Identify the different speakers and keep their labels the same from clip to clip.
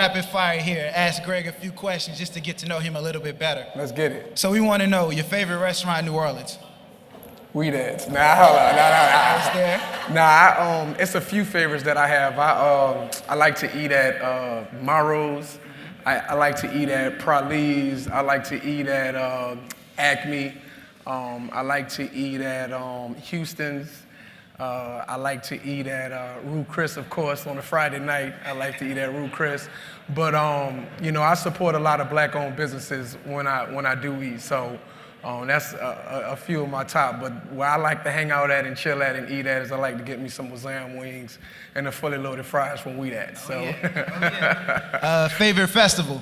Speaker 1: rapid fire here. Ask Greg a few questions just to get to know him a little bit better.
Speaker 2: Let's get it.
Speaker 1: So we want to know your favorite restaurant in New Orleans.
Speaker 2: We Dads. Nah, hold on.
Speaker 1: It's there.
Speaker 2: Nah, it's a few favorites that I have. I like to eat at Maro's. I like to eat at Prali's. I like to eat at Acme. I like to eat at Houston's. I like to eat at Rue Chris, of course, on a Friday night. I like to eat at Rue Chris. But, you know, I support a lot of black-owned businesses when I do eat. So that's a few of my top. But where I like to hang out at and chill at and eat at is I like to get me some Wazam wings and the fully loaded fries from We Dat. So.
Speaker 1: Oh, yeah. Favorite festival?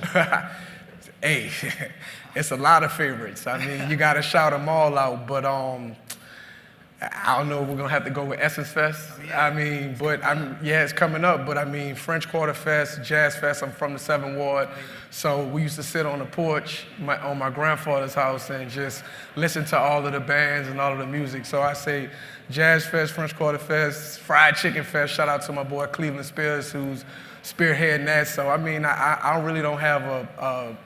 Speaker 2: Hey, it's a lot of favorites. I mean, you got to shout them all out. But I don't know if we're going to have to go with Essence Fest. I mean, but yeah, it's coming up. But I mean, French Quarter Fest, Jazz Fest, I'm from the 7th Ward. So we used to sit on the porch on my grandfather's house and just listen to all of the bands and all of the music. So I say Jazz Fest, French Quarter Fest, Fried Chicken Fest. Shout out to my boy Cleveland Spears, who's spearheading that. So I mean, I really don't have a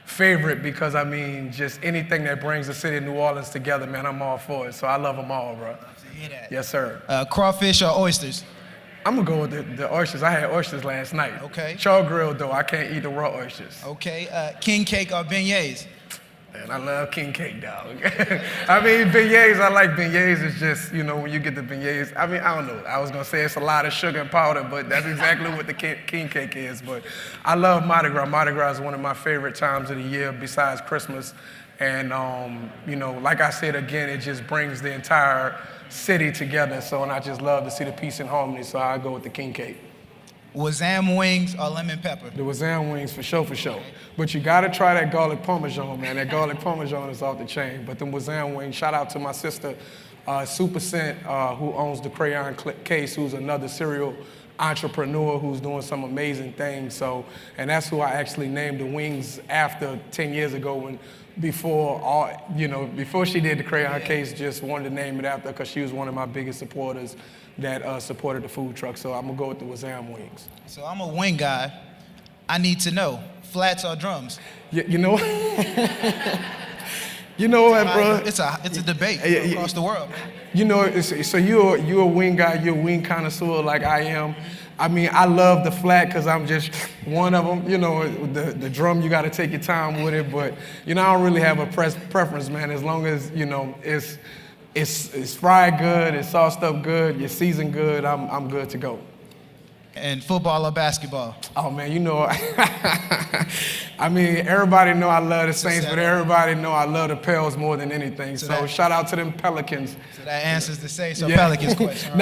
Speaker 2: favorite because I mean, just anything that brings the city of New Orleans together, man, I'm all for it. So I love them all, bro.
Speaker 1: Love to hear that.
Speaker 2: Yes, sir.
Speaker 1: Crawfish or oysters?
Speaker 2: I'm gonna go with the oysters. I had oysters last night.
Speaker 1: Okay.
Speaker 2: Char grilled though. I can't eat the raw oysters.
Speaker 1: Okay. King cake or beignets?
Speaker 2: Man, I love king cake, dog. I mean, beignets, I like beignets. It's just, you know, when you get the beignets, I mean, I don't know. I was going to say it's a lot of sugar and powder, but that's exactly what the king cake is. But I love Mardi Gras. Mardi Gras is one of my favorite times of the year besides Christmas. And, you know, like I said, again, it just brings the entire city together. So, and I just love to see the peace and harmony. So I go with the king cake.
Speaker 1: Wazam wings or lemon pepper?
Speaker 2: The Wazam wings for sure, for sure. But you gotta try that garlic parmesan, man. That garlic parmesan is off the chain. But the Wazam wings, shout out to my sister, Super Scent, who owns the Crayon Case, who's another serial entrepreneur who's doing some amazing things. So, and that's who I actually named the wings after 10 years ago when before she did the Crayon Case, just wanted to name it after because she was one of my biggest supporters that supported the food truck. So I'm gonna go with the Wazam wings.
Speaker 1: So I'm a wing guy. I need to know, flats or drums?
Speaker 2: You know, you know what, bro?
Speaker 1: It's a debate across the world.
Speaker 2: You know, so you're a wing guy, you're a wing connoisseur like I am. I mean, I love the flat because I'm just one of them. You know, the drum, you got to take your time with it. But, you know, I don't really have a preference, man. As long as, you know, it's fried good, it's sauced up good, you're seasoned good, I'm good to go.
Speaker 1: And football or basketball?
Speaker 2: Oh, man, you know, I mean, everybody know I love the Saints, but everybody know I love the Pels more than anything. So shout out to them Pelicans.
Speaker 1: So that answers the Saints or Pelicans question.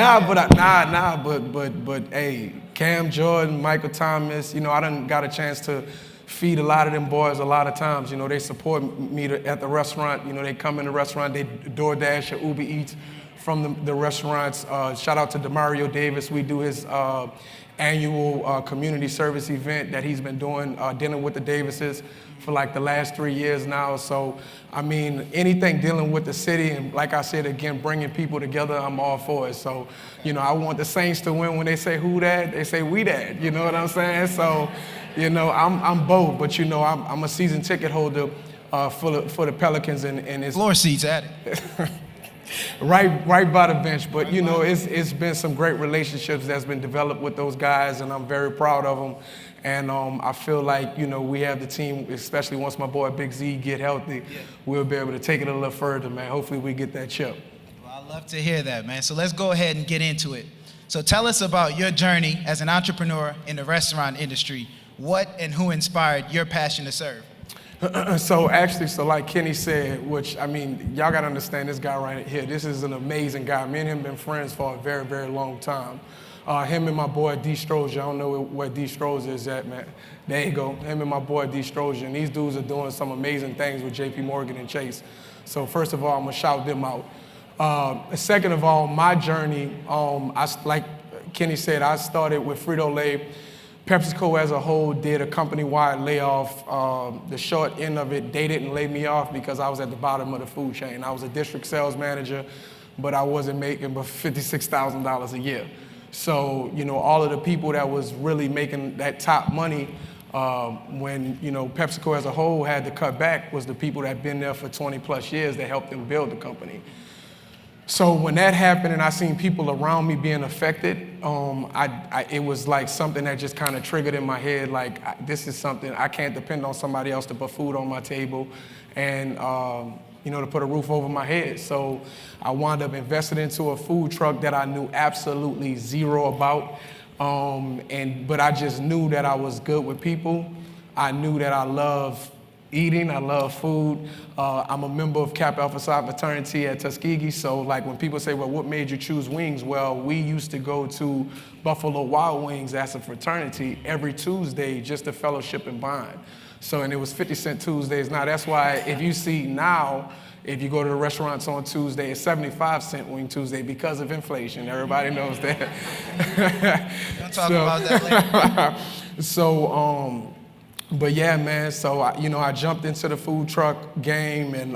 Speaker 2: But hey, Cam Jordan, Michael Thomas, you know, I done got a chance to feed a lot of them boys a lot of times. You know, they support me at the restaurant. You know, they come in the restaurant, they DoorDash or Uber Eats from the restaurants. Shout out to Demario Davis. We do his annual community service event that he's been doing, Dinner with the Davises, for like the last 3 years now. So, I mean, anything dealing with the city, and like I said, again, bringing people together, I'm all for it. So, you know, I want the Saints to win. When they say who dat, they say we dat, you know what I'm saying? So, you know, I'm both, but you know, I'm a season ticket holder for the Pelicans, and it's
Speaker 1: floor seats at it.
Speaker 2: right by the bench. But you know, it's been some great relationships that's been developed with those guys, and I'm very proud of them. And I feel like, you know, we have the team, especially once my boy Big Z get healthy, we'll be able to take it a little further, man. Hopefully we get that chip.
Speaker 1: Well, I love to hear that, man. So let's go ahead and get into it. So tell us about your journey as an entrepreneur in the restaurant industry. What and who inspired your passion to serve?
Speaker 2: So like Kenny said, which, I mean, y'all got to understand this guy right here. This is an amazing guy. Me and him been friends for a very, very long time. Him and my boy D. Strozier, I don't know where D. Strozier is at, man. There you go. Him and my boy D. Strozier. And these dudes are doing some amazing things with JP Morgan and Chase. So first of all, I'm going to shout them out. Second of all, my journey, like Kenny said, I started with Frito-Lay. PepsiCo as a whole did a company-wide layoff. The short end of it, they didn't lay me off because I was at the bottom of the food chain. I was a district sales manager, but I wasn't making but $56,000 a year. So, you know, all of the people that was really making that top money, When, you know, PepsiCo as a whole had to cut back was the people that been there for 20 plus years that helped them build the company. So when that happened and I seen people around me being affected, it was like something that just kind of triggered in my head, like this is something, I can't depend on somebody else to put food on my table and you know, to put a roof over my head. So I wound up investing into a food truck that I knew absolutely zero about, but I just knew that I was good with people. I knew that I love eating, I love food. I'm a member of Kappa Alpha Psi fraternity at Tuskegee, so like when people say, well, what made you choose wings? Well, we used to go to Buffalo Wild Wings as a fraternity every Tuesday just to fellowship and bond. So, and it was 50-cent Tuesdays. Now that's why if you see now, if you go to the restaurants on Tuesday, it's 75-cent Wing Tuesday because of inflation. Everybody knows that.
Speaker 1: We'll talk about that later.
Speaker 2: So, but yeah, man, so I jumped into the food truck game and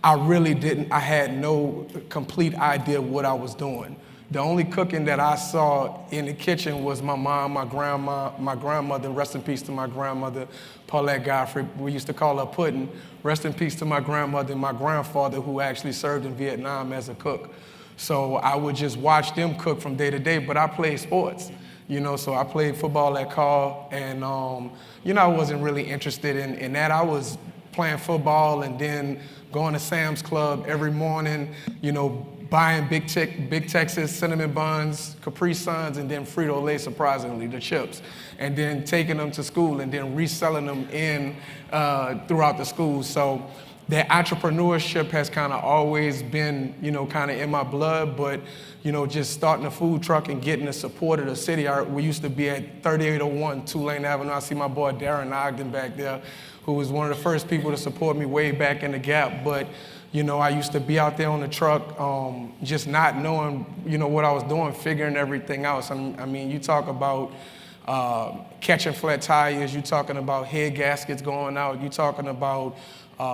Speaker 2: I had no complete idea what I was doing. The only cooking that I saw in the kitchen was my mom, my grandmother, rest in peace to my grandmother, Paulette Godfrey. We used to call her Puddin'. Rest in peace to my grandmother and my grandfather who actually served in Vietnam as a cook. So I would just watch them cook from day to day, but I played sports. You know, so I played football at Carl, and I wasn't really interested in that. I was playing football and then going to Sam's Club every morning, buying Big Texas cinnamon buns, Capri Suns, and then Frito-Lay, surprisingly, the chips, and then taking them to school and then reselling them throughout the school. So that entrepreneurship has kind of always been, kind of in my blood, but, just starting a food truck and getting the support of the city. We used to be at 3801 Tulane Avenue. I see my boy Darren Ogden back there, who was one of the first people to support me way back in the Gap. But, I used to be out there on the truck, just not knowing, what I was doing, figuring everything out. So, I mean, you talk about catching flat tires, you talking about head gaskets going out, you talking about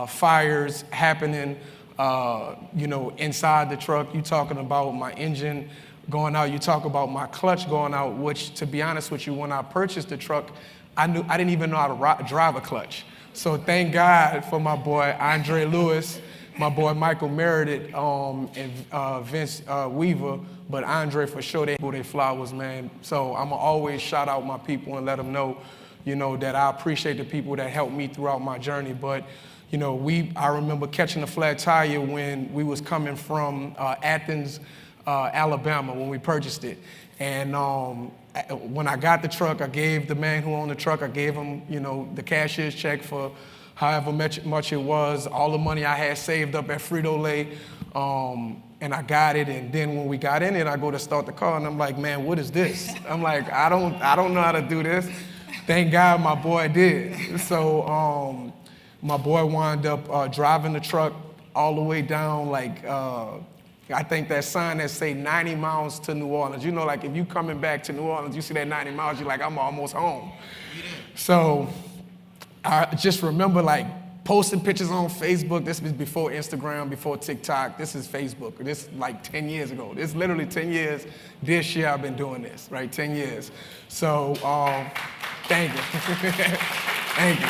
Speaker 2: fires happening, inside the truck. You talking about my engine going out. You talk about my clutch going out, which, to be honest with you, when I purchased the truck, I didn't even know how to drive a clutch. So thank God for my boy Andre Lewis, my boy Michael Meredith, and Vince Weaver, but Andre for sure, they flowers, man. So I'm gonna always shout out my people and let them know, that I appreciate the people that helped me throughout my journey. But I remember catching a flat tire when we was coming from Athens, Alabama, when we purchased it. And when I got the truck, I gave the man who owned the truck, I gave him, the cashier's check for however much it was, all the money I had saved up at Frito-Lay, and I got it. And then when we got in it, I go to start the car, and I'm like, man, what is this? I'm like, I don't know how to do this. Thank God my boy did. So my boy wound up driving the truck all the way down, I think that sign that say 90 miles to New Orleans. Like if you coming back to New Orleans, you see that 90 miles, you're like, I'm almost home. So I just remember posting pictures on Facebook. This was before Instagram, before TikTok. This is Facebook. This is 10 years ago. This is literally 10 years. This year I've been doing this, right? 10 years. So thank you. Thank you.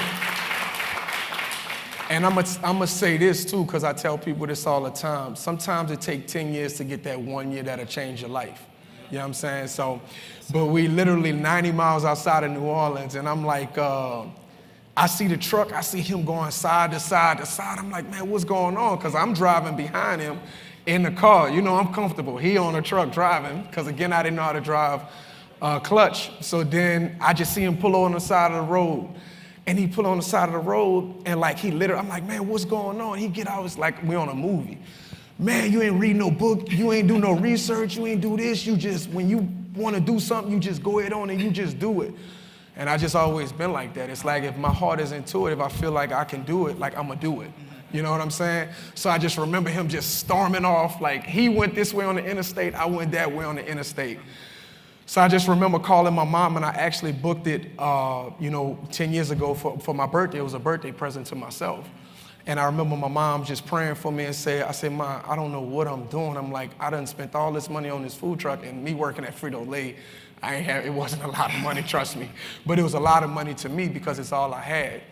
Speaker 2: And I'm gonna say this too, because I tell people this all the time. Sometimes it takes 10 years to get that 1 year that'll change your life. You know what I'm saying? So, but we literally 90 miles outside of New Orleans, and I'm like, I see the truck, I see him going side to side to side. I'm like, man, what's going on? Because I'm driving behind him in the car. I'm comfortable. He on the truck driving, because again, I didn't know how to drive clutch. So then I just see him pull on the side of the road. And he put on the side of the road, and I'm like, man, what's going on? He get out, it's like we on a movie. Man, you ain't read no book, you ain't do no research, you ain't do this, you just, when you want to do something, you just go ahead on and you just do it. And I just always been like that. It's like if my heart is into it, if I feel like I can do it, I'm gonna do it. You know what I'm saying? So I just remember him just storming off, he went this way on the interstate, I went that way on the interstate. So I just remember calling my mom, and I actually booked it, 10 years ago for my birthday. It was a birthday present to myself. And I remember my mom just praying for me and I said, Ma, I don't know what I'm doing. I'm like, I done spent all this money on this food truck, and me working at Frito-Lay, It wasn't a lot of money, trust me. But it was a lot of money to me because it's all I had.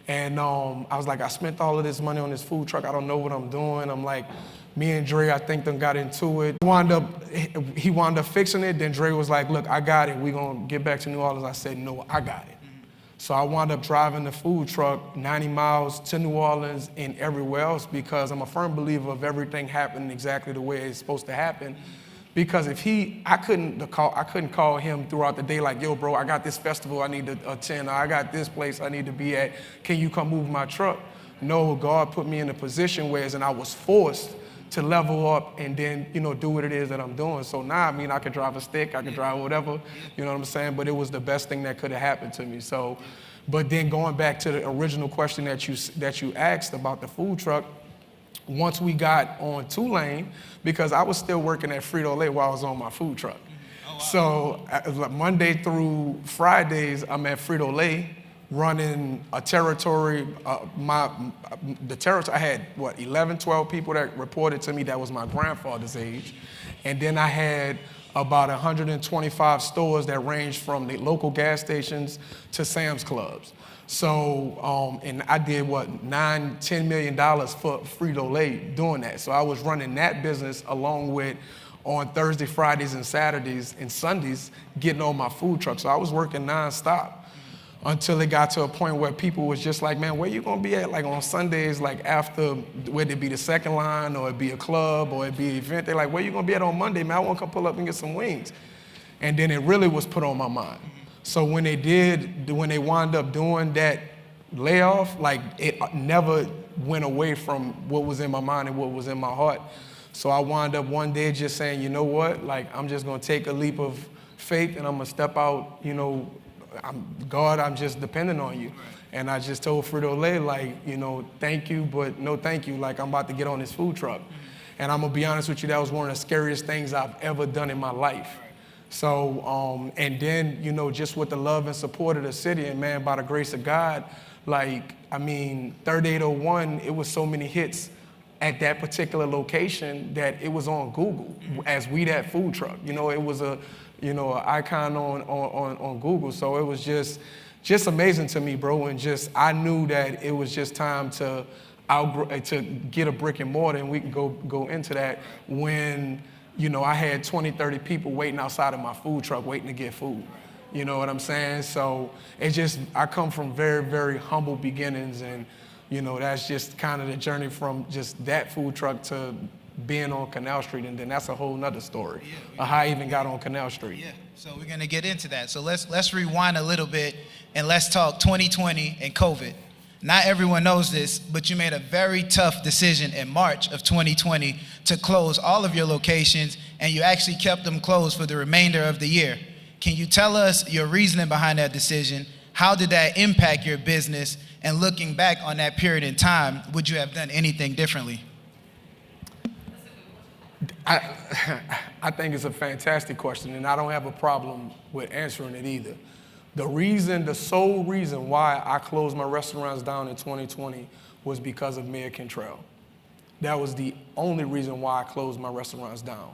Speaker 2: And I was like, I spent all of this money on this food truck. I don't know what I'm doing. I'm like, me and Dre, I think them got into it. He wound up fixing it. Then Dre was like, look, I got it. We're going to get back to New Orleans. I said, no, I got it. So I wound up driving the food truck 90 miles to New Orleans and everywhere else because I'm a firm believer of everything happening exactly the way it's supposed to happen. Because if I couldn't call him throughout the day like, yo, bro, I got this festival I need to attend, or I got this place I need to be at. Can you come move my truck? No, God put me in a position where I was forced to level up and then, do what it is that I'm doing. So now, I could drive a stick, I could drive whatever, you know what I'm saying? But it was the best thing that could have happened to me. So, but then going back to the original question that you asked about the food truck, once we got on Tulane, because I was still working at Frito-Lay while I was on my food truck. Oh, wow. So Monday through Fridays, I'm at Frito-Lay running a territory. The territory, I had 11, 12 people that reported to me that was my grandfather's age. And then I had about 125 stores that ranged from the local gas stations to Sam's Clubs. So, and I did $9-10 million for Frito-Lay doing that. So I was running that business along with on Thursday, Fridays, and Saturdays and Sundays, getting on my food truck. So I was working nonstop until it got to a point where people was just like, man, where you gonna be at? Like on Sundays, like after, whether it be the second line or it be a club or it be an event, they're like, where you gonna be at on Monday, man? I wanna come pull up and get some wings. And then it really was put on my mind. So when they wound up doing that layoff, like it never went away from what was in my mind and what was in my heart. So I wound up one day just saying, you know what, like I'm just gonna take a leap of faith and I'm gonna step out, God, I'm just depending on you. And I just told Frito-Lay, like, thank you, but no thank you, like I'm about to get on this food truck. And I'm gonna be honest with you, that was one of the scariest things I've ever done in my life. So, and then, just with the love and support of the city, and man, by the grace of God, 3801, it was so many hits at that particular location that it was on Google as We That Food Truck. It was an icon on Google. So it was just amazing to me, bro. And I knew that it was just time to get a brick and mortar, and we can go into that when, I had 20, 30 people waiting outside of my food truck waiting to get food. You know what I'm saying? So I come from very, very humble beginnings, and, that's just kind of the journey from just that food truck to being on Canal Street, and then that's a whole nother story of how I even got on Canal Street.
Speaker 1: Yeah, so we're gonna get into that. So let's rewind a little bit and let's talk 2020 and COVID. Not everyone knows this, but you made a very tough decision in March of 2020 to close all of your locations, and you actually kept them closed for the remainder of the year. Can you tell us your reasoning behind that decision? How did that impact your business? And looking back on that period in time, would you have done anything differently?
Speaker 2: I think it's a fantastic question, and I don't have a problem with answering it either. The sole reason why I closed my restaurants down in 2020 was because of Mayor Cantrell. That was the only reason why I closed my restaurants down.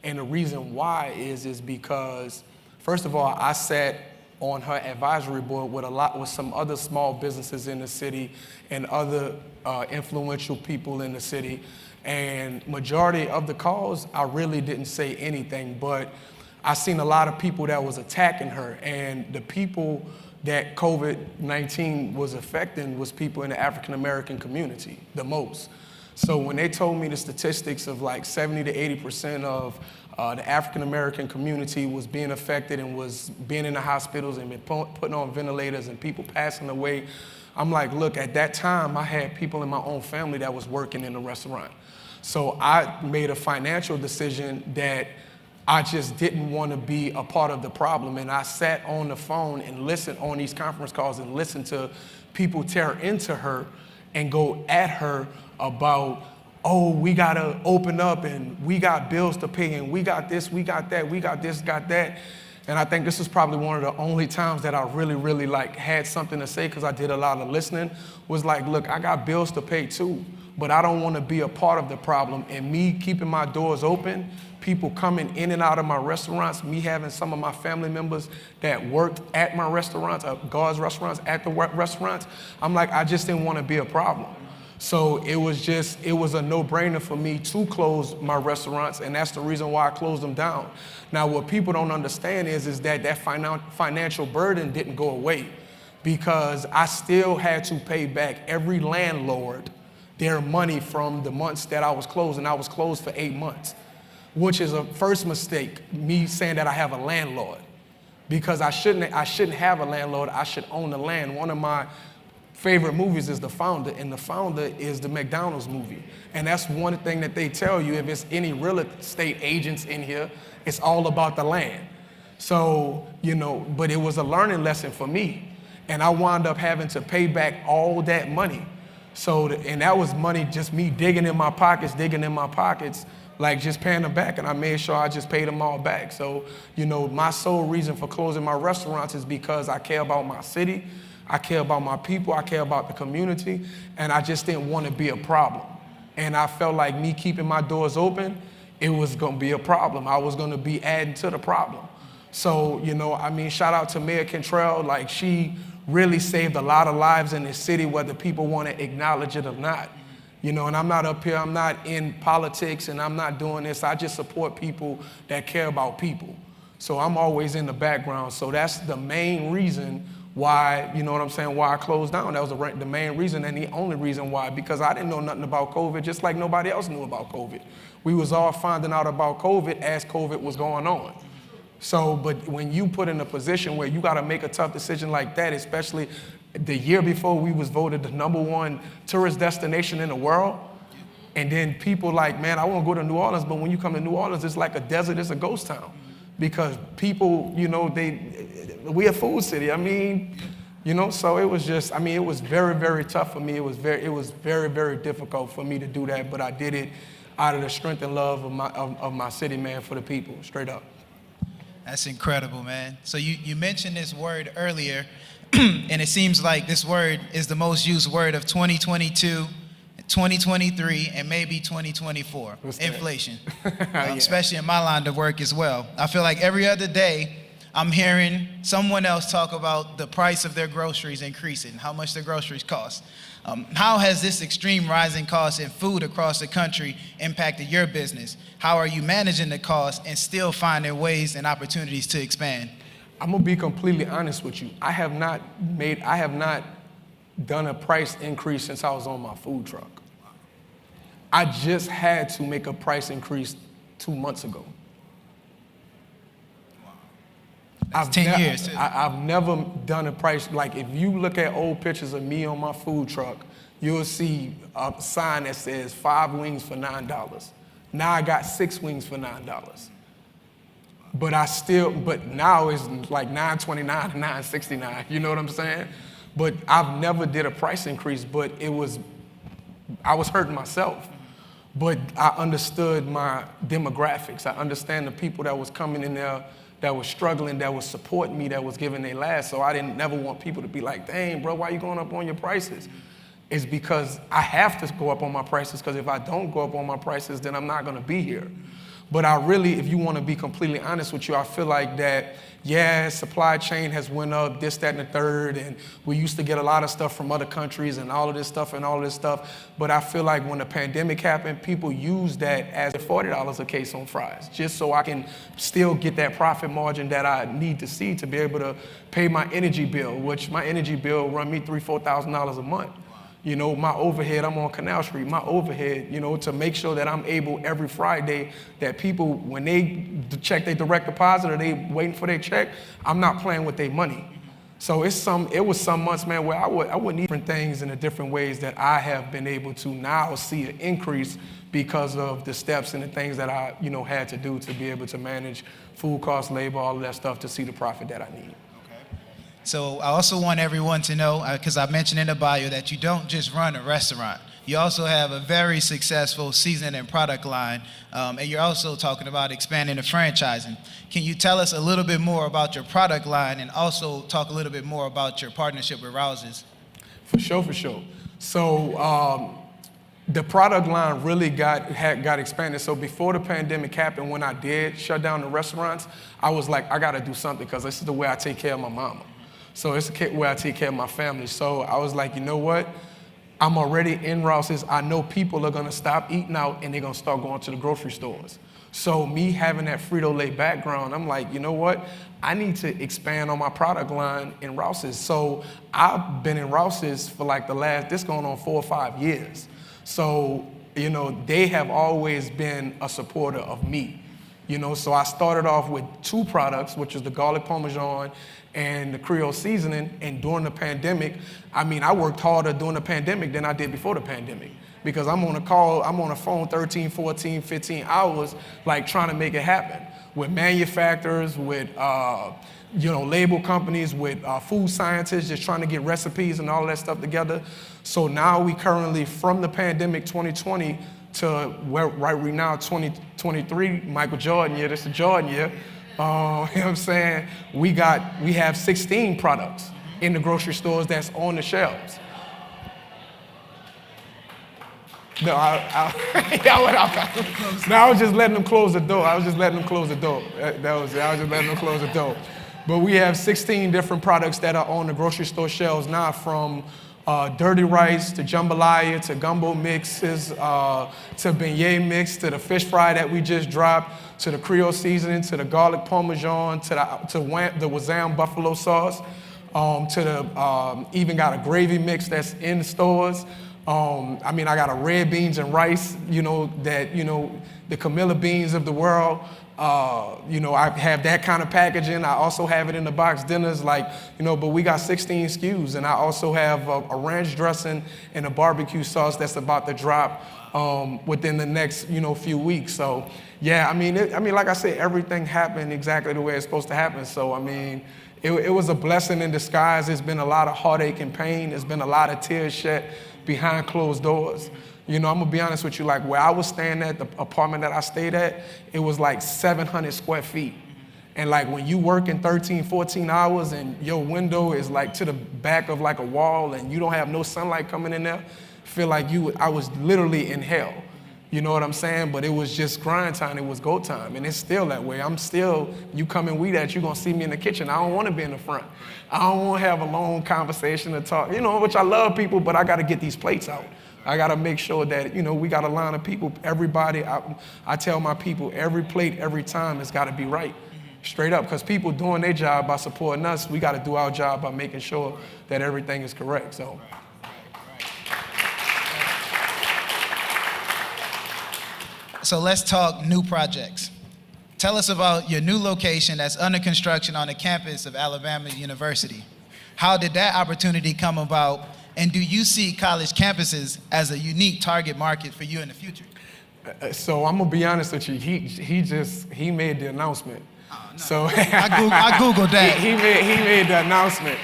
Speaker 2: And the reason why is because, first of all, I sat on her advisory board with some other small businesses in the city and other influential people in the city. And majority of the calls, I really didn't say anything, but I seen a lot of people that was attacking her, and the people that COVID-19 was affecting was people in the African-American community the most. So when they told me the statistics of like 70 to 80% of the African-American community was being affected and was being in the hospitals and been putting on ventilators and people passing away, I'm like, look, at that time, I had people in my own family that was working in the restaurant. So I made a financial decision that I just didn't want to be a part of the problem. And I sat on the phone and listened on these conference calls and listened to people tear into her and go at her about, oh, we got to open up and we got bills to pay and we got this, we got that, we got this, got that. And I think this is probably one of the only times that I really, really had something to say, because I did a lot of listening, was like, look, I got bills to pay too, but I don't want to be a part of the problem. And me keeping my doors open, people coming in and out of my restaurants, me having some of my family members that worked at my restaurants, God's restaurants, at the restaurants, I'm like, I just didn't want to be a problem. So it was a no-brainer for me to close my restaurants, and that's the reason why I closed them down. Now, what people don't understand is that financial burden didn't go away, because I still had to pay back every landlord their money from the months that I was closed, and I was closed for 8 months, which is a first mistake, me saying that I have a landlord, because I shouldn't have a landlord. I should own the land. One of my favorite movies is The Founder, and The Founder is the McDonald's movie. And that's one thing that they tell you, if it's any real estate agents in here, it's all about the land. So, but it was a learning lesson for me. And I wound up having to pay back all that money. So, and that was money just me digging in my pockets, like just paying them back. And I made sure I just paid them all back. So, my sole reason for closing my restaurants is because I care about my city. I care about my people, I care about the community, and I just didn't want to be a problem. And I felt like me keeping my doors open, it was going to be a problem. I was going to be adding to the problem. So, shout out to Mayor Cantrell. Like, she really saved a lot of lives in this city, whether people want to acknowledge it or not. And I'm not up here, I'm not in politics, and I'm not doing this. I just support people that care about people. So I'm always in the background. So that's the main reason why, why I closed down. That was the main reason and the only reason why, because I didn't know nothing about COVID, just like nobody else knew about COVID. We was all finding out about COVID as COVID was going on. So, but when you put in a position where you got to make a tough decision like that, especially the year before we was voted the #1 tourist destination in the world, and then people like, man, I want to go to New Orleans, but when you come to New Orleans, it's like a desert, it's a ghost town. Because people, we a food city. So it was just, it was very, very tough for me. It was very, very difficult for me to do that, but I did it out of the strength and love of my city, man, for the people, straight up.
Speaker 1: That's incredible, man. So you mentioned this word earlier, and it seems like this word is the most used word of 2022, 2023, and maybe 2024, inflation,
Speaker 2: Yeah.
Speaker 1: especially in my line of work as well. I feel like every other day I'm hearing someone else talk about the price of their groceries increasing, how much their groceries cost. How has this extreme rising cost in food across the country impacted your business? How are you managing the cost and still finding ways and opportunities to expand?
Speaker 2: I'm gonna be completely honest with you. I have not done a price increase since I was on my food truck. I just had to make a price increase 2 months ago.
Speaker 1: That's 10 years, too.
Speaker 2: I've never done a price, like if you look at old pictures of me on my food truck, you'll see a sign that says 5 wings for $9. Now I got 6 wings for $9. But now it's like $9.29 to $9.69, you know what I'm saying? But I've never did a price increase, but I was hurting myself. But I understood my demographics. I understand the people that was coming in there, that was struggling, that was supporting me, that was giving their last. So I didn't never want people to be like, dang, bro, why you going up on your prices? It's because I have to go up on my prices, because if I don't go up on my prices, then I'm not gonna be here. But I really, if you want to be completely honest with you, I feel like that, yeah, supply chain has went up, this, that, and the third, and we used to get a lot of stuff from other countries and all of this stuff. But I feel like when the pandemic happened, people used that as $40 a case on fries, just so I can still get that profit margin that I need to see to be able to pay my energy bill, which my energy bill run me $3,000, $4,000 a month. My overhead, I'm on Canal Street, my overhead, to make sure that I'm able every Friday that people, when they check their direct deposit or they waiting for their check, I'm not playing with their money. So it was some months, man, where I would need different things in the different ways that I have been able to now see an increase because of the steps and the things that I, had to do to be able to manage food costs, labor, all of that stuff to see the profit that I need.
Speaker 1: So I also want everyone to know, because I mentioned in the bio, that you don't just run a restaurant. You also have a very successful seasoning and product line, and you're also talking about expanding the franchising. Can you tell us a little bit more about your product line and also talk a little bit more about your partnership with Rouse's?
Speaker 2: For sure. So The product line really got expanded. So before the pandemic happened, when I did shut down the restaurants, I was like, I gotta do something because this is the way I take care of my mama. So it's the way I take care of my family. So I was like, you know what? I'm already in Rouse's. I know people are gonna stop eating out and they're gonna start going to the grocery stores. So me having that Frito-Lay background, I'm like, you know what? I need to expand on my product line in Rouse's. So I've been in Rouse's for like this going on 4 or 5 years. So, you know, they have always been a supporter of me. You know, so I started off with 2 products, which is the garlic parmesan and the Creole seasoning. And during the pandemic, I mean, I worked harder during the pandemic than I did before the pandemic because I'm on a phone 13, 14, 15 hours, like trying to make it happen with manufacturers, with, you know, label companies, with food scientists, just trying to get recipes and all that stuff together. So now we currently, from the pandemic 2020 to where right we now 2023, Michael Jordan year, this is the Jordan year. You know what I'm saying? We have 16 products in the grocery stores that's on the shelves. No, y'all went out. No, I was just letting them close the door. I was just letting them close the door. I was just letting them close the door. But we have 16 different products that are on the grocery store shelves now, from dirty rice to jambalaya to gumbo mixes to beignet mix to the fish fry that we just dropped to the Creole seasoning to the garlic parmesan to the Wazam buffalo sauce to the even got a gravy mix that's in the stores. I mean, I got a red beans and rice, you know, that, you know, the Camilla beans of the world. You know, I have that kind of packaging. I also have it in the box dinners, like, you know, but we got 16 SKUs. And I also have a ranch dressing and a barbecue sauce that's about to drop within the next, you know, few weeks. So, yeah, I mean, like I said, everything happened exactly the way it's supposed to happen. So, I mean, it was a blessing in disguise. It's been a lot of heartache and pain. There's been a lot of tears shed behind closed doors. You know, I'm gonna be honest with you, like where I was staying at, the apartment that I stayed at, it was like 700 square feet. And like when you work in 13, 14 hours and your window is like to the back of like a wall and you don't have no sunlight coming in there, feel like I was literally in hell. You know what I'm saying? But it was just grind time, it was go time. And it's still that way. You come and weed at, you're gonna see me in the kitchen. I don't wanna be in the front. I don't wanna have a long conversation to talk, you know, which I love people, but I gotta get these plates out. I gotta make sure that, you know, we got a line of people, everybody, I tell my people, every plate, every time, it's gotta be right. Straight up, because people doing their job by supporting us, we gotta do our job by making sure that everything is correct, so.
Speaker 1: So let's talk new projects. Tell us about your new location that's under construction on the campus of Alabama University. How did that opportunity come about? And do you see college campuses as a unique target market for you in the future?
Speaker 2: So I'm gonna be honest with you. He made the announcement.
Speaker 1: Oh, no.
Speaker 2: So
Speaker 1: I Googled that.
Speaker 2: He made the announcement.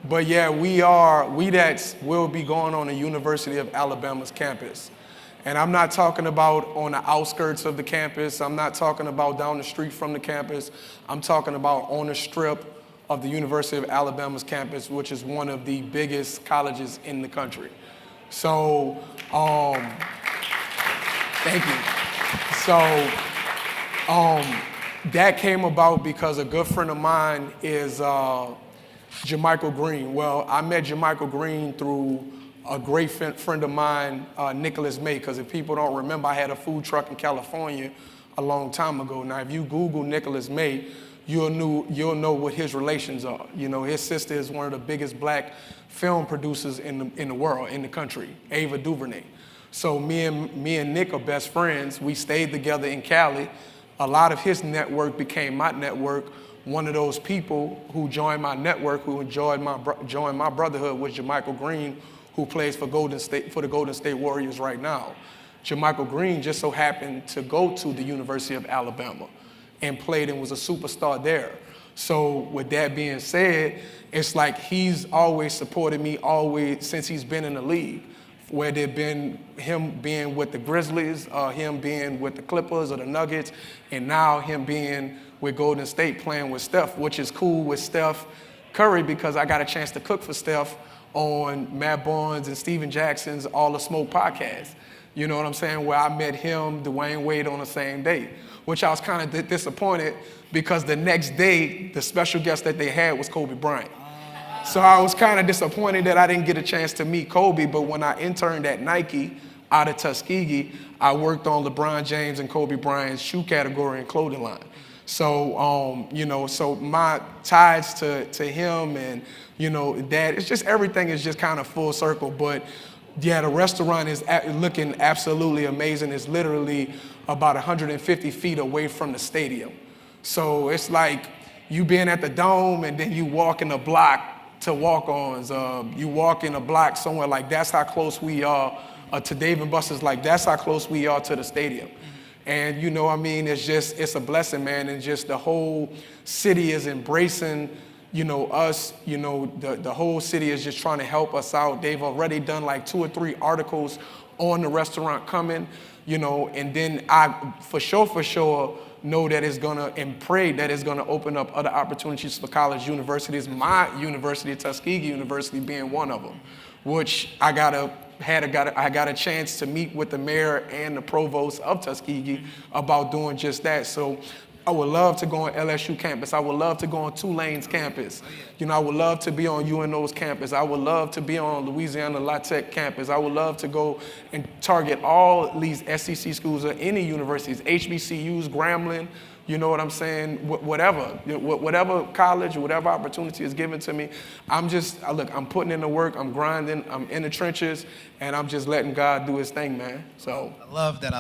Speaker 2: But yeah, we'll be going on the University of Alabama's campus. And I'm not talking about on the outskirts of the campus. I'm not talking about down the street from the campus. I'm talking about on the strip of the University of Alabama's campus, which is one of the biggest colleges in the country. So, thank you. So, that came about because a good friend of mine is Jermichael Green. Well, I met Jermichael Green through a great friend of mine, Nicholas May, because if people don't remember, I had a food truck in California a long time ago. Now, if you Google Nicholas May, you'll know what his relations are. You know, his sister is one of the biggest black film producers in the world, in the country, Ava DuVernay. So me and Nick are best friends. We stayed together in Cali. A lot of his network became my network. One of those people who joined my network, who joined my brotherhood, was Jermichael Green, who plays for the Golden State Warriors right now. Jermichael Green just so happened to go to the University of Alabama and played and was a superstar there. So with that being said, it's like he's always supported me, always, since he's been in the league. Whether it been him being with the Grizzlies, him being with the Clippers or the Nuggets, and now him being with Golden State playing with Steph, which is cool with Steph, Curry because I got a chance to cook for Steph on Matt Barnes and Steven Jackson's All the Smoke podcast. You know what I'm saying? Where I met him, Dwayne Wade on the same day, which I was kind of disappointed because the next day, the special guest that they had was Kobe Bryant. So I was kind of disappointed that I didn't get a chance to meet Kobe, but when I interned at Nike out of Tuskegee, I worked on LeBron James and Kobe Bryant's shoe category and clothing line. So, you know, so my ties to him and, you know, Dad, it's just everything is just kind of full circle. But yeah, the restaurant is looking absolutely amazing. It's literally about 150 feet away from the stadium. So it's like you being at the Dome and then you walk in a block to walk-ons. You walk in a block somewhere, like that's how close we are to Dave & Buster's. Like that's how close we are to the stadium. And you know, I mean, it's a blessing, man. And just the whole city is embracing, you know, us. You know, the whole city is just trying to help us out. They've already done like 2 or 3 articles on the restaurant coming, you know, and then I for sure know that it's gonna, and pray that it's gonna open up other opportunities for college universities, my university, Tuskegee University, being one of them, which I got a chance to meet with the mayor and the provost of Tuskegee about doing just that. So I would love to go on LSU campus. I would love to go on Tulane's campus. You know, I would love to be on UNO's campus. I would love to be on Louisiana La Tech campus. I would love to go and target all these SEC schools or any universities, HBCUs, Grambling, you know what I'm saying? Whatever college, whatever opportunity is given to me, I'm putting in the work, I'm grinding, I'm in the trenches, and I'm just letting God do his thing, man. So
Speaker 1: I love that.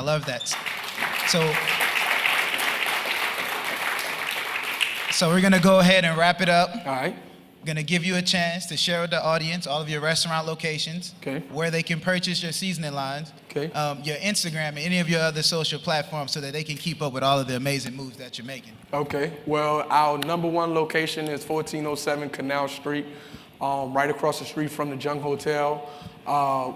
Speaker 1: So we're gonna go ahead and wrap it up.
Speaker 2: All right.
Speaker 1: I'm gonna give you a chance to share with the audience all of your restaurant locations,
Speaker 2: okay,
Speaker 1: where they can purchase your seasoning lines,
Speaker 2: okay,
Speaker 1: your Instagram and any of your other social platforms so that they can keep up with all of the amazing moves that you're making.
Speaker 2: Okay, well, our #1 location is 1407 Canal Street, right across the street from the Jung Hotel.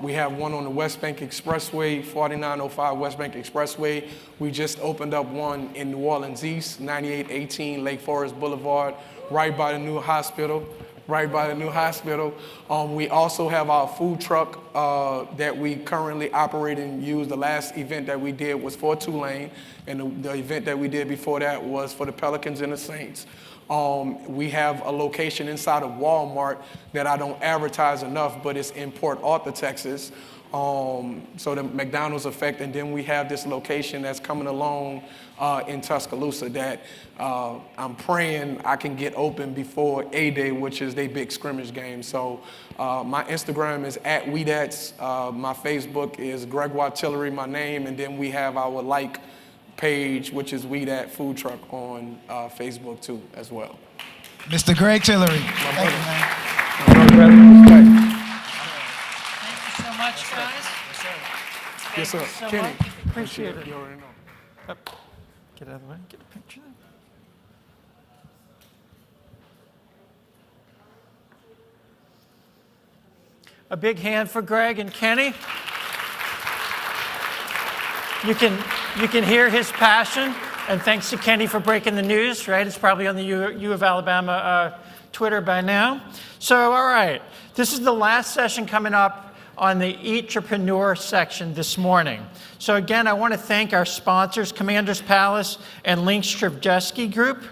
Speaker 2: We have one on the West Bank Expressway, 4905 West Bank Expressway. We just opened up one in New Orleans East, 9818 Lake Forest Boulevard, right by the new hospital. We also have our food truck that we currently operate and use. The last event that we did was for Tulane, and the event that we did before that was for the Pelicans and the Saints. We have a location inside of Walmart that I don't advertise enough, but it's in Port Arthur, Texas. So the McDonald's effect, and then we have this location that's coming along in Tuscaloosa that I'm praying I can get open before A-Day, which is their big scrimmage game. So my Instagram is @Weedats. My Facebook is Gregoire Tillery, my name, and then we have our page, which is Weedat Food Truck on Facebook too, as well.
Speaker 1: Mr. Greg Tillery. Thank you, man.
Speaker 3: Thank you so much, guys.
Speaker 2: Yes, sir.
Speaker 3: So
Speaker 2: Kenny.
Speaker 3: much. Appreciate it.
Speaker 2: You already know.
Speaker 3: Get out of the way. Get a picture there. A big hand for Greg and Kenny. You can hear his passion, and thanks to Kenny for breaking the news, right? It's probably on the U of Alabama Twitter by now. So, all right, this is the last session coming up on the Eatrepreneur section this morning. So again, I want to thank our sponsors, Commander's Palace and Link Strzeżewski Group.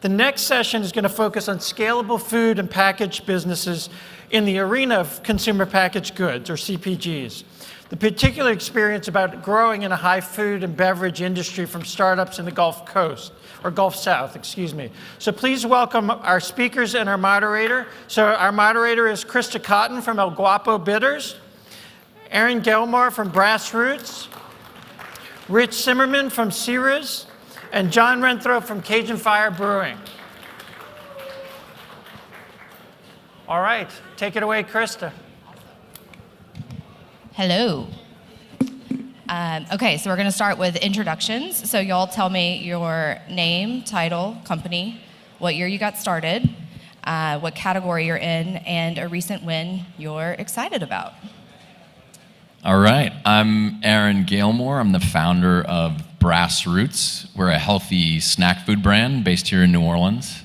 Speaker 3: The next session is going to focus on scalable food and packaged businesses in the arena of consumer packaged goods, or CPGs. The particular experience about growing in a high food and beverage industry from startups in the Gulf Coast, or Gulf South, excuse me. So please welcome our speakers and our moderator. So our moderator is Krista Cotton from El Guapo Bitters, Aaron Gilmore from Brass Roots, Rich Zimmerman from Sears, and John Renthrope from Cajun Fire Brewing. All right, take it away, Krista.
Speaker 4: Hello. Okay, so we're going to start with introductions. So y'all tell me your name, title, company, what year you got started, what category you're in, and a recent win you're excited about.
Speaker 5: All right, I'm Aaron Gilmore. I'm the founder of Brass Roots. We're a healthy snack food brand based here in New Orleans.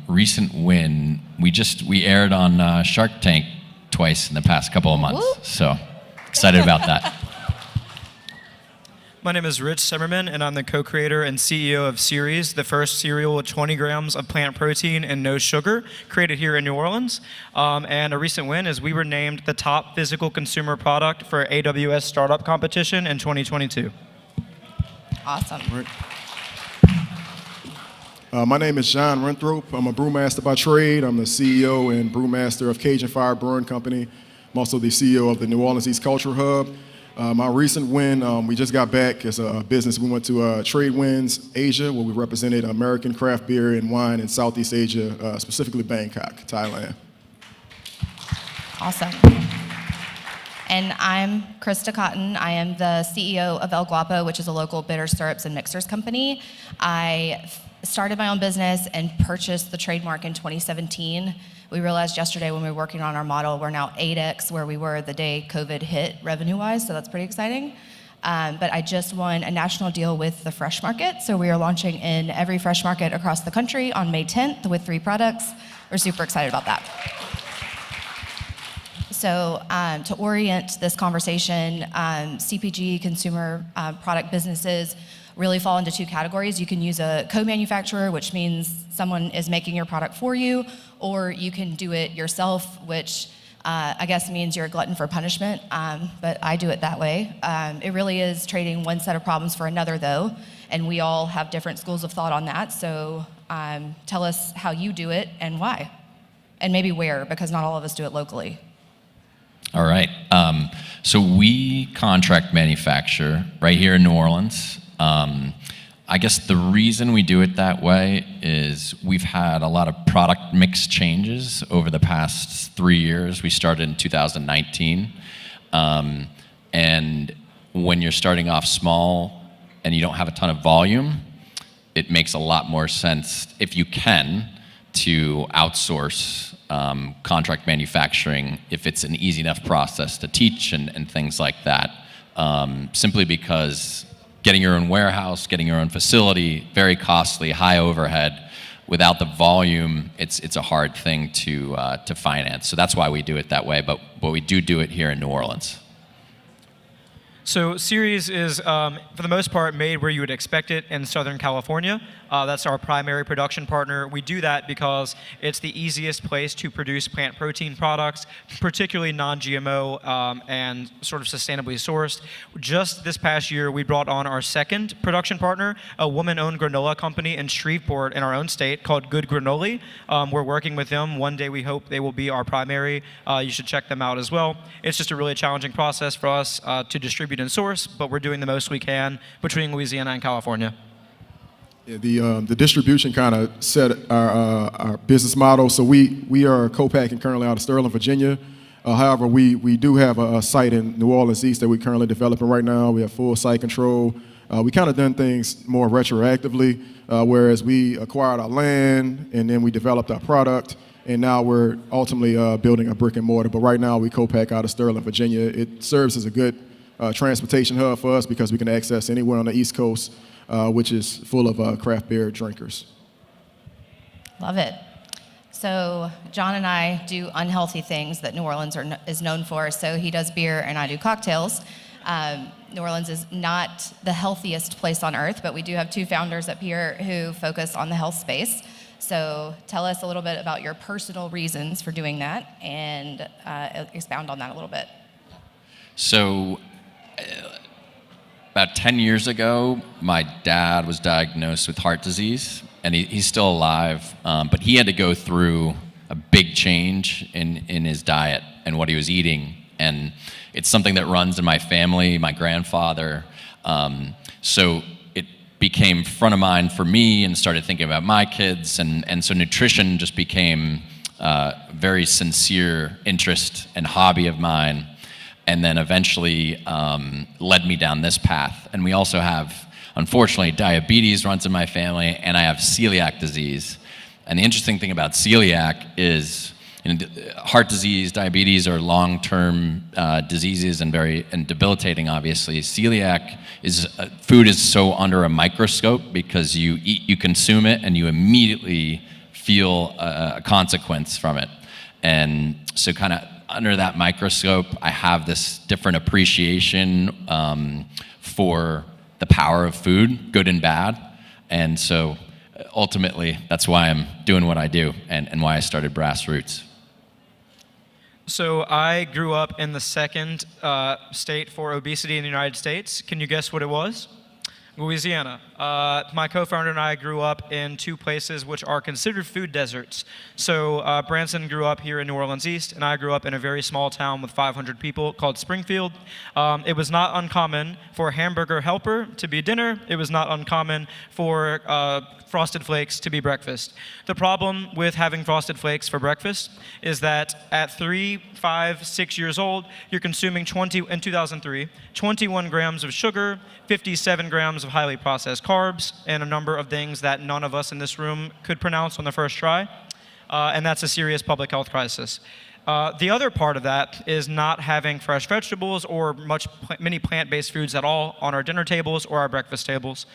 Speaker 5: recent win, we aired on Shark Tank twice in the past couple of months.
Speaker 4: Woo.
Speaker 5: So excited about that.
Speaker 6: My name is Rich Semmerman, and I'm the co-creator and CEO of Ceres, the first cereal with 20 grams of plant protein and no sugar, created here in New Orleans. And a recent win is we were named the top physical consumer product for AWS Startup Competition in 2022.
Speaker 4: Awesome.
Speaker 7: My name is John Renthrope. I'm a brewmaster by trade. I'm the CEO and brewmaster of Cajun Fire Brewing Company. I'm also the CEO of the New Orleans East Cultural Hub. My recent win, we just got back as a business. We went to Trade Winds Asia, where we represented American craft beer and wine in Southeast Asia, specifically Bangkok, Thailand.
Speaker 4: Awesome. And I'm Krista Cotton. I am the CEO of El Guapo, which is a local bitter syrups and mixers company. I started my own business and purchased the trademark in 2017. We realized yesterday when we were working on our model, we're now 8x where we were the day COVID hit revenue-wise, so that's pretty exciting. But I just won a national deal with the Fresh Market, so we are launching in every Fresh Market across the country on May 10th with 3 products. We're super excited about that. So to orient this conversation, CPG, consumer product businesses, really fall into 2 categories. You can use a co-manufacturer, which means someone is making your product for you, or you can do it yourself, which I guess means you're a glutton for punishment, but I do it that way. It really is trading one set of problems for another, though, and we all have different schools of thought on that, so tell us how you do it and why, and maybe where, because not all of us do it locally.
Speaker 5: All right. So we contract manufacture right here in New Orleans. I guess the reason we do it that way is we've had a lot of product mix changes over the past 3 years. We started in 2019. And when you're starting off small and you don't have a ton of volume, it makes a lot more sense, if you can, to outsource contract manufacturing if it's an easy enough process to teach and things like that. Simply because getting your own warehouse, getting your own facility, very costly, high overhead. Without the volume, it's a hard thing to finance. So that's why we do it that way, but we do it here in New Orleans.
Speaker 6: So Ceres is, for the most part, made where you would expect it in Southern California. That's our primary production partner. We do that because it's the easiest place to produce plant protein products, particularly non-GMO and sort of sustainably sourced. Just this past year, we brought on our second production partner, a woman-owned granola company in Shreveport in our own state called Good Granoli. We're working with them. One day we hope they will be our primary. You should check them out as well. It's just a really challenging process for us to distribute and source, but we're doing the most we can between Louisiana and California.
Speaker 7: Yeah, the distribution kind of set our business model. So we are co-packing currently out of Sterling, Virginia. However, we do have a site in New Orleans East that we're currently developing right now. We have full site control. We kind of done things more retroactively, whereas we acquired our land and then we developed our product. And now we're ultimately building a brick and mortar. But right now we co-pack out of Sterling, Virginia. It serves as a good transportation hub for us because we can access anywhere on the East Coast, which is full of craft beer drinkers.
Speaker 4: Love it. So John and I do unhealthy things that New Orleans is known for. So he does beer and I do cocktails. New Orleans is not the healthiest place on earth, but we do have 2 founders up here who focus on the health space. So tell us a little bit about your personal reasons for doing that and expound on that a little bit.
Speaker 5: So about 10 years ago, my dad was diagnosed with heart disease, and he's still alive, but he had to go through a big change in his diet and what he was eating. And it's something that runs in my family, my grandfather. So it became front of mind for me and started thinking about my kids. And so nutrition just became a very sincere interest and hobby of mine. And then eventually led me down this path. And we also have, unfortunately, diabetes runs in my family, and I have celiac disease. And the interesting thing about celiac is, heart disease, diabetes are long-term diseases and very debilitating, obviously. Celiac is food is so under a microscope because you consume it and you immediately feel a consequence from it. And so kind of under that microscope, I have this different appreciation for the power of food, good and bad. And so ultimately, that's why I'm doing what I do and why I started Brassroots.
Speaker 6: So I grew up in the second state for obesity in the United States. Can you guess what it was? Louisiana. My co-founder and I grew up in two places which are considered food deserts. So Branson grew up here in New Orleans East, and I grew up in a very small town with 500 people called Springfield. It was not uncommon for a hamburger helper to be dinner. It was not uncommon for Frosted Flakes to be breakfast. The problem with having Frosted Flakes for breakfast is that at 3, 5, 6 years old, you're consuming in 2003, 21 grams of sugar, 57 grams of highly processed carbs, and a number of things that none of us in this room could pronounce on the first try. And that's a serious public health crisis. The other part of that is not having fresh vegetables or many plant-based foods at all on our dinner tables or our breakfast tables.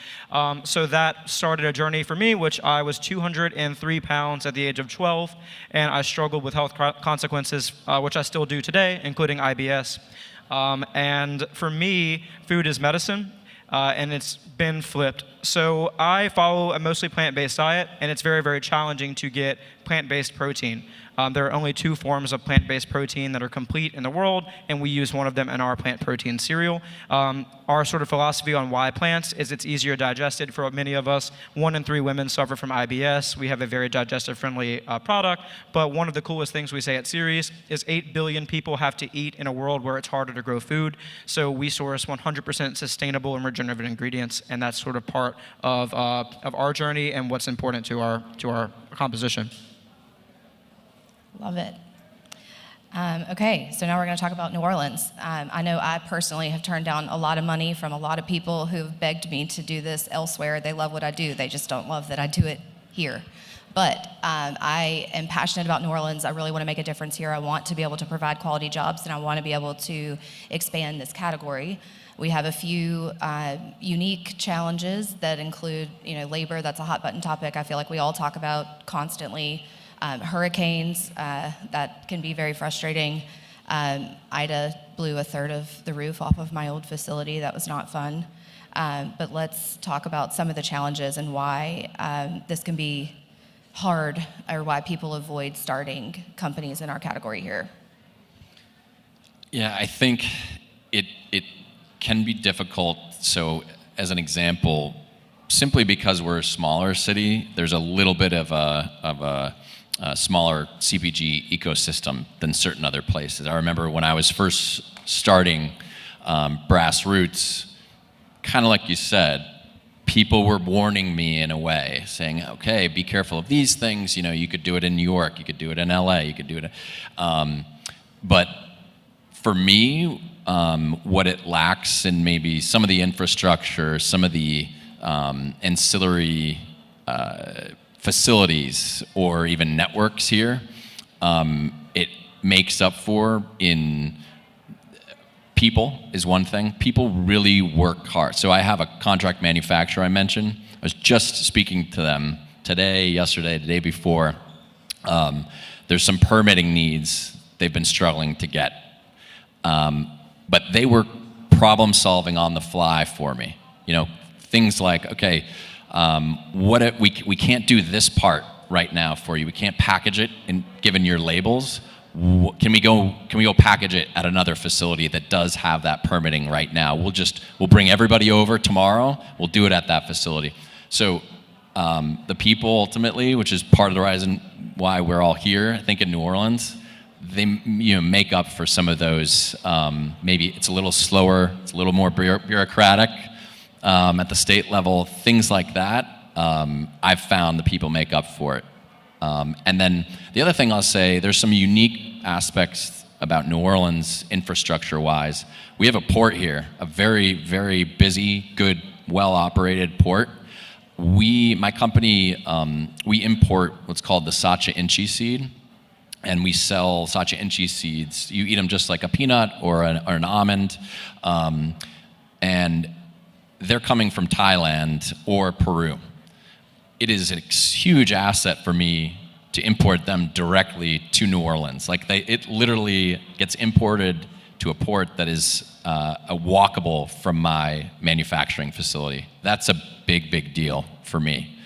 Speaker 6: So that started a journey for me, which I was 203 pounds at the age of 12, and I struggled with health consequences, which I still do today, including IBS. And for me, food is medicine. And it's been flipped. So I follow a mostly plant-based diet, and it's very, very challenging to get plant-based protein. There are only 2 forms of plant-based protein that are complete in the world, and we use one of them in our plant protein cereal. Our sort of philosophy on why plants is it's easier digested for many of us. 1 in 3 women suffer from IBS. We have a very digestive-friendly product, but one of the coolest things we say at Ceres is 8 billion people have to eat in a world where it's harder to grow food. So we source 100% sustainable and regenerative ingredients, and that's sort of part of our journey and what's important to our composition.
Speaker 4: Love it. Okay, so now we're going to talk about New Orleans. I know I personally have turned down a lot of money from a lot of people who've begged me to do this elsewhere. They love what I do. They just don't love that I do it here. But I am passionate about New Orleans. I really want to make a difference here. I want to be able to provide quality jobs, and I want to be able to expand this category. We have a few unique challenges that include, labor. That's a hot button topic I feel like we all talk about constantly. Hurricanes, that can be very frustrating. Ida blew a third of the roof off of my old facility. That was not fun. But let's talk about some of the challenges and why this can be hard, or why people avoid starting companies in our category here.
Speaker 5: Yeah, I think it can be difficult. So as an example, simply because we're a smaller city, there's a little bit of a smaller CPG ecosystem than certain other places. I remember when I was first starting Brassroots, kind of like you said, people were warning me in a way, saying, okay, be careful of these things. You could do it in New York, you could do it in LA, you could do it. But for me, what it lacks in maybe some of the infrastructure, some of the ancillary facilities or even networks here, it makes up for in people is one thing. People really work hard. So I have a contract manufacturer I mentioned. I was just speaking to them today, yesterday, the day before. There's some permitting needs they've been struggling to get. But they were problem solving on the fly for me. Things like, okay, we can't do this part right now for you. We can't package it given your labels. Can we go package it at another facility that does have that permitting right now? We'll bring everybody over tomorrow. We'll do it at that facility. So the people ultimately, which is part of the reason why we're all here, I think in New Orleans, they make up for some of those. Maybe it's a little slower, it's a little more bureaucratic. At the state level, things like that, I've found the people make up for it. And then the other thing I'll say, there's some unique aspects about New Orleans infrastructure-wise. We have a port here, a very, very busy, good, well-operated port. My company, we import what's called the Sacha Inchi seed, and we sell Sacha Inchi seeds. You eat them just like a peanut or an almond, and they're coming from Thailand or Peru. It is a huge asset for me to import them directly to New Orleans. Like it literally gets imported to a port that is a walkable from my manufacturing facility. That's a big, big deal for me.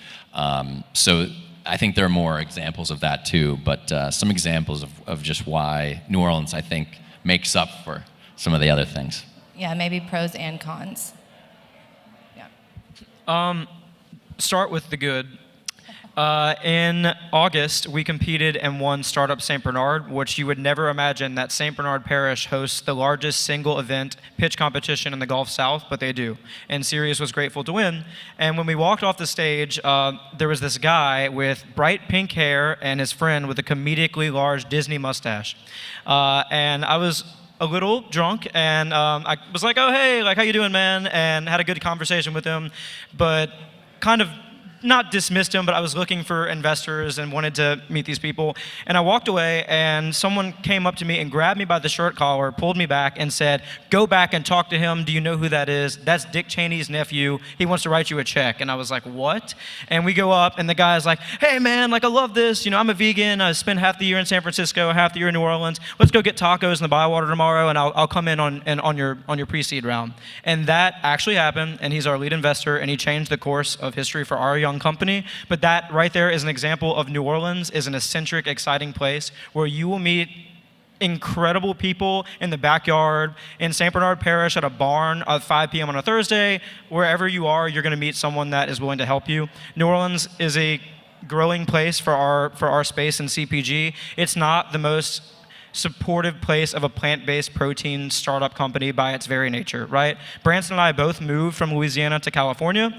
Speaker 5: So I think there are more examples of that too, but some examples of just why New Orleans, I think, makes up for some of the other things.
Speaker 4: Yeah, maybe pros and cons. Yeah.
Speaker 6: Start with the good. In August, we competed and won Startup St. Bernard, which you would never imagine that St. Bernard Parish hosts the largest single event pitch competition in the Gulf South, but they do. And Sirius was grateful to win. And when we walked off the stage, there was this guy with bright pink hair and his friend with a comedically large Disney mustache. And I was a little drunk, and I was like, oh, hey, like, how you doing, man? And had a good conversation with him, but kind of not dismissed him, but I was looking for investors and wanted to meet these people. And I walked away, and someone came up to me and grabbed me by the shirt collar, pulled me back, and said, go back and talk to him. Do you know who that is? That's Dick Cheney's nephew. He wants to write you a check. And I was like, what? And we go up, and the guy's like, hey, man, like, I love this. You know, I'm a vegan. I spend half the year in San Francisco, half the year in New Orleans. Let's go get tacos in the Bywater tomorrow, and I'll come in on your pre-seed round. And that actually happened, and he's our lead investor, and he changed the course of history for our young company. But that right there is an example of New Orleans is an eccentric, exciting place where you will meet incredible people in the backyard, in St. Bernard Parish, at a barn at 5 p.m. on a Thursday. Wherever you are, you're going to meet someone that is willing to help you. New Orleans is a growing place for our space in CPG. It's not the most supportive place of a plant-based protein startup company by its very nature, right? Branson and I both moved from Louisiana to California,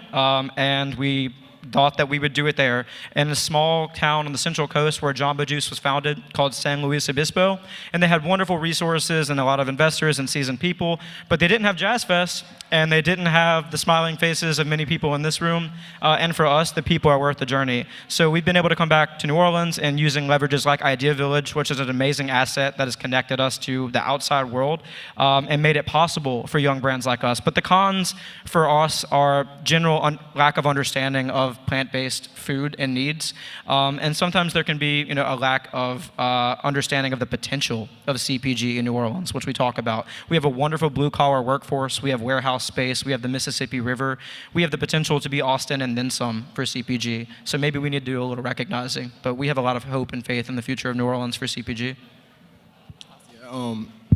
Speaker 6: and we thought that we would do it there in a small town on the Central Coast where Jamba Juice was founded, called San Luis Obispo. And they had wonderful resources and a lot of investors and seasoned people, but they didn't have Jazz Fest, and they didn't have the smiling faces of many people in this room. And for us, the people are worth the journey. So we've been able to come back to New Orleans and using leverages like Idea Village, which is an amazing asset that has connected us to the outside world, and made it possible for young brands like us. But the cons for us are general lack of understanding of plant-based food and needs, and sometimes there can be, you know, a lack of understanding of the potential of CPG in New Orleans, which we talk about. We have a wonderful blue-collar workforce. We have warehouse space. We have the Mississippi River. We have the potential to be Austin and then some for CPG. So maybe we need to do a little recognizing, but we have a lot of hope and faith in the future of New Orleans for CPG.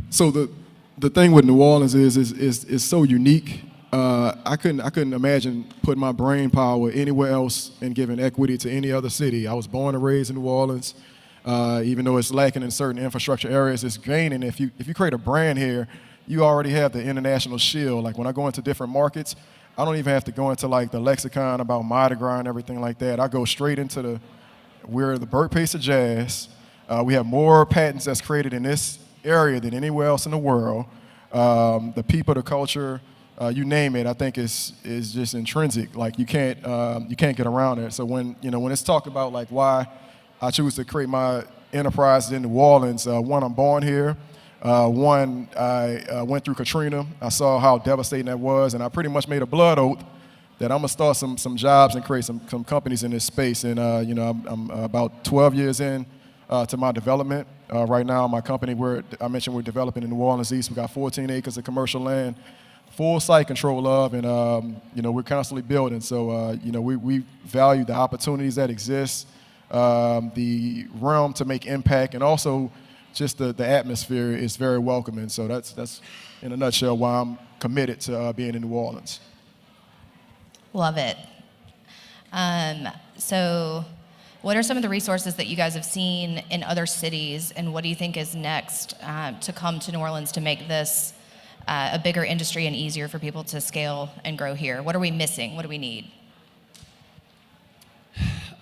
Speaker 7: So the thing with New Orleans is so unique. I couldn't imagine putting my brain power anywhere else and giving equity to any other city. I was born and raised in New Orleans. Even though it's lacking in certain infrastructure areas, it's gaining. If you create a brand here, you already have the international shield. Like when I go into different markets, I don't even have to go into like the lexicon about Mardi Gras and everything like that. I go straight into we're the birthplace of jazz. We have more patents that's created in this area than anywhere else in the world. The people, the culture, you name it, I think is just intrinsic. Like you can't get around it. So when it's talked about like why I choose to create my enterprise in New Orleans, one, I'm born here. One, I went through Katrina. I saw how devastating that was, and I pretty much made a blood oath that I'm gonna start some jobs and create some companies in this space. And I'm about 12 years in to my development. Right now, my company, I mentioned we're developing in New Orleans East. We got 14 acres of commercial land, full site control of, and we're constantly building. So we value the opportunities that exist, the realm to make impact, and also just the atmosphere is very welcoming. So that's in a nutshell why I'm committed to being in New Orleans.
Speaker 4: Love it. So what are some of the resources that you guys have seen in other cities, and what do you think is next to come to New Orleans to make this a bigger industry and easier for people to scale and grow here? What are we missing? What do we need?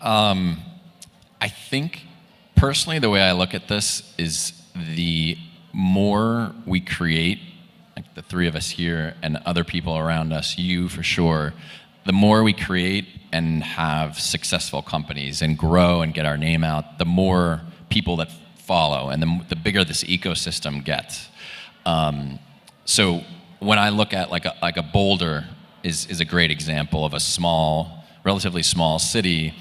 Speaker 5: I think personally the way I look at this is the more we create, like the three of us here and other people around us, you for sure, the more we create and have successful companies and grow and get our name out, the more people that follow and the bigger this ecosystem gets. So when I look at like a Boulder is a great example of a relatively small city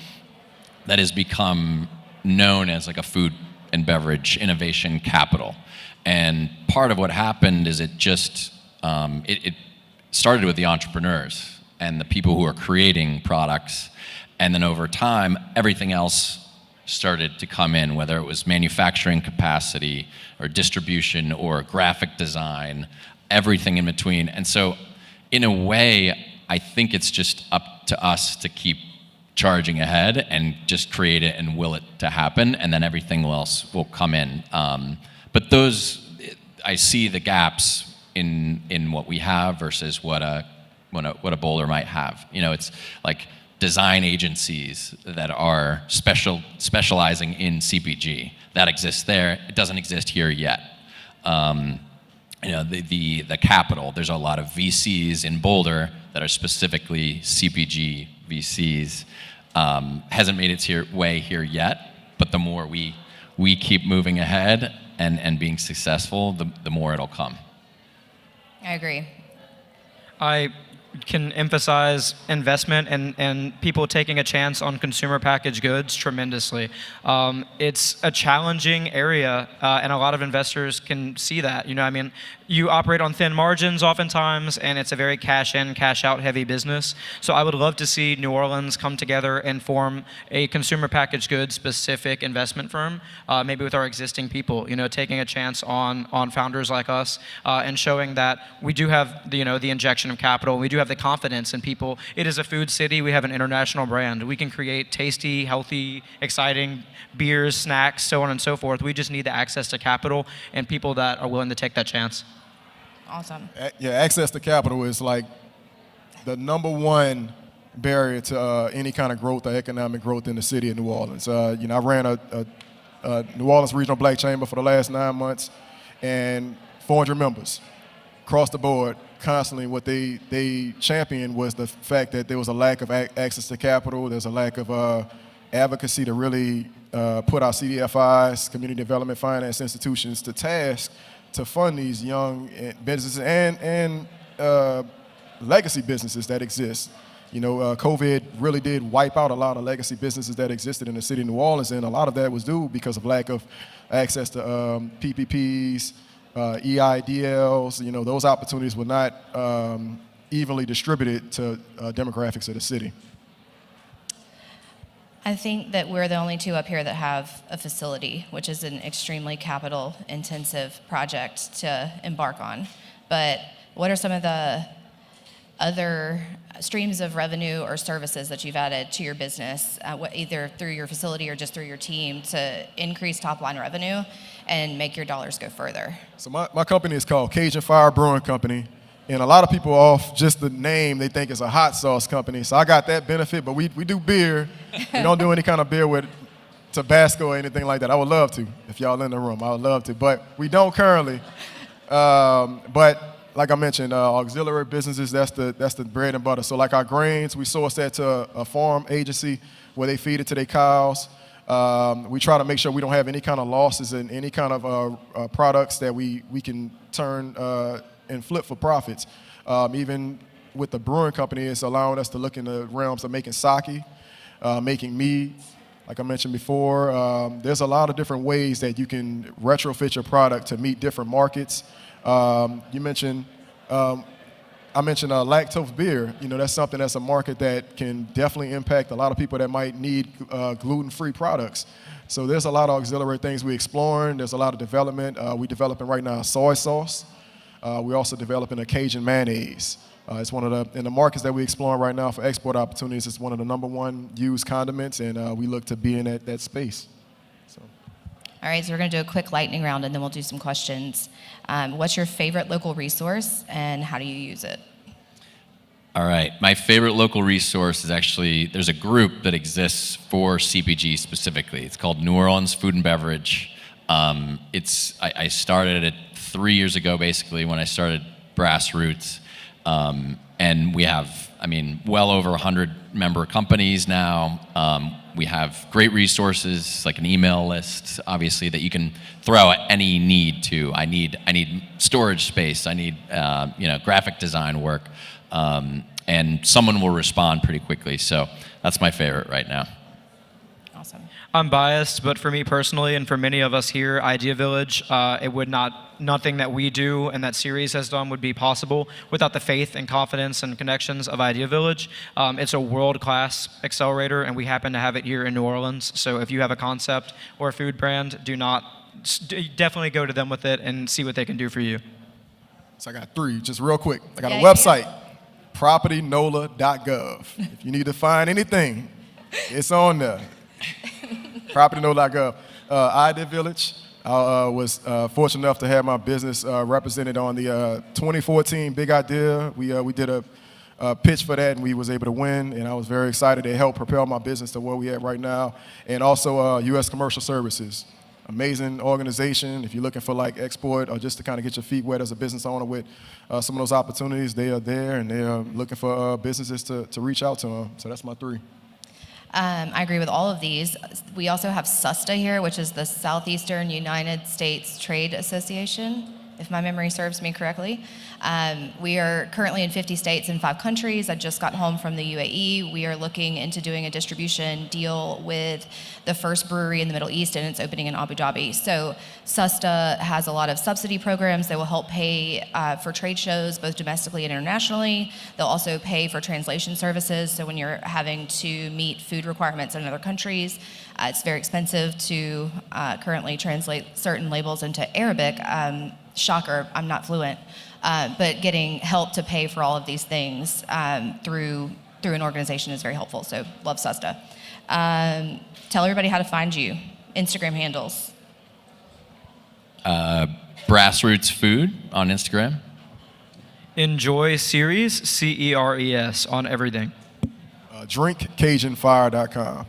Speaker 5: that has become known as like a food and beverage innovation capital. And part of what happened is it just, it started with the entrepreneurs and the people who are creating products. And then over time, everything else started to come in, whether it was manufacturing capacity or distribution or graphic design, everything in between. And so in a way, I think it's just up to us to keep charging ahead and just create it and will it to happen, and then everything else will come in. But those, I see the gaps in what we have versus what a Boulder might have. You know, it's like design agencies that are specializing in CPG. That exists there. It doesn't exist here yet. You know, the capital, there's a lot of VCs in Boulder that are specifically CPG VCs. Hasn't made its way here yet, but the more we keep moving ahead and being successful, the more it'll come.
Speaker 4: I agree.
Speaker 6: I can emphasize investment and people taking a chance on consumer packaged goods tremendously. It's a challenging area, and a lot of investors can see that. You know, I mean, you operate on thin margins oftentimes, and it's a very cash in, cash out heavy business. So I would love to see New Orleans come together and form a consumer packaged goods specific investment firm, maybe with our existing people, you know, taking a chance on founders like us, and showing that we do have the injection of capital. We do have the confidence in people. It is a food city. We have an international brand. We can create tasty, healthy, exciting beers, snacks, so on and so forth. We just need the access to capital and people that are willing to take that chance.
Speaker 4: Awesome.
Speaker 7: Yeah, access to capital is like the number one barrier to any kind of growth or economic growth in the city of New Orleans. You know, I ran a New Orleans Regional Black Chamber for the last 9 months, and 400 members across the board. Constantly, what they championed was the fact that there was a lack of access to capital. There's a lack of advocacy to really put our CDFIs, community development finance institutions, to task to fund these young businesses and legacy businesses that exist. You know, COVID really did wipe out a lot of legacy businesses that existed in the city of New Orleans, and a lot of that was due because of lack of access to PPPs, EIDLs. You know, those opportunities were not evenly distributed to demographics of the city.
Speaker 4: I think that we're the only two up here that have a facility, which is an extremely capital-intensive project to embark on. But what are some of the other streams of revenue or services that you've added to your business, either through your facility or just through your team, to increase top-line revenue and make your dollars go further? So
Speaker 7: my company is called Cajun Fire Brewing Company. And a lot of people, off just the name, they think it's a hot sauce company. So I got that benefit, but we do beer. We don't do any kind of beer with Tabasco or anything like that. I would love to, if y'all in the room. I would love to, but we don't currently. But like I mentioned, auxiliary businesses, that's the bread and butter. So like our grains, we source that to a farm agency where they feed it to their cows. We try to make sure we don't have any kind of losses in any kind of products that we can turn and flip for profits. Even with the brewing company, it's allowing us to look in the realms of making sake, making mead. Like I mentioned before, there's a lot of different ways that you can retrofit your product to meet different markets. You mentioned, I mentioned lactose beer. You know, that's something that's a market that can definitely impact a lot of people that might need gluten-free products. So there's a lot of auxiliary things we're exploring. There's a lot of development. We're developing right now soy sauce. We're also developing a Cajun mayonnaise. It's one of in the markets that we're exploring right now for export opportunities, it's one of the #1 used condiments, and we look to be in that space. So.
Speaker 4: All right, so we're going to do a quick lightning round, and then we'll do some questions. What's your favorite local resource, and how do you use it?
Speaker 5: All right, my favorite local resource is actually, there's a group that exists for CPG specifically. It's called New Orleans Food and Beverage. I started it 3 years ago, basically, when I started Brassroots. And we have, well over 100 member companies now. We have great resources, like an email list, obviously, that you can throw at any need to. I need storage space. I need, graphic design work. And someone will respond pretty quickly. So that's my favorite right now.
Speaker 4: Awesome.
Speaker 6: I'm biased, but for me personally, and for many of us here, Idea Village, nothing that we do and that Series has done would be possible without the faith and confidence and connections of Idea Village. It's a world-class accelerator, and we happen to have it here in New Orleans. So if you have a concept or a food brand, definitely go to them with it and see what they can do for you.
Speaker 7: So I got 3, just real quick. I got a
Speaker 4: Yeah,
Speaker 7: website, propertynola.gov. If you need to find anything, it's on there. propertynola.gov. Idea Village. I was fortunate enough to have my business represented on the 2014 Big Idea. We did a pitch for that, and we was able to win, and I was very excited. It helped propel my business to where we at right now. And also U.S. Commercial Services. Amazing organization. If you're looking for like export or just to kind of get your feet wet as a business owner with some of those opportunities, they are there, and they are looking for businesses to reach out to them. So that's my 3.
Speaker 4: I agree with all of these. We also have SUSTA here, which is the Southeastern United States Trade Association, if my memory serves me correctly. We are currently in 50 states and 5 countries. I just got home from the UAE. We are looking into doing a distribution deal with the first brewery in the Middle East, and it's opening in Abu Dhabi. So SUSTA has a lot of subsidy programs that will help pay for trade shows, both domestically and internationally. They'll also pay for translation services. So when you're having to meet food requirements in other countries, it's very expensive to currently translate certain labels into Arabic. Shocker, I'm not fluent. But getting help to pay for all of these things through an organization is very helpful. So love SUSTA. Tell everybody how to find you. Instagram handles.
Speaker 5: Grassroots Food on Instagram.
Speaker 6: Enjoy Series, CERES, on everything.
Speaker 7: DrinkCajunFire.com.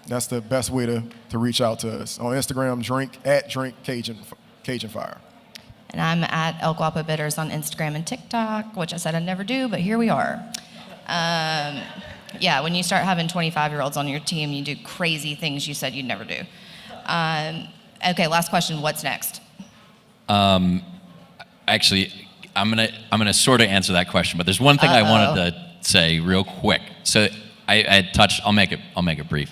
Speaker 7: That's the best way to reach out to us. On Instagram, @DrinkCajunFire.
Speaker 4: And I'm at El Guapo Bitters on Instagram and TikTok, which I said I'd never do, but here we are. Yeah, when you start having 25-year-olds on your team, you do crazy things you said you'd never do. Okay, last question. What's next?
Speaker 5: Actually, I'm gonna sort of answer that question, but there's one thing I wanted to say real quick. So I had touched. I'll make it brief.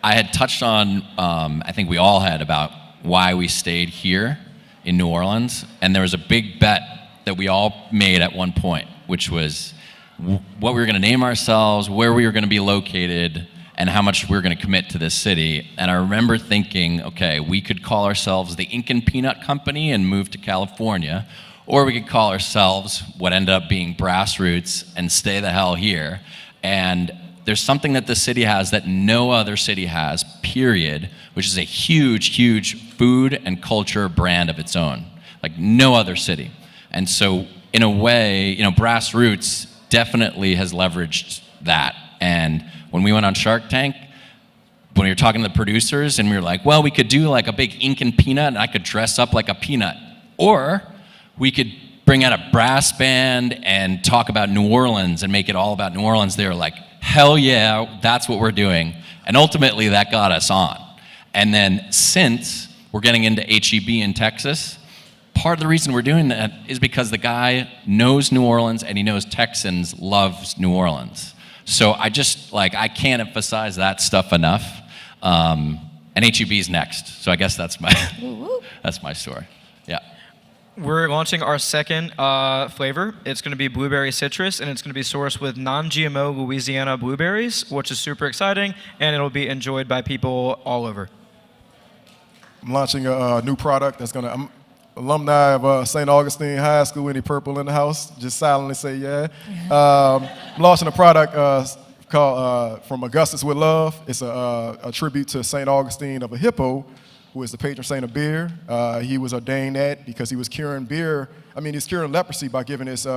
Speaker 5: I had touched on. I think we all had about why we stayed here in New Orleans, and there was a big bet that we all made at one point, which was what we were going to name ourselves, where we were going to be located, and how much we were going to commit to this city. And I remember thinking, okay, we could call ourselves the Ink and Peanut Company and move to California, or we could call ourselves what ended up being Grassroots and stay the hell here. And there's something that this city has that no other city has, period, which is a huge, huge food and culture brand of its own, like no other city. And so in a way, Grassroots definitely has leveraged that. And when we went on Shark Tank, when we were talking to the producers and we were like, well, we could do like a big ink and peanut and I could dress up like a peanut. Or we could bring out a brass band and talk about New Orleans and make it all about New Orleans. They were like, hell yeah, that's what we're doing. And ultimately that got us on. And then since we're getting into HEB in Texas, part of the reason we're doing that is because the guy knows New Orleans and he knows Texans loves New Orleans. So I can't emphasize that stuff enough. And HEB's next. So I guess that's my story. Yeah.
Speaker 6: We're launching our second flavor. It's going to be blueberry citrus, and it's going to be sourced with non-GMO Louisiana blueberries, which is super exciting, and it'll be enjoyed by people all over.
Speaker 7: I'm launching a new product that's I'm alumni of St. Augustine High School. Any purple in the house? Just silently say yeah. I'm launching a product called From Augustus with Love. It's a tribute to St. Augustine of Hippo, who is the patron saint of beer. He was ordained that because he was curing he's curing leprosy by giving his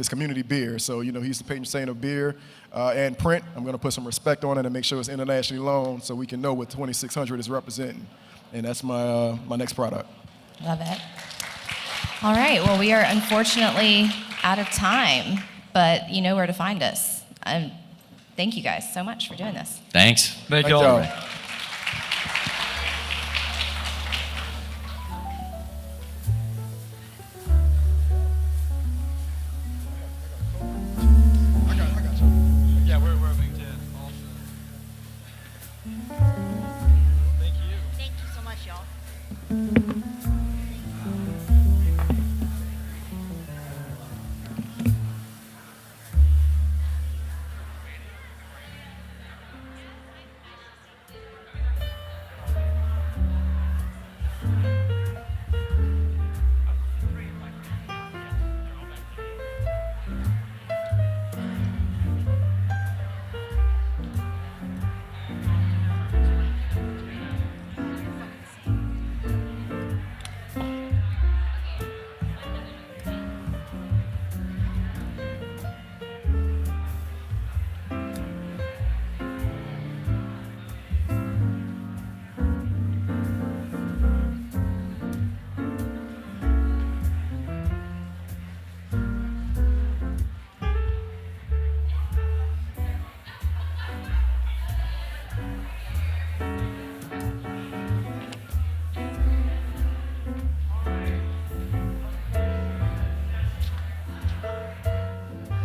Speaker 7: community beer. So, he's the patron saint of beer. And print, I'm gonna put some respect on it and make sure it's internationally known so we can know what 2600 is representing. And that's my next product.
Speaker 4: Love it. All right, well, we are unfortunately out of time, but you know where to find us. Thank you guys so much for doing this.
Speaker 5: Thanks.
Speaker 6: Thank you all.
Speaker 7: Yeah, we're LinkedIn also.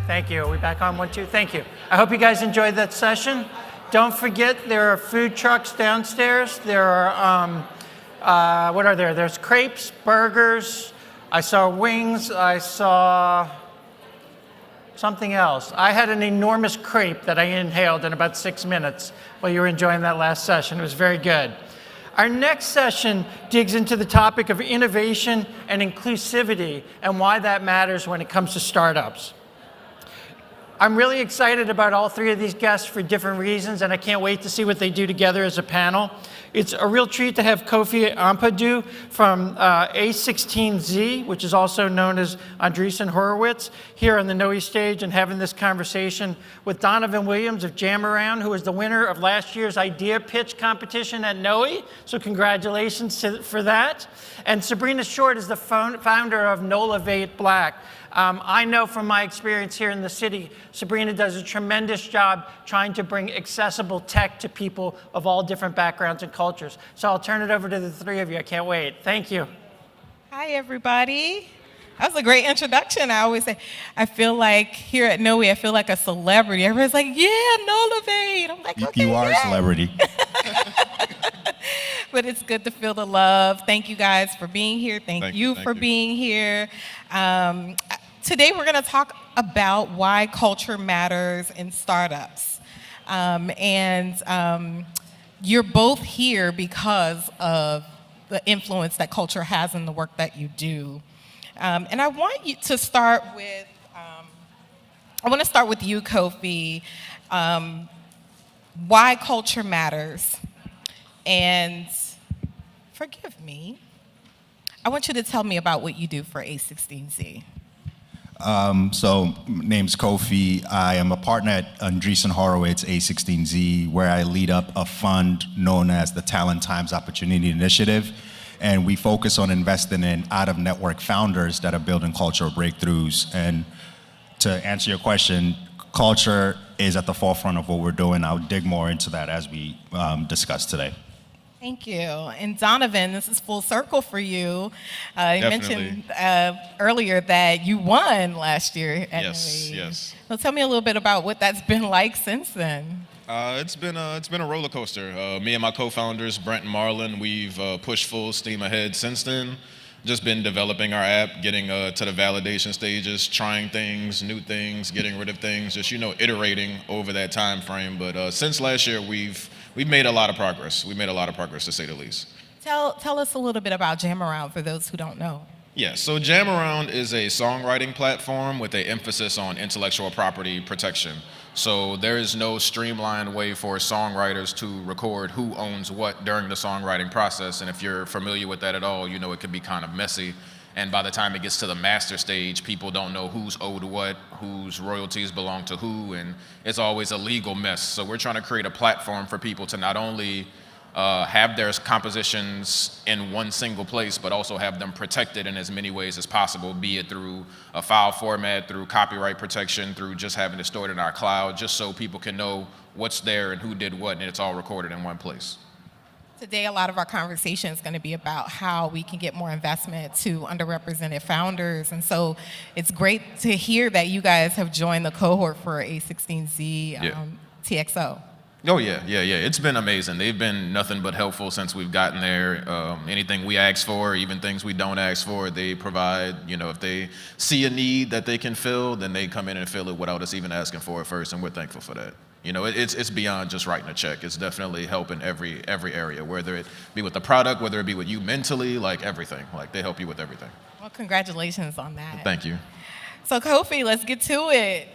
Speaker 3: Thank you. Are we back on 1, 2? Thank you. I hope you guys enjoyed that session. Don't forget, there are food trucks downstairs. There are, what are there? There's crepes, burgers. I saw wings. I saw something else. I had an enormous crepe that I inhaled in about 6 minutes while you were enjoying that last session. It was very good. Our next session digs into the topic of innovation and inclusivity and why that matters when it comes to startups. I'm really excited about all three of these guests for different reasons, and I can't wait to see what they do together as a panel. It's a real treat to have Kofi Ampadu from A16Z, which is also known as Andreessen Horowitz, here on the NOE stage and having this conversation with Donovan Williams of Jamaround, who was the winner of last year's idea pitch competition at NOE. So congratulations for that. And Sabrina Short is the founder of Nolavate Black. I know from my experience here in the city, Sabrina does a tremendous job trying to bring accessible tech to people of all different backgrounds and cultures. So I'll turn it over to the three of you. I can't wait. Thank you.
Speaker 8: Hi, everybody. That was a great introduction. I always say, I feel like here at NOE, I feel like a celebrity. Everybody's like, yeah, Nolavate. I'm like, okay,
Speaker 9: You are
Speaker 8: yay.
Speaker 9: a celebrity.
Speaker 8: But it's good to feel the love. Thank you guys for being here. Thank you for being here. Today we're going to talk about why culture matters in startups. You're both here because of the influence that culture has in the work that you do. And I want you to start with, you, Kofi. Why culture matters. And forgive me, I want you to tell me about what you do for A16Z.
Speaker 9: So, name's Kofi. I am a partner at Andreessen Horowitz, A16Z, where I lead up a fund known as the Talent Times Opportunity Initiative. And we focus on investing in out-of-network founders that are building cultural breakthroughs. And to answer your question, culture is at the forefront of what we're doing. I'll dig more into that as we discuss today.
Speaker 8: Thank you. And Donovan, this is full circle for you. You mentioned earlier that you won last year at
Speaker 10: Yes,
Speaker 8: NOE.
Speaker 10: yes.
Speaker 8: So tell me a little bit about what that's been like since then.
Speaker 10: It's been a roller coaster. Me and my co-founders, Brent and Marlon, we've pushed full steam ahead since then. Just been developing our app, getting to the validation stages, trying things, new things, getting rid of things, just iterating over that time frame. But since last year, we've made a lot of progress. We've made a lot of progress, to say the least.
Speaker 8: Tell us a little bit about Jamaround for those who don't know.
Speaker 10: Yeah, so Jamaround is a songwriting platform with an emphasis on intellectual property protection. So there is no streamlined way for songwriters to record who owns what during the songwriting process. And if you're familiar with that at all, you know it can be kind of messy. And by the time it gets to the master stage, people don't know who's owed what, whose royalties belong to who, and it's always a legal mess. So we're trying to create a platform for people to not only have their compositions in one single place, but also have them protected in as many ways as possible, be it through a file format, through copyright protection, through just having it stored in our cloud, just so people can know what's there and who did what, and it's all recorded in one place.
Speaker 8: Today, a lot of our conversation is going to be about how we can get more investment to underrepresented founders. And it's great to hear that you guys have joined the cohort for A16Z TXO.
Speaker 10: Oh, yeah. It's been amazing. They've been nothing but helpful since we've gotten there. Anything we ask for, even things we don't ask for, they provide. If they see a need that they can fill, then they come in and fill it without us even asking for it first, and we're thankful for that. It's beyond just writing a check. It's definitely helping every area, whether it be with the product, whether it be with you mentally, like everything. Like, they help you with everything.
Speaker 8: Well, congratulations on that.
Speaker 10: Thank you.
Speaker 8: So, Kofi, let's get to it.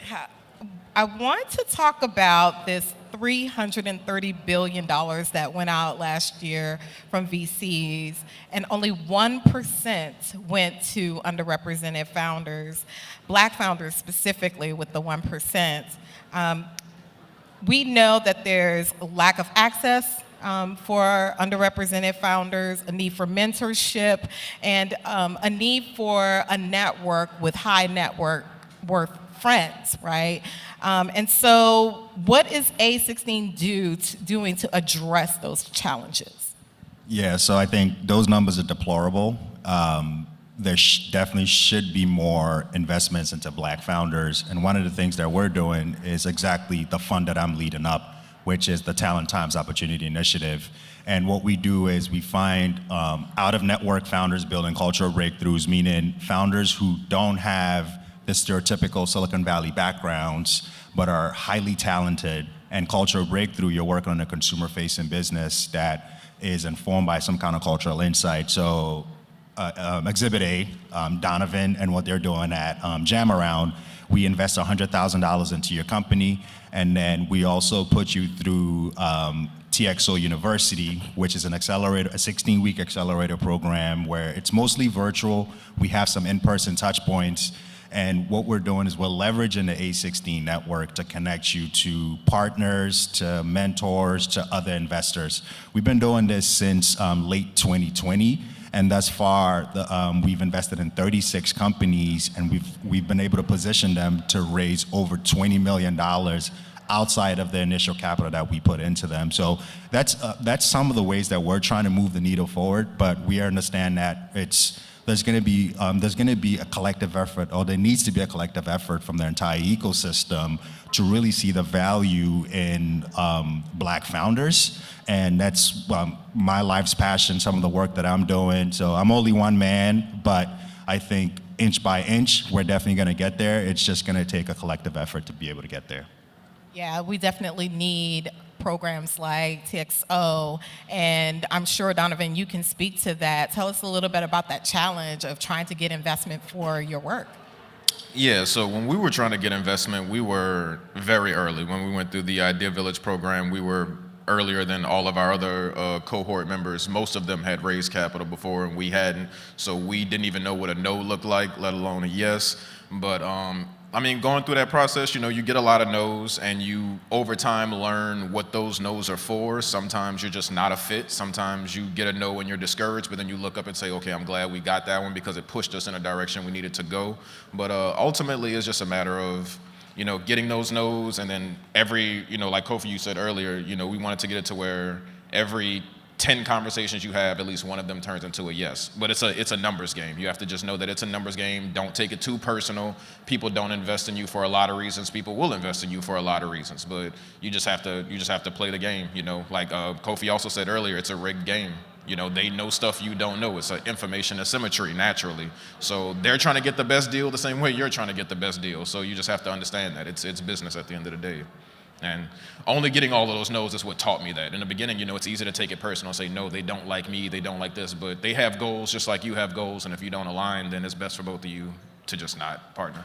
Speaker 8: I want to talk about this $330 billion that went out last year from VCs, and only 1% went to underrepresented founders, Black founders specifically, with the 1%. We know that there's a lack of access for underrepresented founders, a need for mentorship, and a need for a network with high network worth friends, right? And so what is A16 doing to address those challenges?
Speaker 9: Yeah, so I think those numbers are deplorable. there definitely should be more investments into Black founders. And one of the things that we're doing is exactly the fund that I'm leading up, which is the Talent Times Opportunity Initiative. And what we do is we find out-of-network founders building cultural breakthroughs, meaning founders who don't have the stereotypical Silicon Valley backgrounds, but are highly talented. And cultural breakthrough, you're working on a consumer-facing business that is informed by some kind of cultural insight. So Exhibit A, Donovan, and what they're doing at Jam Around, we invest $100,000 into your company, and then we also put you through TXO University, which is an accelerator, a 16-week accelerator program where it's mostly virtual. We have some in-person touch points. And what we're doing is we're leveraging the A16 network to connect you to partners, to mentors, to other investors. We've been doing this since late 2020, and thus far we've invested in 36 companies, and we've been able to position them to raise over $20 million outside of the initial capital that we put into them. So that's some of the ways that we're trying to move the needle forward, but we understand that there's going to be a collective effort, or there needs to be a collective effort from the entire ecosystem to really see the value in Black founders. And that's my life's passion, some of the work that I'm doing. So I'm only one man, but I think inch by inch, we're definitely going to get there. It's just going to take a collective effort to be able to get there.
Speaker 8: Yeah, we definitely need programs like TXO, and I'm sure, Donovan, you can speak to that. Tell us a little bit about that challenge of trying to get investment for your work.
Speaker 10: Yeah, so when we were trying to get investment, we were very early. When we went through the Idea Village program, we were earlier than all of our other cohort members. Most of them had raised capital before, and we hadn't, so we didn't even know what a no looked like, let alone a yes. But I mean, going through that process, you know, you get a lot of no's, and you over time learn what those no's are for. Sometimes you're just not a fit. Sometimes you get a no and you're discouraged, but then you look up and say, okay, I'm glad we got that one because it pushed us in a direction we needed to go. But ultimately, it's just a matter of, you know, getting those no's, and then every, you know, like Kofi, you said earlier, you know, we wanted to get it to where every 10 conversations you have, at least one of them turns into a yes. But it's a numbers game. You have to just know that it's a numbers game. Don't take it too personal. People don't invest in you for a lot of reasons. People will invest in you for a lot of reasons. But you just have to play the game. You know, like Kofi also said earlier, it's a rigged game. You know, they know stuff you don't know. It's an information asymmetry naturally. So they're trying to get the best deal the same way you're trying to get the best deal. So you just have to understand that it's business at the end of the day. And only getting all of those no's is what taught me that. In the beginning, you know, it's easy to take it personal and say, no, they don't like me, they don't like this, but they have goals just like you have goals, and if you don't align, then it's best for both of you to just not partner.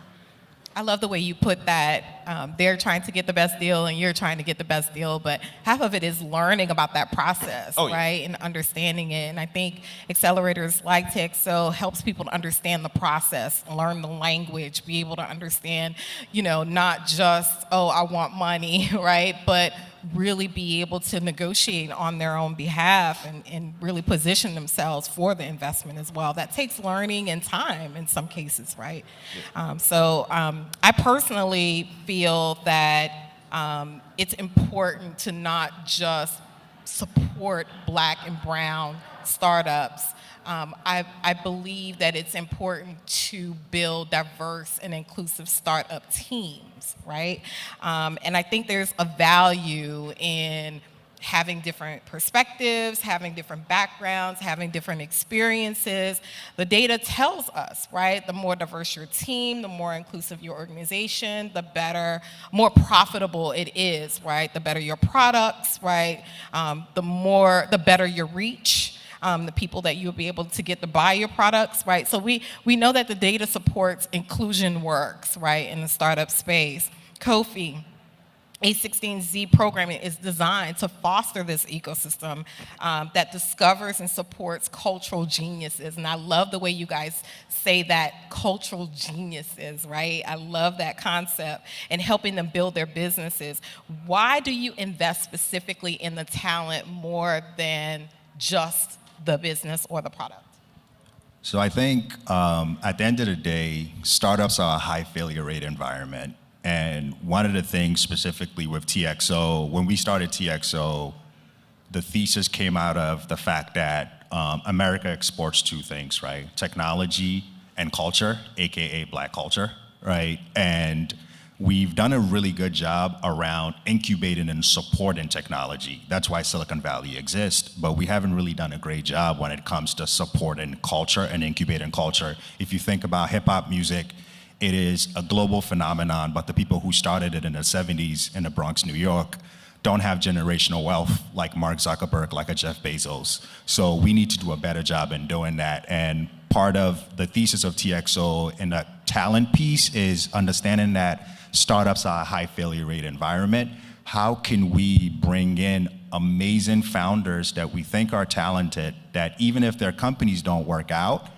Speaker 8: I love the way you put that. They're trying to get the best deal and you're trying to get the best deal, but half of it is learning about that process, right? And understanding it. And I think accelerators like TXO helps people to understand the process, learn the language, be able to understand, you know, not just, oh, I want money, right? But really be able to negotiate on their own behalf and really position themselves for the investment as well. That takes learning and time in some cases, right? I personally feel that it's important to not just support Black and brown startups. I believe that it's important to build diverse and inclusive startup teams, right? And I think there's a value in having different perspectives, having different backgrounds, having different experiences. The data tells us, right? The more diverse your team, the more inclusive your organization, the better, more profitable it is, right? The better your products, right? The better your reach. The people that you'll be able to get to buy your products, right? So we know that the data supports inclusion works, right, in the startup space. Kofi, A16Z programming is designed to foster this ecosystem that discovers and supports cultural geniuses. And I love the way you guys say that, cultural geniuses, right? I love that concept, and helping them build their businesses. Why do you invest specifically in the talent more than just the business or the product?
Speaker 9: So I think at the end of the day, startups are a high failure rate environment. And one of the things specifically with TXO, when we started TXO, the thesis came out of the fact that America exports two things, right? Technology and culture, AKA Black culture, right? And we've done a really good job around incubating and supporting technology. That's why Silicon Valley exists, but we haven't really done a great job when it comes to supporting culture and incubating culture. If you think about hip hop music, it is a global phenomenon, but the people who started it in the 70s in the Bronx, New York, don't have generational wealth like Mark Zuckerberg, like a Jeff Bezos. So we need to do a better job in doing that. And part of the thesis of TXO in the talent piece is understanding that startups are a high failure rate environment. How can we bring in amazing founders that we think are talented, that even if their companies don't work out,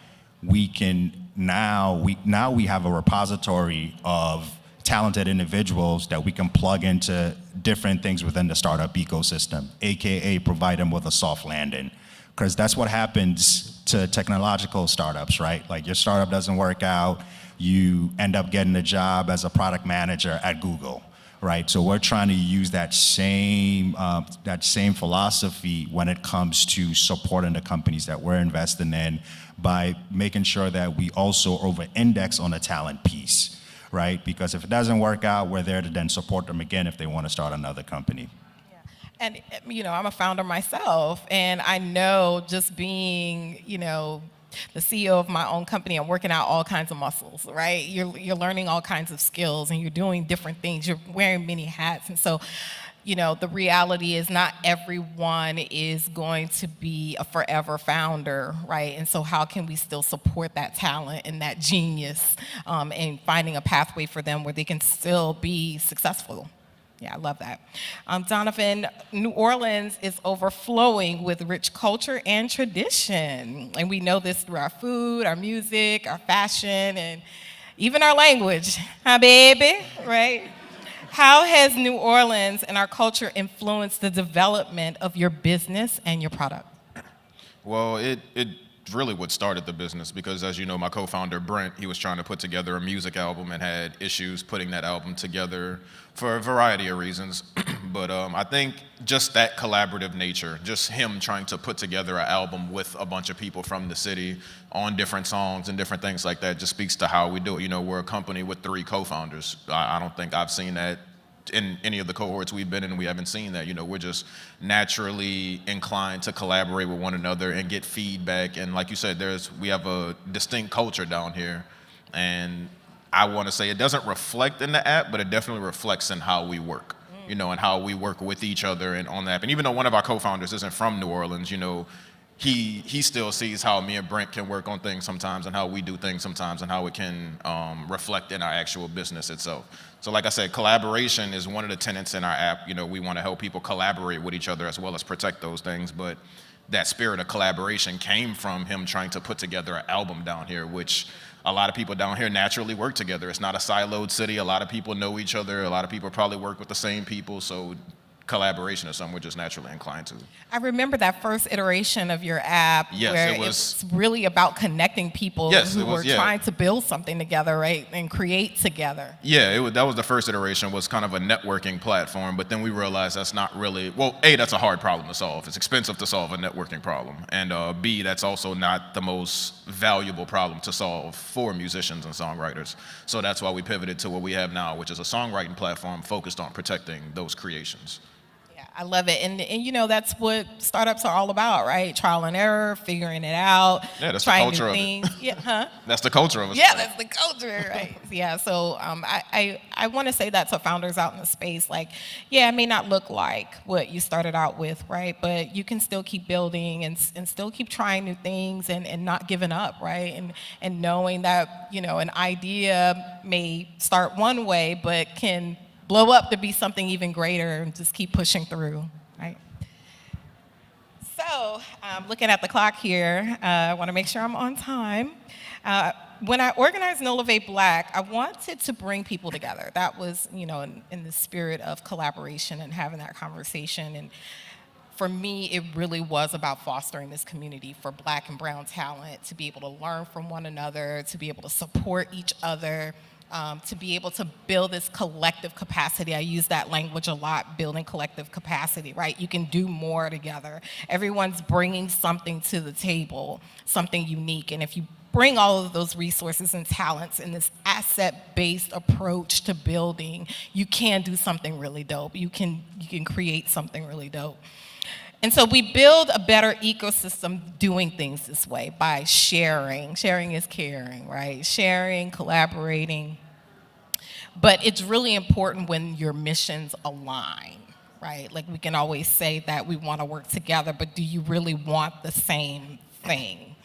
Speaker 9: we can now we have a repository of talented individuals that we can plug into different things within the startup ecosystem, AKA provide them with a soft landing. Because that's what happens to technological startups, right? Like your startup doesn't work out, you end up getting a job as a product manager at Google, right? So we're trying to use that same philosophy when it comes to supporting the companies that we're investing in by making sure that we also over-index on the talent piece. Right? Because if it doesn't work out, we're there to then support them again if they want to start another company.
Speaker 8: Yeah. And, I'm a founder myself, and I know just being, the CEO of my own company, I'm working out all kinds of muscles, right? You're learning all kinds of skills, and you're doing different things. You're wearing many hats. And so, the reality is not everyone is going to be a forever founder, right? And so how can we still support that talent and that genius and finding a pathway for them where they can still be successful? Yeah, I love that. Donovan, New Orleans is overflowing with rich culture and tradition. And we know this through our food, our music, our fashion, and even our language. Huh, baby? Right? How has New Orleans and our culture influenced the development of your business and your product?
Speaker 10: Well, it really what started the business because, as you know, my co-founder Brent, he was trying to put together a music album and had issues putting that album together for a variety of reasons. But I think just that collaborative nature, just him trying to put together an album with a bunch of people from the city on different songs and different things like that just speaks to how we do it. We're a company with 3 co-founders. I don't think I've seen that in any of the cohorts we've been in. We haven't seen that. We're just naturally inclined to collaborate with one another and get feedback. And like you said, we have a distinct culture down here. And I want to say it doesn't reflect in the app, but it definitely reflects in how we work, and how we work with each other and on the app. And even though one of our co-founders isn't from New Orleans, he still sees how me and Brent can work on things sometimes and how we do things sometimes and how it can reflect in our actual business itself. So like I said, collaboration is one of the tenets in our app. We want to help people collaborate with each other as well as protect those things. But that spirit of collaboration came from him trying to put together an album down here, which a lot of people down here naturally work together. It's not a siloed city. A lot of people know each other. A lot of people probably work with the same people. So collaboration is something we're just naturally inclined to.
Speaker 8: I remember that first iteration of your app where it was really about connecting people who were trying to build something together, right, and create together.
Speaker 10: Yeah, that was the first iteration, was kind of a networking platform, but then we realized that's not really, well, A, that's a hard problem to solve. It's expensive to solve a networking problem, and B, that's also not the most valuable problem to solve for musicians and songwriters. So that's why we pivoted to what we have now, which is a songwriting platform focused on protecting those creations.
Speaker 8: I love it. And that's what startups are all about, right? Trial and error, figuring it out,
Speaker 10: yeah, that's
Speaker 8: trying
Speaker 10: the culture
Speaker 8: new things.
Speaker 10: Of it.
Speaker 8: Yeah, huh?
Speaker 10: That's the culture of it.
Speaker 8: Yeah, that's the culture, right? Yeah, so I want to say that to founders out in the space, like, yeah, it may not look like what you started out with, right? But you can still keep building and still keep trying new things and not giving up, right? And knowing that, an idea may start one way, but can blow up to be something even greater and just keep pushing through, right? So, looking at the clock here, I want to make sure I'm on time. When I organized Nolivate Black, I wanted to bring people together. That was, in the spirit of collaboration and having that conversation. And for me, it really was about fostering this community for Black and brown talent, to be able to learn from one another, to be able to support each other, to be able to build this collective capacity. I use that language a lot, building collective capacity, right? You can do more together. Everyone's bringing something to the table, something unique. And if you bring all of those resources and talents in this asset-based approach to building, you can do something really dope. You can create something really dope. And so we build a better ecosystem doing things this way by sharing. Sharing is caring, right? Sharing, collaborating. But it's really important when your missions align, right? Like we can always say that we want to work together, but do you really want the same thing?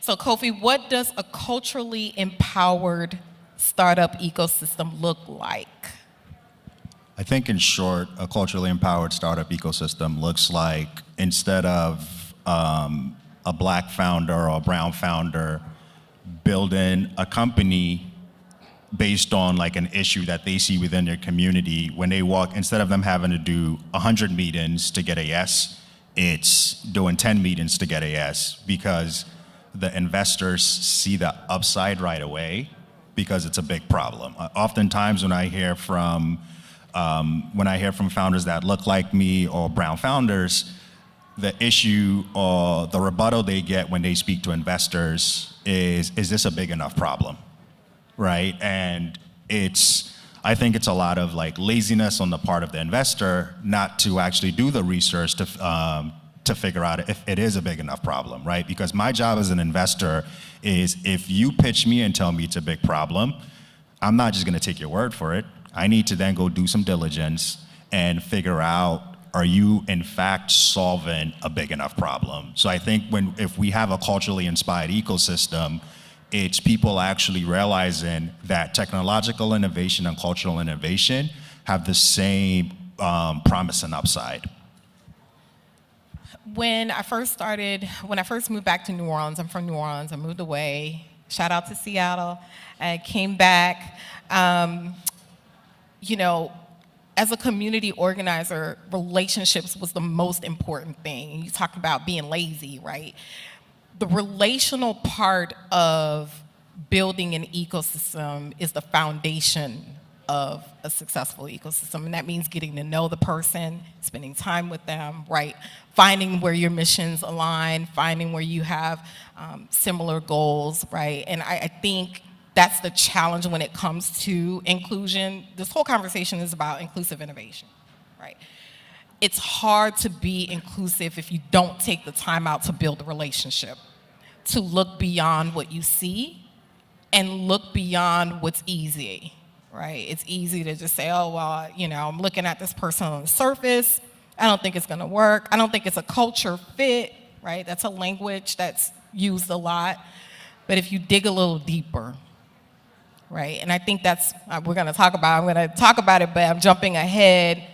Speaker 8: So Kofi, what does a culturally empowered startup ecosystem look like?
Speaker 9: I think in short, a culturally empowered startup ecosystem looks like, instead of a black founder or a brown founder building a company based on like an issue that they see within their community, when they walk, instead of them having to do 100 meetings to get a yes, it's doing 10 meetings to get a yes, because the investors see the upside right away, because it's a big problem. Oftentimes when I hear from founders that look like me or brown founders, the issue or the rebuttal they get when they speak to investors is this a big enough problem, right? And I think it's a lot of like laziness on the part of the investor not to actually do the research to figure out if it is a big enough problem, right? Because my job as an investor is, if you pitch me and tell me it's a big problem, I'm not just gonna take your word for it. I need to then go do some diligence and figure out, are you in fact solving a big enough problem? So I think if we have a culturally inspired ecosystem, it's people actually realizing that technological innovation and cultural innovation have the same promise and upside.
Speaker 8: When I first moved back to New Orleans, I'm from New Orleans, I moved away, shout out to Seattle, I came back. You know, as a community organizer, relationships was the most important thing. You talk about being lazy, right? The relational part of building an ecosystem is the foundation of a successful ecosystem. And that means getting to know the person, spending time with them, right? Finding where your missions align, finding where you have similar goals, right? And I think that's the challenge when it comes to inclusion. This whole conversation is about inclusive innovation, right? It's hard to be inclusive if you don't take the time out to build a relationship, to look beyond what you see and look beyond what's easy, right? It's easy to just say, oh, well, you know, I'm looking at this person on the surface. I don't think it's gonna work. I don't think it's a culture fit, right? That's a language that's used a lot. But if you dig a little deeper, right? And I think that's, I'm gonna talk about it, but I'm jumping ahead,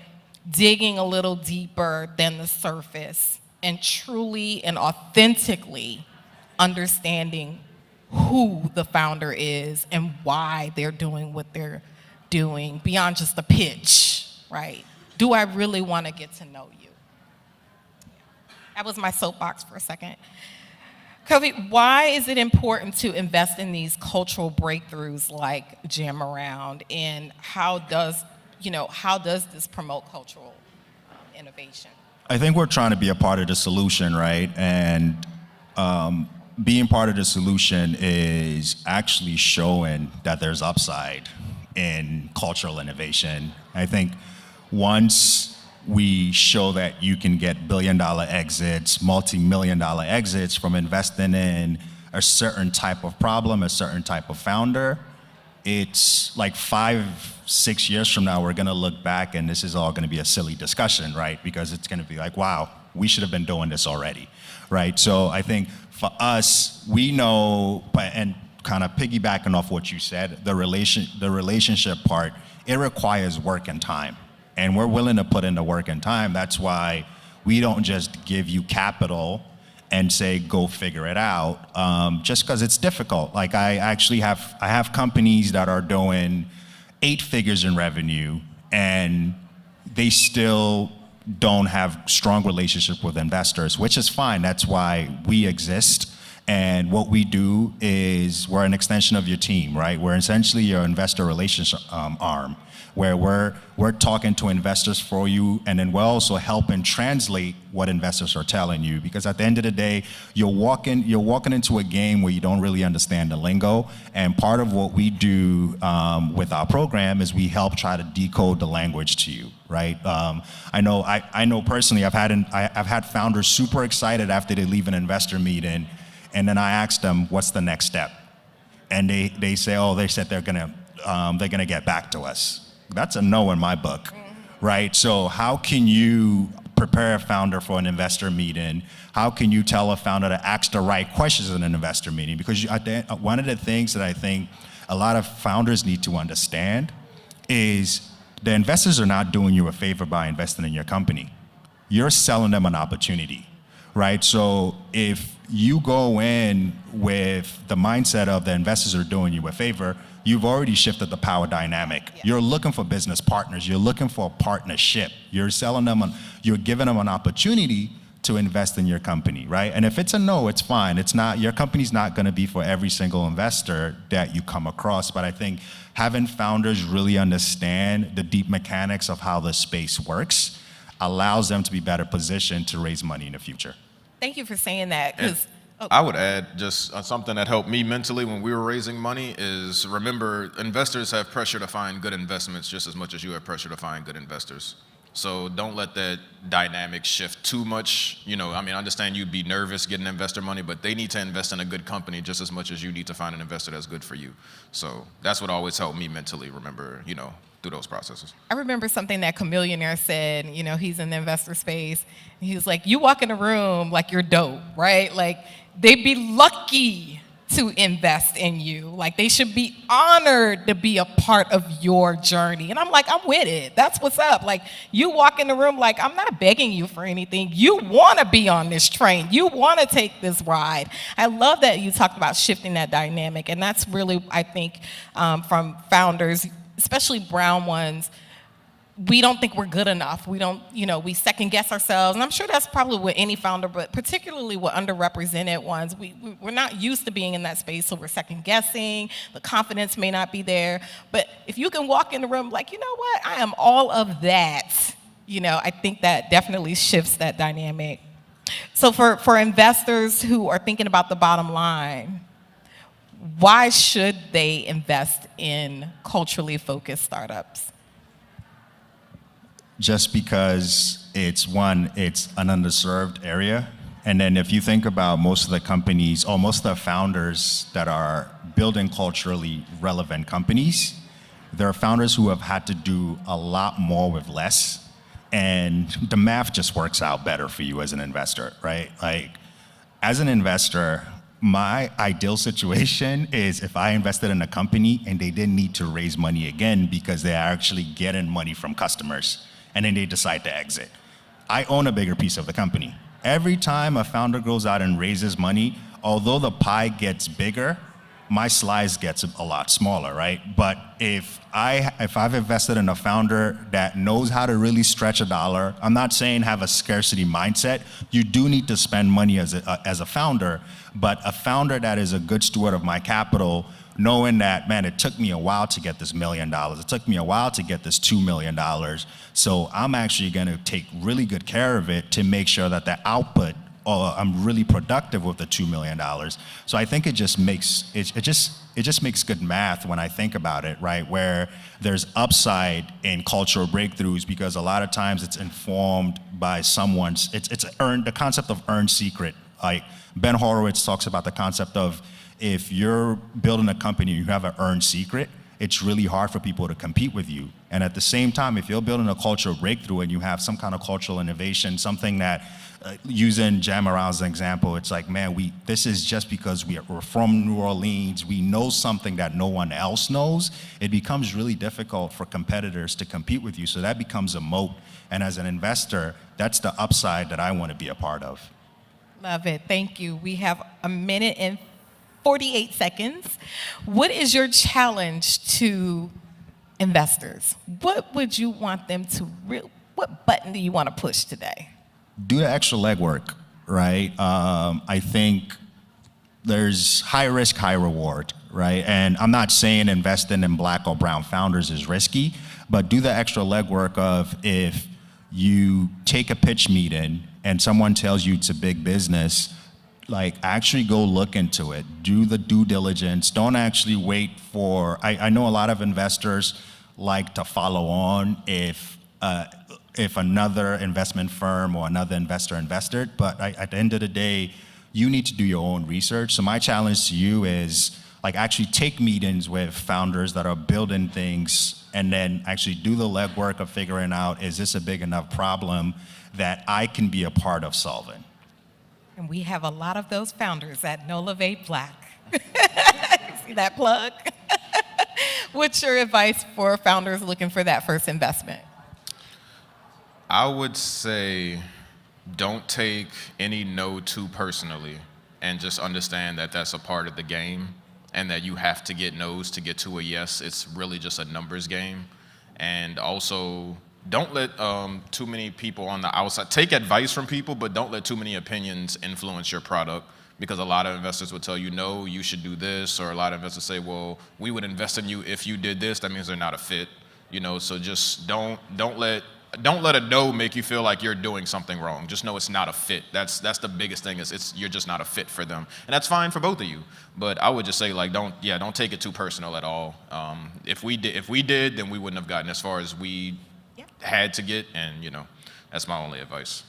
Speaker 8: digging a little deeper than the surface and truly and authentically understanding who the founder is and why they're doing what they're doing beyond just the pitch, right? Do I really wanna get to know you? That was my soapbox for a second. Kofi, why is it important to invest in these cultural breakthroughs like Jam Around, and how does this promote cultural innovation?
Speaker 9: I think we're trying to be a part of the solution, right? And being part of the solution is actually showing that there's upside in cultural innovation. I think once we show that you can get billion-dollar exits, multi-million-dollar exits from investing in a certain type of problem, a certain type of founder, it's like 5-6 years from now, we're gonna look back and this is all gonna be a silly discussion, right? Because it's gonna be like, wow, we should have been doing this already, right? So I think for us, we know, and kind of piggybacking off what you said, the relationship part, it requires work and time. And we're willing to put in the work and time. That's why we don't just give you capital and say, go figure it out, just because it's difficult. Like I have companies that are doing 8 figures in revenue and they still don't have strong relationship with investors, which is fine. That's why we exist. And what we do is we're an extension of your team, right? We're essentially your investor relations arm, where we're talking to investors for you, and then we're also helping translate what investors are telling you. Because at the end of the day, you're walking into a game where you don't really understand the lingo. And part of what we do with our program is we help try to decode the language to you, right? I know personally, I've had founders super excited after they leave an investor meeting, and then I ask them, what's the next step? And they say, oh, they said they're gonna get back to us. That's a no in my book, right? So how can you prepare a founder for an investor meeting? How can you tell a founder to ask the right questions in an investor meeting? Because one of the things that I think a lot of founders need to understand is the investors are not doing you a favor by investing in your company. You're selling them an opportunity, right? So if you go in with the mindset of the investors are doing you a favor, you've already shifted the power dynamic. Yeah. You're looking for business partners. You're looking for a partnership. You're you're giving them an opportunity to invest in your company, right? And if it's a no, it's fine. It's not, your company's not gonna be for every single investor that you come across. But I think having founders really understand the deep mechanics of how the space works allows them to be better positioned to raise money in the future.
Speaker 8: Thank you for saying that, because
Speaker 10: I would add just something that helped me mentally when we were raising money is, remember, investors have pressure to find good investments just as much as you have pressure to find good investors. So don't let that dynamic shift too much. I understand you'd be nervous getting investor money, but they need to invest in a good company just as much as you need to find an investor that's good for you. So that's what always helped me mentally, remember, through those processes.
Speaker 8: I remember something that Chamillionaire said, he's in the investor space. He was like, you walk in a room like you're dope, right? Like, they'd be lucky to invest in you. Like, they should be honored to be a part of your journey. And I'm like, I'm with it. That's what's up. Like, you walk in the room like, I'm not begging you for anything. You want to be on this train. You want to take this ride. I love that you talked about shifting that dynamic. And that's really, I think, from founders, especially brown ones, we don't think we're good enough. We don't, we second guess ourselves. And I'm sure that's probably with any founder, but particularly with underrepresented ones. We're not used to being in that space, so we're second guessing. The confidence may not be there. But if you can walk in the room like, you know what, I am all of that, I think that definitely shifts that dynamic. So for investors who are thinking about the bottom line, why should they invest in culturally focused startups?
Speaker 9: Just because it's an underserved area. And then if you think about most of the companies, or most of the founders that are building culturally relevant companies, they're founders who have had to do a lot more with less. And the math just works out better for you as an investor, right? Like, as an investor, my ideal situation is if I invested in a company and they didn't need to raise money again because they're actually getting money from customers, and then they decide to exit. I own a bigger piece of the company. Every time a founder goes out and raises money, although the pie gets bigger, my slice gets a lot smaller, right? But if I've invested in a founder that knows how to really stretch a dollar, I'm not saying have a scarcity mindset. You do need to spend money as a founder, but a founder that is a good steward of my capital, knowing that, man, it took me a while to get this $1 million. It took me a while to get this $2 million. So I'm actually gonna take really good care of it to make sure that the output, or I'm really productive with the $2 million. So I think it just makes good math when I think about it, right? Where there's upside in cultural breakthroughs, because a lot of times it's informed by the concept of earned secret. Like Ben Horowitz talks about the concept of, if you're building a company and you have an earned secret, it's really hard for people to compete with you. And at the same time, if you're building a cultural breakthrough and you have some kind of cultural innovation, something that, using Jamaral as an example, it's like, man, this is just because we're from New Orleans, we know something that no one else knows, it becomes really difficult for competitors to compete with you. So that becomes a moat. And as an investor, that's the upside that I want to be a part of.
Speaker 8: Love it. Thank you. We have a minute and 48 seconds. What is your challenge to investors? What would you want them to, what button do you want to push today?
Speaker 9: Do the extra legwork, right? I think there's high risk, high reward, right? And I'm not saying investing in black or brown founders is risky, but do the extra legwork of if you take a pitch meeting and someone tells you it's a big business, like actually go look into it, do the due diligence. Don't actually wait for, I know a lot of investors like to follow on if another investment firm or another investor invested, but at the end of the day, you need to do your own research. So my challenge to you is like actually take meetings with founders that are building things and then actually do the legwork of figuring out, is this a big enough problem that I can be a part of solving?
Speaker 8: And we have a lot of those founders at Nolavate Black. See that plug? What's your advice for founders looking for that first investment?
Speaker 10: I would say don't take any no too personally, and just understand that that's a part of the game and that you have to get no's to get to a yes. It's really just a numbers game. And also, don't let too many people on the outside, take advice from people, but don't let too many opinions influence your product, because a lot of investors would tell you, no, you should do this, or a lot of investors say, well, we would invest in you if you did this. That means they're not a fit, so just don't let a no make you feel like you're doing something wrong. Just know it's not a fit. That's the biggest thing, is you're just not a fit for them. And that's fine for both of you. But I would just say, like, don't take it too personal at all. If we did, then we wouldn't have gotten as far as we had to get, and that's my only advice.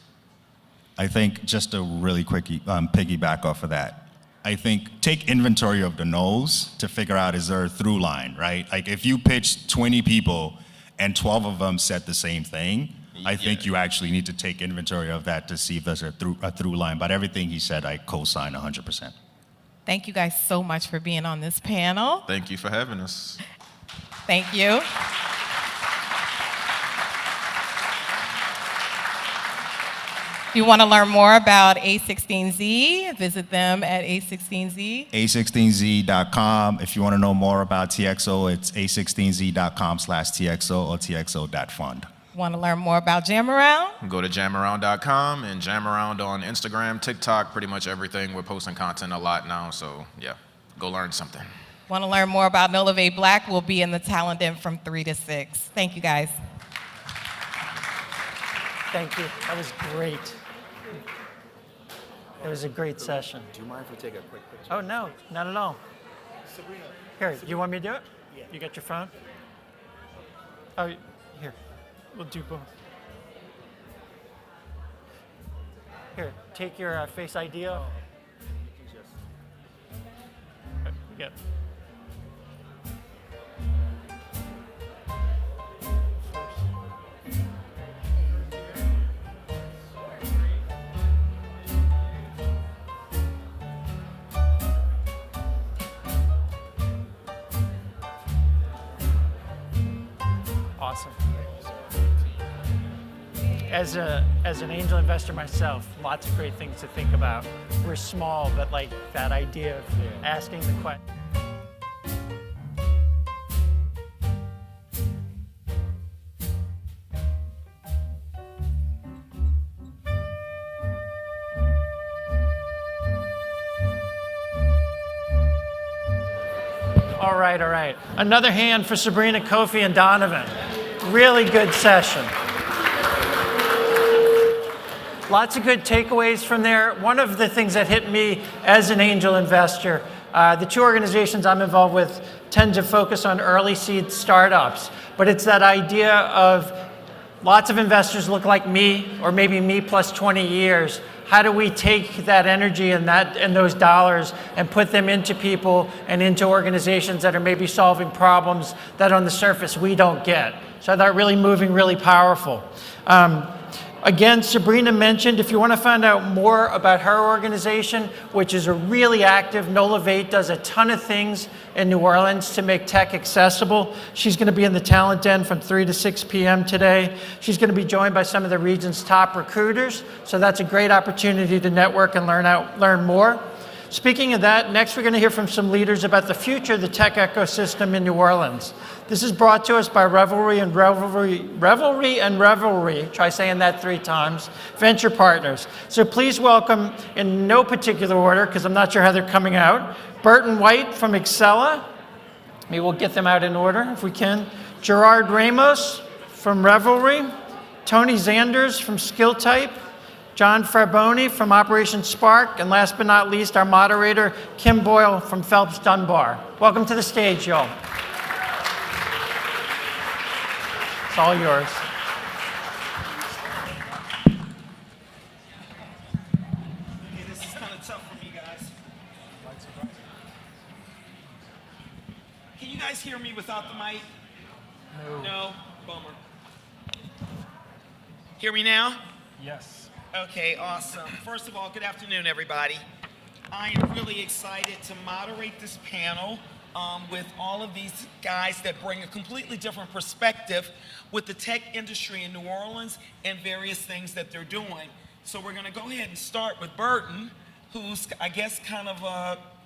Speaker 9: I think just to really quickly piggyback off of that, I think take inventory of the no's to figure out, is there a through line, right? Like if you pitch 20 people and 12 of them said the same thing, I think you actually need to take inventory of that to see if there's a through line. But everything he said, I co-sign 100%.
Speaker 8: Thank you guys so much for being on this panel.
Speaker 10: Thank you for having us.
Speaker 8: Thank you. If you want to learn more about A16Z, visit them at A16Z.
Speaker 9: A16Z.com. If you want to know more about TXO, it's A16Z.com/TXO or TXO.fund.
Speaker 8: Want to learn more about Jamaround?
Speaker 10: Go to jamaround.com and Jamaround on Instagram, TikTok, pretty much everything. We're posting content a lot now, so yeah, go learn something.
Speaker 8: Want to learn more about Nolavate Black? We'll be in the Talent Den from 3 to 6. Thank you, guys.
Speaker 3: Thank you. That was great. It was a great session.
Speaker 11: Do you mind if we take a quick picture?
Speaker 3: Oh, no, not at all.
Speaker 11: Sabrina.
Speaker 3: Here, you want me to do it?
Speaker 11: Yeah.
Speaker 3: You got your phone? Oh, here. We'll do both. Here, take your Face ID off. Yeah. Awesome. As an angel investor myself, lots of great things to think about. We're small, but like that idea of asking the question. All right. Another hand for Sabrina, Kofi, and Donovan. Really good session. Lots of good takeaways from there. One of the things that hit me as an angel investor, the two organizations I'm involved with tend to focus on early seed startups, but it's that idea of lots of investors look like me, or maybe me plus 20 years. How do we take that energy and those dollars and put them into people and into organizations that are maybe solving problems that on the surface we don't get? So I thought really moving, really powerful. Again, Sabrina mentioned, if you want to find out more about her organization, which is a really active, Nolavate does a ton of things in New Orleans to make tech accessible. She's going to be in the Talent Den from 3 to 6 p.m. today. She's going to be joined by some of the region's top recruiters, so that's a great opportunity to network and learn more. Speaking of that, next we're going to hear from some leaders about the future of the tech ecosystem in New Orleans. This is brought to us by Revelry and Revelry, try saying that 3 times, Venture Partners. So please welcome, in no particular order, because I'm not sure how they're coming out, Burton White from Excella. Maybe we'll get them out in order if we can. Gerard Ramos from Revelry. Tony Zanders from SkillType. John Farboni from Operation Spark, and last but not least, our moderator, Kim Boyle from Phelps Dunbar. Welcome to the stage, y'all. It's all yours.
Speaker 12: Okay, this is kind of tough for me, guys. Can you guys hear me without the mic? No? Bummer. Hear me now?
Speaker 3: Yes.
Speaker 12: Okay, awesome. First of all, good afternoon, everybody. I am really excited to moderate this panel with all of these guys that bring a completely different perspective with the tech industry in New Orleans and various things that they're doing. So we're going to go ahead and start with Burton, who's, I guess, kind of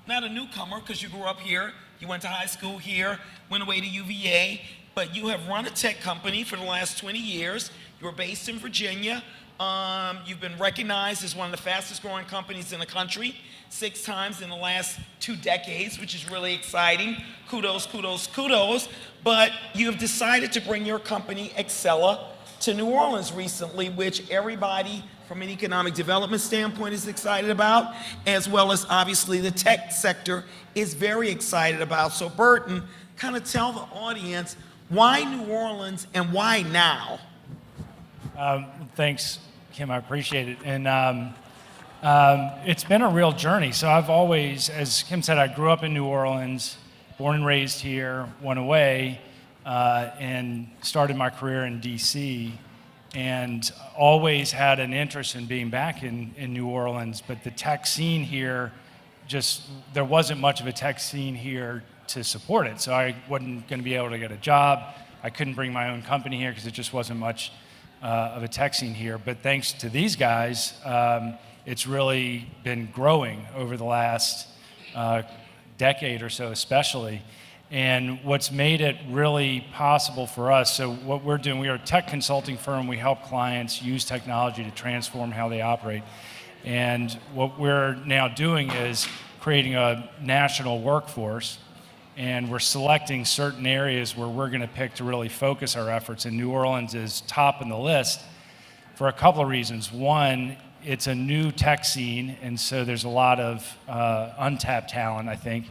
Speaker 12: not a newcomer because you grew up here. You went to high school here, went away to UVA, but you have run a tech company for the last 20 years. You're based in Virginia. You've been recognized as one of the fastest growing companies in the country 6 times in the last 2 decades, which is really exciting. Kudos, kudos, kudos. But you have decided to bring your company, Excella, to New Orleans recently, which everybody from an economic development standpoint is excited about, as well as obviously the tech sector is very excited about. So Burton, kind of tell the audience, why New Orleans and why now?
Speaker 13: Thanks, Kim. I appreciate it. And it's been a real journey. So I've always, as Kim said, I grew up in New Orleans, born and raised here, went away, and started my career in DC, and always had an interest in being back in New Orleans. But the tech scene here, there wasn't much of a tech scene here to support it. So I wasn't going to be able to get a job. I couldn't bring my own company here because it just wasn't much of a tech scene here. But thanks to these guys, it's really been growing over the last decade or so especially. And what's made it really possible for us, so what we're doing, we are a tech consulting firm. We help clients use technology to transform how they operate. And what we're now doing is creating a national workforce, and we're selecting certain areas where we're going to pick to really focus our efforts. And New Orleans is top on the list for a couple of reasons. One, it's a new tech scene, and so there's a lot of untapped talent, I think.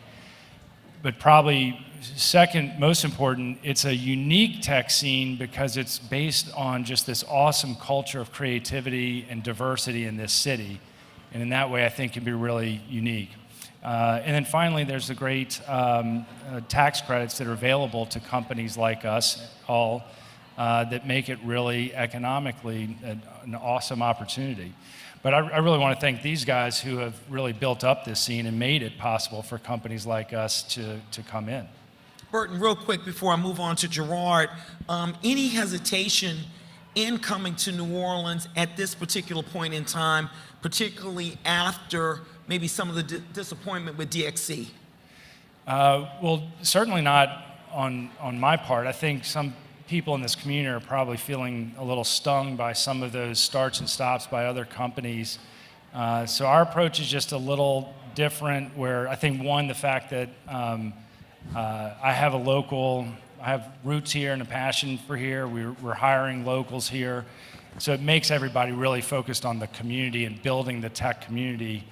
Speaker 13: But probably second most important, it's a unique tech scene because it's based on just this awesome culture of creativity and diversity in this city. And in that way, I think it can be really unique. And then finally, there's the great tax credits that are available to companies like us all that make it really economically an awesome opportunity. But I really want to thank these guys who have really built up this scene and made it possible for companies like us to come in.
Speaker 12: Burton, real quick before I move on to Gerard, any hesitation in coming to New Orleans at this particular point in time, particularly after maybe some of the disappointment with DXC?
Speaker 13: Well, certainly not on my part. I think some people in this community are probably feeling a little stung by some of those starts and stops by other companies. So our approach is just a little different, where I think, one, the fact that I have roots here and a passion for here. We're hiring locals here. So it makes everybody really focused on the community and building the tech community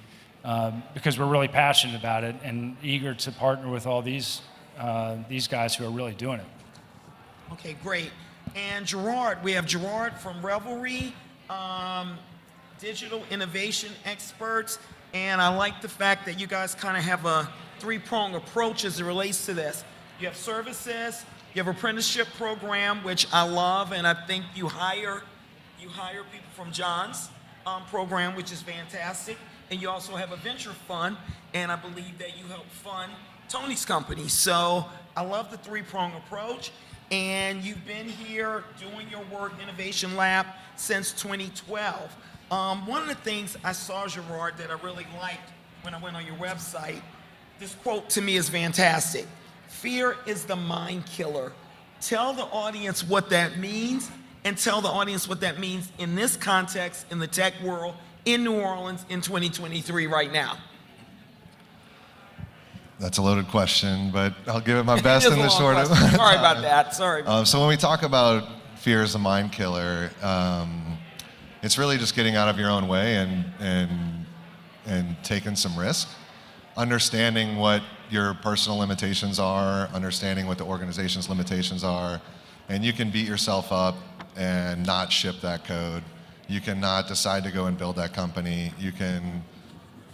Speaker 13: because we're really passionate about it and eager to partner with all these guys who are really doing it.
Speaker 12: Okay, great. And Gerard, we have Gerard from Revelry, digital innovation experts, and I like the fact that you guys kind of have a 3-pronged approach as it relates to this. You have services, you have apprenticeship program, which I love, and I think you hire people from John's program, which is fantastic, and you also have a venture fund, and I believe that you help fund Tony's company. So I love the 3-pronged approach. And you've been here doing your work, Innovation Lab, since 2012. One of the things I saw, Gerard, that I really liked when I went on your website. This quote to me is fantastic. Fear is the mind killer. Tell the audience what that means, and tell the audience what that means in this context, in the tech world, in New Orleans in 2023 right now.
Speaker 14: That's a loaded question, but I'll give it my best
Speaker 12: It is
Speaker 14: in
Speaker 12: a
Speaker 14: the
Speaker 12: long
Speaker 14: short
Speaker 12: question.
Speaker 14: of
Speaker 12: Sorry about that. Sorry.
Speaker 14: So when we talk about fear as a mind killer, it's really just getting out of your own way and taking some risk, understanding what your personal limitations are, understanding what the organization's limitations are, and you can beat yourself up and not ship that code. You can not decide to go and build that company. You can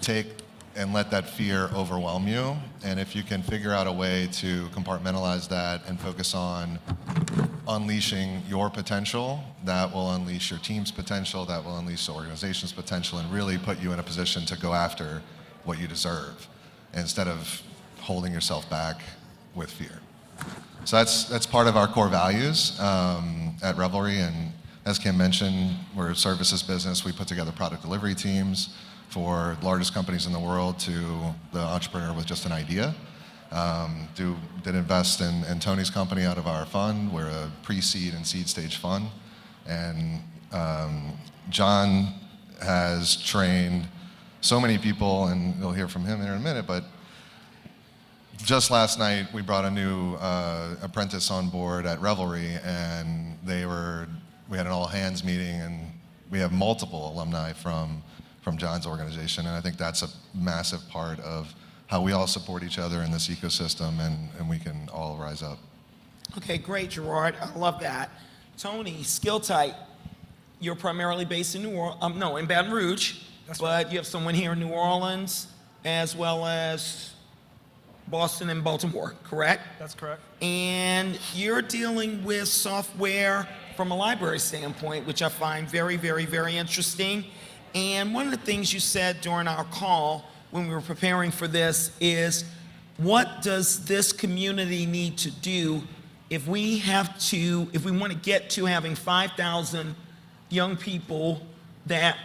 Speaker 14: take and let that fear overwhelm you. And if you can figure out a way to compartmentalize that and focus on unleashing your potential, that will unleash your team's potential, that will unleash the organization's potential, and really put you in a position to go after what you deserve instead of holding yourself back with fear. So that's part of our core values at Revelry. And as Kim mentioned, we're a services business. We put together product delivery teams for largest companies in the world to the entrepreneur with just an idea. Did invest in Tony's company out of our fund. We're a pre-seed and seed stage fund. And John has trained so many people, and you'll hear from him in a minute, but just last night we brought a new apprentice on board at Revelry, and we had an all hands meeting, and we have multiple alumni from John's organization, and I think that's a massive part of how we all support each other in this ecosystem, and we can all rise up.
Speaker 12: Okay, great, Gerard. I love that. Tony, Skilltight, you're primarily based in in Baton Rouge, but you have someone here in New Orleans as well as Boston and Baltimore, correct?
Speaker 2: That's correct.
Speaker 12: And you're dealing with software from a library standpoint, which I find very, very, very interesting. And one of the things you said during our call when we were preparing for this is, what does this community need to do if we want to get to having 5,000 young people that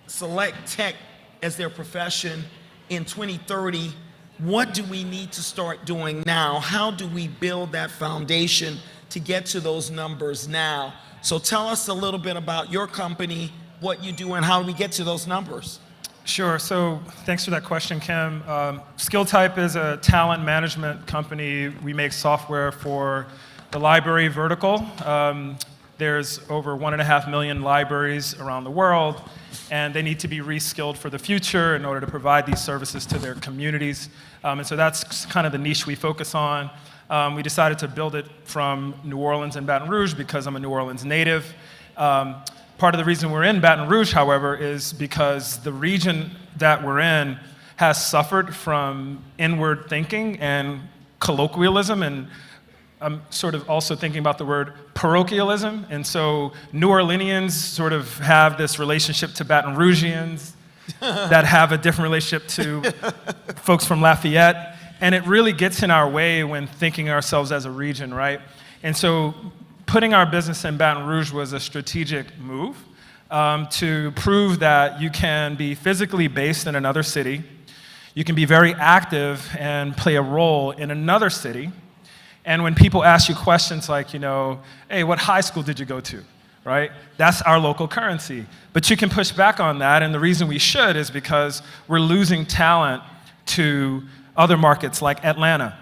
Speaker 12: select tech as their profession in 2030? What do we need to start doing now? How do we build that foundation to get to those numbers now? So tell us a little bit about your company, what you do, and how do we get to those numbers?
Speaker 2: Sure. So thanks for that question, Kim. Skilltype is a talent management company. We make software for the library vertical. There's over 1.5 million libraries around the world, and they need to be reskilled for the future in order to provide these services to their communities. And so that's kind of the niche we focus on. We decided to build it from New Orleans and Baton Rouge because I'm a New Orleans native. Part of the reason we're in Baton Rouge, however, is because the region that we're in has suffered from inward thinking and colloquialism, and I'm sort of also thinking about the word parochialism. And so New Orleanians sort of have this relationship to Baton Rougians that have a different relationship to folks from Lafayette. And it really gets in our way when thinking ourselves as a region, right? And so putting our business in Baton Rouge was a strategic move to prove that you can be physically based in another city, you can be very active and play a role in another city, and when people ask you questions like, hey, what high school did you go to, right? That's our local currency. But you can push back on that, and the reason we should is because we're losing talent to other markets like Atlanta,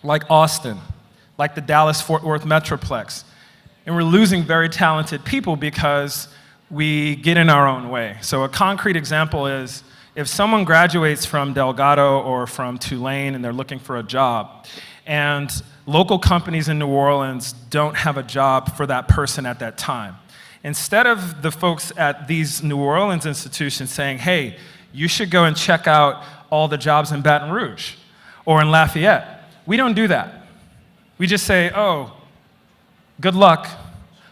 Speaker 2: like Austin, like the Dallas-Fort Worth Metroplex. And we're losing very talented people because we get in our own way. So a concrete example is, if someone graduates from Delgado or from Tulane and they're looking for a job, and local companies in New Orleans don't have a job for that person at that time, instead of the folks at these New Orleans institutions saying, hey, you should go and check out all the jobs in Baton Rouge or in Lafayette, we don't do that. We just say, oh, good luck.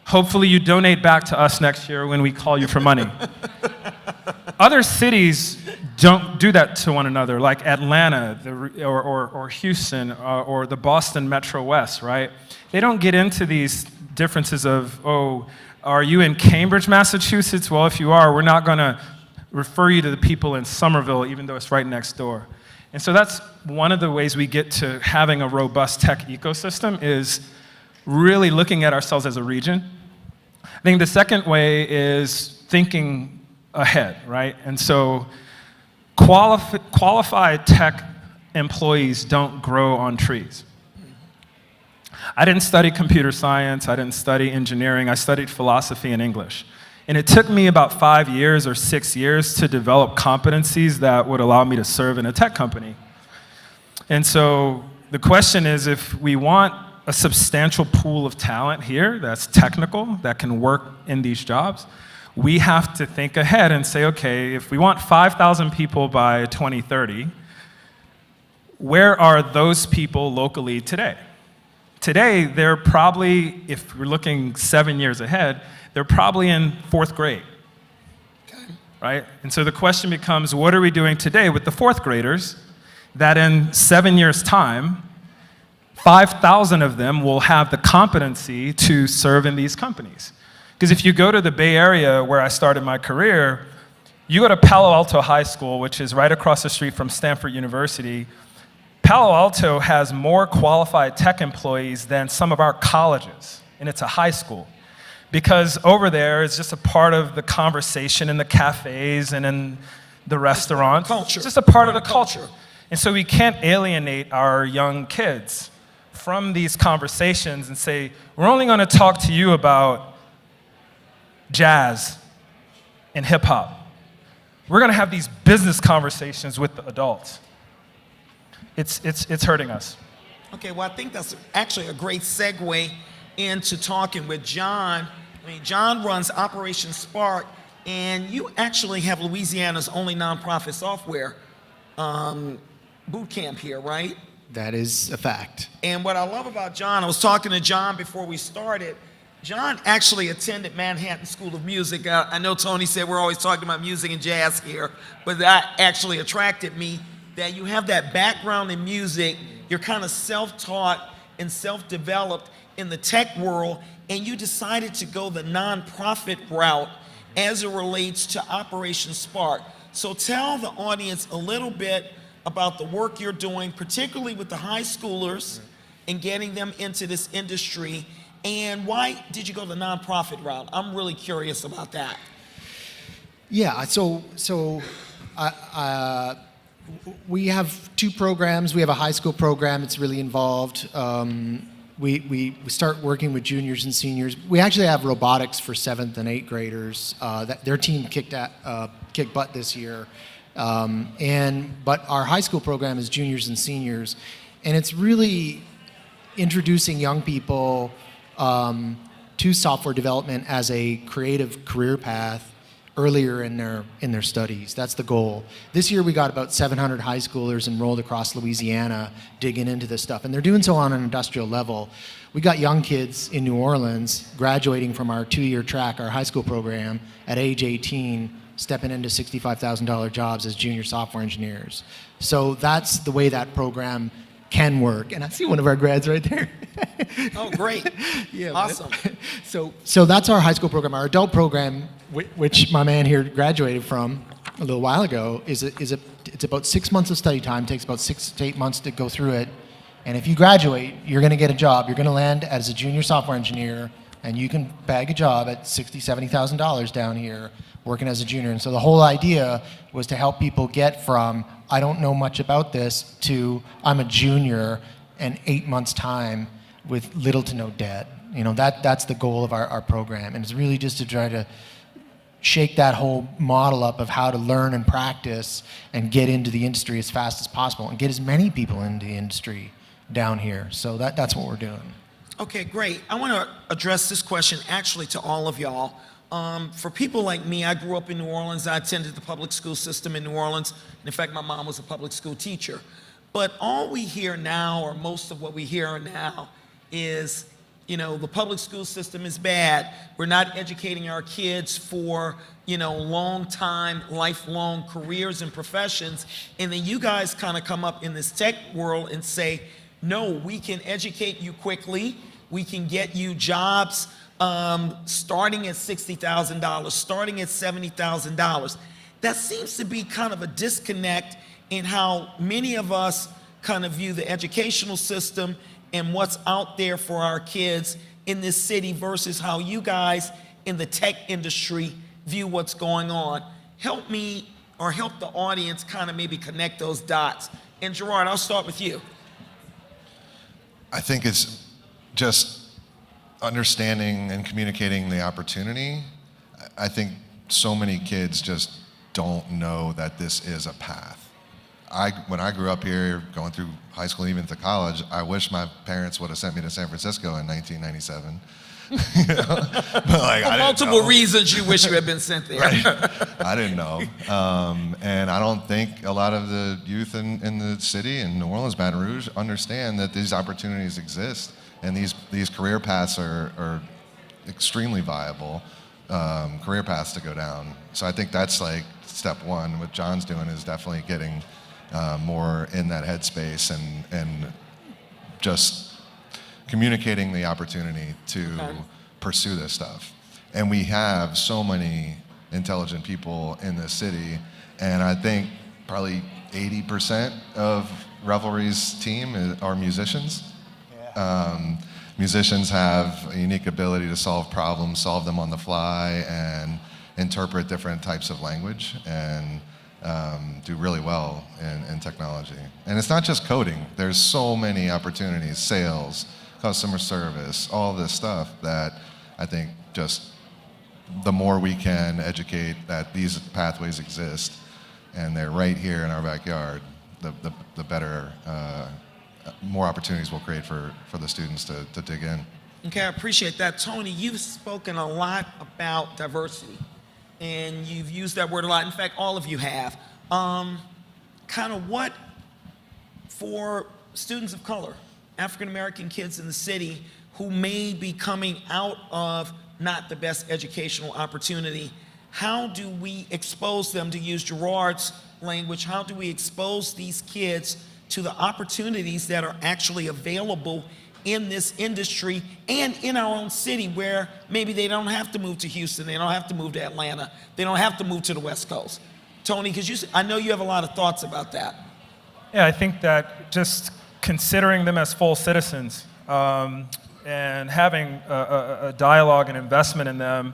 Speaker 2: Hopefully you donate back to us next year when we call you for money. Other cities don't do that to one another, like Atlanta or Houston or the Boston Metro West, right? They don't get into these differences of, oh, are you in Cambridge, Massachusetts? Well, if you are, we're not going to refer you to the people in Somerville, even though it's right next door. And so that's one of the ways we get to having a robust tech ecosystem, is really looking at ourselves as a region. I think the second way is thinking ahead, right? And so qualified tech employees don't grow on trees. I didn't study computer science, I didn't study engineering, I studied philosophy and English. And it took me about 5 years or 6 years to develop competencies that would allow me to serve in a tech company. And so the question is, if we want a substantial pool of talent here that's technical, that can work in these jobs, we have to think ahead and say, okay, if we want 5,000 people by 2030, where are those people locally today? Today, they're probably, if we're looking 7 years ahead, they're probably in 4th grade, right? And so the question becomes, what are we doing today with the 4th graders that in 7 years' time, 5,000 of them will have the competency to serve in these companies? Because if you go to the Bay Area, where I started my career, you go to Palo Alto High School, which is right across the street from Stanford University. Palo Alto has more qualified tech employees than some of our colleges, and it's a high school. Because over there, it's just a part of the conversation in the cafes and in the restaurants.
Speaker 12: Culture.
Speaker 2: It's just a part of the culture. And so we can't alienate our young kids from these conversations and say, we're only going to talk to you about jazz and hip hop. We're going to have these business conversations with the adults. It's hurting us.
Speaker 12: Okay, well, I think that's actually a great segue into talking with John. I mean, John runs Operation Spark, and you actually have Louisiana's only nonprofit software boot camp here, right?
Speaker 11: That is a fact.
Speaker 12: And what I love about John, I was talking to John before we started. John actually attended Manhattan School of Music. I know Tony said we're always talking about music and jazz here, but that actually attracted me, that you have that background in music, you're kind of self-taught and self-developed in the tech world, and you decided to go the nonprofit route as it relates to Operation Spark. So tell the audience a little bit about the work you're doing, particularly with the high schoolers and getting them into this industry, and why did you go the nonprofit route? I'm really curious about that.
Speaker 11: Yeah, we have 2 programs. We have a high school program. It's really involved. We start working with juniors and seniors. We actually have robotics for 7th and 8th graders. Their team kicked butt this year. But our high school program is juniors and seniors, and it's really introducing young people to software development as a creative career path earlier in their studies. That's the goal. This year we got about 700 high schoolers enrolled across Louisiana digging into this stuff, and they're doing so on an industrial level. We got young kids in New Orleans graduating from our 2-year track, our high school program, at age 18, stepping into $65,000 jobs as junior software engineers. So that's the way that program can work. And I see one of our grads right there.
Speaker 12: Oh, great.
Speaker 11: Yeah,
Speaker 12: awesome.
Speaker 11: So that's our high school program. Our adult program, which my man here graduated from a little while ago, it's about 6 months of study time. It takes about 6 to 8 months to go through it. And if you graduate, you're going to get a job. You're going to land as a junior software engineer, and you can bag a job at $60,000, $70,000 down here working as a junior. And so the whole idea was to help people get from, I don't know much about this, to I'm a junior in 8 months' time with little to no debt. You know, that's the goal of our program. And it's really just to try to shake that whole model up of how to learn and practice and get into the industry as fast as possible and get as many people into the industry down here. So that's what we're doing.
Speaker 12: Okay, great. I want to address this question actually to all of y'all. For people like me, I grew up in New Orleans. I attended the public school system in New Orleans. And in fact, my mom was a public school teacher. But all we hear now, or most of what we hear now, is, you know, the public school system is bad. We're not educating our kids for, you know, long time, lifelong careers and professions. And then you guys kind of come up in this tech world and say, no, we can educate you quickly. We can get you jobs starting at $60,000, starting at $70,000. that seems to be kind of a disconnect in how many of us kind of view the educational system and what's out there for our kids in this city versus how you guys in the tech industry view what's going on. Help me or help the audience kind of maybe connect those dots. And Gerard, I'll start with you.
Speaker 14: I think it's just understanding and communicating the opportunity. I think so many kids just don't know that this is a path. When I grew up here, going through high school, even to college, I wish my parents would have sent me to San Francisco in 1997. You know? But like,
Speaker 12: For multiple reasons you wish you had been sent there.
Speaker 14: Right. I didn't know. And I don't think a lot of the youth in the city, in New Orleans, Baton Rouge, understand that these opportunities exist and these career paths are extremely viable career paths to go down. So I think that's like step one. What John's doing is definitely getting more in that headspace and just communicating the opportunity to pursue this stuff. And we have so many intelligent people in this city, and I think probably 80% of Revelry's team are musicians. Musicians have a unique ability to solve problems, solve them on the fly, and interpret different types of language, and do really well in technology. And it's not just coding. There's so many opportunities, sales, customer service, all this stuff that I think just the more we can educate that these pathways exist and they're right here in our backyard, the better, more opportunities we'll create for the students to dig in.
Speaker 12: Okay, I appreciate that. Tony, you've spoken a lot about diversity, and you've used that word a lot. In fact, all of you have. Kind of what, for students of color, African-American kids in the city who may be coming out of not the best educational opportunity, how do we expose them, to use Gerard's language, how do we expose these kids to the opportunities that are actually available in this industry and in our own city, where maybe they don't have to move to Houston, they don't have to move to Atlanta, they don't have to move to the West Coast? Tony, because I know you have a lot of thoughts about that.
Speaker 2: Yeah, I think that just considering them as full citizens and having a dialogue and investment in them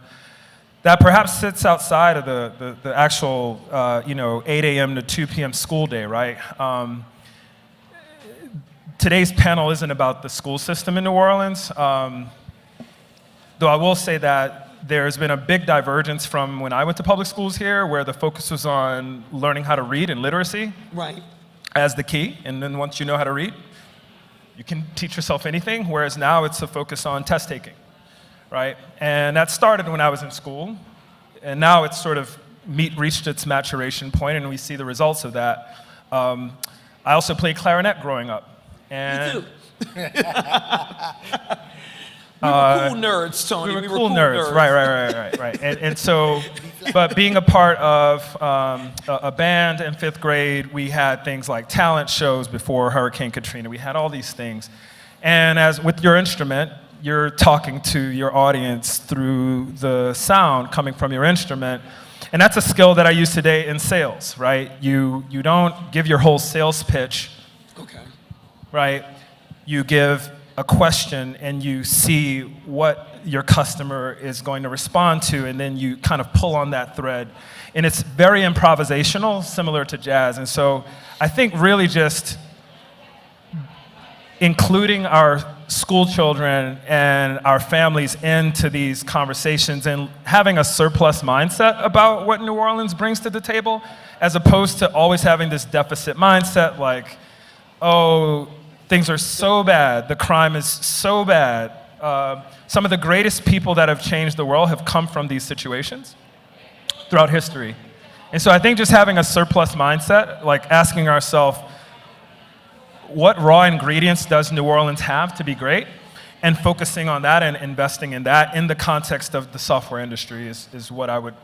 Speaker 2: that perhaps sits outside of the actual 8 a.m. to 2 p.m. school day, right? Today's panel isn't about the school system in New Orleans, though I will say that there's been a big divergence from when I went to public schools here, where the focus was on learning how to read and literacy as the key, and then once you know how to read, you can teach yourself anything, whereas now it's a focus on test taking, right? And that started when I was in school, and now it's sort of reached its maturation point, and we see the results of that. I also played clarinet growing up. And
Speaker 12: Me too. We were cool nerds, Tony.
Speaker 2: We were cool nerds. Right. And so, but being a part of a band in 5th grade, we had things like talent shows before Hurricane Katrina. We had all these things. And as with your instrument, you're talking to your audience through the sound coming from your instrument. And that's a skill that I use today in sales, right? You don't give your whole sales pitch, right? You give a question and you see what your customer is going to respond to, and then you kind of pull on that thread. And it's very improvisational, similar to jazz. And so I think really just including our school children and our families into these conversations and having a surplus mindset about what New Orleans brings to the table, as opposed to always having this deficit mindset like, oh, things are so bad, the crime is so bad. Some of the greatest people that have changed the world have come from these situations throughout history. And so I think just having a surplus mindset, like asking ourselves, what raw ingredients does New Orleans have to be great? And focusing on that and investing in that in the context of the software industry is what I would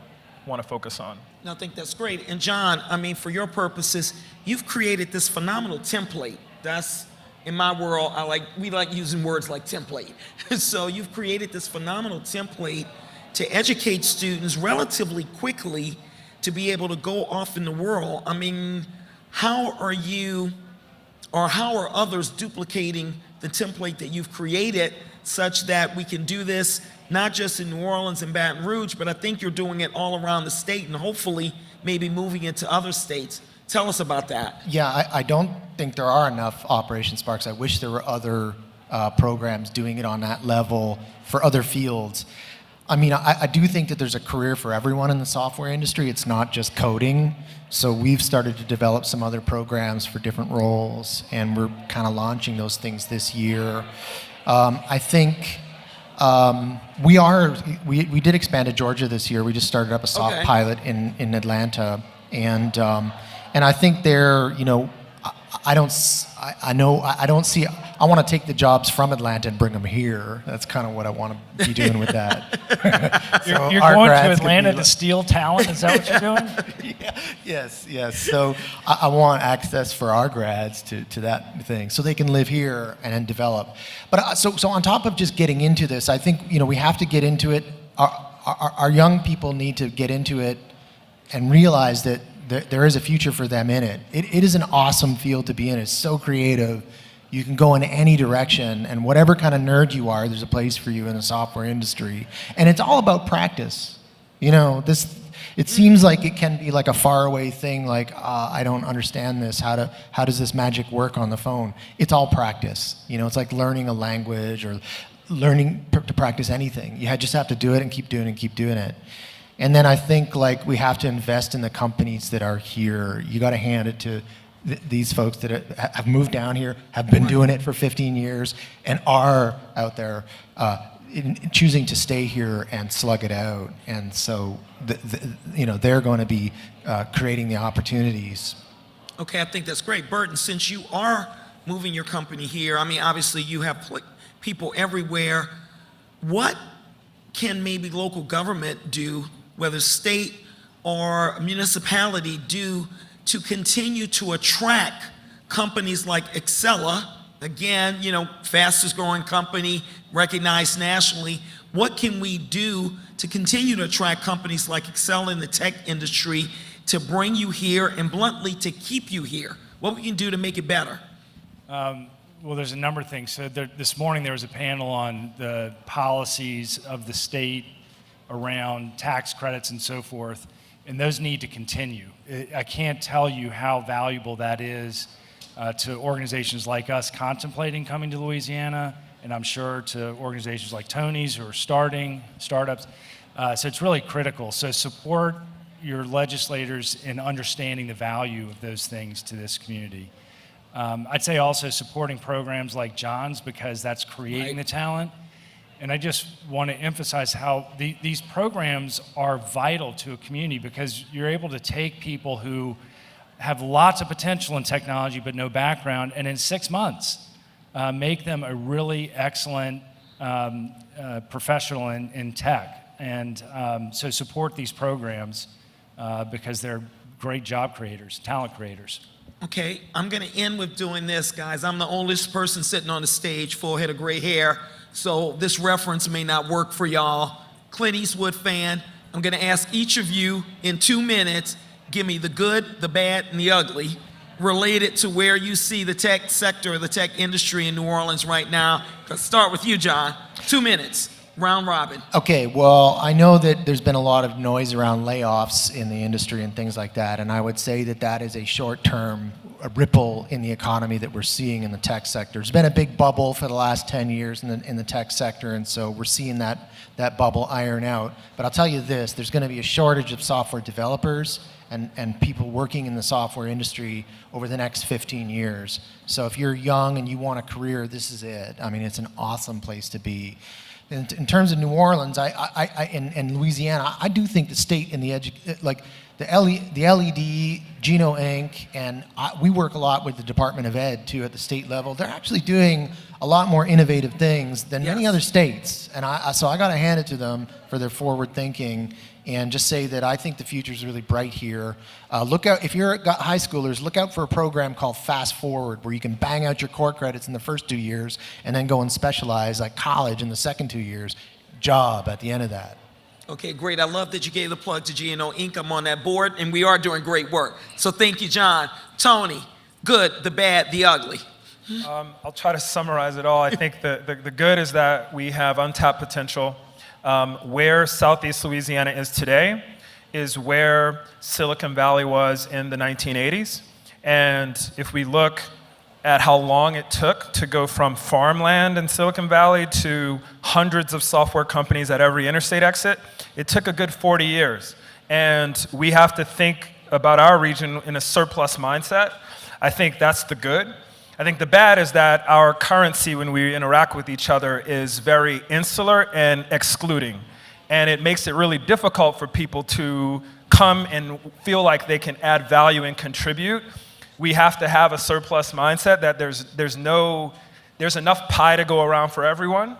Speaker 2: want to focus on.
Speaker 12: No, I think that's great. And John, I mean, for your purposes, you've created this phenomenal template. That's, in my world, we like using words like template. So you've created this phenomenal template to educate students relatively quickly to be able to go off in the world. I mean, how are you, or how are others duplicating the template that you've created such that we can do this not just in New Orleans and Baton Rouge, but I think you're doing it all around the state and hopefully maybe moving into other states. Tell us about that.
Speaker 11: Yeah, I don't think there are enough Operation Sparks. I wish there were other programs doing it on that level for other fields. I mean, I do think that there's a career for everyone in the software industry. It's not just coding. So we've started to develop some other programs for different roles, and we're kind of launching those things this year. I think we did expand to Georgia this year. We just started up a soft pilot in Atlanta, and I think there, you know, I don't see. I want to take the jobs from Atlanta and bring them here. That's kind of what I want to be doing with that. So
Speaker 13: you're going to Atlanta to steal talent? Is that what you're doing?
Speaker 11: Yes. So I want access for our grads to that thing, so they can live here and develop. But so on top of just getting into this, I think, you know, we have to get into it. Our young people need to get into it and realize that there is a future for them in it. It is an awesome field to be in. It's so creative. You can go in any direction, and whatever kind of nerd you are, there's a place for you in the software industry. And it's all about practice. You know, it seems like it can be like a faraway thing, like, I don't understand this. How does this magic work on the phone? It's all practice. You know, it's like learning a language or learning to practice anything. You just have to do it and keep doing it. And then I think, like, we have to invest in the companies that are here. You got to hand it to these folks that have moved down here, have been doing it for 15 years, and are out there choosing to stay here and slug it out. And so, you know, they're going to be creating the opportunities.
Speaker 12: Okay, I think that's great. Burton, since you are moving your company here, I mean, obviously you have people everywhere. What can maybe local government do, whether state or municipality, do to continue to attract companies like Accela? Again, you know, fastest growing company, recognized nationally. What can we do to continue to attract companies like Accela in the tech industry to bring you here and bluntly to keep you here? What we can do to make it better?
Speaker 13: Well, there's a number of things. So this morning there was a panel on the policies of the state around tax credits and so forth, and those need to continue. I can't tell you how valuable that is to organizations like us contemplating coming to Louisiana, and I'm sure to organizations like Tony's who are starting startups. So it's really critical. So support your legislators in understanding the value of those things to this community. I'd say also supporting programs like John's, because that's creating the talent. And I just want to emphasize how these programs are vital to a community, because you're able to take people who have lots of potential in technology but no background, and in 6 months make them a really excellent professional in tech. And so support these programs because they're great job creators, talent creators.
Speaker 12: Okay, I'm going to end with doing this, guys. I'm the oldest person sitting on the stage, full head of gray hair, so this reference may not work for y'all. Clint Eastwood fan. I'm going to ask each of you in 2 minutes, give me the good, the bad, and the ugly related to where you see the tech sector or the tech industry in New Orleans right now. Let's start with you, John. 2 minutes. Round robin.
Speaker 11: Okay, well, I know that there's been a lot of noise around layoffs in the industry and things like that, and I would say that that is a short-term ripple in the economy that we're seeing in the tech sector. There's been a big bubble for the last 10 years in the tech sector, and so we're seeing that bubble iron out. But I'll tell you this, there's going to be a shortage of software developers and people working in the software industry over the next 15 years. So if you're young and you want a career, this is it. I mean, it's an awesome place to be. In terms of New Orleans, and Louisiana, I do think the state and the LED, Geno Inc., and we work a lot with the Department of Ed too at the state level. They're actually doing a lot more innovative things than many other states, and so I got to hand it to them for their forward thinking, and just say that I think the future is really bright here. Look out, if you're high schoolers, look out for a program called Fast Forward, where you can bang out your core credits in the first 2 years and then go and specialize like college in the second 2 years, job at the end of that.
Speaker 12: Okay, great. I love that you gave the plug to GNO Inc. I'm on that board, and we are doing great work. So thank you, John. Tony, good, the bad, the ugly.
Speaker 15: I'll try to summarize it all. I think the good is that we have untapped potential. Where Southeast Louisiana is today is where Silicon Valley was in the 1980s. And if we look at how long it took to go from farmland in Silicon Valley to hundreds of software companies at every interstate exit, it took a good 40 years. And we have to think about our region in a surplus mindset. I think that's the good. I think the bad is that our currency when we interact with each other is very insular and excluding. And it makes it really difficult for people to come and feel like they can add value and contribute. We have to have a surplus mindset that there's enough pie to go around for everyone.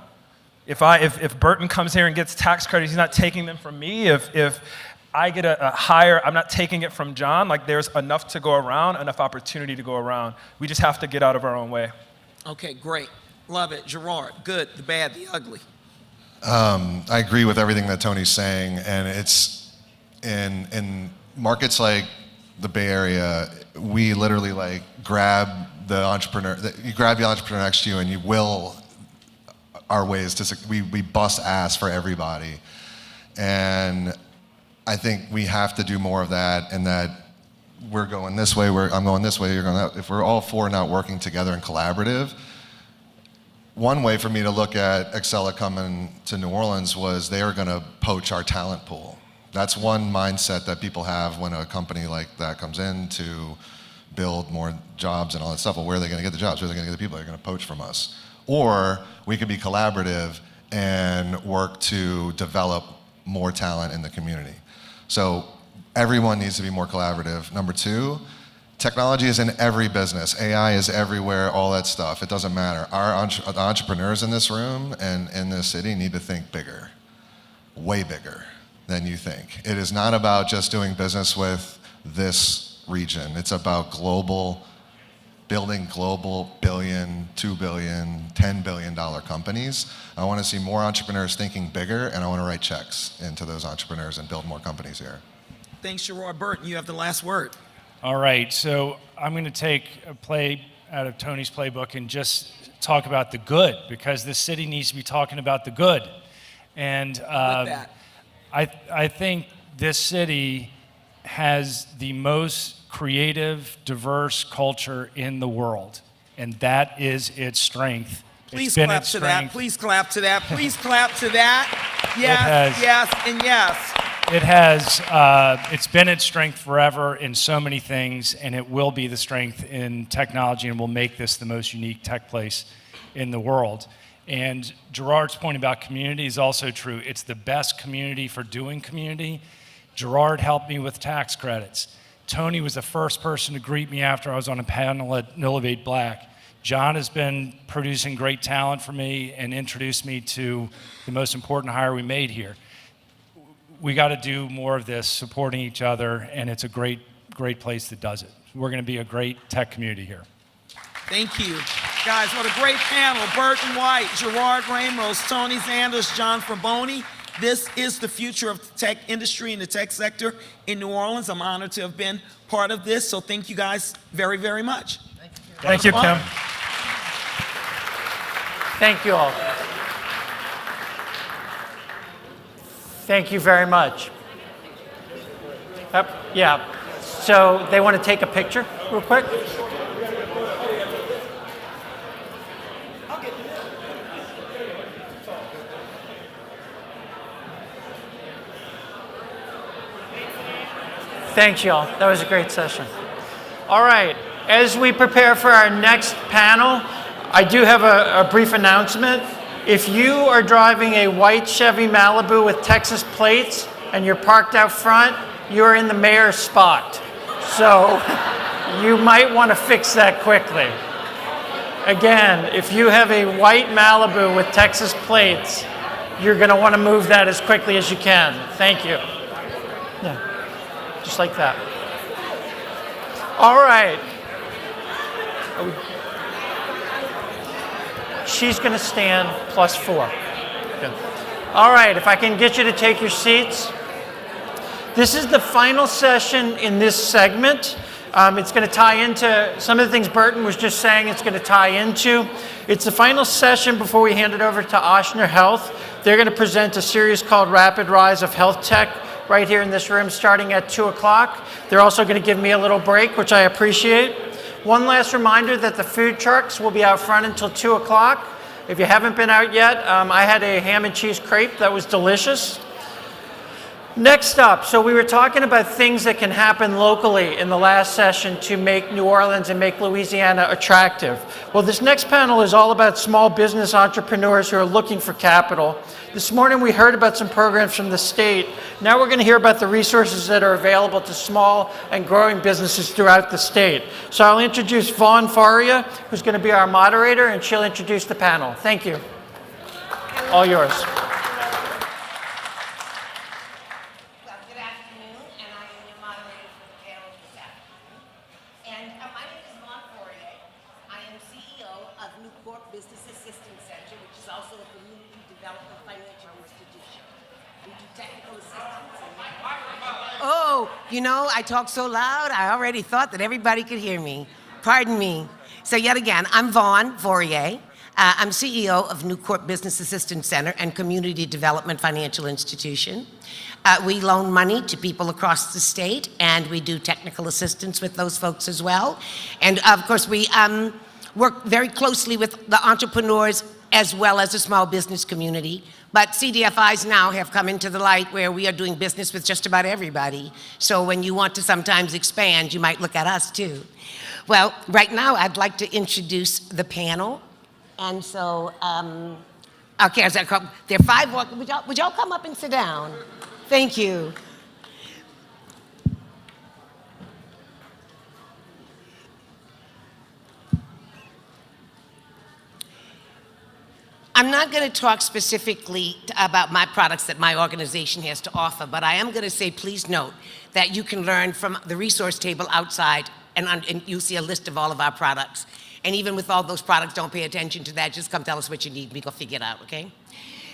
Speaker 15: If Burton comes here and gets tax credits, he's not taking them from me. If I get a higher, I'm not taking it from John. Like there's enough to go around, enough opportunity to go around. We just have to get out of our own way.
Speaker 12: Okay, great. Love it. Gerard, good, the bad, the ugly.
Speaker 14: I agree with everything that Tony's saying, and it's in markets like the Bay Area, we literally like grab the entrepreneur next to you and you will our ways to, we bust ass for everybody. And I think we have to do more of that, and that we're going this way, I'm going this way, you're going that. If we're all four not working together and collaborative, one way for me to look at Excella coming to New Orleans was they are going to poach our talent pool. That's one mindset that people have when a company like that comes in to build more jobs and all that stuff. Well, where are they going to get the jobs? Where are they going to get the people? They're going to poach from us. Or we could be collaborative and work to develop more talent in the community. So everyone needs to be more collaborative. Number two, technology is in every business. AI is everywhere, all that stuff. It doesn't matter. Our entrepreneurs in this room and in this city need to think bigger, way bigger than you think. It is not about just doing business with this region. It's about building global billion, $2 billion, $10 billion companies. I want to see more entrepreneurs thinking bigger, and I want to write checks into those entrepreneurs and build more companies here.
Speaker 12: Thanks, Gerard. Burton, you have the last word.
Speaker 13: All right, so I'm going to take a play out of Tony's playbook and just talk about the good, because this city needs to be talking about the good. And I think this city has the most creative, diverse culture in the world, and that is its strength.
Speaker 12: Please clap to that. Please clap to that. Please clap to that. Yes, yes, and yes.
Speaker 13: It has, it's been its strength forever in so many things, and it will be the strength in technology, and will make this the most unique tech place in the world. And Gerard's point about community is also true. It's the best community for doing community. Gerard helped me with tax credits. Tony was the first person to greet me after I was on a panel at Innovate Black. John has been producing great talent for me and introduced me to the most important hire we made here. We got to do more of this, supporting each other, and it's a great, great place that does it. We're going to be a great tech community here.
Speaker 12: Thank you. Guys, what a great panel. Burton White, Gerard Ramos, Tony Sanders, John Fraboni. This is the future of the tech industry and the tech sector in New Orleans. I'm honored to have been part of this, so thank you guys very, very much.
Speaker 15: Thank you, Kim.
Speaker 3: Thank you all. Thank you very much. Yeah, so they want to take a picture real quick? Thanks, y'all. That was a great session. All right, as we prepare for our next panel, I do have a brief announcement. If you are driving a white Chevy Malibu with Texas plates and you're parked out front, you're in the mayor's spot. So you might want to fix that quickly. Again, if you have a white Malibu with Texas plates, you're going to want to move that as quickly as you can. Thank you. Yeah. Just like that. All right. She's going to stand +4. Good. All right, if I can get you to take your seats. This is the final session in this segment. It's going to tie into some of the things Burton was just saying it's going to tie into. It's the final session before we hand it over to Ochsner Health. They're going to present a series called Rapid Rise of Health Tech right here in this room starting at 2 o'clock. They're also going to give me a little break, which I appreciate. One last reminder that the food trucks will be out front until 2 o'clock. If you haven't been out yet, I had a ham and cheese crepe that was delicious. Next up, so we were talking about things that can happen locally in the last session to make New Orleans and make Louisiana attractive. Well, this next panel is all about small business entrepreneurs who are looking for capital. This morning we heard about some programs from the state. Now we're going to hear about the resources that are available to small and growing businesses throughout the state. So I'll introduce Vaughn Faria, who's going to be our moderator, and she'll introduce the panel. Thank you. All yours.
Speaker 16: Business Assistance Center, which is also a community development financial institution. We do technical assistance. Oh, you know, I talk so loud, I already thought that everybody could hear me. Pardon me. So yet again, I'm Vaughn Fourier. I'm CEO of Newport Business Assistance Center and Community Development Financial Institution. We loan money to people across the state, and we do technical assistance with those folks as well. And of course, we work very closely with the entrepreneurs as well as the small business community. But CDFIs now have come into the light where we are doing business with just about everybody. So when you want to sometimes expand, you might look at us too. Well, right now I'd like to introduce the panel. And so, okay, there are 5, would y'all come up and sit down? Thank you. I'm not going to talk specifically about my products that my organization has to offer, but I am going to say, please note that you can learn from the resource table outside, and you'll see a list of all of our products. And even with all those products, don't pay attention to that. Just come tell us what you need. We go figure it out, okay?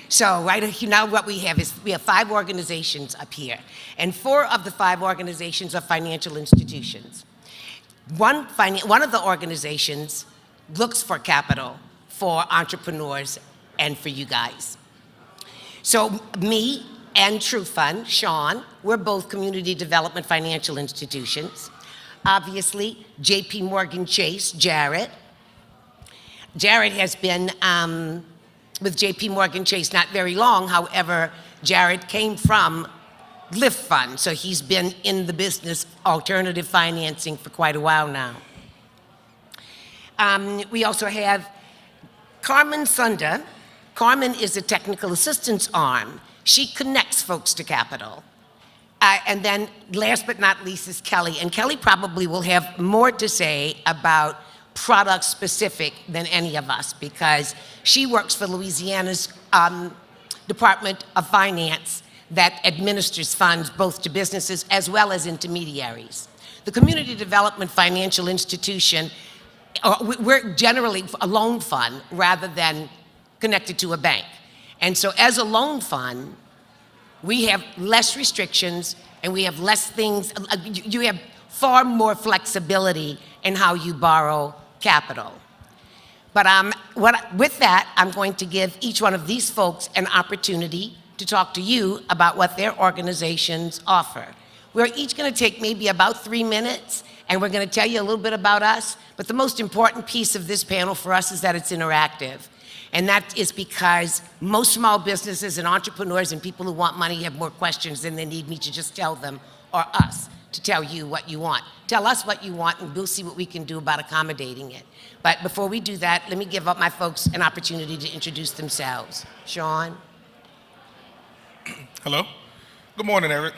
Speaker 16: So right here, now what we have is we have 5 organizations up here. And 4 of the 5 organizations are financial institutions. One of the organizations looks for capital for entrepreneurs and for you guys. So me and True Fund, Sean, we're both community development financial institutions. Obviously, JP Morgan Chase, Jared. Jared has been with JP Morgan Chase not very long. However, Jared came from Lift Fund, so he's been in the business alternative financing for quite a while now. We also have Carmen Sunder. Carmen is a technical assistance arm. She connects folks to capital. And then last but not least is Kelly. And Kelly probably will have more to say about product specific than any of us because she works for Louisiana's Department of Finance that administers funds both to businesses as well as intermediaries. The Community Development Financial Institution, we're generally a loan fund rather than connected to a bank. And so as a loan fund, we have less restrictions and we have less things, you have far more flexibility in how you borrow capital. But with that, I'm going to give each one of these folks an opportunity to talk to you about what their organizations offer. We're each going to take maybe about 3 minutes, and we're going to tell you a little bit about us. But the most important piece of this panel for us is that it's interactive. And that is because most small businesses and entrepreneurs and people who want money have more questions than they need me to just tell them or us to tell you what you want. Tell us what you want, and we'll see what we can do about accommodating it. But before we do that, let me give up my folks an opportunity to introduce themselves. Sean?
Speaker 17: Hello. Good morning, Eric.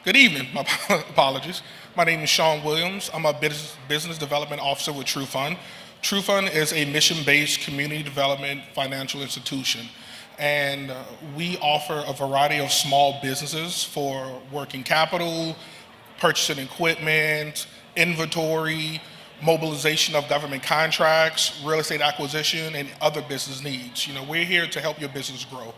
Speaker 17: Good evening. My apologies. My name is Sean Williams. I'm a business development officer with True Fund. True Fund is a mission-based community development financial institution. And we offer a variety of small businesses for working capital, purchasing equipment, inventory, mobilization of government contracts, real estate acquisition, and other business needs. You know, we're here to help your business grow.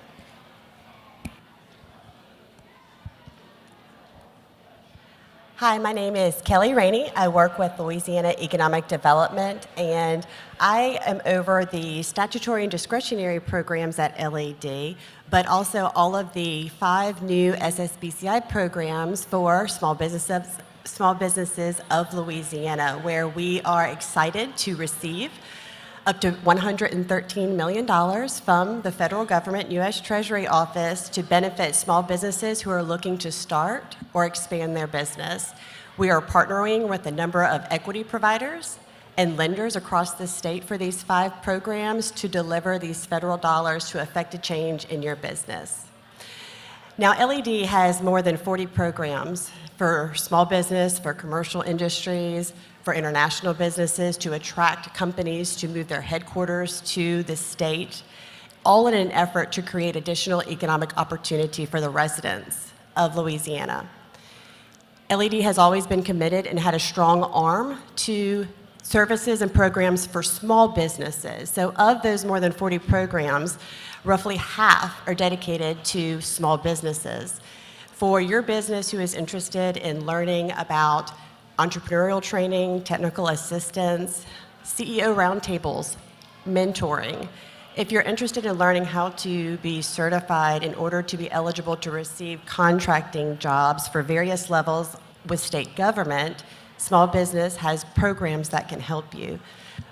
Speaker 18: Hi, my name is Kelly Rainey. I work with Louisiana Economic Development, and I am over the statutory and discretionary programs at LED, but also all of the 5 new SSBCI programs for small businesses of Louisiana, where we are excited to receive up to $113 million from the federal government, U.S. Treasury Office, to benefit small businesses who are looking to start or expand their business. We are partnering with a number of equity providers and lenders across the state for these 5 programs to deliver these federal dollars to affect a change in your business. Now, LED has more than 40 programs for small business, for commercial industries, for international businesses, to attract companies to move their headquarters to the state, all in an effort to create additional economic opportunity for the residents of Louisiana. LED has always been committed and had a strong arm to services and programs for small businesses. So of those more than 40 programs, roughly half are dedicated to small businesses. For your business who is interested in learning about entrepreneurial training, technical assistance, CEO roundtables, mentoring. If you're interested in learning how to be certified in order to be eligible to receive contracting jobs for various levels with state government, small business has programs that can help you.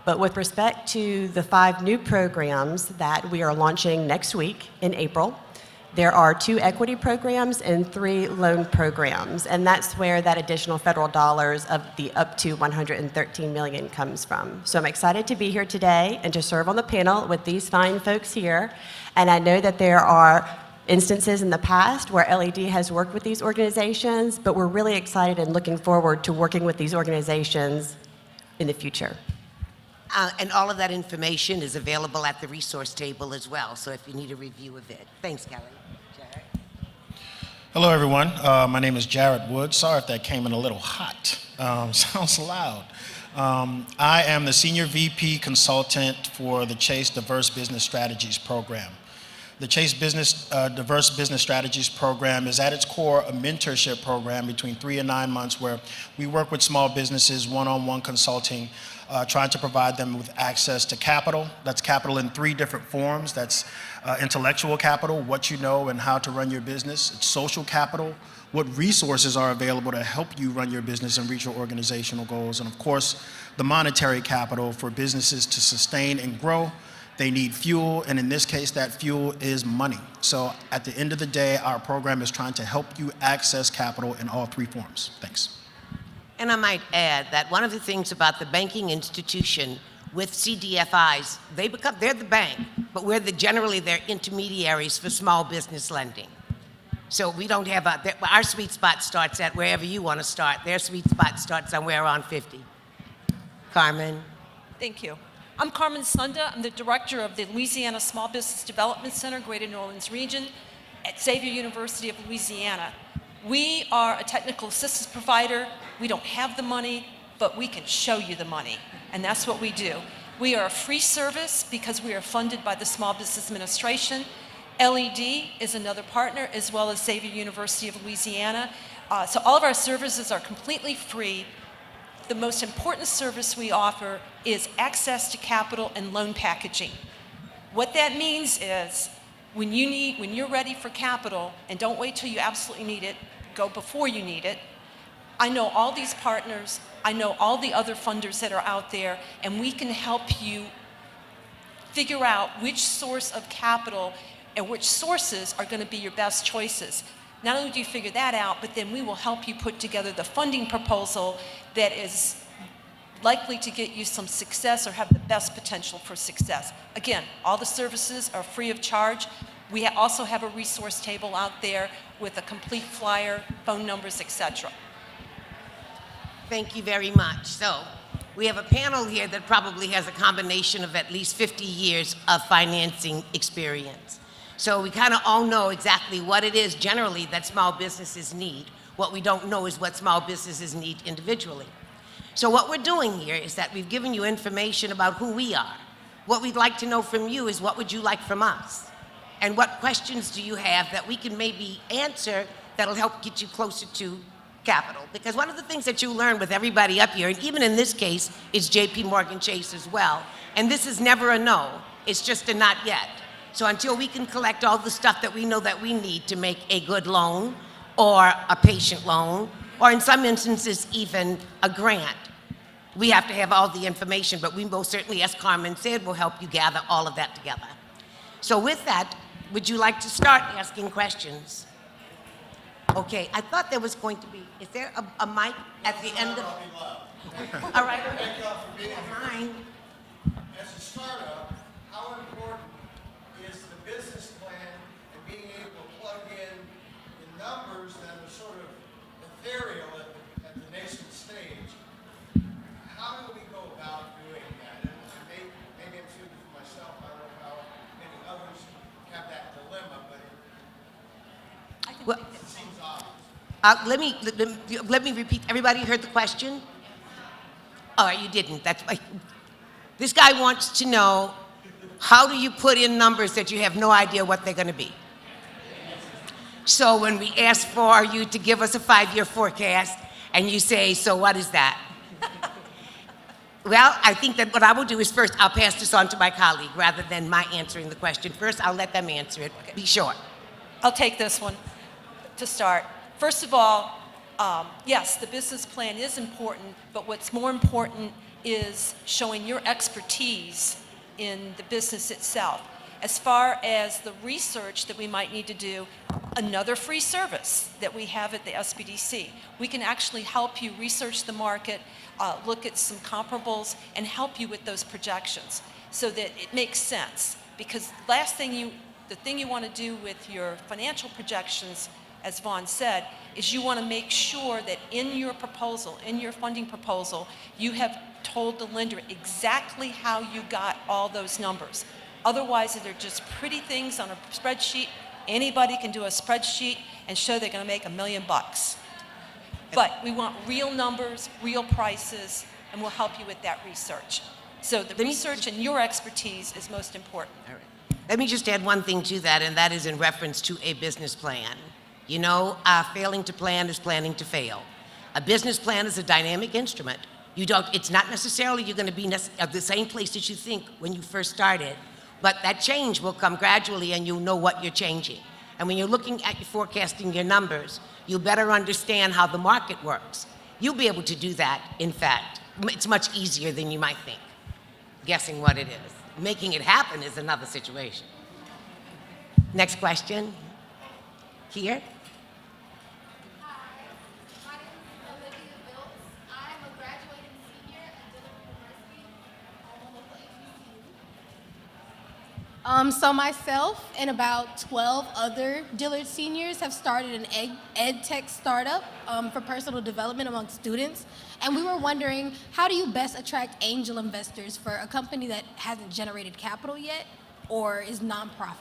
Speaker 18: But with respect to the 5 new programs that we are launching next week in April, there are 2 equity programs and 3 loan programs, and that's where that additional federal dollars of the up to $113 million comes from. So I'm excited to be here today and to serve on the panel with these fine folks here. And I know that there are instances in the past where LED has worked with these organizations, but we're really excited and looking forward to working with these organizations in the future.
Speaker 16: And all of that information is available at the resource table as well, so if you need a review of it. Thanks, Kelly. Jared?
Speaker 19: Hello, everyone. My name is Jared Wood. Sorry if that came in a little hot. Sounds loud. I am the Senior VP Consultant for the Chase Diverse Business Strategies Program. The Chase Diverse Business Strategies Program is at its core a mentorship program between 3 and 9 months where we work with small businesses, one-on-one consulting, trying to provide them with access to capital. That's capital in 3 different forms. That's intellectual capital, what you know and how to run your business. It's social capital, what resources are available to help you run your business and reach your organizational goals. And of course, the monetary capital for businesses to sustain and grow. They need fuel, and in this case, that fuel is money. So at the end of the day, our program is trying to help you access capital in all 3 forms. Thanks.
Speaker 16: And I might add that one of the things about the banking institution with CDFIs, they're the bank, but we're generally their intermediaries for small business lending. So we don't have our sweet spot starts at wherever you want to start. Their sweet spot starts somewhere around 50. Carmen.
Speaker 20: Thank you. I'm Carmen Sunda. I'm the director of the Louisiana Small Business Development Center, Greater New Orleans region at Xavier University of Louisiana. We are a technical assistance provider. We don't have the money, but we can show you the money, and that's what we do. We are a free service because we are funded by the Small Business Administration. LED is another partner, as well as Xavier University of Louisiana. So all of our services are completely free. The most important service we offer is access to capital and loan packaging. What that means is when you're ready for capital, and don't wait till you absolutely need it, go before you need it. I know all these partners, I know all the other funders that are out there, and we can help you figure out which source of capital and which sources are going to be your best choices. Not only do you figure that out, but then we will help you put together the funding proposal that is likely to get you some success or have the best potential for success. Again, all the services are free of charge. We also have a resource table out there with a complete flyer, phone numbers, etc.
Speaker 16: Thank you very much. So we have a panel here that probably has a combination of at least 50 years of financing experience. So we kind of all know exactly what it is generally that small businesses need. What we don't know is what small businesses need individually. So what we're doing here is that we've given you information about who we are. What we'd like to know from you is what would you like from us? And what questions do you have that we can maybe answer that'll help get you closer to capital. Because one of the things that you learn with everybody up here, and even in this case, is JP Morgan Chase as well. And this is never a no, it's just a not yet. So until we can collect all the stuff that we know that we need to make a good loan, or a patient loan, or in some instances even a grant, we have to have all the information, but we most certainly, as Carmen said, will help you gather all of that together. So with that, would you like to start asking questions? Okay, I thought there was going to be, is there a mic at the end of? All right.
Speaker 21: Thank you all for being
Speaker 16: Fine.
Speaker 21: As a startup, how important is the business plan and being able to plug in the numbers that are sort of ethereal at the nascent stage? How do we go about doing that? And maybe I'm speaking for myself. I don't know how many others have that dilemma, but
Speaker 16: Well,
Speaker 21: it seems obvious.
Speaker 16: let me repeat. Everybody heard the question? All right, you didn't. That's why. This guy wants to know, how do you put in numbers that you have no idea what they're going to be? So when we ask for you to give us a 5-year forecast, and you say, so what is that? Well, I think that what I will do is first, I'll pass this on to my colleague, rather than my answering the question. First, I'll let them answer it. Be short.
Speaker 20: I'll take this one to start. First of all, yes, the business plan is important, but what's more important is showing your expertise in the business itself. As far as the research that we might need to do, another free service that we have at the SBDC. We can actually help you research the market, look at some comparables, and help you with those projections so that it makes sense. Because the thing you want to do with your financial projections, as Vaughn said, is you want to make sure that in your proposal, in your funding proposal, you have told the lender exactly how you got all those numbers. Otherwise, they're just pretty things on a spreadsheet. Anybody can do a spreadsheet and show they're going to make $1 million. But we want real numbers, real prices, and we'll help you with that research. So the research and your expertise is most important.
Speaker 16: All right. Let me just add one thing to that, and that is in reference to a business plan. You know, failing to plan is planning to fail. A business plan is a dynamic instrument. It's not necessarily you're going to be at the same place that you think when you first started, but that change will come gradually and you'll know what you're changing. And when you're looking at your forecasting your numbers, you'll better understand how the market works. You'll be able to do that, in fact. It's much easier than you might think, guessing what it is. Making it happen is another situation. Next question. Here.
Speaker 22: So myself and about 12 other Dillard seniors have started an ed tech startup for personal development among students. And we were wondering, how do you best attract angel investors for a company that hasn't generated capital yet or is nonprofit?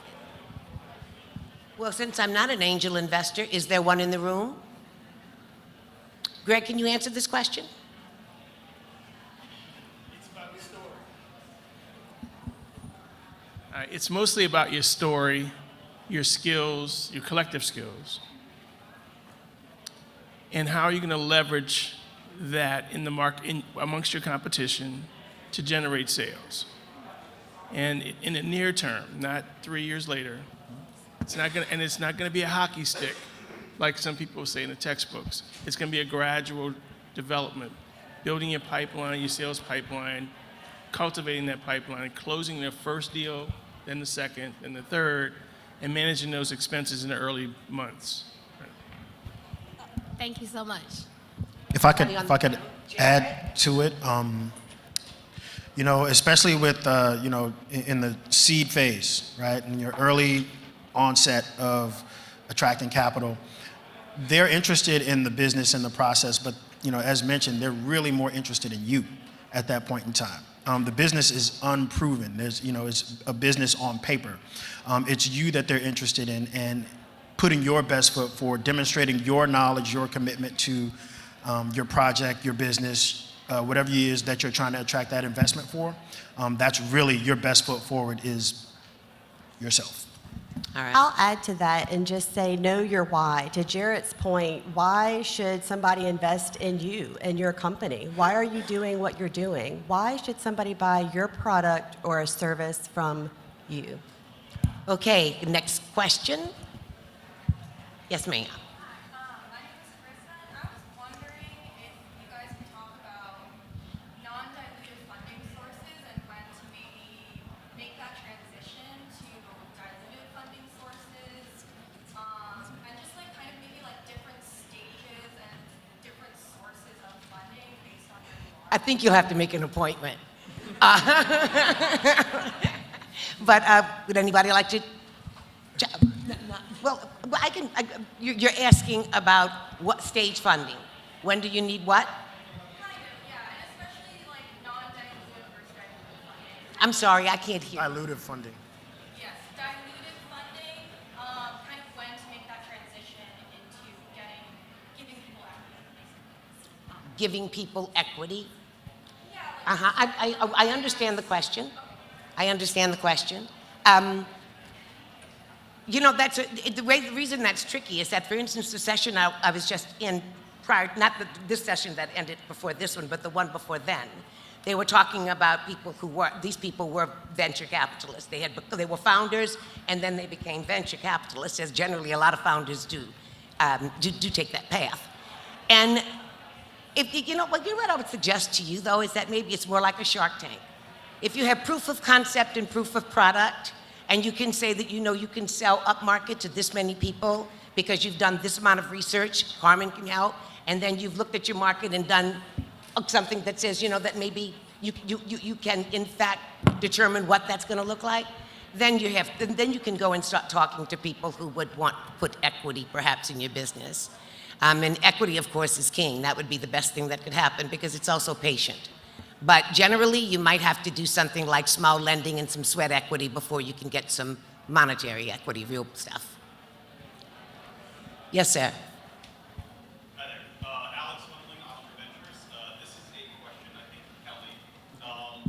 Speaker 16: Well, since I'm not an angel investor, is there one in the room? Greg, can you answer this question?
Speaker 23: It's mostly about your story, your skills, your collective skills, and how are you going to leverage that in the market, amongst your competition, to generate sales. And in the near term, not 3 years later, it's not going to be a hockey stick, like some people say in the textbooks. It's going to be a gradual development, building your pipeline, your sales pipeline, cultivating that pipeline, closing the first deal, then the second, then the third, and managing those expenses in the early months.
Speaker 22: Thank you so much.
Speaker 19: If I could add to it, you know, especially with you know, in the seed phase, right, in your early onset of attracting capital, they're interested in the business and the process, but you know, as mentioned, they're really more interested in you at that point in time. The business is unproven. There's, you know, it's a business on paper. It's you that they're interested in, and putting your best foot forward, demonstrating your knowledge, your commitment to your project, your business, whatever it is that you're trying to attract that investment for. That's really your best foot forward is yourself.
Speaker 16: All right.
Speaker 18: I'll add to that and just say, know your why. To Jarrett's point, why should somebody invest in you and your company? Why are you doing what you're doing? Why should somebody buy your product or a service from you?
Speaker 16: Okay, next question. Yes, ma'am. I think you'll have to make an appointment. But would anybody like to? Well, you're asking about what stage funding? When do you need what? I'm sorry, I can't hear.
Speaker 11: Dilutive funding.
Speaker 22: Yes, dilutive funding, kind of when to make that transition into giving people equity.
Speaker 16: Giving people equity? I understand the question. I understand the question. You know, the reason that's tricky is that, for instance, the session I was just in prior, not this session that ended before this one, but the one before then, they were talking about people these people were venture capitalists. They were founders, and then they became venture capitalists, as generally a lot of founders do take that path. And what I would suggest to you, though, is that maybe it's more like a Shark Tank. If you have proof of concept and proof of product, and you can say that you can sell upmarket to this many people because you've done this amount of research, Carmen can help, and then you've looked at your market and done something that says, that maybe you can, in fact, determine what that's going to look like, then you can go and start talking to people who would want to put equity, perhaps, in your business. And equity, of course, is king. That would be the best thing that could happen because it's also patient. But generally, you might have to do something like small lending and some sweat equity before you can get some monetary equity, real stuff. Yes, sir.
Speaker 1: Hi there. Alex Wendling, Oscar Ventures. This is a question, I think, for Kelly,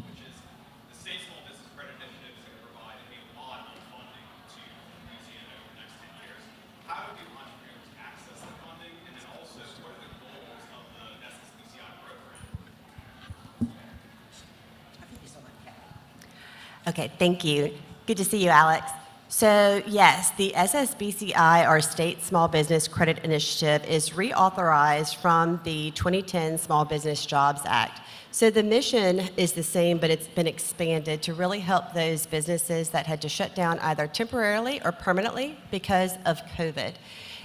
Speaker 1: which is the State Small Business Credit Initiative is going to provide a lot of funding to Louisiana over the next 10 years. How do entrepreneurs access the funding? And then also, what are the goals of the SSBCI program?
Speaker 18: Okay, thank you. Good to see you, Alex. So yes, the SSBCI, our State Small Business Credit Initiative, is reauthorized from the 2010 Small Business Jobs Act. So the mission is the same, but it's been expanded to really help those businesses that had to shut down either temporarily or permanently because of COVID.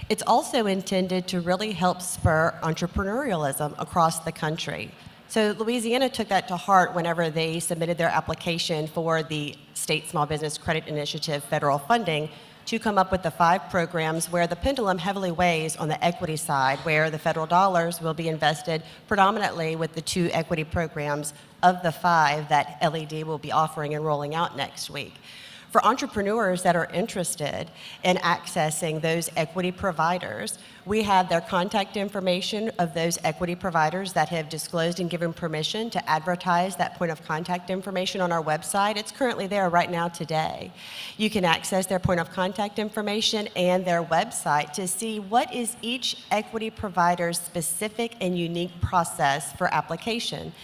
Speaker 18: It's also intended to really help spur entrepreneurialism across the country. So Louisiana took that to heart whenever they submitted their application for the State Small Business Credit Initiative federal funding to come up with the 5 programs where the pendulum heavily weighs on the equity side, where the federal dollars will be invested predominantly with the 2 equity programs of the 5 that LED will be offering and rolling out next week. For entrepreneurs that are interested in accessing those equity providers, we have their contact information of those equity providers that have disclosed and given permission to advertise that point of contact information on our website. It's currently there right now today. You can access their point of contact information and their website to see what is each equity provider's specific and unique process for application.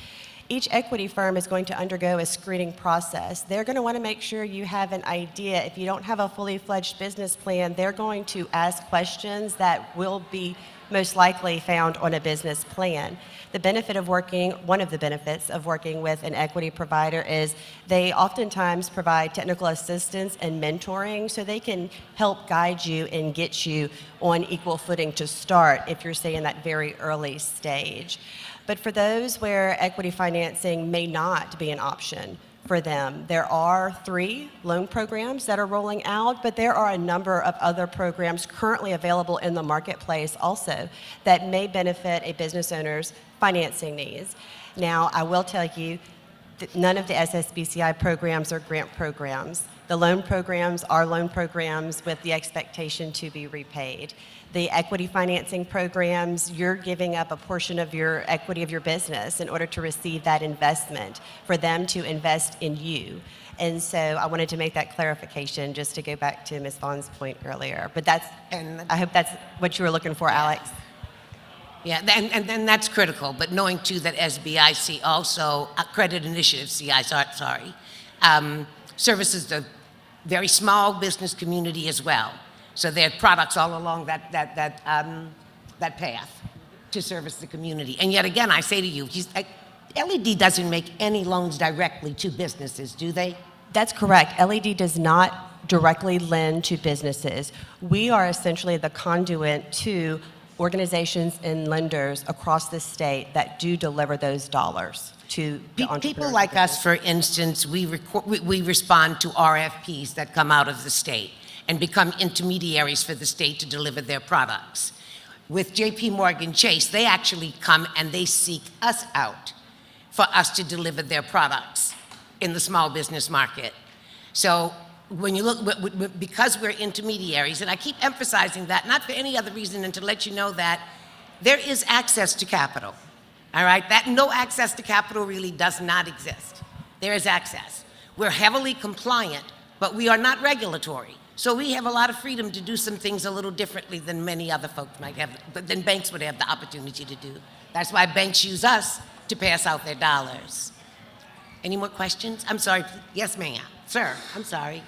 Speaker 18: Each equity firm is going to undergo a screening process. They're going to want to make sure you have an idea. If you don't have a fully fledged business plan, they're going to ask questions that will be most likely found on a business plan. One of the benefits of working with an equity provider is they oftentimes provide technical assistance and mentoring so they can help guide you and get you on equal footing to start if you're, say, in that very early stage. But for those where equity financing may not be an option for them, there are 3 loan programs that are rolling out, but there are a number of other programs currently available in the marketplace also that may benefit a business owner's financing needs. Now, I will tell you that none of the SSBCI programs are grant programs. The loan programs are loan programs with the expectation to be repaid. The equity financing programs, you're giving up a portion of your equity of your business in order to receive that investment for them to invest in you. And so I wanted to make that clarification just to go back to Ms. Vaughn's point earlier. But I hope that's what you were looking for, Alex.
Speaker 16: Yeah, and then that's critical, but knowing too that SBIC also, Credit Initiative, CI, services the very small business community as well. So there are products all along that path to service the community. And yet again, I say to you, LED doesn't make any loans directly to businesses, do they?
Speaker 18: That's correct. LED does not directly lend to businesses. We are essentially the conduit to organizations and lenders across the state that do deliver those dollars to the entrepreneurs.
Speaker 16: People like us, for instance, we respond to RFPs that come out of the state and become intermediaries for the state to deliver their products. With JP Morgan Chase, they actually come and they seek us out for us to deliver their products in the small business market. So when you look, because we're intermediaries, and I keep emphasizing that, not for any other reason than to let you know that there is access to capital, all right? That no access to capital really does not exist. There is access. We're heavily compliant, but we are not regulatory. So we have a lot of freedom to do some things a little differently than many other folks might have, but than banks would have the opportunity to do. That's why banks use us to pass out their dollars. Any more questions? I'm sorry. Yes, ma'am. Sir, I'm sorry.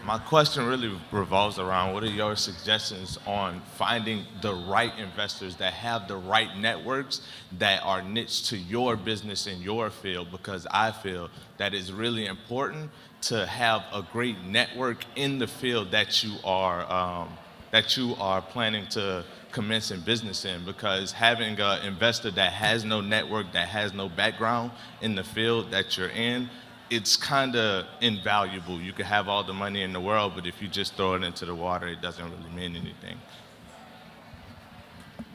Speaker 4: My question really revolves around what are your suggestions on finding the right investors that have the right networks that are niche to your business and your field, because I feel that it's really important to have a great network in the field that you are planning to commence in business in, because having an investor that has no network, that has no background in the field that you're in, it's kind of invaluable. You can have all the money in the world, but if you just throw it into the water, it doesn't really mean anything.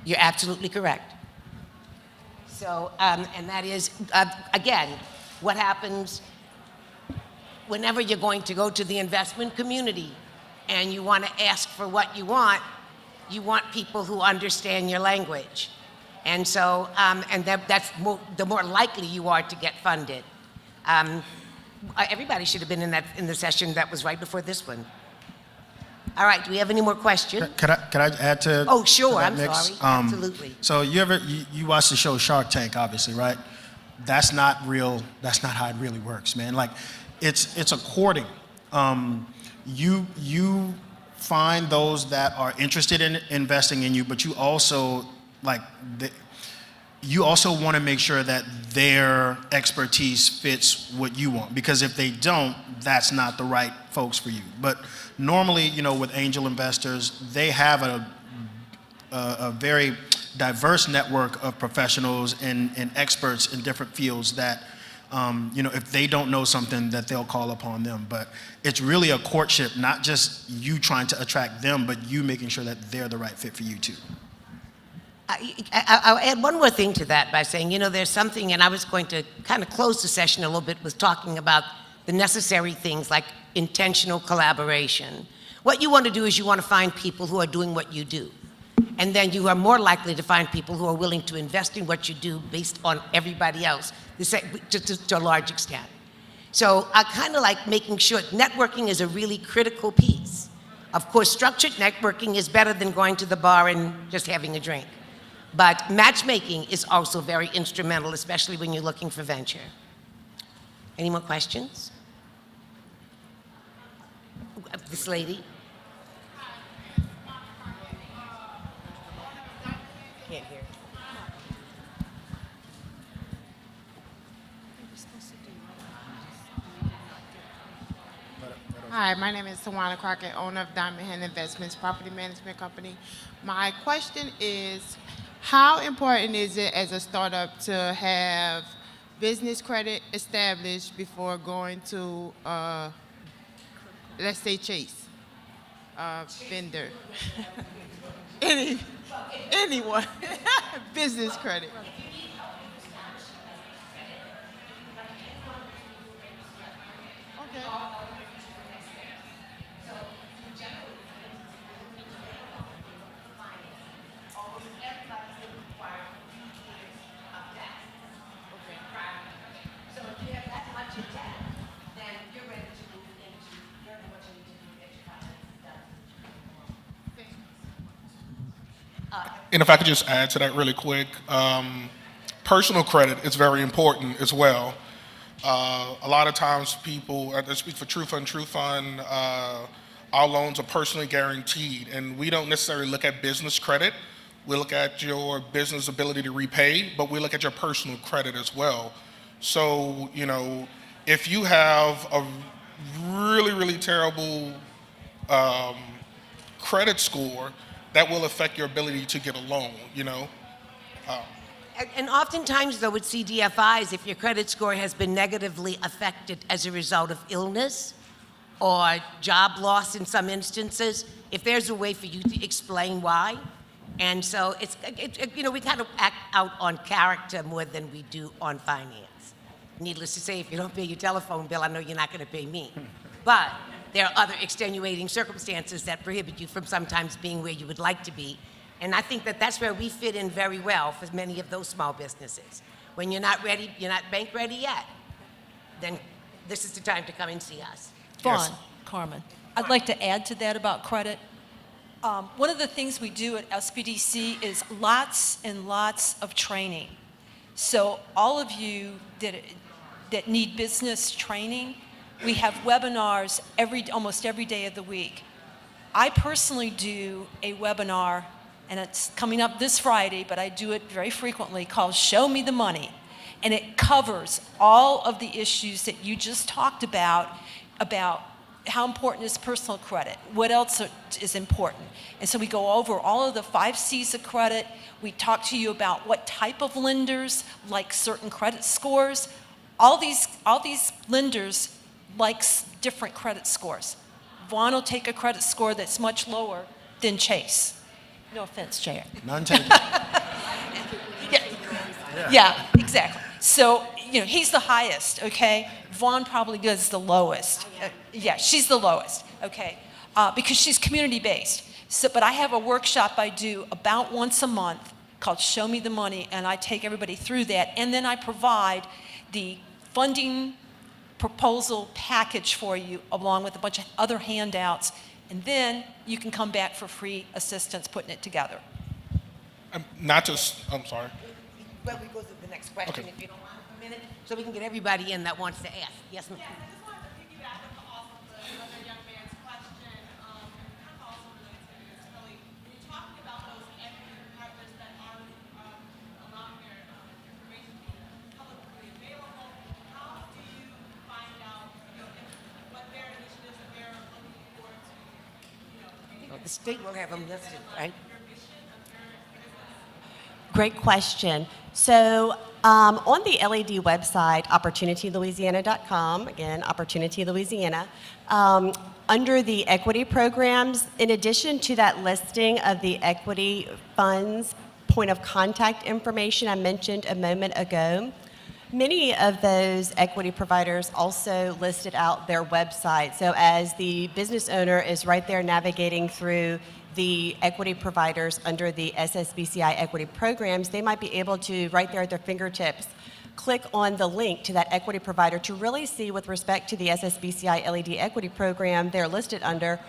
Speaker 16: You're absolutely correct. So, and that is, again, what happens whenever you're going to go to the investment community and you want to ask for what you want people who understand your language. And so, and that's the more likely you are to get funded. Everybody should have been in the session that was right before this one. All right, do we have any more questions?
Speaker 19: Could I add to?
Speaker 16: Oh, sure.
Speaker 19: to that
Speaker 16: I'm
Speaker 19: mix?
Speaker 16: sorry. Absolutely.
Speaker 19: So you watch the show Shark Tank, obviously, right? That's not real. That's not how it really works, man. Like, it's a courting. You find those that are interested in investing in you, but you also you also want to make sure that their expertise fits what you want, because if they don't, that's not the right folks for you. But normally, with angel investors, they have a very diverse network of professionals and experts in different fields that, if they don't know something, that they'll call upon them. But it's really a courtship, not just you trying to attract them, but you making sure that they're the right fit for you too.
Speaker 16: I'll add one more thing to that by saying, there's something, and I was going to kind of close the session a little bit with talking about the necessary things like intentional collaboration. What you want to do is you want to find people who are doing what you do. And then you are more likely to find people who are willing to invest in what you do based on everybody else to a large extent. So I kind of like making sure networking is a really critical piece. Of course, structured networking is better than going to the bar and just having a drink. But matchmaking is also very instrumental, especially when you're looking for venture. Any more questions? This lady? Can't hear.
Speaker 5: Hi, my name is Tawana Crockett, owner of Diamond Hand Investments Property Management Company. My question is, how important is it as a startup to have business credit established before going to, let's say Chase, vendor. Anyone, business credit. Okay.
Speaker 16: So if you have that much in debt, then you're ready to move into, you know what you need to do to get your finances done.
Speaker 17: And if I could just add to that really quick, personal credit is very important as well. A lot of times people, I speak for True Fund, our loans are personally guaranteed, and we don't necessarily look at business credit. We look at your business ability to repay, but we look at your personal credit as well. So, you know, if you have a really, really terrible credit score, that will affect your ability to get a loan, you know?
Speaker 16: And oftentimes, though, with CDFIs, if your credit score has been negatively affected as a result of illness or job loss in some instances, if there's a way for you to explain why. And so you know, we kind of act out on character more than we do on finance. Needless to say, if you don't pay your telephone bill, I know you're not going to pay me. But there are other extenuating circumstances that prohibit you from sometimes being where you would like to be. And I think that that's where we fit in very well for many of those small businesses. When you're not ready, you're not bank ready yet, then this is the time to come and see us.
Speaker 20: Vaughn, Carmen, I'd like to add to that about credit. One of the things we do at SBDC is lots and lots of training. So all of you that need business training, we have webinars almost every day of the week. I personally do a webinar, and it's coming up this Friday, but I do it very frequently, called Show Me the Money. And it covers all of the issues that you just talked about how important is personal credit, what else is important. And so we go over all of the 5 C's of credit. We talk to you about what type of lenders like certain credit scores. All these lenders like different credit scores. Vaughn will take a credit score that's much lower than Chase. No offense, Jay.
Speaker 19: None taken.
Speaker 20: Yeah, exactly. So, you know, he's the highest, okay? Vaughn probably does the lowest. Yeah, she's the lowest, okay? Because she's community-based. So, but I have a workshop I do about once a month called Show Me the Money, and I take everybody through that, and then I provide the funding proposal package for you along with a bunch of other handouts, and then you can come back for free assistance putting it together.
Speaker 17: Not just, I'm sorry.
Speaker 16: Well, we go to the next question,
Speaker 17: Okay.
Speaker 16: if you don't mind for a minute, so we can get everybody in that wants to ask. Yes, ma'am. The state will have them listed, right?
Speaker 18: Great question. So on the LED website, opportunitylouisiana.com, again, Opportunity Louisiana, under the equity programs, in addition to that listing of the equity funds point of contact information I mentioned a moment ago, many of those equity providers also listed out their website. So as the business owner is right there navigating through the equity providers under the SSBCI equity programs, they might be able to, right there at their fingertips, click on the link to that equity provider to really see, with respect to the SSBCI LED equity program they're listed under,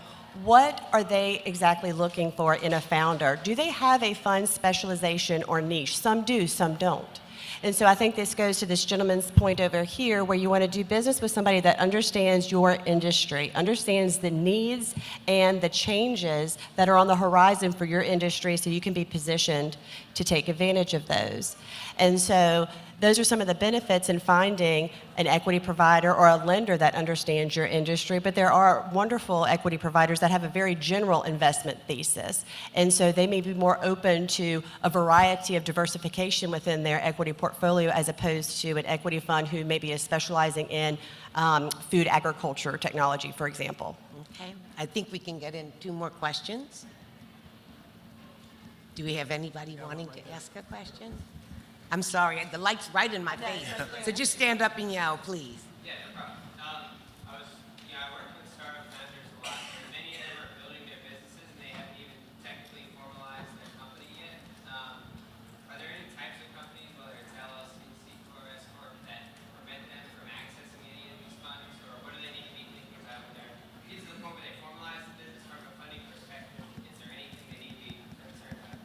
Speaker 18: what are they exactly looking for in a founder? Do they have a fund specialization or niche? Some do, some don't. And so I think this goes to this gentleman's point over here, where you want to do business with somebody that understands your industry, understands the needs and the changes that are on the horizon for your industry, so you can be positioned to take advantage of those. And so those are some of the benefits in finding an equity provider or a lender that understands your industry. But there are wonderful equity providers that have a very general investment thesis. And so they may be more open to a variety of diversification within their equity portfolio as opposed to an equity fund who maybe is specializing in food agriculture technology, for example.
Speaker 16: Okay, I think we can get in 2 more questions. Do we have anybody wanting to ask a question? I'm sorry, the light's right in my face. So just stand up and yell, please.
Speaker 6: Yeah, no problem. I work with startup managers a lot. Many of them are building their businesses and they haven't even technically formalized their company yet. Are there any types of companies, whether it's LLC, C Corp, S Corp, that prevent them from accessing any of these funds, or what do they need to be thinking about when they're getting to the point where they formalize the business from a funding perspective? Is there anything they need to be concerned about?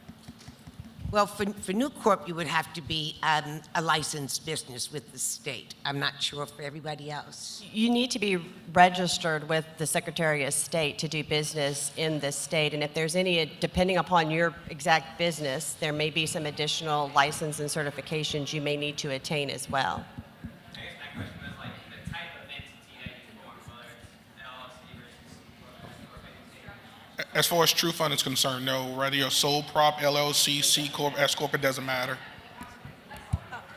Speaker 16: Well, for New Corp, you would have to be a licensed business with the state. I'm not sure for everybody else.
Speaker 18: You need to be registered with the Secretary of State to do business in this state. And if there's any, depending upon your exact business, there may be some additional license and certifications you may need to attain as well.
Speaker 6: I guess my question was like the type of entity that you form, whether it's an LLC versus C Corp, S Corp, anything.
Speaker 17: As far as True Fund is concerned, no. Whether you're sole prop, LLC, C Corp, S Corp, it doesn't matter.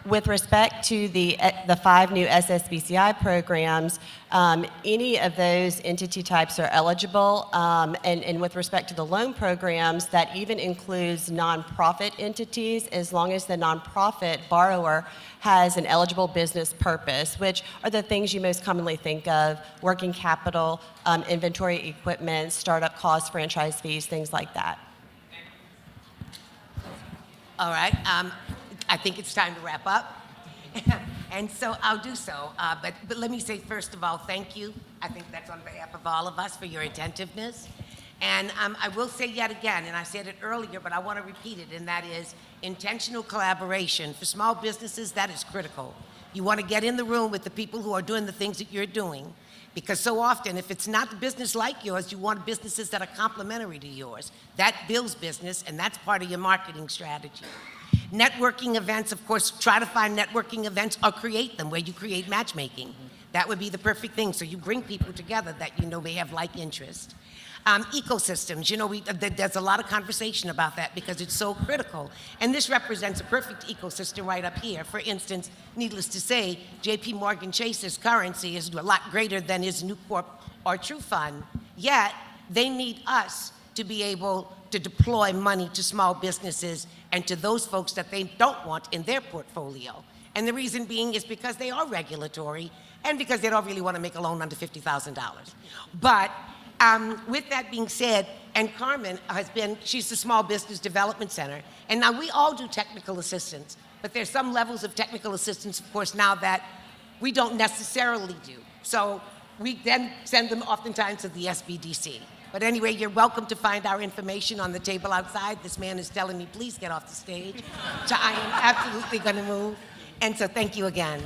Speaker 18: With respect to the 5 new SSBCI programs, any of those entity types are eligible. And with respect to the loan programs, that even includes nonprofit entities, as long as the nonprofit borrower has an eligible business purpose, which are the things you most commonly think of: working capital, inventory equipment, startup costs, franchise fees, things like that.
Speaker 16: All right, I think it's time to wrap up. And so I'll do so. But let me say, first of all, thank you. I think that's on behalf of all of us for your attentiveness. And I will say yet again, and I said it earlier, but I want to repeat it, and that is intentional collaboration. For small businesses, that is critical. You want to get in the room with the people who are doing the things that you're doing, because so often, if it's not a business like yours, you want businesses that are complementary to yours. That builds business, and that's part of your marketing strategy. Networking events, of course, try to find networking events or create them where you create matchmaking. That would be the perfect thing. So you bring people together that you know may have like interest. Ecosystems, you know, there's a lot of conversation about that because it's so critical. And this represents a perfect ecosystem right up here. For instance, needless to say, JP Morgan Chase's currency is a lot greater than his New Corp or True Fund, yet they need us to be able to deploy money to small businesses and to those folks that they don't want in their portfolio. And the reason being is because they are regulatory and because they don't really want to make a loan under $50,000. But with that being said, and Carmen she's the Small Business Development Center, and now we all do technical assistance, but there's some levels of technical assistance, of course, now that we don't necessarily do. So we then send them oftentimes to the SBDC. But anyway, you're welcome to find our information on the table outside. This man is telling me, please get off the stage. So I am absolutely going to move. And so thank you again.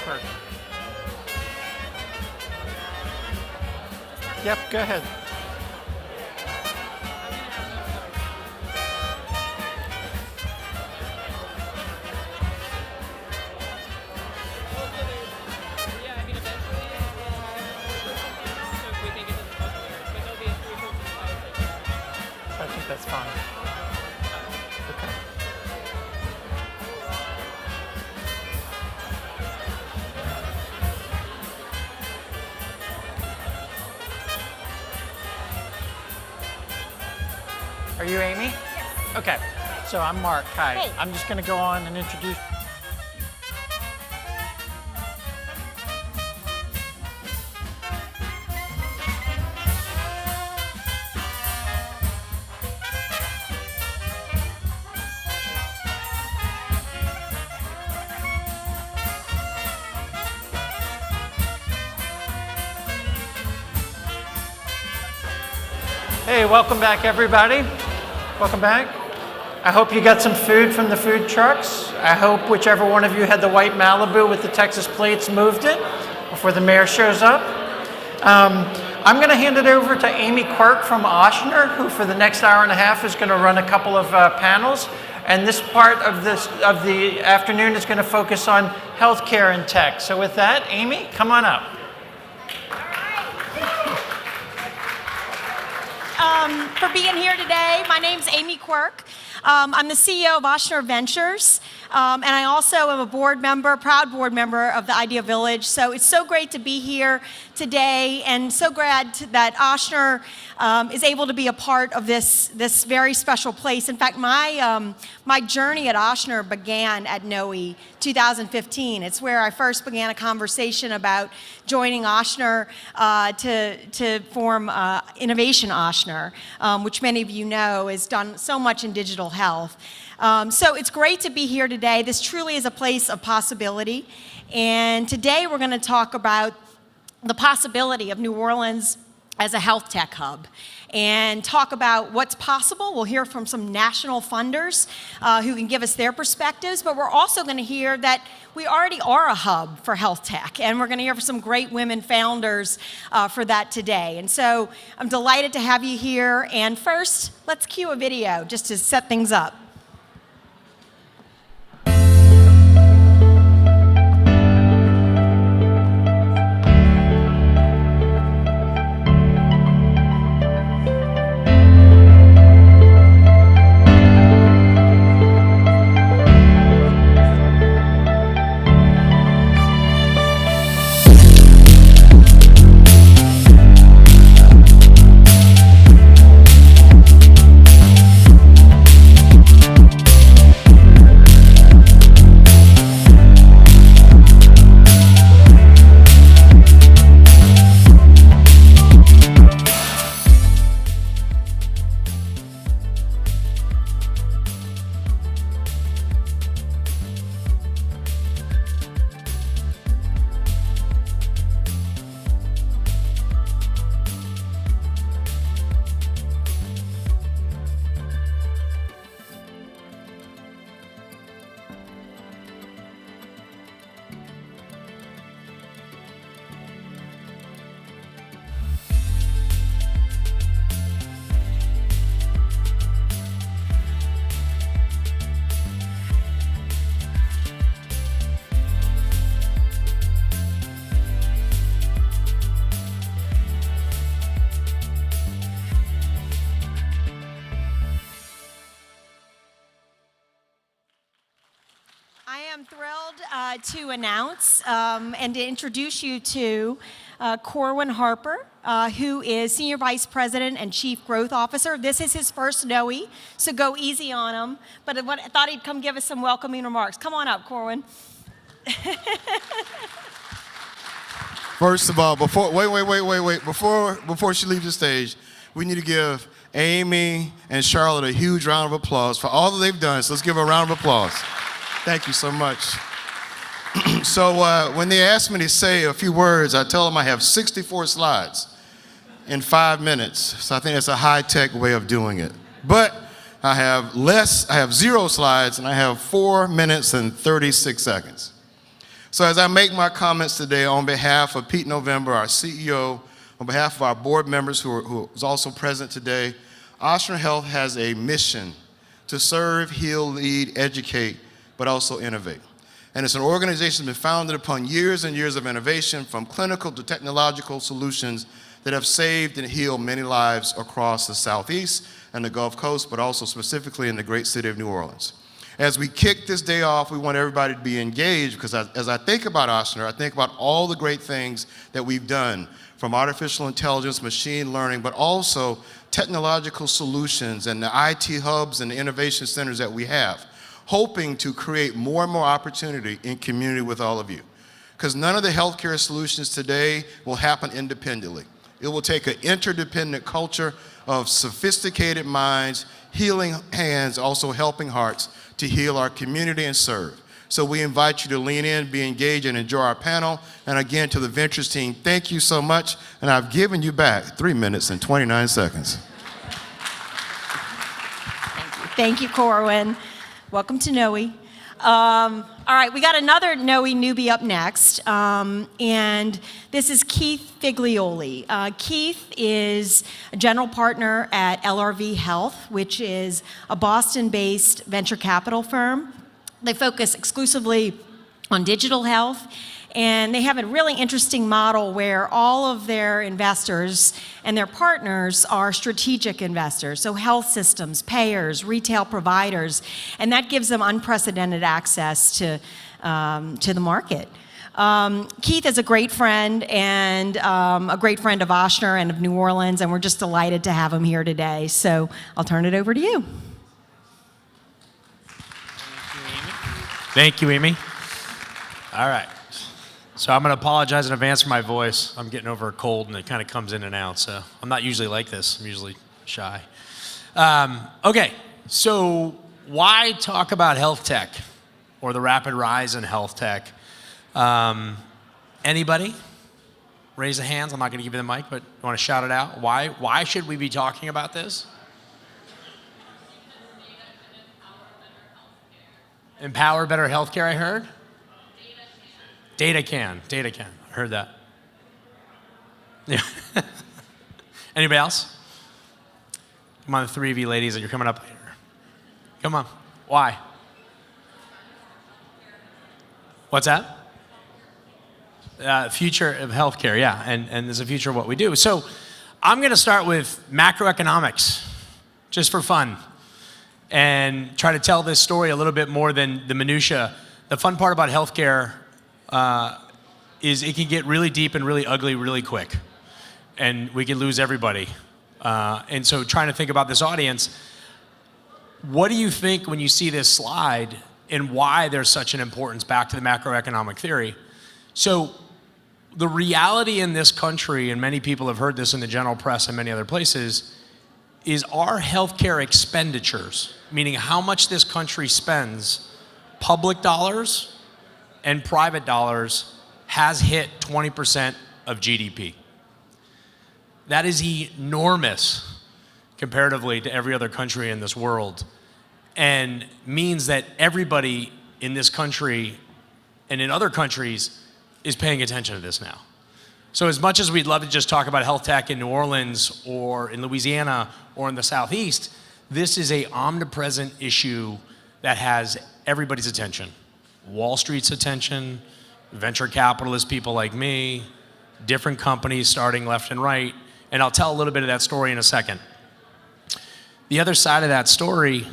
Speaker 3: Quirk. Yep, go ahead. I think that's fine. Okay. Are you Amy? Yes. Okay. So I'm Mark. Hi.
Speaker 7: Hey.
Speaker 3: I'm just going to go on and introduce. Hey, welcome back, everybody. Welcome back. I hope you got some food from the food trucks. I hope whichever one of you had the white Malibu with the Texas plates moved it before the mayor shows up. I'm going to hand it over to Amy Quirk from Ochsner, who for the next hour and a half is going to run a couple of panels. And this part of the afternoon is going to focus on healthcare and tech. So with that, Amy, come on up.
Speaker 7: For being here today. My name's Amy Quirk. I'm the CEO of Ochsner Ventures, and I also am a proud board member of the Idea Village. So it's so great to be here today, and so glad that Ochsner is able to be a part of this very special place. In fact, my journey at Ochsner began at NOE 2015. It's where I first began a conversation about joining Ochsner to form Innovation Ochsner, which many of you know has done so much in digital health. So it's great to be here today. This truly is a place of possibility. And today we're going to talk about the possibility of New Orleans as a health tech hub and talk about what's possible. We'll hear from some national funders who can give us their perspectives, but we're also going to hear that we already are a hub for health tech, and we're going to hear from some great women founders for that today. And so I'm delighted to have you here. And first, let's cue a video just to set things up. I am thrilled to announce and to introduce you to Corwin Harper, who is Senior Vice President and Chief Growth Officer. This is his first NOE, so go easy on him. But I thought he'd come give us some welcoming remarks. Come on up, Corwin.
Speaker 9: First of all, before she leaves the stage, we need to give Amy and Charlotte a huge round of applause for all that they've done. So let's give her a round of applause. Thank you so much. So when they ask me to say a few words, I tell them I have 64 slides in 5 minutes. So I think that's a high-tech way of doing it. But I have 0 slides, and I have 4 minutes and 36 seconds. So as I make my comments today on behalf of Pete November, our CEO, on behalf of our board members who is also present today, Ochsner Health has a mission to serve, heal, lead, educate, but also innovate. And it's an organization that's been founded upon years and years of innovation, from clinical to technological solutions that have saved and healed many lives across the Southeast and the Gulf Coast, but also specifically in the great city of New Orleans. As we kick this day off, we want everybody to be engaged, because as I think about Ochsner, I think about all the great things that we've done, from artificial intelligence, machine learning, but also technological solutions and the IT hubs and the innovation centers that we have, hoping to create more and more opportunity in community with all of you. Because none of the healthcare solutions today will happen independently. It will take an interdependent culture of sophisticated minds, healing hands, also helping hearts to heal our community and serve. So we invite you to lean in, be engaged, and enjoy our panel. And again, to the Ventures team, thank you so much. And I've given you back 3 minutes and 29 seconds.
Speaker 7: Thank you, Corwin. Welcome to NOE. All right, we got another NOE newbie up next, and this is Keith Figlioli. Keith is a general partner at LRV Health, which is a Boston-based venture capital firm. They focus exclusively on digital health, and they have a really interesting model where all of their investors and their partners are strategic investors, so health systems, payers, retail providers, and that gives them unprecedented access to the market. Keith is a great friend and a great friend of Ochsner and of New Orleans, and we're just delighted to have him here today. So I'll turn it over to you.
Speaker 2: Thank you, Amy. All right. So I'm going to apologize in advance for my voice. I'm getting over a cold, and it kind of comes in and out. So I'm not usually like this. I'm usually shy. Okay. So why talk about health tech or the rapid rise in health tech? Anybody? Raise the hands. I'm not going to give you the mic, but you want to shout it out? Why should we be talking about this? Empower better healthcare, I heard. Data can. I heard that. Yeah. Anybody else? Come on, the three of you ladies that you're coming up later. Come on. Why? What's that? Future of healthcare, yeah, and there's a future of what we do. So I'm going to start with macroeconomics, just for fun, and try to tell this story a little bit more than the minutia. The fun part about healthcare is it can get really deep and really ugly really quick, and we can lose everybody. And so trying to think about this audience, what do you think when you see this slide and why there's such an importance back to the macroeconomic theory? So the reality in this country, and many people have heard this in the general press and many other places, is our healthcare expenditures, meaning how much this country spends, public dollars and private dollars, has hit 20% of GDP. That is enormous comparatively to every other country in this world, and means that everybody in this country and in other countries is paying attention to this now. So as much as we'd love to just talk about health tech in New Orleans or in Louisiana or in the Southeast, this is an omnipresent issue that has everybody's attention. Wall Street's attention, venture capitalist people like me, different companies starting left and right, and I'll tell a little bit of that story in a second. The other side of that story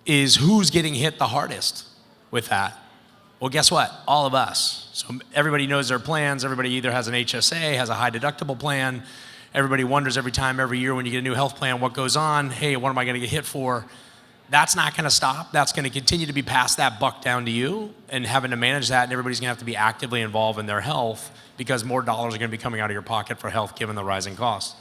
Speaker 2: is who's getting hit the hardest with that. Well, guess what? All of us. So everybody knows their plans. Everybody either has an HSA, has a high deductible plan. Everybody wonders every year when you get a new health plan, what goes on? Hey, what am I going to get hit for? That's not going to stop. That's going to continue to be passed that buck down to you and having to manage that, and everybody's going to have to be actively involved in their health because more dollars are going to be coming out of your pocket for health given the rising costs.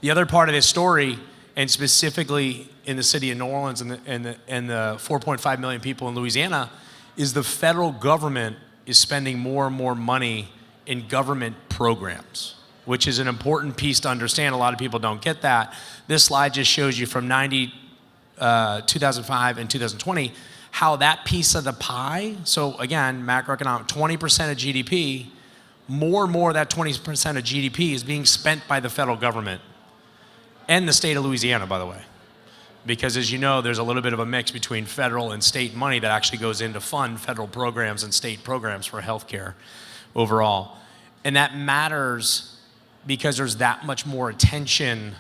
Speaker 2: The other part of this story, and specifically in the city of New Orleans and the 4.5 million people in Louisiana, is the federal government is spending more and more money in government programs, which is an important piece to understand. A lot of people don't get that. This slide just shows you from 2005 and 2020 how that piece of the pie, so again, macroeconomic, 20% of GDP, more and more of that 20% of GDP is being spent by the federal government and the state of Louisiana, by the way. Because as you know, there's a little bit of a mix between federal and state money that actually goes in to fund federal programs and state programs for healthcare overall. And that matters because there's that much more attention.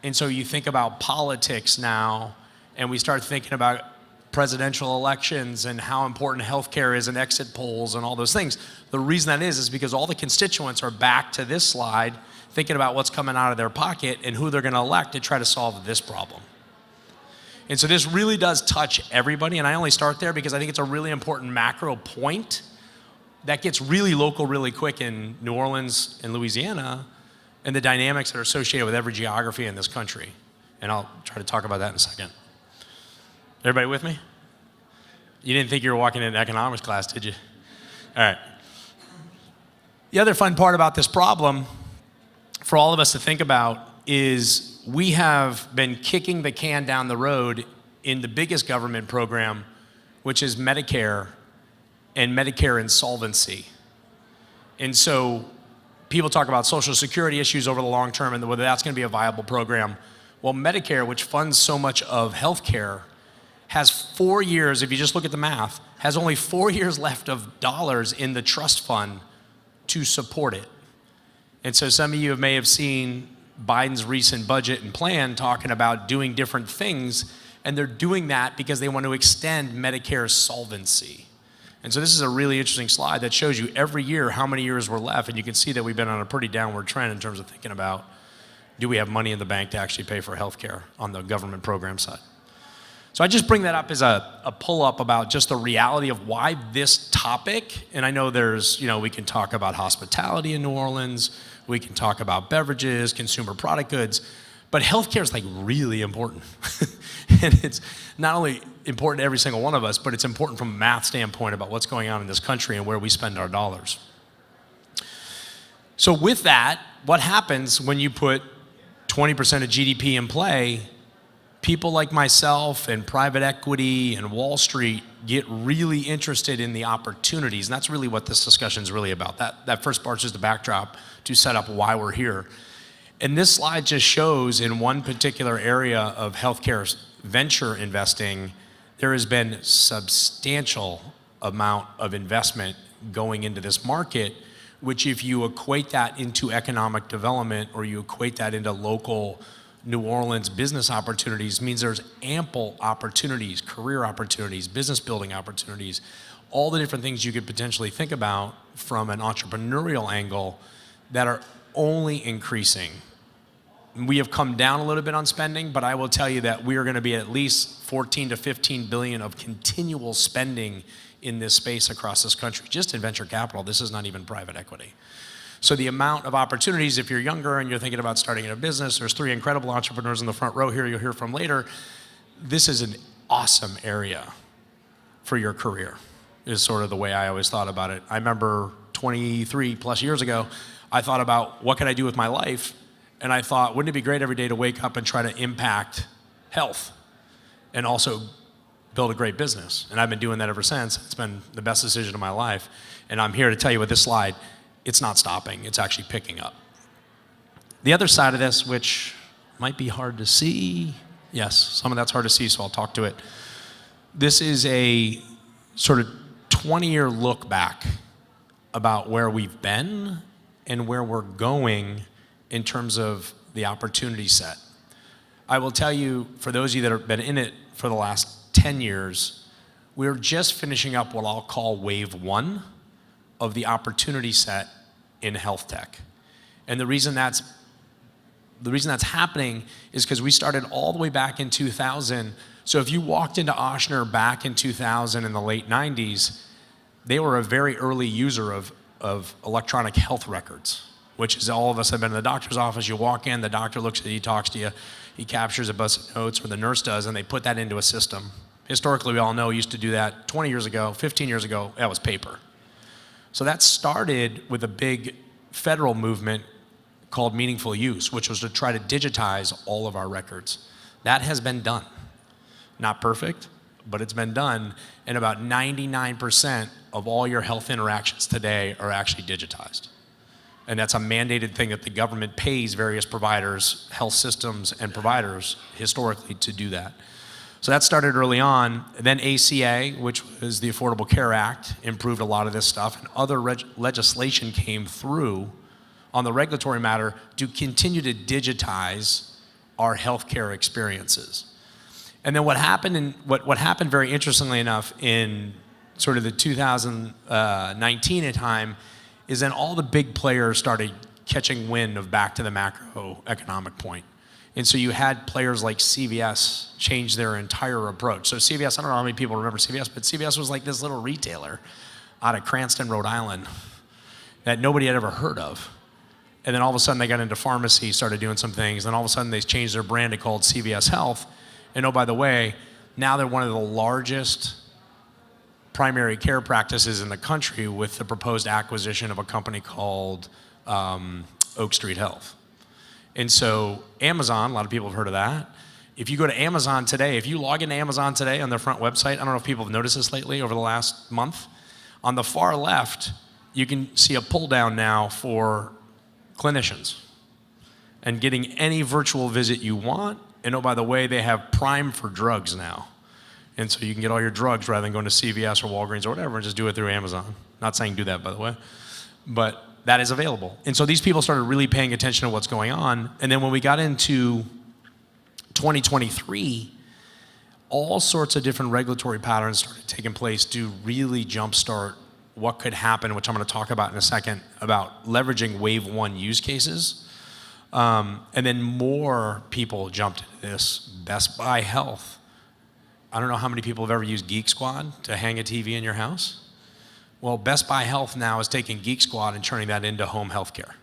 Speaker 2: And so you think about politics now, and we start thinking about presidential elections and how important healthcare is and exit polls and all those things. The reason that is because all the constituents are back to this slide thinking about what's coming out of their pocket and who they're going to elect to try to solve this problem. And so this really does touch everybody, and I only start there because I think it's a really important macro point that gets really local really quick in New Orleans and Louisiana and the dynamics that are associated with every geography in this country. And I'll try to talk about that in a second. Everybody with me? You didn't think you were walking into economics class, did you? All right. The other fun part about this problem for all of us to think about is we have been kicking the can down the road in the biggest government program, which is Medicare and Medicare insolvency. And so people talk about Social Security issues over the long term and whether that's going to be a viable program. Well, Medicare, which funds so much of healthcare, has 4 years, if you just look at the math, has only 4 years left of dollars in the trust fund to support it. And so some of you may have seen Biden's recent budget and plan talking about doing different things, and they're doing that because they want to extend Medicare's solvency. And so this is a really interesting slide that shows you every year how many years were left, and you can see that we've been on a pretty downward trend in terms of thinking about, do we have money in the bank to actually pay for healthcare on the government program side? So I just bring that up as a pull-up about just the reality of why this topic, and I know there's, we can talk about hospitality in New Orleans, we can talk about beverages, consumer product goods, but healthcare is like really important. And it's not only important to every single one of us, but it's important from a math standpoint about what's going on in this country and where we spend our dollars. So with that, what happens when you put 20% of GDP in play? People like myself and private equity and Wall Street get really interested in the opportunities. And that's really what this discussion is really about. That first part is just a backdrop to set up why we're here. And this slide just shows in one particular area of healthcare venture investing, there has been substantial amount of investment going into this market, which if you equate that into economic development or you equate that into local New Orleans business opportunities, means there's ample opportunities, career opportunities, business building opportunities, all the different things you could potentially think about from an entrepreneurial angle that are only increasing. We have come down a little bit on spending, but I will tell you that we are going to be at least 14 to 15 billion of continual spending in this space across this country, just in venture capital. This is not even private equity. So the amount of opportunities, if you're younger and you're thinking about starting a business, there's 3 incredible entrepreneurs in the front row here you'll hear from later. This is an awesome area for your career, is sort of the way I always thought about it. I remember 23 plus years ago, I thought about what can I do with my life? And I thought, wouldn't it be great every day to wake up and try to impact health and also build a great business? And I've been doing that ever since. It's been the best decision of my life. And I'm here to tell you with this slide, it's not stopping, it's actually picking up. The other side of this, which might be hard to see, yes, some of that's hard to see, so I'll talk to it. This is a sort of 20-year look back about where we've been and where we're going in terms of the opportunity set. I will tell you, for those of you that have been in it for the last 10 years, we're just finishing up what I'll call wave 1 of the opportunity set in health tech. And the reason that's happening is because we started all the way back in 2000. So if you walked into Ochsner back in 2000 in the late 90s, they were a very early user of electronic health records, which is all of us have been in the doctor's office. You walk in, the doctor looks at you, he talks to you, he captures a bunch of notes, or the nurse does, and they put that into a system. Historically, we all know, used to do that 20 years ago, 15 years ago, that was paper. So that started with a big federal movement called Meaningful Use, which was to try to digitize all of our records. That has been done. Not perfect, but it's been done, and about 99% of all your health interactions today are actually digitized. And that's a mandated thing that the government pays various providers, health systems and providers historically to do that. So that started early on. Then ACA, which was the Affordable Care Act, improved a lot of this stuff, and other legislation came through on the regulatory matter to continue to digitize our healthcare experiences. And then what happened, what happened very interestingly enough in sort of the 2019 time is then all the big players started catching wind of back to the macroeconomic point. And so you had players like CVS change their entire approach. So CVS, I don't know how many people remember CVS, but CVS was like this little retailer out of Cranston, Rhode Island that nobody had ever heard of. And then all of a sudden they got into pharmacy, started doing some things. Then all of a sudden they changed their brand to called CVS Health. And oh, by the way, now they're one of the largest primary care practices in the country with the proposed acquisition of a company called Oak Street Health. And so Amazon, a lot of people have heard of that. If you go to Amazon today, if you log into Amazon today on their front website, I don't know if people have noticed this lately over the last month, on the far left, you can see a pull down now for clinicians and getting any virtual visit you want. And oh, by the way, they have Prime for drugs now. And so you can get all your drugs rather than going to CVS or Walgreens or whatever and just do it through Amazon. Not saying do that, by the way. But that is available. And so these people started really paying attention to what's going on. And then when we got into 2023, all sorts of different regulatory patterns started taking place to really jumpstart what could happen, which I'm going to talk about in a second, about leveraging wave one use cases. And then more people jumped into this. Best Buy Health. I don't know how many people have ever used Geek Squad to hang a TV in your house. Well, Best Buy Health now is taking Geek Squad and turning that into home healthcare.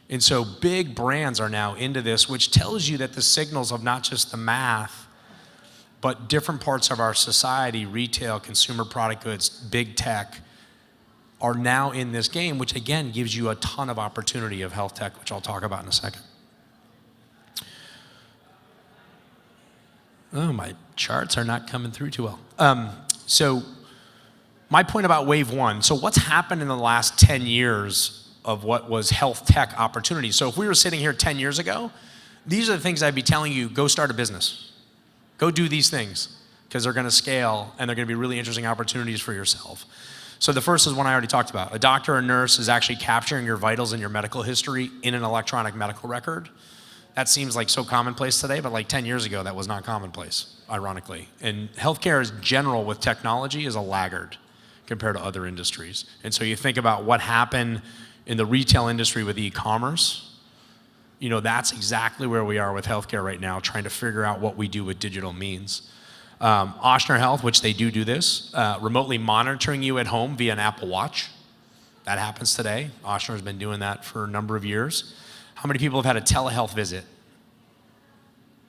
Speaker 2: And so big brands are now into this, which tells you that the signals of not just the math, but different parts of our society, retail, consumer product goods, big tech, are now in this game, which again gives you a ton of opportunity of health tech, which I'll talk about in a second. Oh, my charts are not coming through too well. So my point about wave one, so what's happened in the last 10 years of what was health tech opportunities? So if we were sitting here 10 years ago, these are the things I'd be telling you, go start a business. Go do these things, because they're gonna scale and they're gonna be really interesting opportunities for yourself. So the first is one I already talked about. A doctor or nurse is actually capturing your vitals and your medical history in an electronic medical record. That seems like so commonplace today, but like 10 years ago, that was not commonplace, ironically. And healthcare in general with technology is a laggard compared to other industries. And so you think about what happened in the retail industry with e-commerce, you know, that's exactly where we are with healthcare right now, trying to figure out what we do with digital means. Ochsner Health, which they do this, remotely monitoring you at home via an Apple Watch. That happens today. Ochsner has been doing that for a number of years. How many people have had a telehealth visit?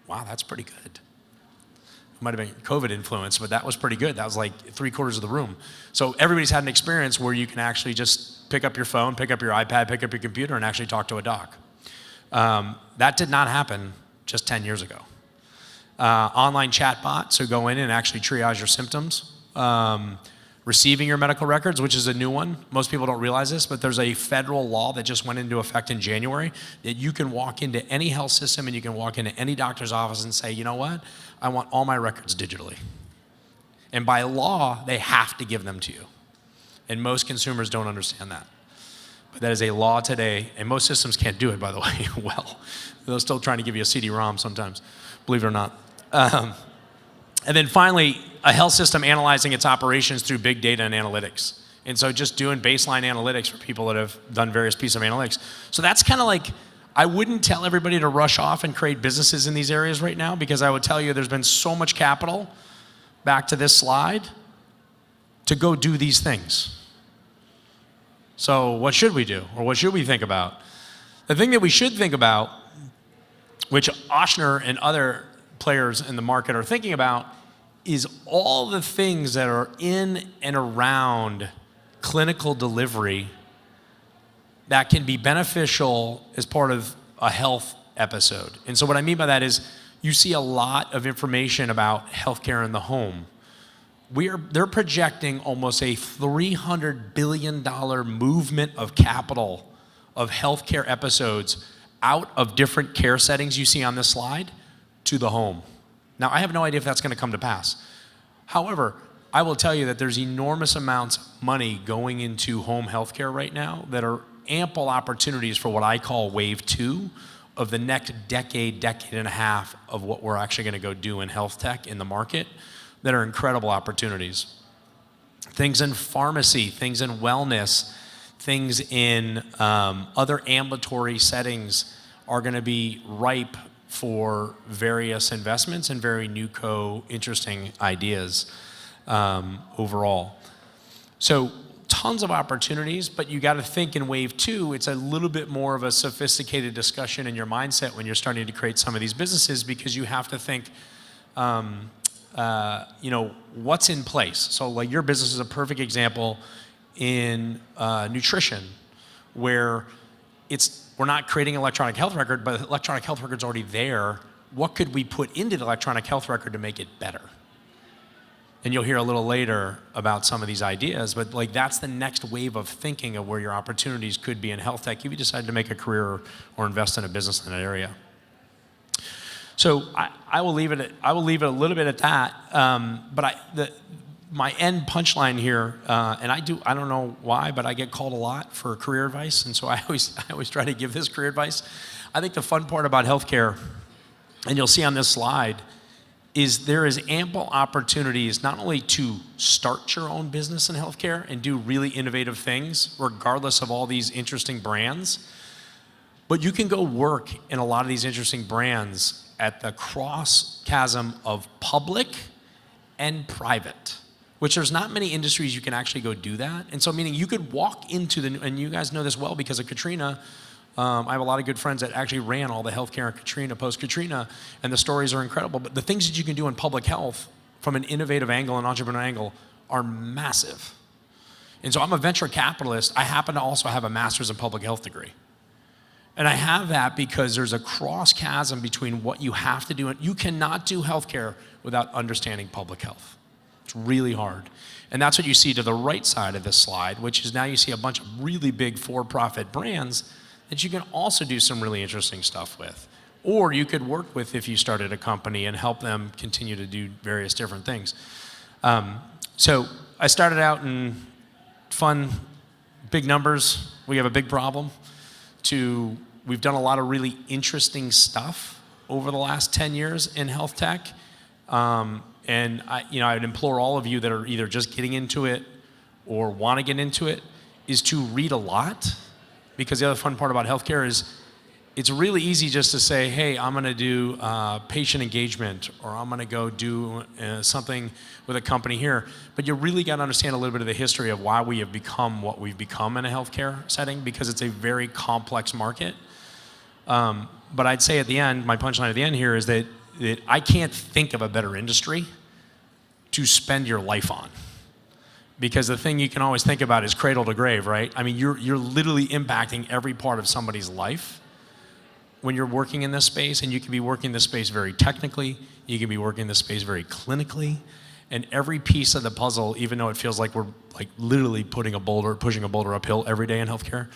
Speaker 2: Wow, that's pretty good. It might have been COVID influence, but that was pretty good. That was like 3/4 of the room. So everybody's had an experience where you can actually just pick up your phone, pick up your iPad, pick up your computer, and actually talk to a doc. That did not happen just 10 years ago. Online chatbots who go in and actually triage your symptoms. Receiving your medical records, which is a new one. Most people don't realize this, but there's a federal law that just went into effect in January that you can walk into any health system and you can walk into any doctor's office and say, you know what? I want all my records digitally. And by law, they have to give them to you. And most consumers don't understand that. But that is a law today, and most systems can't do it, by the way, well. They're still trying to give you a CD-ROM sometimes, believe it or not. And then finally, a health system analyzing its operations through big data and analytics. And so just doing baseline analytics for people that have done various pieces of analytics. So that's kind of like, I wouldn't tell everybody to rush off and create businesses in these areas right now, because I would tell you there's been so much capital, back to this slide, to go do these things. So what should we do? Or what should we think about? The thing that we should think about, which Ochsner and other players in the market are thinking about, is all the things that are in and around clinical delivery that can be beneficial as part of a health episode. And so what I mean by that is you see a lot of information about healthcare in the home. They're projecting almost a $300 billion movement of capital of healthcare episodes out of different care settings you see on this slide to the home. Now, I have no idea if that's going to come to pass. However, I will tell you that there's enormous amounts of money going into home healthcare right now that are ample opportunities for what I call wave 2 of the next decade and a half of what we're actually going to go do in health tech in the market that are incredible opportunities. Things in pharmacy, things in wellness, things in other ambulatory settings are going to be ripe for various investments and very interesting ideas overall. So tons of opportunities, but you got to think in wave 2, it's a little bit more of a sophisticated discussion in your mindset when you're starting to create some of these businesses, because you have to think, what's in place. So like your business is a perfect example in nutrition, where we're not creating an electronic health record, but the electronic health record's already there. What could we put into the electronic health record to make it better? And you'll hear a little later about some of these ideas, but like that's the next wave of thinking of where your opportunities could be in health tech if you decide to make a career or invest in a business in that area. So I will leave it a little bit at that. But my end punchline here, and I don't know why, but I get called a lot for career advice, and so I always try to give this career advice. I think the fun part about healthcare, and you'll see on this slide, is there is ample opportunities not only to start your own business in healthcare and do really innovative things, regardless of all these interesting brands, but you can go work in a lot of these interesting brands at the cross chasm of public and private, which there's not many industries you can actually go do that. And so meaning you could walk into and you guys know this well because of Katrina. I have a lot of good friends that actually ran all the healthcare in Katrina, post-Katrina, and the stories are incredible. But the things that you can do in public health from an innovative angle and entrepreneurial angle are massive. And so I'm a venture capitalist. I happen to also have a master's in public health degree. And I have that because there's a cross chasm between what you have to do. You cannot do healthcare without understanding public health. It's really hard. And that's what you see to the right side of this slide, which is now you see a bunch of really big for-profit brands that you can also do some really interesting stuff with. Or you could work with if you started a company and help them continue to do various different things. So I started out in fun, big numbers. We have a big problem. We've done a lot of really interesting stuff over the last 10 years in health tech. And I would implore all of you that are either just getting into it or want to get into it is to read a lot. Because the other fun part about healthcare is it's really easy just to say, hey, I'm going to do patient engagement, or I'm going to go do something with a company here. But you really got to understand a little bit of the history of why we have become what we've become in a healthcare setting, because it's a very complex market. But I'd say at the end, my punchline at the end here is that I can't think of a better industry to spend your life on. Because the thing you can always think about is cradle to grave, right? I mean, you're literally impacting every part of somebody's life when you're working in this space, and you can be working this space very technically, you can be working this space very clinically, and every piece of the puzzle, even though it feels like we're like literally pushing a boulder uphill every day in healthcare,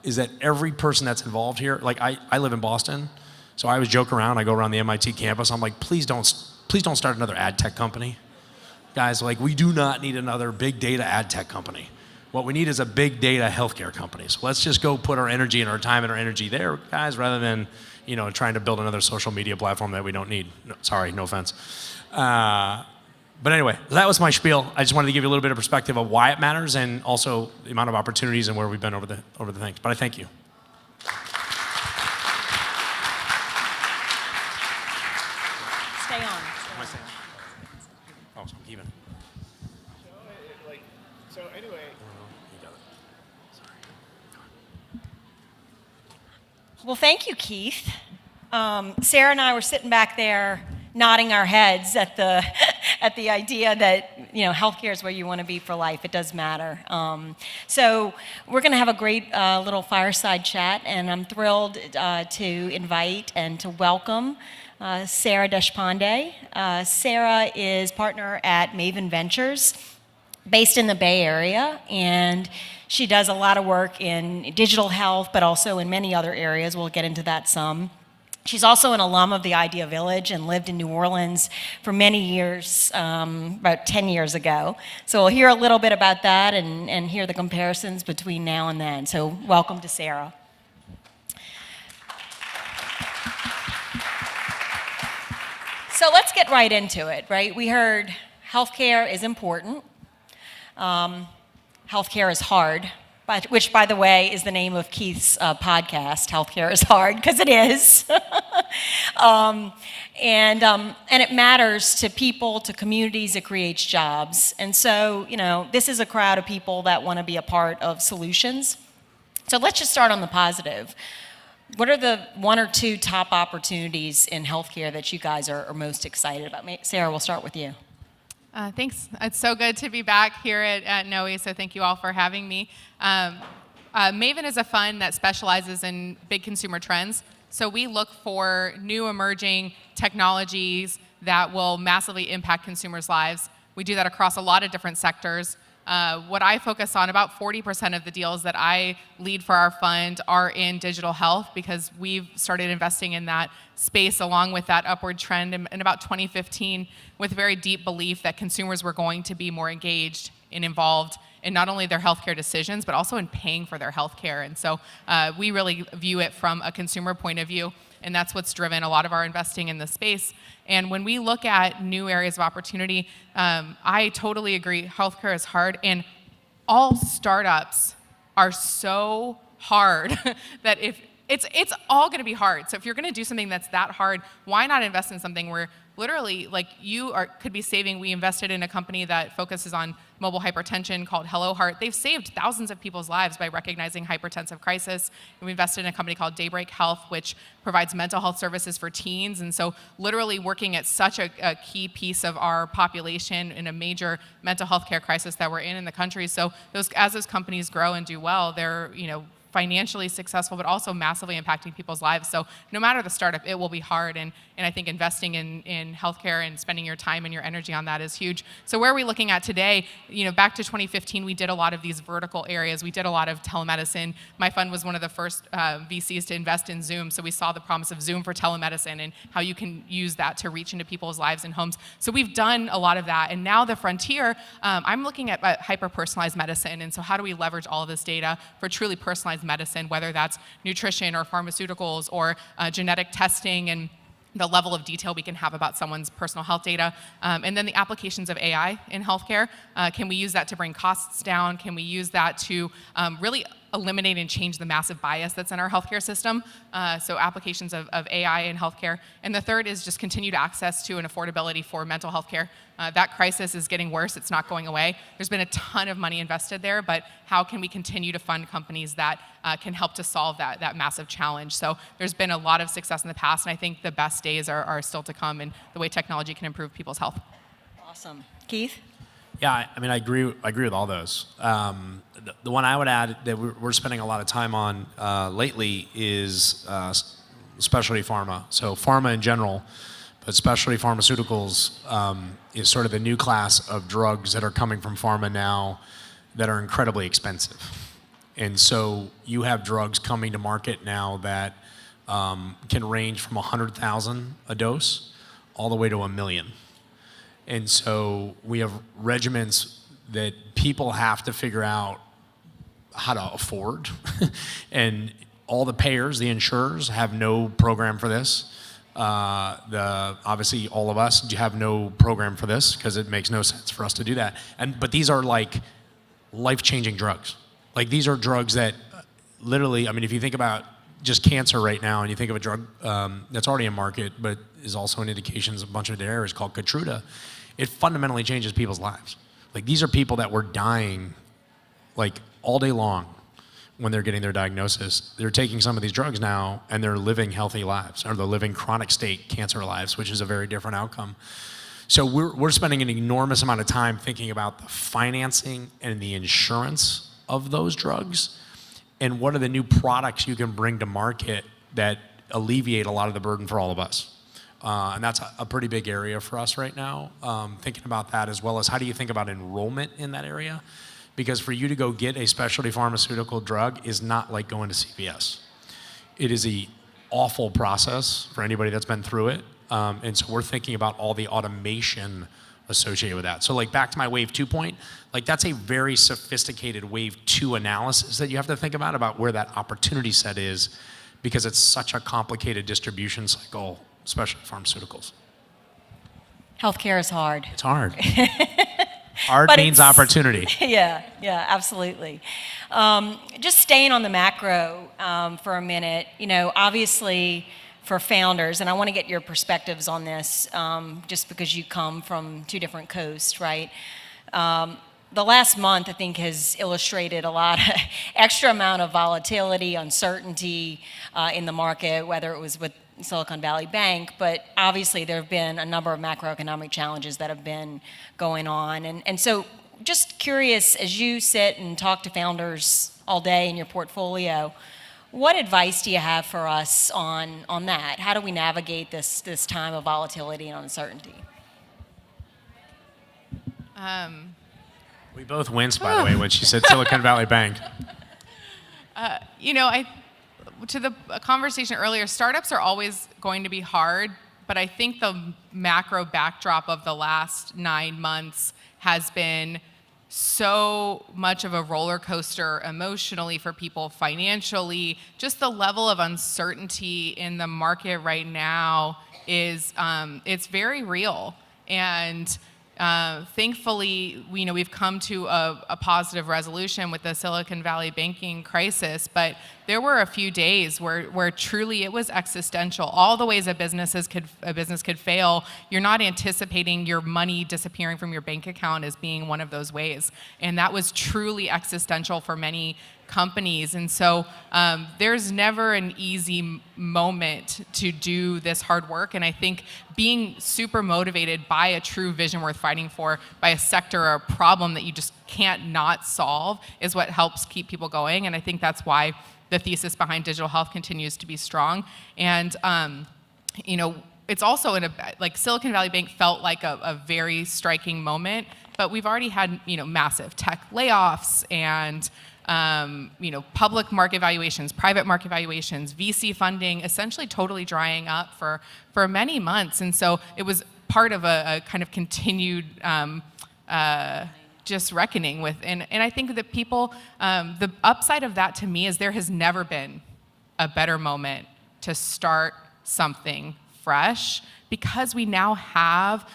Speaker 2: is that every person that's involved here, like I live in Boston, so I always joke around, I go around the MIT campus, I'm like, please don't start another ad tech company. Guys, like we do not need another big data ad tech company. What we need is a big data healthcare company. So let's just go put our energy and our time and our energy there, guys, rather than trying to build another social media platform that we don't need. No, sorry, no offense. But anyway, that was my spiel. I just wanted to give you a little bit of perspective of why it matters and also the amount of opportunities and where we've been over the things. But I thank you.
Speaker 7: Stay on.
Speaker 2: Oh, so I'm keeping it.
Speaker 23: So anyway.
Speaker 7: Well, thank you, Keith. Sarah and I were sitting back there nodding our heads at the idea that healthcare is where you want to be for life. It does matter. So we're going to have a great little fireside chat, and I'm thrilled to invite and to welcome Sarah Deshpande. Sarah is partner at Maven Ventures, based in the Bay Area, and she does a lot of work in digital health, but also in many other areas. We'll get into that some. She's also an alum of the Idea Village and lived in New Orleans for many years, about 10 years ago. So we'll hear a little bit about that and hear the comparisons between now and then. So welcome to Sarah. So let's get right into it, right? We heard healthcare is important. Healthcare is hard, which, by the way, is the name of Keith's podcast. Healthcare is hard, because it is. And it matters to people, to communities. It creates jobs. And so, this is a crowd of people that want to be a part of solutions. So let's just start on the positive. What are the one or two top opportunities in healthcare that you guys are most excited about? Sarah, we'll start with you.
Speaker 8: Thanks. It's so good to be back here at NOE, so thank you all for having me. Maven is a fund that specializes in big consumer trends. So we look for new emerging technologies that will massively impact consumers' lives. We do that across a lot of different sectors. What I focus on, about 40% of the deals that I lead for our fund are in digital health, because we've started investing in that space along with that upward trend in about 2015, with a very deep belief that consumers were going to be more engaged and involved in not only their healthcare decisions, but also in paying for their healthcare. And so we really view it from a consumer point of view, and that's what's driven a lot of our investing in the space. And when we look at new areas of opportunity, I totally agree, healthcare is hard, and all startups are so hard that if it's all going to be hard. So if you're going to do something that's that hard, why not invest in something where literally, like, could be saving? We invested in a company that focuses on mobile hypertension called Hello Heart. They've saved thousands of people's lives by recognizing hypertensive crisis. And we invested in a company called Daybreak Health, which provides mental health services for teens. And so literally working at such a key piece of our population in a major mental health care crisis that we're in the country. So as those companies grow and do well, they're, financially successful, but also massively impacting people's lives. So no matter the startup, it will be hard. And I think investing in healthcare and spending your time and your energy on that is huge. So where are we looking at today? Back to 2015, we did a lot of these vertical areas. We did a lot of telemedicine. My fund was one of the first VCs to invest in Zoom. So we saw the promise of Zoom for telemedicine and how you can use that to reach into people's lives and homes. So we've done a lot of that. And now the frontier, I'm looking at hyper-personalized medicine. And so how do we leverage all of this data for truly personalized medicine, whether that's nutrition or pharmaceuticals or genetic testing, and the level of detail we can have about someone's personal health data. And then the applications of AI in healthcare. Can we use that to bring costs down? Can we use that to really eliminate and change the massive bias that's in our healthcare system? So applications of AI in healthcare. And the third is just continued access to and affordability for mental health care. That crisis is getting worse. It's not going away. There's been a ton of money invested there, but how can we continue to fund companies that can help to solve that massive challenge? So there's been a lot of success in the past, and I think the best days are still to come in the way technology can improve people's health.
Speaker 7: Awesome. Keith?
Speaker 2: Yeah, I mean, I agree with all those. The one I would add that we're spending a lot of time on lately is specialty pharma. So pharma in general, but specialty pharmaceuticals is sort of the new class of drugs that are coming from pharma now that are incredibly expensive. And so you have drugs coming to market now that can range from 100,000 a dose all the way to 1 million. And so we have regimens that people have to figure out how to afford. And all the payers, the insurers, have no program for this. Obviously, all of us have no program for this because it makes no sense for us to do that. But these are like life-changing drugs. Like, these are drugs that literally, I mean, if you think about just cancer right now and you think of a drug that's already in market but is also in indications, a bunch of different areas, called Keytruda, it fundamentally changes people's lives. Like, these are people that were dying like all day long when they're getting their diagnosis. They're taking some of these drugs now and they're living healthy lives, or they're living chronic state cancer lives, which is a very different outcome. So we're spending an enormous amount of time thinking about the financing and the insurance of those drugs, and what are the new products you can bring to market that alleviate a lot of the burden for all of us. And that's a pretty big area for us right now, thinking about that, as well as how do you think about enrollment in that area? Because for you to go get a specialty pharmaceutical drug is not like going to CVS. It is an awful process for anybody that's been through it. And so we're thinking about all the automation associated with that. So like back to my wave 2 point, like that's a very sophisticated wave 2 analysis that you have to think about where that opportunity set is, because it's such a complicated distribution cycle, especially pharmaceuticals.
Speaker 7: Healthcare is hard.
Speaker 2: It's hard. Hard
Speaker 7: But
Speaker 2: means
Speaker 7: it's-
Speaker 2: opportunity.
Speaker 7: Yeah, absolutely. Just staying on the macro for a minute, obviously for founders, and I want to get your perspectives on this, just because you come from two different coasts, right? The last month, I think, has illustrated a lot of extra amount of volatility, uncertainty in the market, whether it was with Silicon Valley Bank, but obviously there have been a number of macroeconomic challenges that have been going on. And so just curious, as you sit and talk to founders all day in your portfolio, what advice do you have for us on that? How do we navigate this time of volatility and uncertainty?
Speaker 2: We both winced, by the way, when she said Silicon Valley Bank.
Speaker 8: To the conversation earlier, startups are always going to be hard, but I think the macro backdrop of the last 9 months has been so much of a roller coaster emotionally for people, financially. Just the level of uncertainty in the market right now is it's very real. And thankfully, we've come to a positive resolution with the Silicon Valley banking crisis, but there were a few days where truly it was existential. All the ways a business could fail, you're not anticipating your money disappearing from your bank account as being one of those ways. And that was truly existential for many companies. And so there's never an easy moment to do this hard work. And I think being super motivated by a true vision worth fighting for, by a sector or a problem that you just can't not solve, is what helps keep people going. And I think that's why the thesis behind digital health continues to be strong. And it's also like Silicon Valley Bank felt like a very striking moment, but we've already had massive tech layoffs and public market valuations, private market valuations, VC funding, essentially totally drying up for many months. And so it was part of a kind of continued just reckoning with. And I think that people, the upside of that to me is there has never been a better moment to start something fresh, because we now have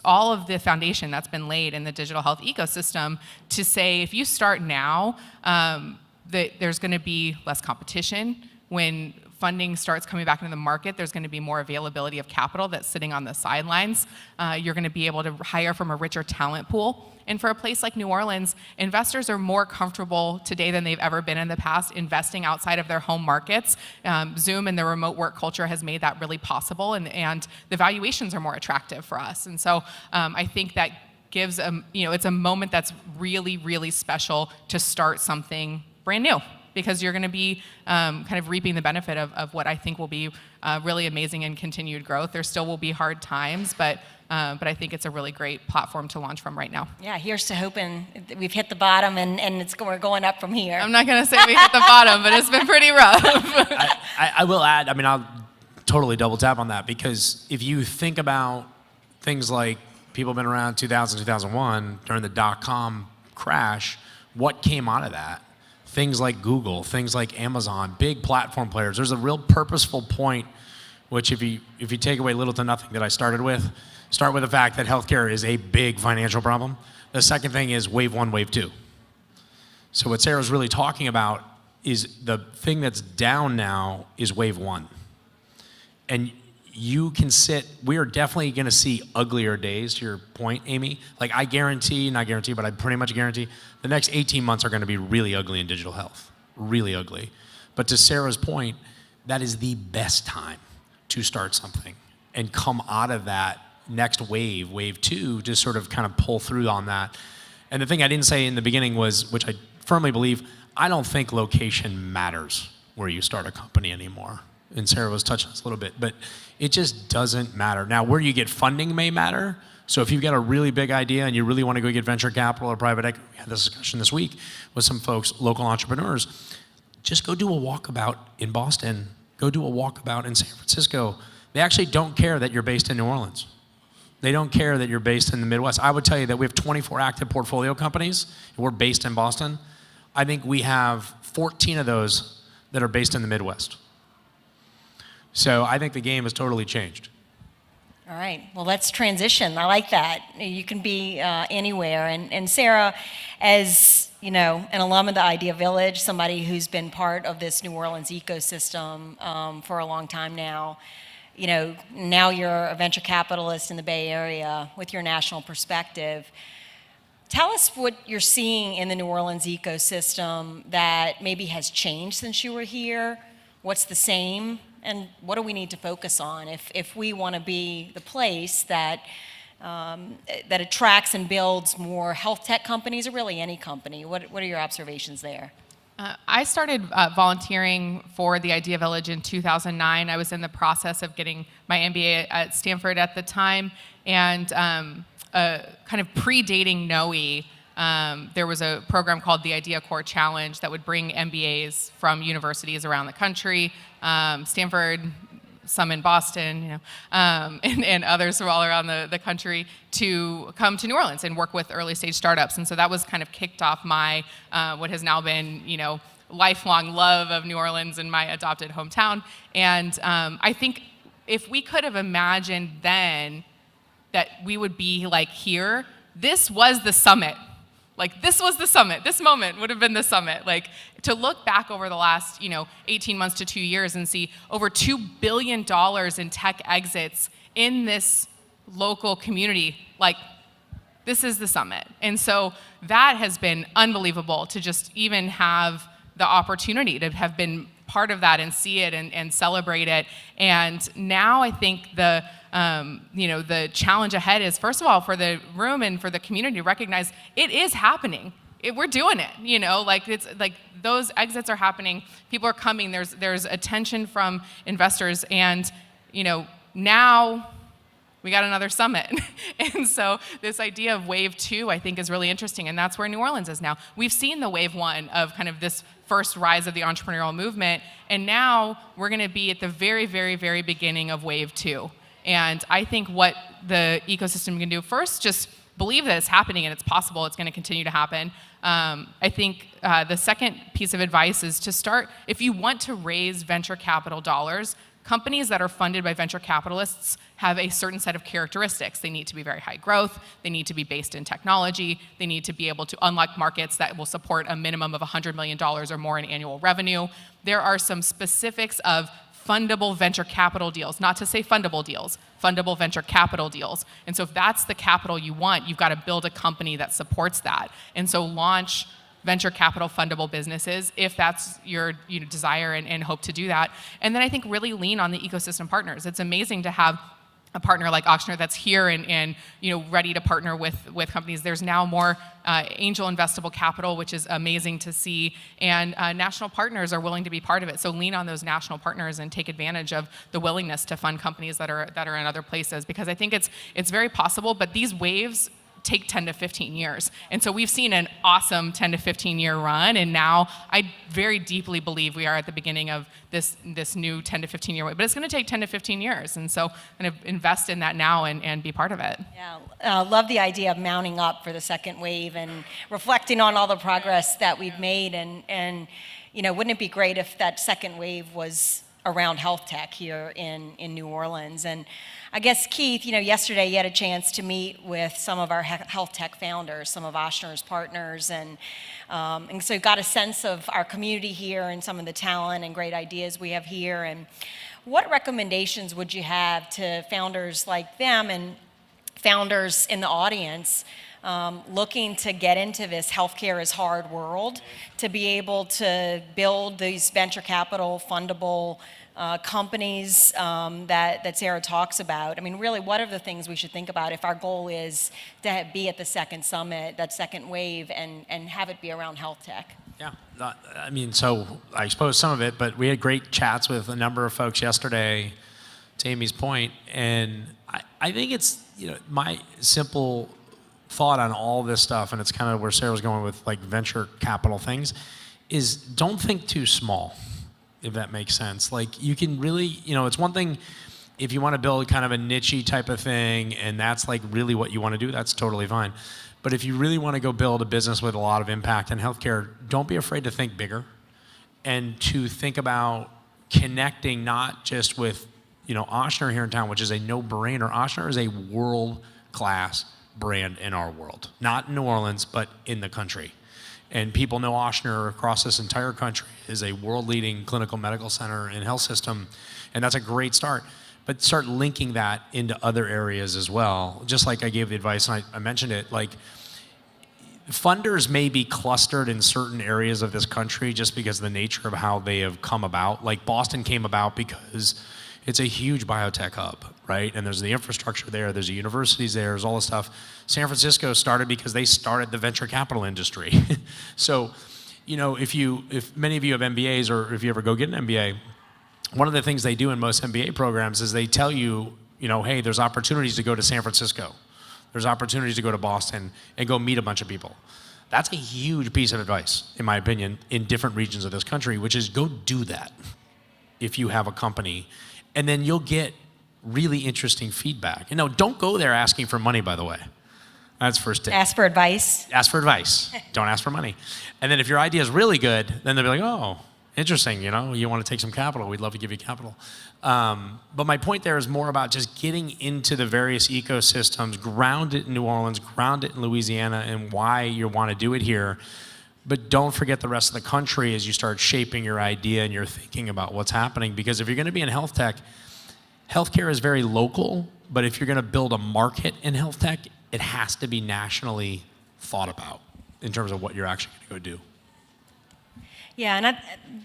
Speaker 8: all of the foundation that's been laid in the digital health ecosystem to say, if you start now, that there's going to be less competition. When funding starts coming back into the market, there's going to be more availability of capital that's sitting on the sidelines. You're going to be able to hire from a richer talent pool. And for a place like New Orleans, investors are more comfortable today than they've ever been in the past investing outside of their home markets. Zoom and the remote work culture has made that really possible, and the valuations are more attractive for us. And so I think that gives it's a moment that's really, really special to start something brand new, because you're going to be kind of reaping the benefit of what I think will be really amazing and continued growth. There still will be hard times, but I think it's a really great platform to launch from right now.
Speaker 7: Yeah, here's to hoping we've hit the bottom and we're going up from here.
Speaker 8: I'm not going to say we hit the bottom, but it's been pretty rough.
Speaker 2: I will add, I'll totally double tap on that, because if you think about things like people have been around 2000, 2001, during the dot-com crash, what came out of that? Things like Google, things like Amazon, big platform players. There's a real purposeful point, which if you take away little to nothing that I started with, start with the fact that healthcare is a big financial problem. The second thing is wave 1, wave 2. So what Sarah's really talking about is the thing that's down now is wave 1. And you can we are definitely going to see uglier days, to your point, Amy. Like not guarantee, but I pretty much guarantee the next 18 months are going to be really ugly in digital health, really ugly. But to Sarah's point, that is the best time to start something and come out of that next wave, wave 2, to sort of kind of pull through on that. And the thing I didn't say in the beginning was, which I firmly believe, I don't think location matters where you start a company anymore. And Sarah was touching on this a little bit, but it just doesn't matter. Now, where you get funding may matter. So if you've got a really big idea and you really want to go get venture capital or private equity, we had this discussion this week with some folks, local entrepreneurs, just go do a walkabout in Boston, go do a walkabout in San Francisco. They actually don't care that you're based in New Orleans. They don't care that you're based in the Midwest. I would tell you that we have 24 active portfolio companies, and we're based in Boston. I think we have 14 of those that are based in the Midwest. So I think the game has totally changed.
Speaker 7: All right, well, let's transition. I like that. You can be anywhere. And Sarah, as you know, an alum of the Idea Village, somebody who's been part of this New Orleans ecosystem for a long time now, you know, now you're a venture capitalist in the Bay Area with your national perspective. Tell us what you're seeing in the New Orleans ecosystem that maybe has changed since you were here. What's the same? And what do we need to focus on if we want to be the place that that attracts and builds more health tech companies, or really any company? What are your observations there?
Speaker 8: I started volunteering for the Idea Village in 2009. I was in the process of getting my MBA at Stanford at the time, and kind of predating NOE, there was a program called the Idea Core Challenge that would bring MBAs from universities around the country, Stanford, some in Boston, you know, and others from all around the country, to come to New Orleans and work with early stage startups. And so that was kind of kicked off my, what has now been, you know, lifelong love of New Orleans and my adopted hometown. And I think if we could have imagined then that we would be like here, this was the summit. Like, this was the summit. This moment would have been the summit. Like, to look back over the last, you know, 18 months to 2 years and see over $2 billion in tech exits in this local community, like, this is the summit. And so that has been unbelievable, to just even have the opportunity to have been part of that and see it and celebrate it. And now I think the you know, the challenge ahead is, first of all, for the room and for the community to recognize it is happening. We're doing it, you know, like, it's like those exits are happening. People are coming. There's attention from investors, and you know, now we got another summit. And so this idea of wave 2, I think, is really interesting, and that's where New Orleans is now. We've seen the wave 1 of kind of this first rise of the entrepreneurial movement, and now we're going to be at the very, very, very beginning of wave 2. And I think what the ecosystem can do, first, just believe that it's happening and it's possible, it's going to continue to happen. I think the second piece of advice is to start, if you want to raise venture capital dollars, companies that are funded by venture capitalists have a certain set of characteristics. They need to be very high growth, they need to be based in technology, they need to be able to unlock markets that will support a minimum of $100 million or more in annual revenue. There are some specifics of fundable venture capital deals, not to say fundable deals, fundable venture capital deals. And so if that's the capital you want, you've got to build a company that supports that. And so launch venture capital fundable businesses if that's your desire and hope to do that. And then I think really lean on the ecosystem partners. It's amazing to have a partner like Ochsner that's here and you know, ready to partner with companies. There's now more angel investable capital, which is amazing to see, and national partners are willing to be part of it. So lean on those national partners and take advantage of the willingness to fund companies that are in other places, because I think it's very possible, but these waves take 10 to 15 years. And so we've seen an awesome 10 to 15 year run, and now I very deeply believe we are at the beginning of this new 10 to 15 year wave. But it's going to take 10 to 15 years, and so kind of invest in that now and be part of it.
Speaker 7: Yeah, love the idea of mounting up for the second wave and reflecting on all the progress that we've made, and you know, wouldn't it be great if that second wave was around health tech here in New Orleans? And I guess, Keith, you know, yesterday you had a chance to meet with some of our health tech founders, some of Ochsner's partners, and so you got a sense of our community here and some of the talent and great ideas we have here. And what recommendations would you have to founders like them and founders in the audience looking to get into this healthcare is hard world, to be able to build these venture capital fundable companies that Sarah talks about. I mean, really, what are the things we should think about if our goal is to be at the second summit, that second wave, and have it be around health tech?
Speaker 2: Yeah, I mean, so I exposed some of it, but we had great chats with a number of folks yesterday, to Amy's point, and I think it's, my simple thought on all this stuff, and it's kind of where Sarah was going with like venture capital things, is don't think too small, if that makes sense. Like you can really, it's one thing if you want to build kind of a niche-y type of thing, and that's like really what you want to do, that's totally fine. But if you really want to go build a business with a lot of impact in healthcare, don't be afraid to think bigger and to think about connecting not just with, Ochsner here in town, which is a no-brainer. Ochsner is a world-class brand in our world. Not in New Orleans, but in the country. And people know Ochsner across this entire country is a world-leading clinical medical center and health system, and that's a great start. But start linking that into other areas as well. Just like I gave the advice, and I mentioned it, like funders may be clustered in certain areas of this country just because of the nature of how they have come about. Like Boston came about because it's a huge biotech hub, right? And there's the infrastructure there, there's the universities there, there's all this stuff. San Francisco started because they started the venture capital industry. So, if many of you have MBAs, or if you ever go get an MBA, one of the things they do in most MBA programs is they tell you, hey, there's opportunities to go to San Francisco. There's opportunities to go to Boston and go meet a bunch of people. That's a huge piece of advice, in my opinion, in different regions of this country, which is go do that if you have a company. And then you'll get really interesting feedback. Don't go there asking for money, by the way. That's first tip.
Speaker 7: Ask for advice.
Speaker 2: Ask for advice. Don't ask for money. And then if your idea is really good, then they'll be like, oh, interesting, you want to take some capital, we'd love to give you capital. But my point there is more about just getting into the various ecosystems, ground it in New Orleans, ground it in Louisiana, and why you want to do it here. But don't forget the rest of the country as you start shaping your idea and you're thinking about what's happening. Because if you're going to be in health tech, healthcare is very local, but if you're going to build a market in health tech, it has to be nationally thought about in terms of what you're actually going to go do.
Speaker 7: Yeah, and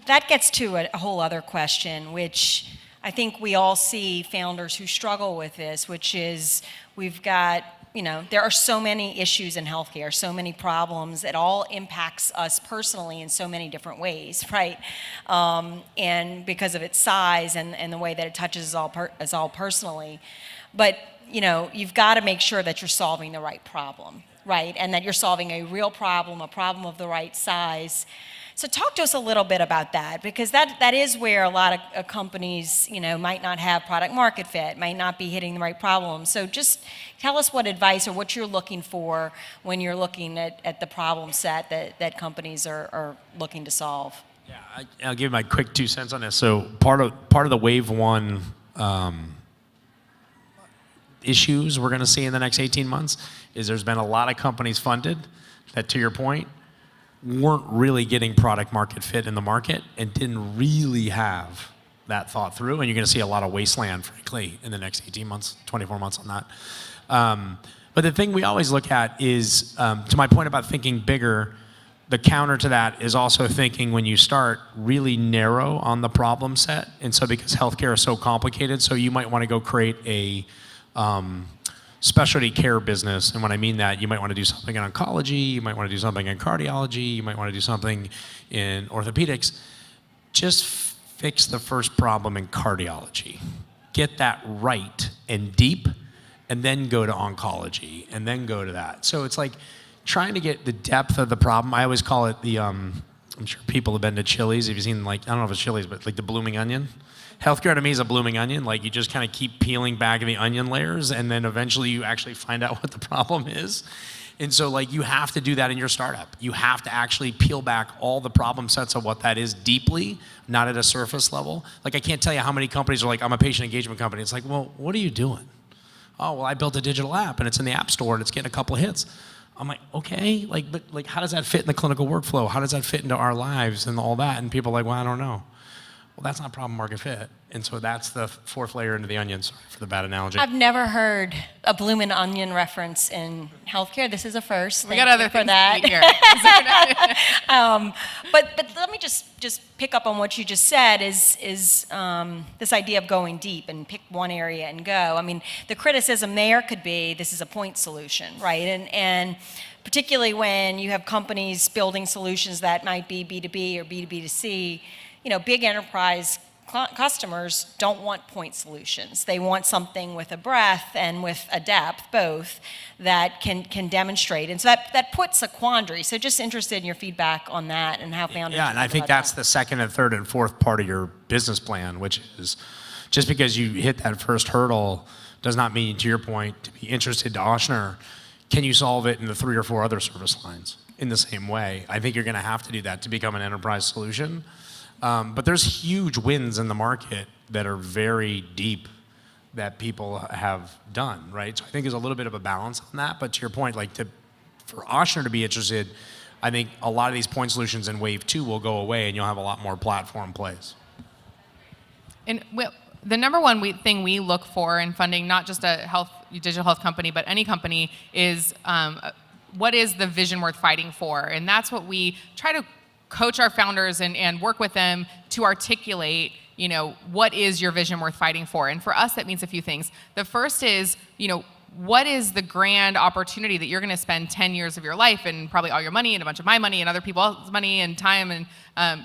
Speaker 7: that gets to a whole other question, which I think we all see founders who struggle with this, which is we've got, there are so many issues in healthcare, so many problems. It all impacts us personally in so many different ways, right? And because of its size and the way that it touches us all personally. But, you've got to make sure that you're solving the right problem, right? And that you're solving a real problem, a problem of the right size. So talk to us a little bit about that, because that is where a lot of companies, might not have product market fit, might not be hitting the right problem. So just tell us what advice or what you're looking for when you're looking at the problem set that companies are looking to solve.
Speaker 2: Yeah, I'll give my quick 2 cents on this. So part of the wave one issues we're going to see in the next 18 months is there's been a lot of companies funded that, to your point, weren't really getting product market fit in the market and didn't really have that thought through. And you're going to see a lot of wasteland, frankly, in the next 18 months, 24 months on that. But the thing we always look at is, to my point about thinking bigger, the counter to that is also thinking when you start really narrow on the problem set. And so because healthcare is so complicated, so you might want to go create a specialty care business. And when I mean that, you might want to do something in oncology, you might want to do something in cardiology, you might want to do something in orthopedics. Just fix the first problem in cardiology. Get that right and deep, and then go to oncology, and then go to that. So it's like trying to get the depth of the problem. I always call it the, I'm sure people have been to Chili's. Have you seen, like, I don't know if it's Chili's, but like the blooming onion? Healthcare to me is a blooming onion. Like, you just kind of keep peeling back the onion layers, and then eventually you actually find out what the problem is. And so, like, you have to do that in your startup. You have to actually peel back all the problem sets of what that is deeply, not at a surface level. Like, I can't tell you how many companies are like, I'm a patient engagement company. It's like, well, what are you doing? Oh, well, I built a digital app, and it's in the App Store, and it's getting a couple of hits. I'm like, okay, but how does that fit in the clinical workflow? How does that fit into our lives and all that? And people are like, well, I don't know. Well, that's not problem market fit. And so that's the fourth layer into the onion, sorry for the bad analogy.
Speaker 7: I've never heard a bloomin' onion reference in healthcare. This is a first.
Speaker 8: We
Speaker 7: Thank
Speaker 8: got other
Speaker 7: you for
Speaker 8: things
Speaker 7: that.
Speaker 8: to eat here.
Speaker 7: But let me just pick up on what you just said is this idea of going deep and pick one area and go. I mean, the criticism there could be this is a point solution, right? And particularly when you have companies building solutions that might be B2B or B2B2C, you know, big enterprise customers don't want point solutions. They want something with a breadth and with a depth, both, that can demonstrate. And so that puts a quandary. So just interested in your feedback on that and how founders
Speaker 2: Yeah, and I think that's the second and third and fourth part of your business plan, which is just because you hit that first hurdle does not mean, to your point, to be interested to Ochsner, can you solve it in the 3 or 4 other service lines in the same way? I think you're going to have to do that to become an enterprise solution. But there's huge wins in the market that are very deep that people have done, right? So I think there's a little bit of a balance on that. But to your point, like for Ochsner to be interested, I think a lot of these point solutions in Wave 2 will go away and you'll have a lot more platform plays.
Speaker 8: And the number one thing we look for in funding, not just a digital health company, but any company, is what is the vision worth fighting for? And that's what we try to coach our founders and work with them to articulate, you know, what is your vision worth fighting for? And for us, that means a few things. The first is, you know, what is the grand opportunity that you're going to spend 10 years of your life and probably all your money and a bunch of my money and other people's money and time and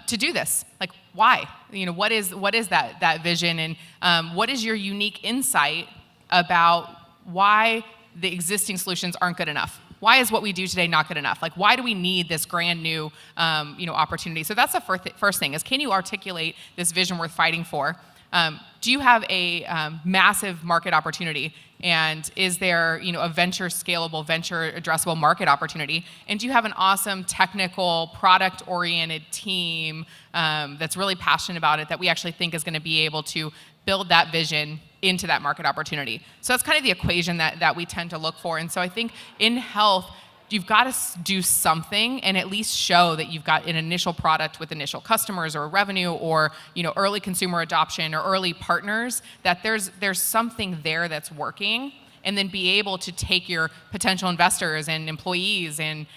Speaker 8: to do this? Like, why? You know, what is that vision, and what is your unique insight about why the existing solutions aren't good enough? Why is what we do today not good enough? Like, why do we need this grand new, opportunity? So that's the first thing, is can you articulate this vision worth fighting for? Do you have a massive market opportunity? And is there, a venture scalable, venture addressable market opportunity? And do you have an awesome technical, product-oriented team that's really passionate about it, that we actually think is going to be able to build that vision into that market opportunity? So that's kind of the equation that we tend to look for. And so I think in health, you've got to do something and at least show that you've got an initial product with initial customers or revenue or early consumer adoption or early partners, that there's something there that's working, and then be able to take your potential investors and employees and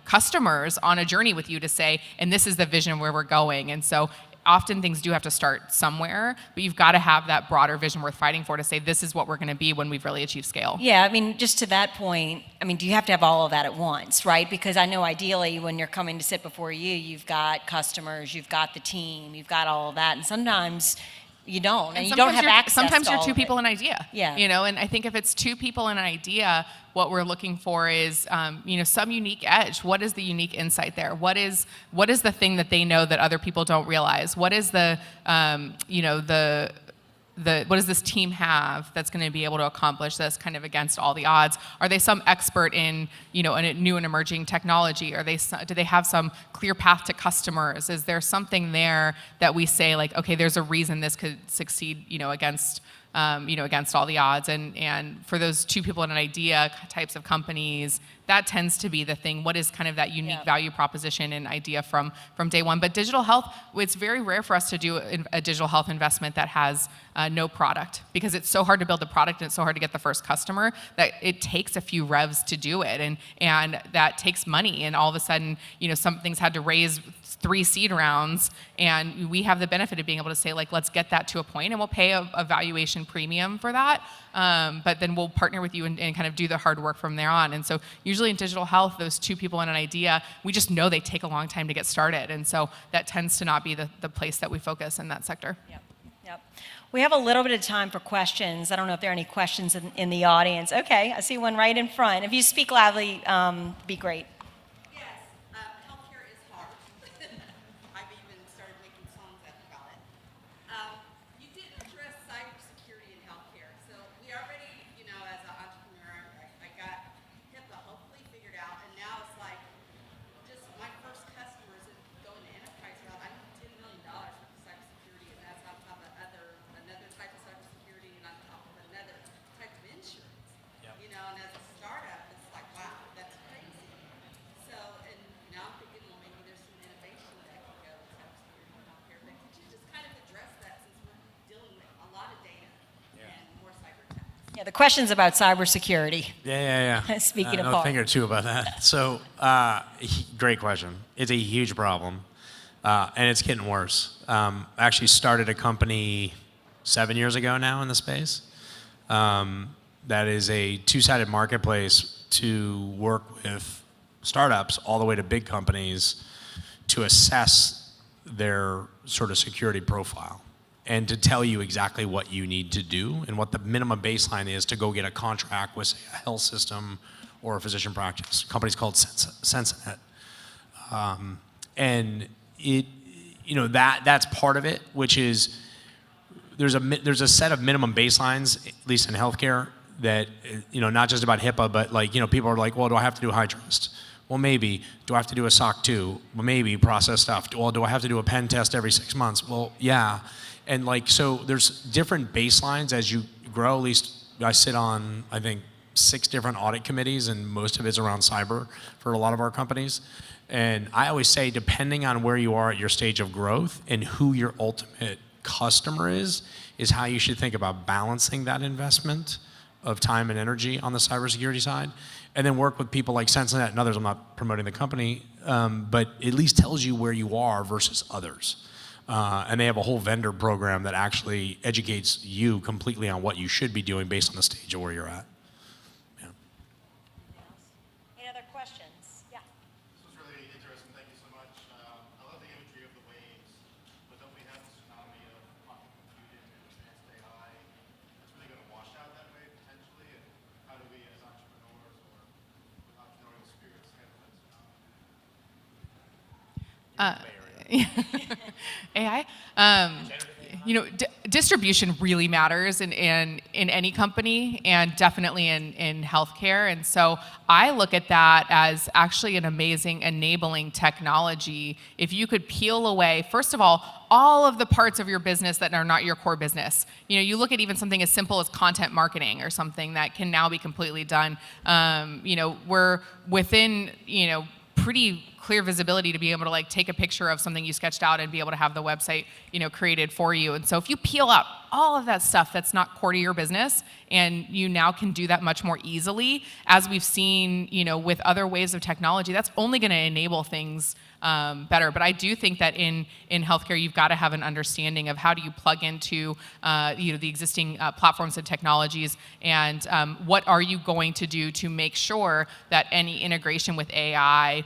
Speaker 8: customers on a journey with you to say, and this is the vision where we're going. And so often things do have to start somewhere, but you've got to have that broader vision worth fighting for to say, this is what we're going to be when we've really achieved scale.
Speaker 7: Yeah, I mean, just to that point, I mean, do you have to have all of that at once, right? Because I know ideally when you're coming to sit before you, you've got customers, you've got the team, you've got all of that, and sometimes you don't, and you don't have access
Speaker 8: sometimes
Speaker 7: to
Speaker 8: you're
Speaker 7: all
Speaker 8: two
Speaker 7: of
Speaker 8: people
Speaker 7: it.
Speaker 8: an idea.
Speaker 7: Yeah.
Speaker 8: And I think if it's two people and an idea, what we're looking for is, some unique edge. What is the unique insight there? What is the thing that they know that other people don't realize? What is what does this team have that's going to be able to accomplish this kind of against all the odds? Are they some expert in, a new and emerging technology? Do they have some clear path to customers? Is there something there that we say, like, okay, there's a reason this could succeed, against all the odds? And for those two people and an idea types of companies, that tends to be the thing. What is kind of that unique value proposition and idea from day one? But digital health, it's very rare for us to do a digital health investment that has no product, because it's so hard to build the product and it's so hard to get the first customer that it takes a few revs to do it, and that takes money. And all of a sudden, some things had to raise 3 seed rounds, and we have the benefit of being able to say, like, let's get that to a point, and we'll pay a valuation premium for that. But then we'll partner with you and kind of do the hard work from there on. And so usually in digital health, those two people and an idea, we just know they take a long time to get started. And so that tends to not be the place that we focus in that sector.
Speaker 7: Yep. We have a little bit of time for questions. I don't know if there are any questions in the audience. Okay, I see one right in front. If you speak loudly, be great. Yeah, the question's about cybersecurity.
Speaker 2: Yeah.
Speaker 7: Speaking of
Speaker 2: a
Speaker 7: hard.
Speaker 2: thing or two about that. So, great question. It's a huge problem, and it's getting worse. I actually started a company 7 years ago now in the space. That is a two-sided marketplace to work with startups all the way to big companies to assess their sort of security profile and to tell you exactly what you need to do and what the minimum baseline is to go get a contract with, say, a health system or a physician practice. The company's called Sensinet. And it, that's part of it, which is there's a set of minimum baselines, at least in healthcare, that, not just about HIPAA, but people are like, well, do I have to do high trust? Well, maybe. Do I have to do a SOC 2? Well, maybe. Process stuff. Well, do I have to do a pen test every 6 months? Well, yeah. And so there's different baselines as you grow. At least I sit on, I think, 6 different audit committees, and most of it's around cyber for a lot of our companies. And I always say, depending on where you are at your stage of growth and who your ultimate customer is how you should think about balancing that investment of time and energy on the cybersecurity side. And then work with people like Sensinet and others. I'm not promoting the company, but at least tells you where you are versus others. And they have a whole vendor program that actually educates you completely on what you should be doing based on the stage of where you're at. Yeah.
Speaker 7: Any other questions? Yeah.
Speaker 19: This was really interesting. Thank you so much. I love the imagery of the waves, but don't we have a tsunami of quantum computing and advanced AI that's really going to wash out that wave potentially? And how do we, as entrepreneurs or with entrepreneurial spirits, handle that tsunami?
Speaker 8: AI. Distribution really matters in any company and definitely in healthcare. And so I look at that as actually an amazing enabling technology. If you could peel away, first of all of the parts of your business that are not your core business. You look at even something as simple as content marketing or something that can now be completely done. We're within, pretty clear visibility to be able to take a picture of something you sketched out and be able to have the website, created for you. And so if you peel out all of that stuff that's not core to your business, and you now can do that much more easily, as we've seen, with other ways of technology, that's only going to enable things better. But I do think that in healthcare, you've got to have an understanding of how do you plug into the existing platforms and technologies, and what are you going to do to make sure that any integration with AI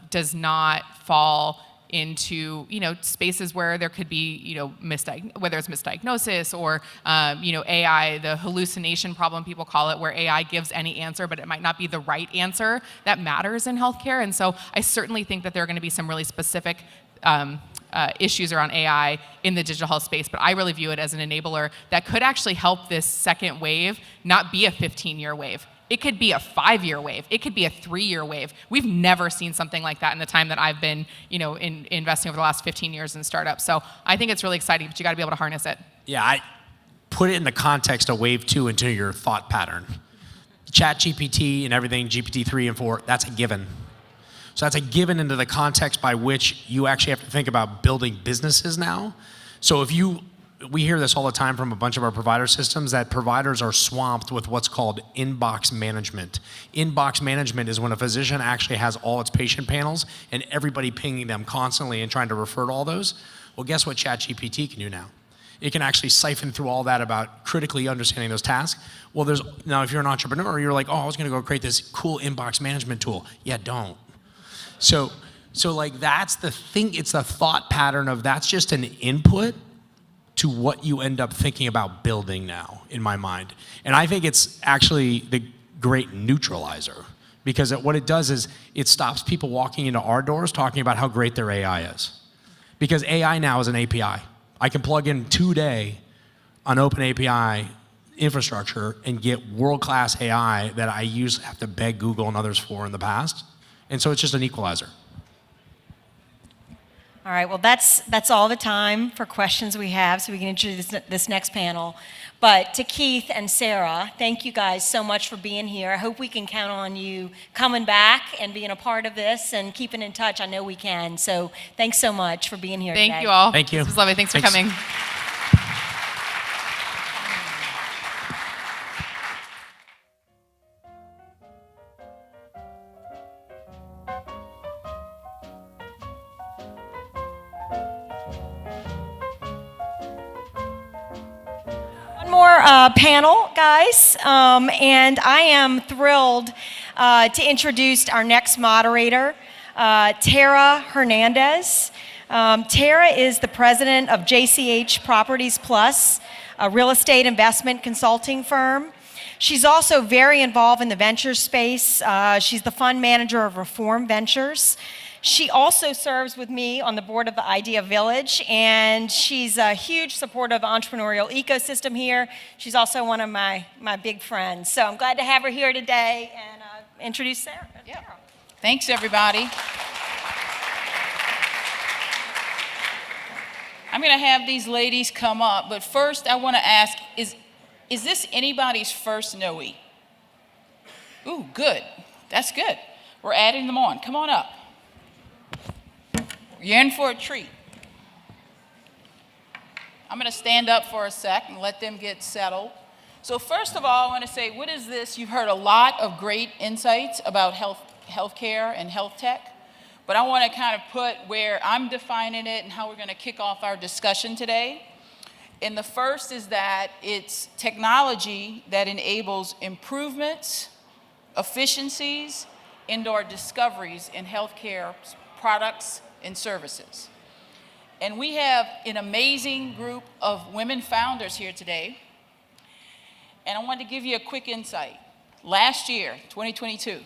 Speaker 8: does not fall into spaces where there could be whether it's misdiagnosis or AI, the hallucination problem people call it, where AI gives any answer but it might not be the right answer. That matters in healthcare. And so I certainly think that there are going to be some really specific issues around AI in the digital health space, but I really view it as an enabler that could actually help this second wave not be a 15-year wave. It could be a 5-year wave. It could be a 3-year wave. We've never seen something like that in the time that I've been, in investing over the last 15 years in startups. So I think it's really exciting, but you got to be able to harness it.
Speaker 2: Yeah, I put it in the context of wave 2 into your thought pattern. ChatGPT and everything, GPT-3 and 4, that's a given. So that's a given into the context by which you actually have to think about building businesses now. So we hear this all the time from a bunch of our provider systems, that providers are swamped with what's called inbox management. Inbox management is when a physician actually has all its patient panels and everybody pinging them constantly and trying to refer to all those. Well, guess what ChatGPT can do now? It can actually siphon through all that about critically understanding those tasks. Well, now if you're an entrepreneur, you're like, I was gonna go create this cool inbox management tool. Yeah, don't. So that's the thing, it's the thought pattern of that's just an input to what you end up thinking about building now, in my mind. And I think it's actually the great neutralizer, because what it does is it stops people walking into our doors talking about how great their AI is. Because AI now is an API. I can plug in today on open API infrastructure and get world-class AI that I usually have to beg Google and others for in the past. And so it's just an equalizer.
Speaker 7: All right, well, that's all the time for questions we have, so we can introduce this next panel. But to Keith and Sarah, thank you guys so much for being here. I hope we can count on you coming back and being a part of this and keeping in touch. I know we can. So thanks so much for being here today.
Speaker 8: Thank you all.
Speaker 2: Thank you.
Speaker 8: This was lovely. Thanks for coming.
Speaker 7: panel, guys, and I am thrilled to introduce our next moderator, Tara Hernandez. Tara is the president of JCH Properties Plus, a real estate investment consulting firm. She's also very involved in the venture space. She's the fund manager of Reform Ventures. She also serves with me on the board of the Idea Village, and she's a huge supporter of the entrepreneurial ecosystem here. She's also one of my big friends. So I'm glad to have her here today and introduce Sarah.
Speaker 10: Yeah. Thanks, everybody. I'm going to have these ladies come up, but first I want to ask, is this anybody's first Noe? Ooh, good. That's good. We're adding them on. Come on up. You're in for a treat. I'm going to stand up for a sec and let them get settled. So first of all, I want to say, what is this? You've heard a lot of great insights about healthcare and health tech, but I want to kind of put where I'm defining it and how we're going to kick off our discussion today. And the first is that it's technology that enables improvements, efficiencies, and/or discoveries in healthcare products and services. And we have an amazing group of women founders here today. And I want to give you a quick insight. Last year, 2022,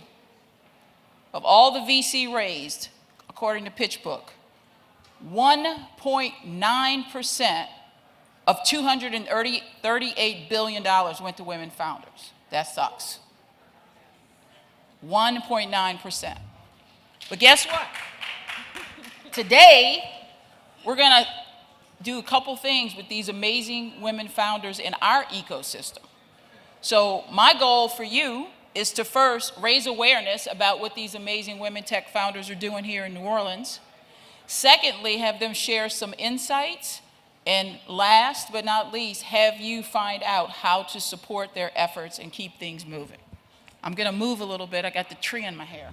Speaker 10: of all the VC raised, according to PitchBook, 1.9% of $238 billion went to women founders. That sucks. 1.9%. But guess what? Today, we're going to do a couple things with these amazing women founders in our ecosystem. So my goal for you is to first raise awareness about what these amazing women tech founders are doing here in New Orleans. Secondly, have them share some insights. And last but not least, have you find out how to support their efforts and keep things moving. I'm going to move a little bit. I got the tree in my hair.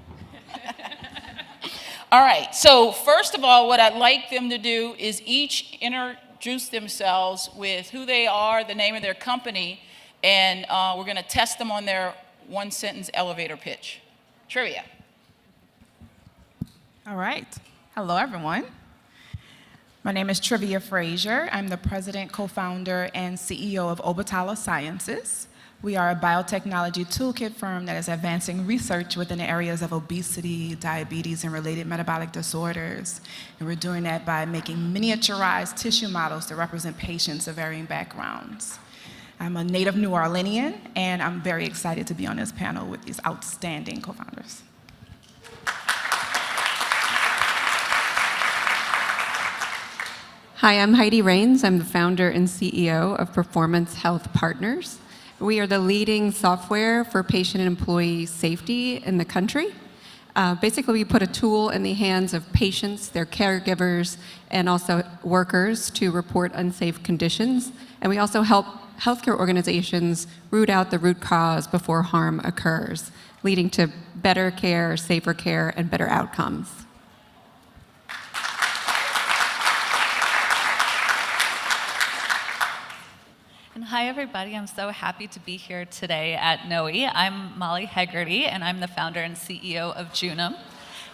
Speaker 10: All right, so first of all, what I'd like them to do is each introduce themselves with who they are, the name of their company, and we're going to test them on their one-sentence elevator pitch. Trivia.
Speaker 13: All right. Hello, everyone. My name is Trivia Frazier. I'm the president, co-founder, and CEO of Obatala Sciences. We are a biotechnology toolkit firm that is advancing research within the areas of obesity, diabetes, and related metabolic disorders. And we're doing that by making miniaturized tissue models to represent patients of varying backgrounds. I'm a native New Orleanian, and I'm very excited to be on this panel with these outstanding co-founders.
Speaker 14: Hi, I'm Heidi Rains. I'm the founder and CEO of Performance Health Partners. We are the leading software for patient and employee safety in the country. Basically, we put a tool in the hands of patients, their caregivers, and also workers to report unsafe conditions. And we also help healthcare organizations root out the root cause before harm occurs, leading to better care, safer care, and better outcomes.
Speaker 24: Hi, everybody. I'm so happy to be here today at NOE. I'm Molly Hegarty, and I'm the founder and CEO of Junum.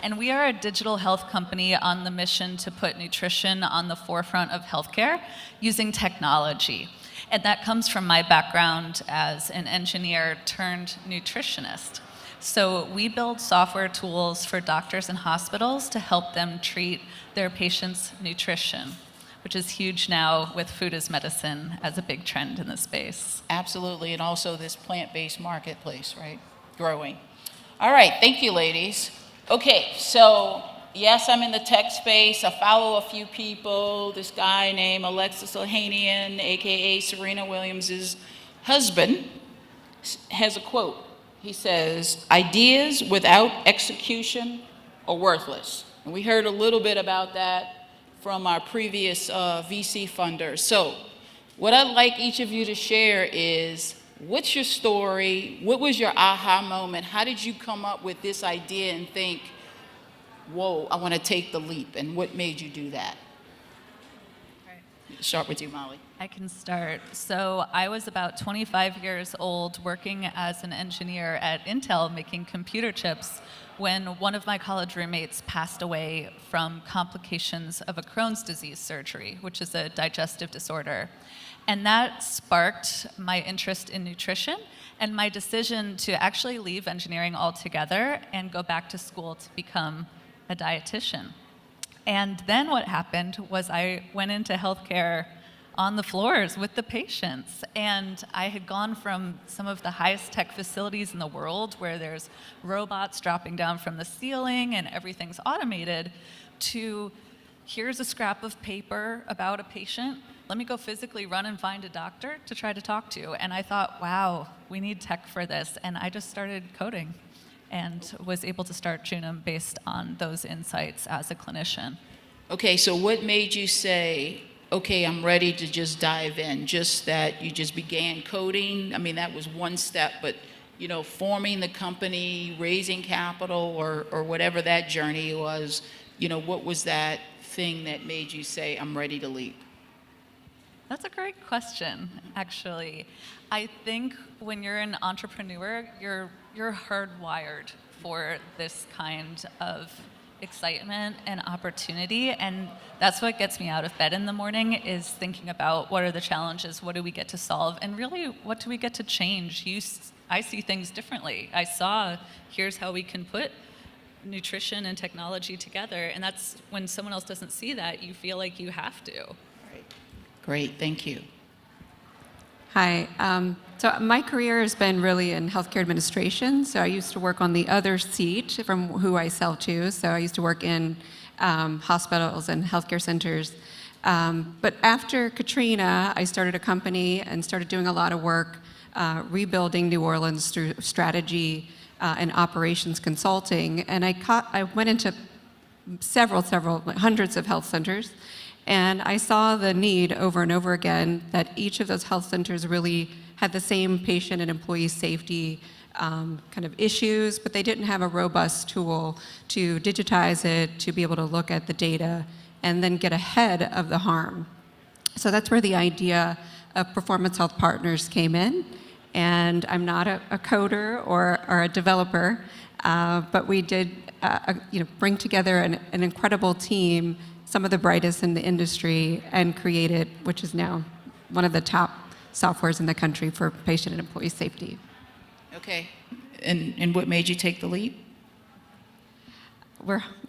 Speaker 24: And we are a digital health company on the mission to put nutrition on the forefront of healthcare using technology. And that comes from my background as an engineer turned nutritionist. So we build software tools for doctors and hospitals to help them treat their patients' nutrition, which is huge now with food as medicine as a big trend in the space.
Speaker 10: Absolutely, and also this plant-based marketplace, right? Growing. All right, thank you, ladies. Okay, so yes, I'm in the tech space. I follow a few people. This guy named Alexis Ohanian, AKA Serena Williams' husband, has a quote. He says, "Ideas without execution are worthless." And we heard a little bit about that from our previous VC funders. So what I'd like each of you to share is, what's your story? What was your aha moment? How did you come up with this idea and think, whoa, I want to take the leap? And what made you do that? Start with you, Molly.
Speaker 24: I can start. So I was about 25 years old working as an engineer at Intel making computer chips when one of my college roommates passed away from complications of a Crohn's disease surgery, which is a digestive disorder. And that sparked my interest in nutrition and my decision to actually leave engineering altogether and go back to school to become a dietitian. And then what happened was I went into healthcare on the floors with the patients. And I had gone from some of the highest tech facilities in the world where there's robots dropping down from the ceiling and everything's automated to here's a scrap of paper about a patient. Let me go physically run and find a doctor to try to talk to. And I thought, wow, we need tech for this. And I just started coding and was able to start Junum based on those insights as a clinician.
Speaker 10: Okay, so what made you say, okay, I'm ready to just dive in? Just that you just began coding? I mean, that was one step, but you know, forming the company, raising capital, or whatever that journey was, you know, what was that thing that made you say, I'm ready to leap?
Speaker 24: That's a great question, actually. I think when you're an entrepreneur, you're hardwired for this kind of excitement and opportunity, and that's what gets me out of bed in the morning is thinking about what are the challenges, what do we get to solve, and really what do we get to change. I see things differently. I saw here's how we can put nutrition and technology together, and that's when someone else doesn't see that, you feel like you have to.
Speaker 10: Great, thank you.
Speaker 14: Hi. So my career has been really in healthcare administration. So I used to work on the other seat from who I sell to. So I used to work in hospitals and healthcare centers. But after Katrina, I started a company and started doing a lot of work rebuilding New Orleans through strategy and operations consulting. And I went into several, hundreds of health centers. And I saw the need over and over again that each of those health centers really had the same patient and employee safety kind of issues, but they didn't have a robust tool to digitize it, to be able to look at the data, and then get ahead of the harm. So that's where the idea of Performance Health Partners came in. And I'm not a coder or a developer, but we did bring together an incredible team, some of the brightest in the industry, and created, which is now one of the top softwares in the country for patient and employee safety.
Speaker 10: Okay, and what made you take the leap?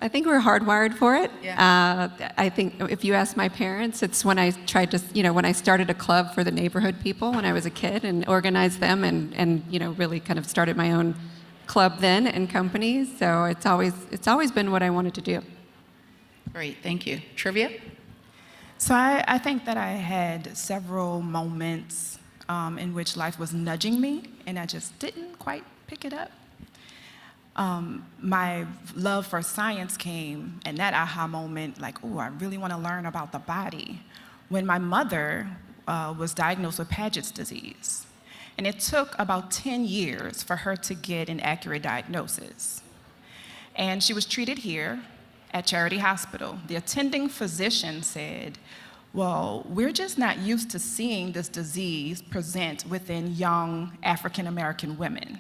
Speaker 14: I think we're hardwired for it.
Speaker 10: Yeah.
Speaker 14: I think if you ask my parents, it's when I tried to, when I started a club for the neighborhood people when I was a kid and organized them and really kind of started my own club then and companies. So it's always been what I wanted to do.
Speaker 10: Great, thank you. Trivia?
Speaker 13: So I think that I had several moments in which life was nudging me, and I just didn't quite pick it up. My love for science came, and that aha moment, like, oh, I really want to learn about the body, when my mother was diagnosed with Paget's disease. And it took about 10 years for her to get an accurate diagnosis. And she was treated here at Charity Hospital. The attending physician said, well, we're just not used to seeing this disease present within young African-American women.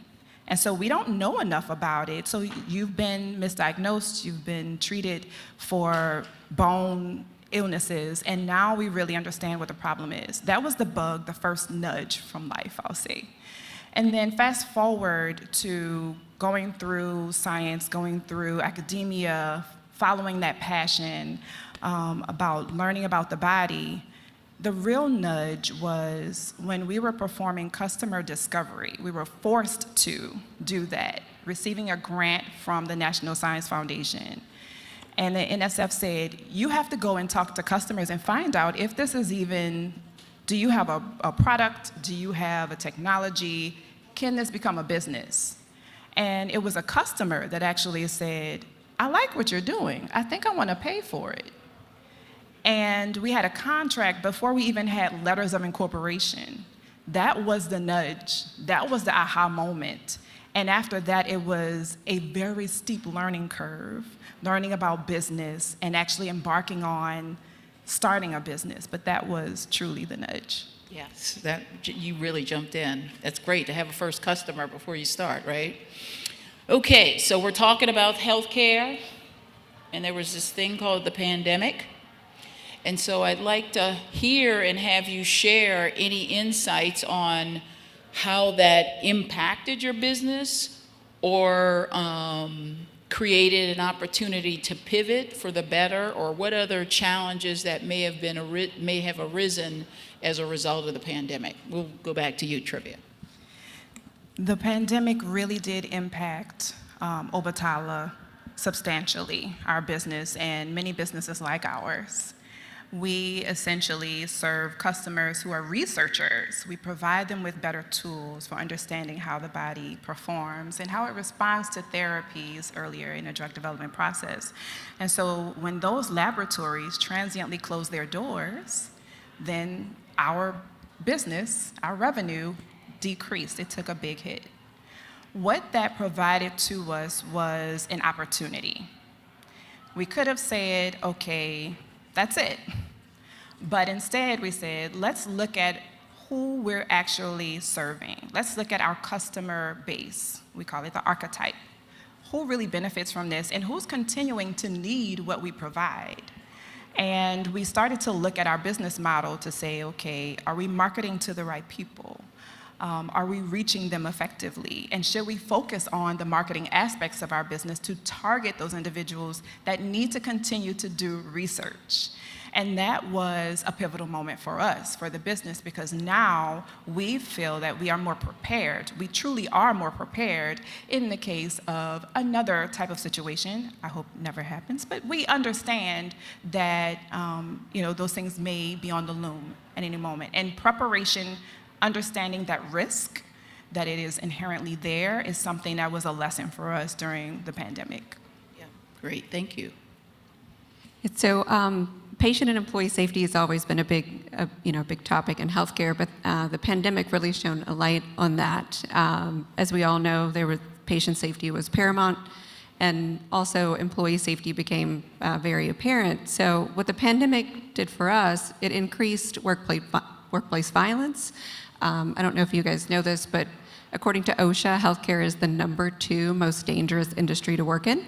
Speaker 13: And so we don't know enough about it. So you've been misdiagnosed, you've been treated for bone illnesses, and now we really understand what the problem is. That was the bug, the first nudge from life, I'll say. And then fast forward to going through science, going through academia, following that passion about learning about the body. The real nudge was when we were performing customer discovery. We were forced to do that, receiving a grant from the National Science Foundation. And the NSF said, you have to go and talk to customers and find out if this is even, do you have a product? Do you have a technology? Can this become a business? And it was a customer that actually said, I like what you're doing. I think I want to pay for it. And we had a contract before we even had letters of incorporation. That was the nudge. That was the aha moment. And after that, it was a very steep learning curve, learning about business and actually embarking on starting a business, but that was truly the nudge.
Speaker 10: Yes, you really jumped in. That's great to have a first customer before you start, right? Okay, so we're talking about healthcare, and there was this thing called the pandemic. And so I'd like to hear and have you share any insights on how that impacted your business or created an opportunity to pivot for the better, or what other challenges that may have arisen as a result of the pandemic. We'll go back to you, Trivia.
Speaker 13: The pandemic really did impact Obatala substantially, our business, and many businesses like ours. We essentially serve customers who are researchers. We provide them with better tools for understanding how the body performs and how it responds to therapies earlier in the drug development process. And so when those laboratories transiently closed their doors, then our business, our revenue decreased. It took a big hit. What that provided to us was an opportunity. We could have said, okay, that's it. But instead we said, let's look at who we're actually serving. Let's look at our customer base. We call it the archetype. Who really benefits from this and who's continuing to need what we provide? And we started to look at our business model to say, okay, are we marketing to the right people? Are we reaching them effectively? And should we focus on the marketing aspects of our business to target those individuals that need to continue to do research? And that was a pivotal moment for us, for the business, because now we feel that we are more prepared. We truly are more prepared in the case of another type of situation. I hope never happens, but we understand that those things may be on the loom at any moment. And preparation, understanding that risk, that it is inherently there, is something that was a lesson for us during the pandemic.
Speaker 10: Yeah, great, thank you.
Speaker 14: So patient and employee safety has always been a big topic in healthcare, but the pandemic really shone a light on that. As we all know, patient safety was paramount, and also employee safety became very apparent. So what the pandemic did for us, it increased workplace violence. I don't know if you guys know this, but according to OSHA, healthcare is the #2 most dangerous industry to work in.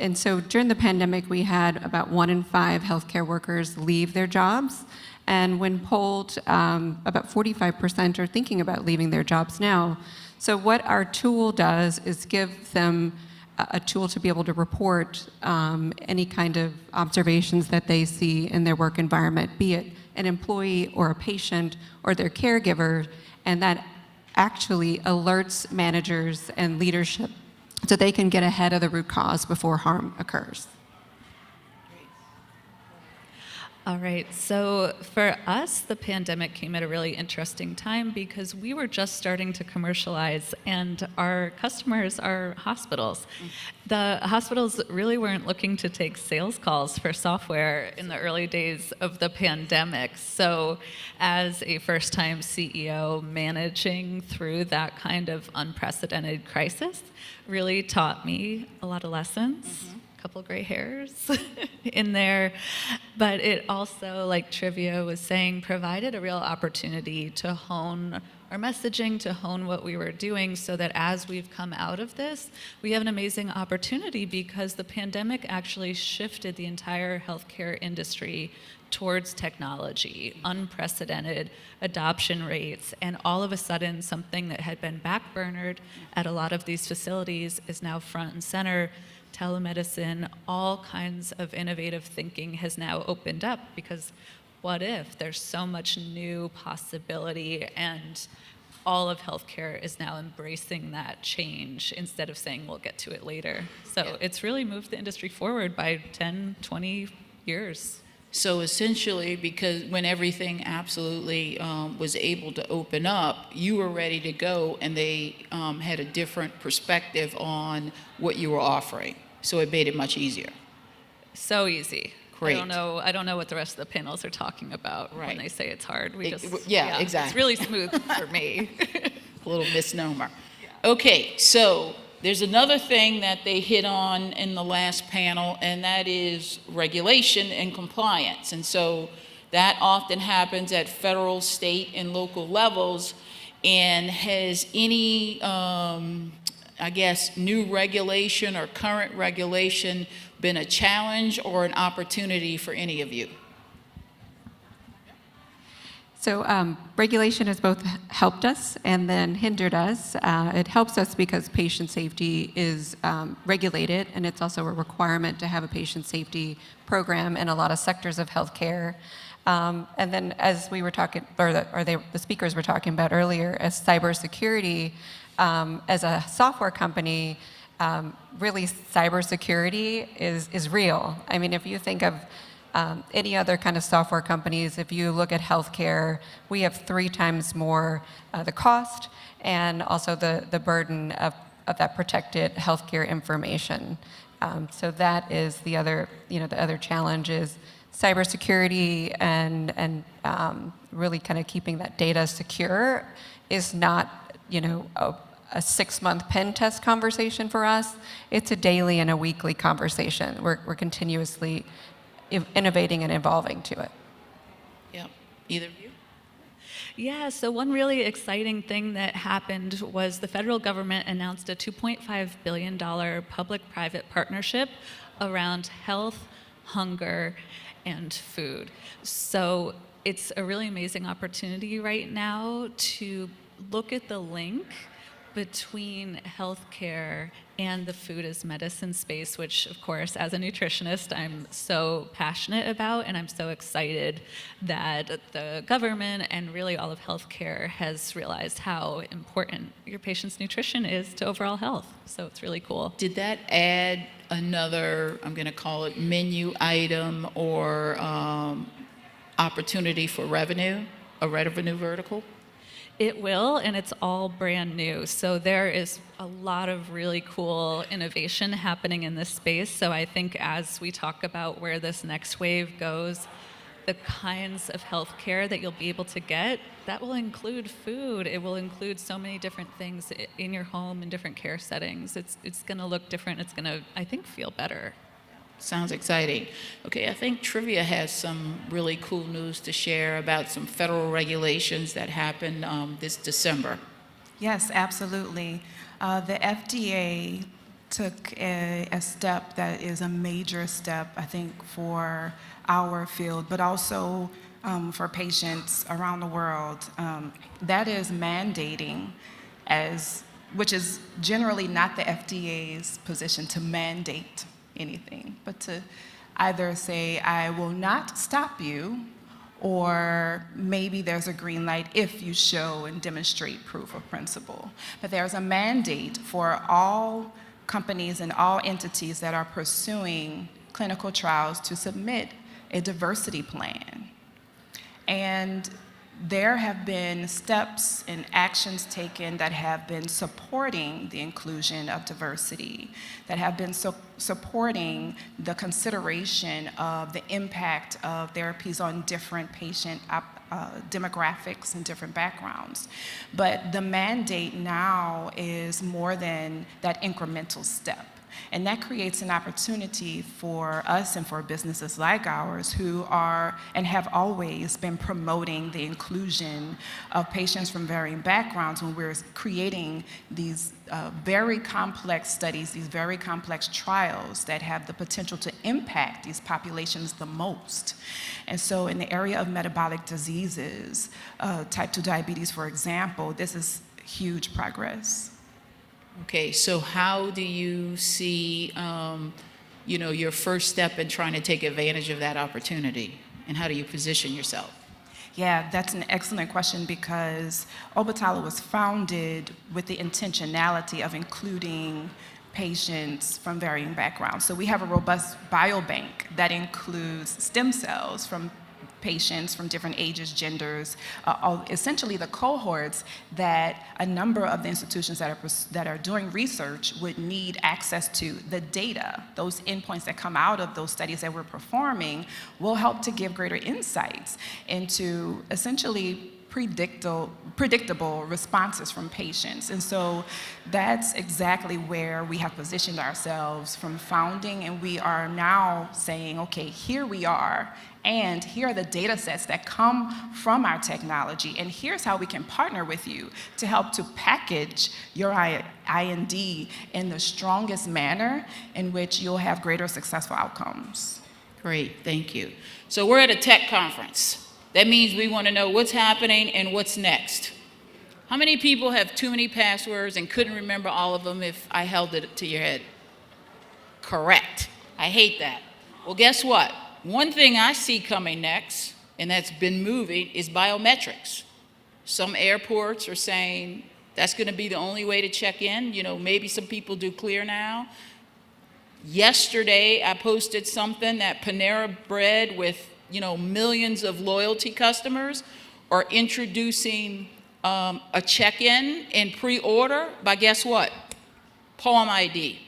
Speaker 14: And so during the pandemic, we had about 1 in 5 healthcare workers leave their jobs. And when polled, about 45% are thinking about leaving their jobs now. So what our tool does is give them a tool to be able to report any kind of observations that they see in their work environment, be it an employee or a patient or their caregiver, and that actually alerts managers and leadership so they can get ahead of the root cause before harm occurs.
Speaker 24: All right, so for us, the pandemic came at a really interesting time because we were just starting to commercialize, and our customers are hospitals. The hospitals really weren't looking to take sales calls for software in the early days of the pandemic. So as a first-time CEO, managing through that kind of unprecedented crisis really taught me a lot of lessons. Mm-hmm. Couple gray hairs in there, but it also, like Trivia was saying, provided a real opportunity to hone our messaging, to hone what we were doing, so that as we've come out of this, we have an amazing opportunity because the pandemic actually shifted the entire healthcare industry towards technology, unprecedented adoption rates, and all of a sudden something that had been backburnered at a lot of these facilities is now front and center. Telemedicine, all kinds of innovative thinking has now opened up because what if? There's so much new possibility, and all of healthcare is now embracing that change instead of saying we'll get to it later. So it's really moved the industry forward by 10, 20 years.
Speaker 10: So essentially, because when everything absolutely was able to open up, you were ready to go, and they had a different perspective on what you were offering. So it made it much easier.
Speaker 24: So easy.
Speaker 10: Great.
Speaker 24: I don't know what the rest of the panels are talking about when they say it's hard.
Speaker 10: Exactly.
Speaker 24: It's really smooth for me.
Speaker 10: A little misnomer. Yeah. Okay, so There's another thing that they hit on in the last panel, and that is regulation and compliance. And so that often happens at federal, state, and local levels. And has any, I guess, new regulation or current regulation been a challenge or an opportunity for any of you?
Speaker 14: So regulation has both helped us and then hindered us. It helps us because patient safety is regulated, and it's also a requirement to have a patient safety program in a lot of sectors of healthcare. And then, as we were talking, the speakers were talking about earlier, as cybersecurity, as a software company, really cybersecurity is real. I mean, if you think of any other kind of software companies, if you look at healthcare, we have 3 times more the cost and also the burden of that protected healthcare information. So that is the other, the other challenge is cybersecurity and really kind of keeping that data secure is not, a 6-month pen test conversation for us. It's a daily and a weekly conversation. We're continuously innovating and evolving to it.
Speaker 10: Yeah, either of you?
Speaker 24: Yeah, so one really exciting thing that happened was the federal government announced a $2.5 billion public-private partnership around health, hunger, and food. So it's a really amazing opportunity right now to look at the link between healthcare and the food as medicine space, which, of course, as a nutritionist, I'm so passionate about, and I'm so excited that the government and really all of healthcare has realized how important your patient's nutrition is to overall health. So it's really cool.
Speaker 10: Did that add another, I'm going to call it menu item or opportunity for revenue, a revenue vertical?
Speaker 24: It will, and it's all brand new. So there is a lot of really cool innovation happening in this space. So I think as we talk about where this next wave goes, the kinds of healthcare that you'll be able to get, that will include food. It will include so many different things in your home in different care settings. It's going to look different. It's going to, I think, feel better.
Speaker 10: Sounds exciting. Okay, I think Trivia has some really cool news to share about some federal regulations that happened this December.
Speaker 13: Yes, absolutely. The FDA took a step that is a major step, I think, for our field, but also for patients around the world. That is mandating, which is generally not the FDA's position to mandate anything, but to either say, I will not stop you, or maybe there's a green light if you show and demonstrate proof of principle. But there's a mandate for all companies and all entities that are pursuing clinical trials to submit a diversity plan. And there have been steps and actions taken that have been supporting the inclusion of diversity, that have been supporting the consideration of the impact of therapies on different patient demographics and different backgrounds. But the mandate now is more than that incremental step. And that creates an opportunity for us and for businesses like ours who are and have always been promoting the inclusion of patients from varying backgrounds when we're creating these very complex studies, these very complex trials that have the potential to impact these populations the most. And so in the area of metabolic diseases, type 2 diabetes, for example, this is huge progress.
Speaker 10: Okay, so how do you see, your first step in trying to take advantage of that opportunity, and how do you position yourself?
Speaker 13: Yeah, that's an excellent question because Obatala was founded with the intentionality of including patients from varying backgrounds. So we have a robust biobank that includes stem cells from patients from different ages, genders, essentially the cohorts that a number of the institutions that are doing research would need access to. The data, those endpoints that come out of those studies that we're performing will help to give greater insights into essentially predictable responses from patients. And so that's exactly where we have positioned ourselves from founding, and we are now saying, okay, here we are, and here are the data sets that come from our technology, and here's how we can partner with you to help to package your IND in the strongest manner in which you'll have greater successful outcomes.
Speaker 10: Great, thank you. So we're at a tech conference. That means we want to know what's happening and what's next. How many people have too many passwords and couldn't remember all of them if I held it to your head? Correct. I hate that. Well, guess what? One thing I see coming next, and that's been moving, is biometrics. Some airports are saying that's going to be the only way to check in. You know, maybe some people do Clear now. Yesterday, I posted something that Panera Bread, with millions of loyalty customers, are introducing a check-in and pre-order by, guess what? Palm ID.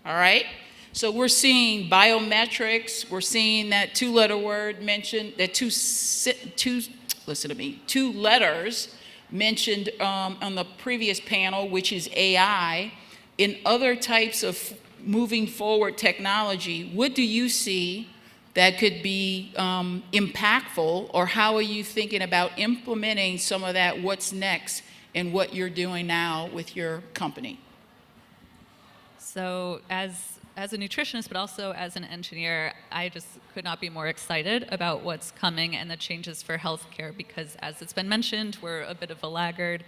Speaker 10: All right? So we're seeing biometrics. We're seeing that two-letter word mentioned, that two letters mentioned on the previous panel, which is AI. In other types of moving forward technology, what do you see that could be impactful, or how are you thinking about implementing some of that, what's next, and what you're doing now with your company?
Speaker 24: So as a nutritionist, but also as an engineer, I just could not be more excited about what's coming and the changes for healthcare, because as it's been mentioned, we're a bit of a laggard.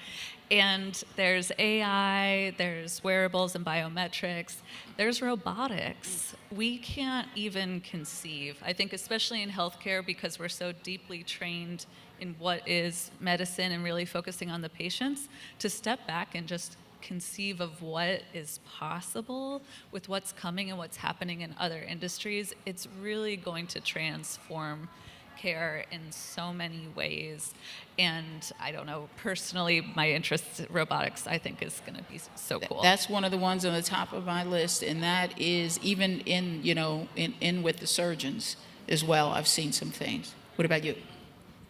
Speaker 24: And there's AI, there's wearables and biometrics, there's robotics. We can't even conceive, I think, especially in healthcare, because we're so deeply trained in what is medicine and really focusing on the patients, to step back and just conceive of what is possible with what's coming and what's happening in other industries. It's really going to transform care in so many ways. And I don't know, personally, my interest in robotics, I think, is going to be so cool.
Speaker 10: That's one of the ones on the top of my list, and that is even in with the surgeons as well. I've seen some things. What about you?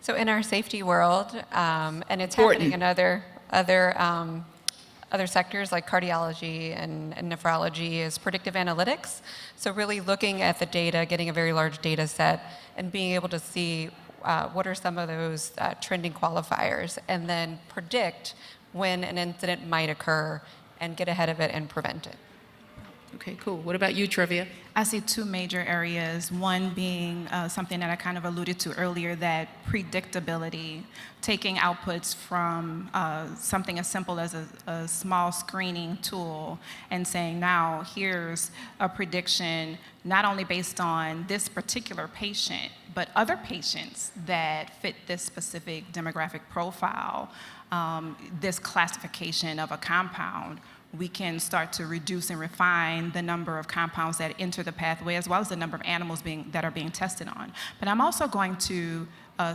Speaker 14: So in our safety world, and it's
Speaker 10: Important.
Speaker 14: happening in other sectors like cardiology and nephrology, is predictive analytics. So really looking at the data, getting a very large data set, and being able to see what are some of those trending qualifiers, and then predict when an incident might occur and get ahead of it and prevent it.
Speaker 10: Okay, cool. What about you, Trivia?
Speaker 13: I see two major areas, one being something that I kind of alluded to earlier, that predictability, taking outputs from something as simple as a small screening tool and saying, now here's a prediction not only based on this particular patient, but other patients that fit this specific demographic profile, this classification of a compound. We can start to reduce and refine the number of compounds that enter the pathway, as well as the number of animals that are being tested on. But I'm also going to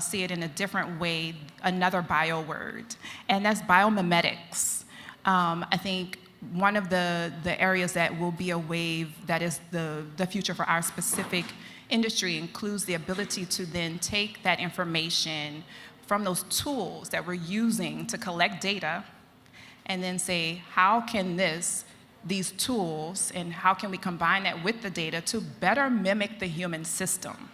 Speaker 13: see it in a different way, another bio word, and that's biomimetics. I think one of the areas that will be a wave that is the future for our specific industry includes the ability to then take that information from those tools that we're using to collect data, and then say, how can these tools, and how can we combine that with the data to better mimic the human system?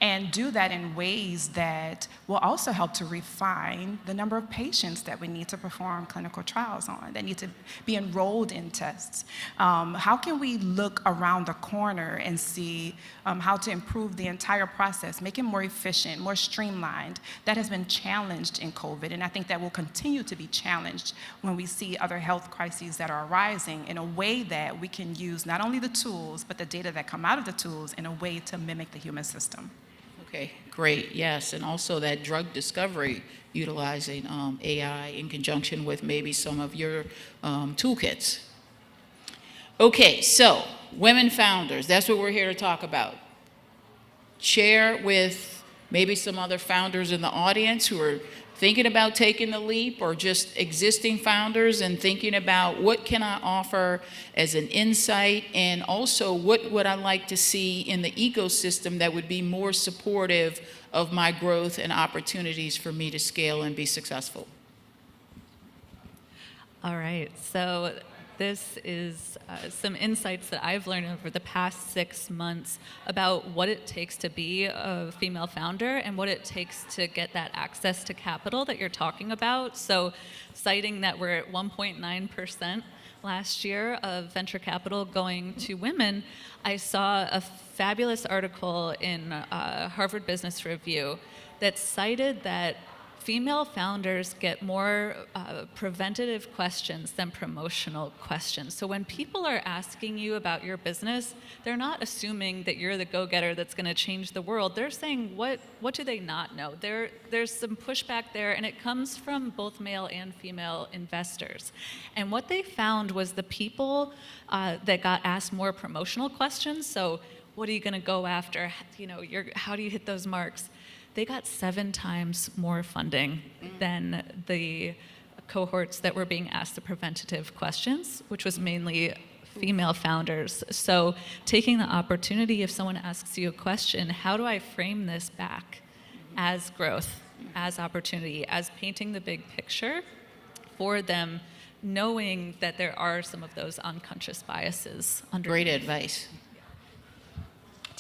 Speaker 13: And do that in ways that will also help to refine the number of patients that we need to perform clinical trials on, that need to be enrolled in tests. How can we look around the corner and see how to improve the entire process, make it more efficient, more streamlined? That has been challenged in COVID, and I think that will continue to be challenged when we see other health crises that are arising, in a way that we can use not only the tools, but the data that come out of the tools in a way to mimic the human system.
Speaker 10: Okay, great, yes, and also that drug discovery utilizing AI in conjunction with maybe some of your toolkits. Okay, so women founders, that's what we're here to talk about. Share with maybe some other founders in the audience who are thinking about taking the leap, or just existing founders and thinking about what can I offer as an insight, and also what would I like to see in the ecosystem that would be more supportive of my growth and opportunities for me to scale and be successful?
Speaker 24: All right, so this is some insights that I've learned over the past 6 months about what it takes to be a female founder and what it takes to get that access to capital that you're talking about. So citing that we're at 1.9% last year of venture capital going to women, I saw a fabulous article in Harvard Business Review that cited that female founders get more preventative questions than promotional questions. So when people are asking you about your business, they're not assuming that you're the go-getter that's going to change the world. They're saying, what do they not know? There's some pushback there, and it comes from both male and female investors. And what they found was the people that got asked more promotional questions, so what are you going to go after? How do you hit those marks? They got 7 times more funding than the cohorts that were being asked the preventative questions, which was mainly female founders. So taking the opportunity, if someone asks you a question, how do I frame this back as growth, as opportunity, as painting the big picture for them, knowing that there are some of those unconscious biases underneath.
Speaker 10: Great advice.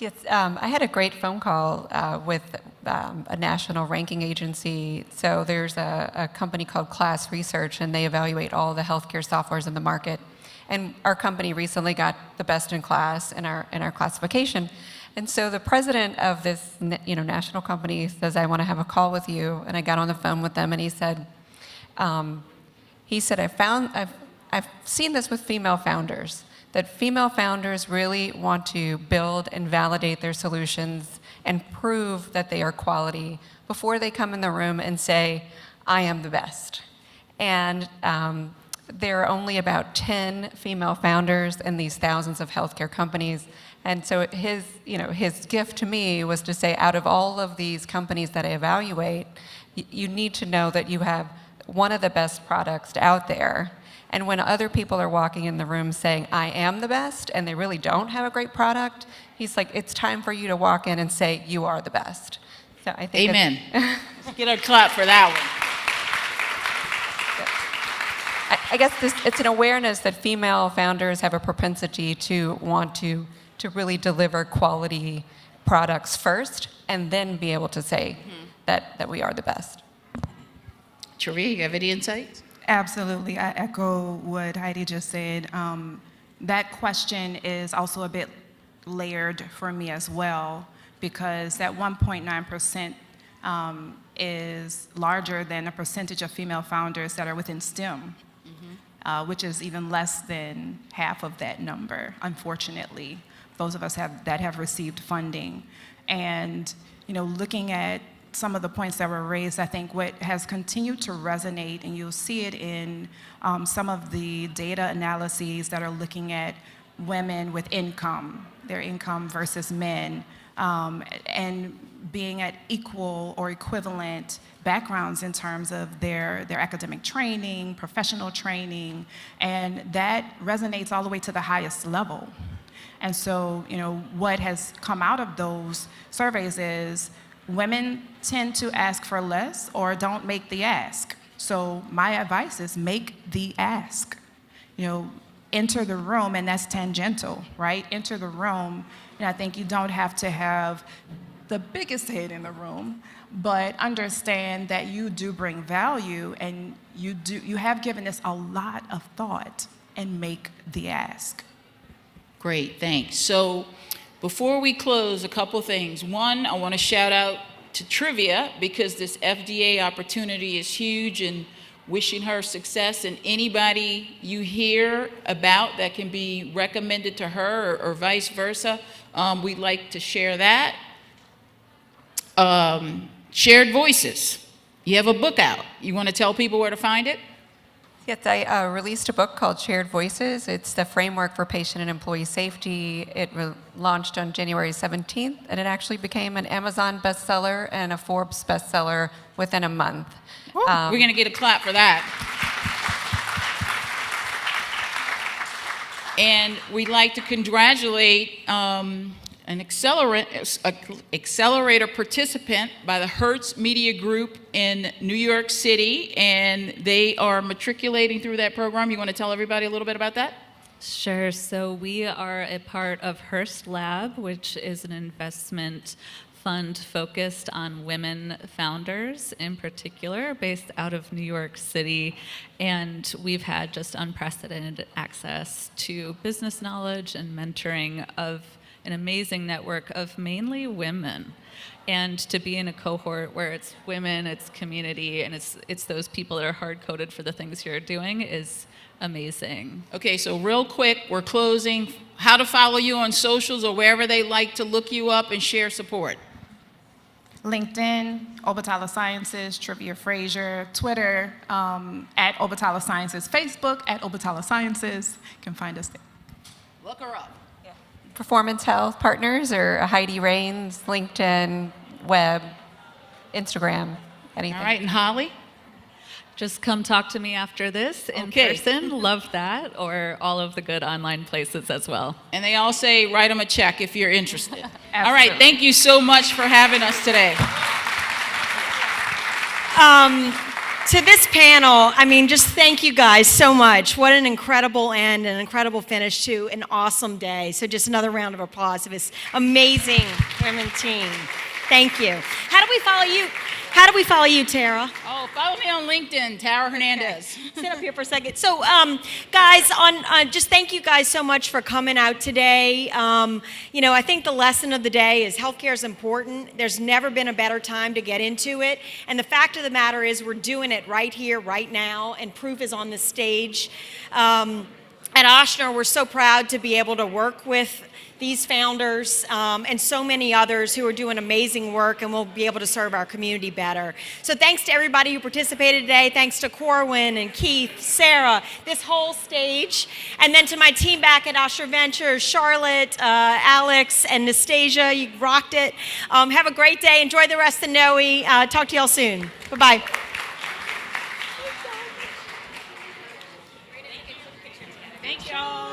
Speaker 14: Yes, I had a great phone call with a national ranking agency. So there's a company called Class Research, and they evaluate all the healthcare softwares in the market. And our company recently got the best in class in our classification. And so the president of this national company says, I want to have a call with you. And I got on the phone with them, and he said, I've seen this with female founders, that female founders really want to build and validate their solutions and prove that they are quality before they come in the room and say, I am the best. And there are only about 10 female founders in these thousands of healthcare companies. And so his gift to me was to say, out of all of these companies that I evaluate, you need to know that you have one of the best products out there. And when other people are walking in the room saying, I am the best, and they really don't have a great product, he's like, it's time for you to walk in and say, you are the best. So I think
Speaker 10: amen. Get a clap for that one.
Speaker 14: I guess it's an awareness that female founders have a propensity to want to really deliver quality products first, and then be able to say that we are the best.
Speaker 10: Trivia, you have any insights?
Speaker 13: Absolutely. I echo what Heidi just said. That question is also a bit layered for me as well, because that 1.9% is larger than the percentage of female founders that are within STEM, which is even less than half of that number, unfortunately. Those of us that have received funding. And looking at some of the points that were raised, I think what has continued to resonate, and you'll see it in some of the data analyses that are looking at women with income, their income versus men, and being at equal or equivalent backgrounds in terms of their academic training, professional training, and that resonates all the way to the highest level. And so, what has come out of those surveys is women tend to ask for less or don't make the ask. So my advice is make the ask. Enter the room, and that's tangential, right? Enter the room, and I think you don't have to have the biggest head in the room, but understand that you do bring value, and you have given this a lot of thought, and make the ask.
Speaker 10: Great, thanks. So before we close, a couple things. One, I want to shout out to Trivia, because this FDA opportunity is huge, and wishing her success, and anybody you hear about that can be recommended to her or vice versa, we'd like to share that. Shared Voices. You have a book out. You want to tell people where to find it?
Speaker 14: Yes, I released a book called Shared Voices. It's the framework for patient and employee safety. It launched on January 17th, and it actually became an Amazon bestseller and a Forbes bestseller within a month.
Speaker 10: We're going to get a clap for that. And we'd like to congratulate an accelerator participant by the Hertz Media Group in New York City, and they are matriculating through that program. You want to tell everybody a little bit about that?
Speaker 24: Sure. So we are a part of Hearst Lab, which is an investment fund focused on women founders in particular, based out of New York City. And we've had just unprecedented access to business knowledge and mentoring of an amazing network of mainly women. And to be in a cohort where it's women, it's community, and it's those people that are hard-coded for the things you're doing is amazing.
Speaker 10: Okay, so real quick, we're closing. How to follow you on socials or wherever they like to look you up and share support.
Speaker 13: LinkedIn, Obatala Sciences, Trivia Frazier, Twitter, at Obatala Sciences, Facebook, at Obatala Sciences. You can find us there.
Speaker 10: Look her up.
Speaker 14: Performance Health Partners or Heidi Rains, LinkedIn, web, Instagram, anything.
Speaker 10: All right, and Holly?
Speaker 24: Just come talk to me after this in person. Love that. Or all of the good online places as well.
Speaker 10: And they all say, write them a check if you're interested. All right, thank you so much for having us today.
Speaker 7: To this panel, I mean, just thank you guys so much. What an incredible end, an incredible finish to an awesome day. So just another round of applause for this amazing women team. Thank you. How do we follow you? How do we follow you, Tara?
Speaker 10: Oh, follow me on LinkedIn, Tara Hernandez.
Speaker 7: Sit up here for a second. So, guys, just thank you guys so much for coming out today. You know, I think the lesson of the day is healthcare is important. There's never been a better time to get into it. And the fact of the matter is we're doing it right here, right now, and proof is on the stage. At Ochsner, we're so proud to be able to work with these founders and so many others who are doing amazing work and will be able to serve our community better. So thanks to everybody who participated today. Thanks to Corwin and Keith, Sarah, this whole stage. And then to my team back at Ochsner Ventures, Charlotte, Alex, and Nastasia, you rocked it. Have a great day. Enjoy the rest of NOE. Talk to y'all soon. Bye-bye.
Speaker 10: Thank y'all.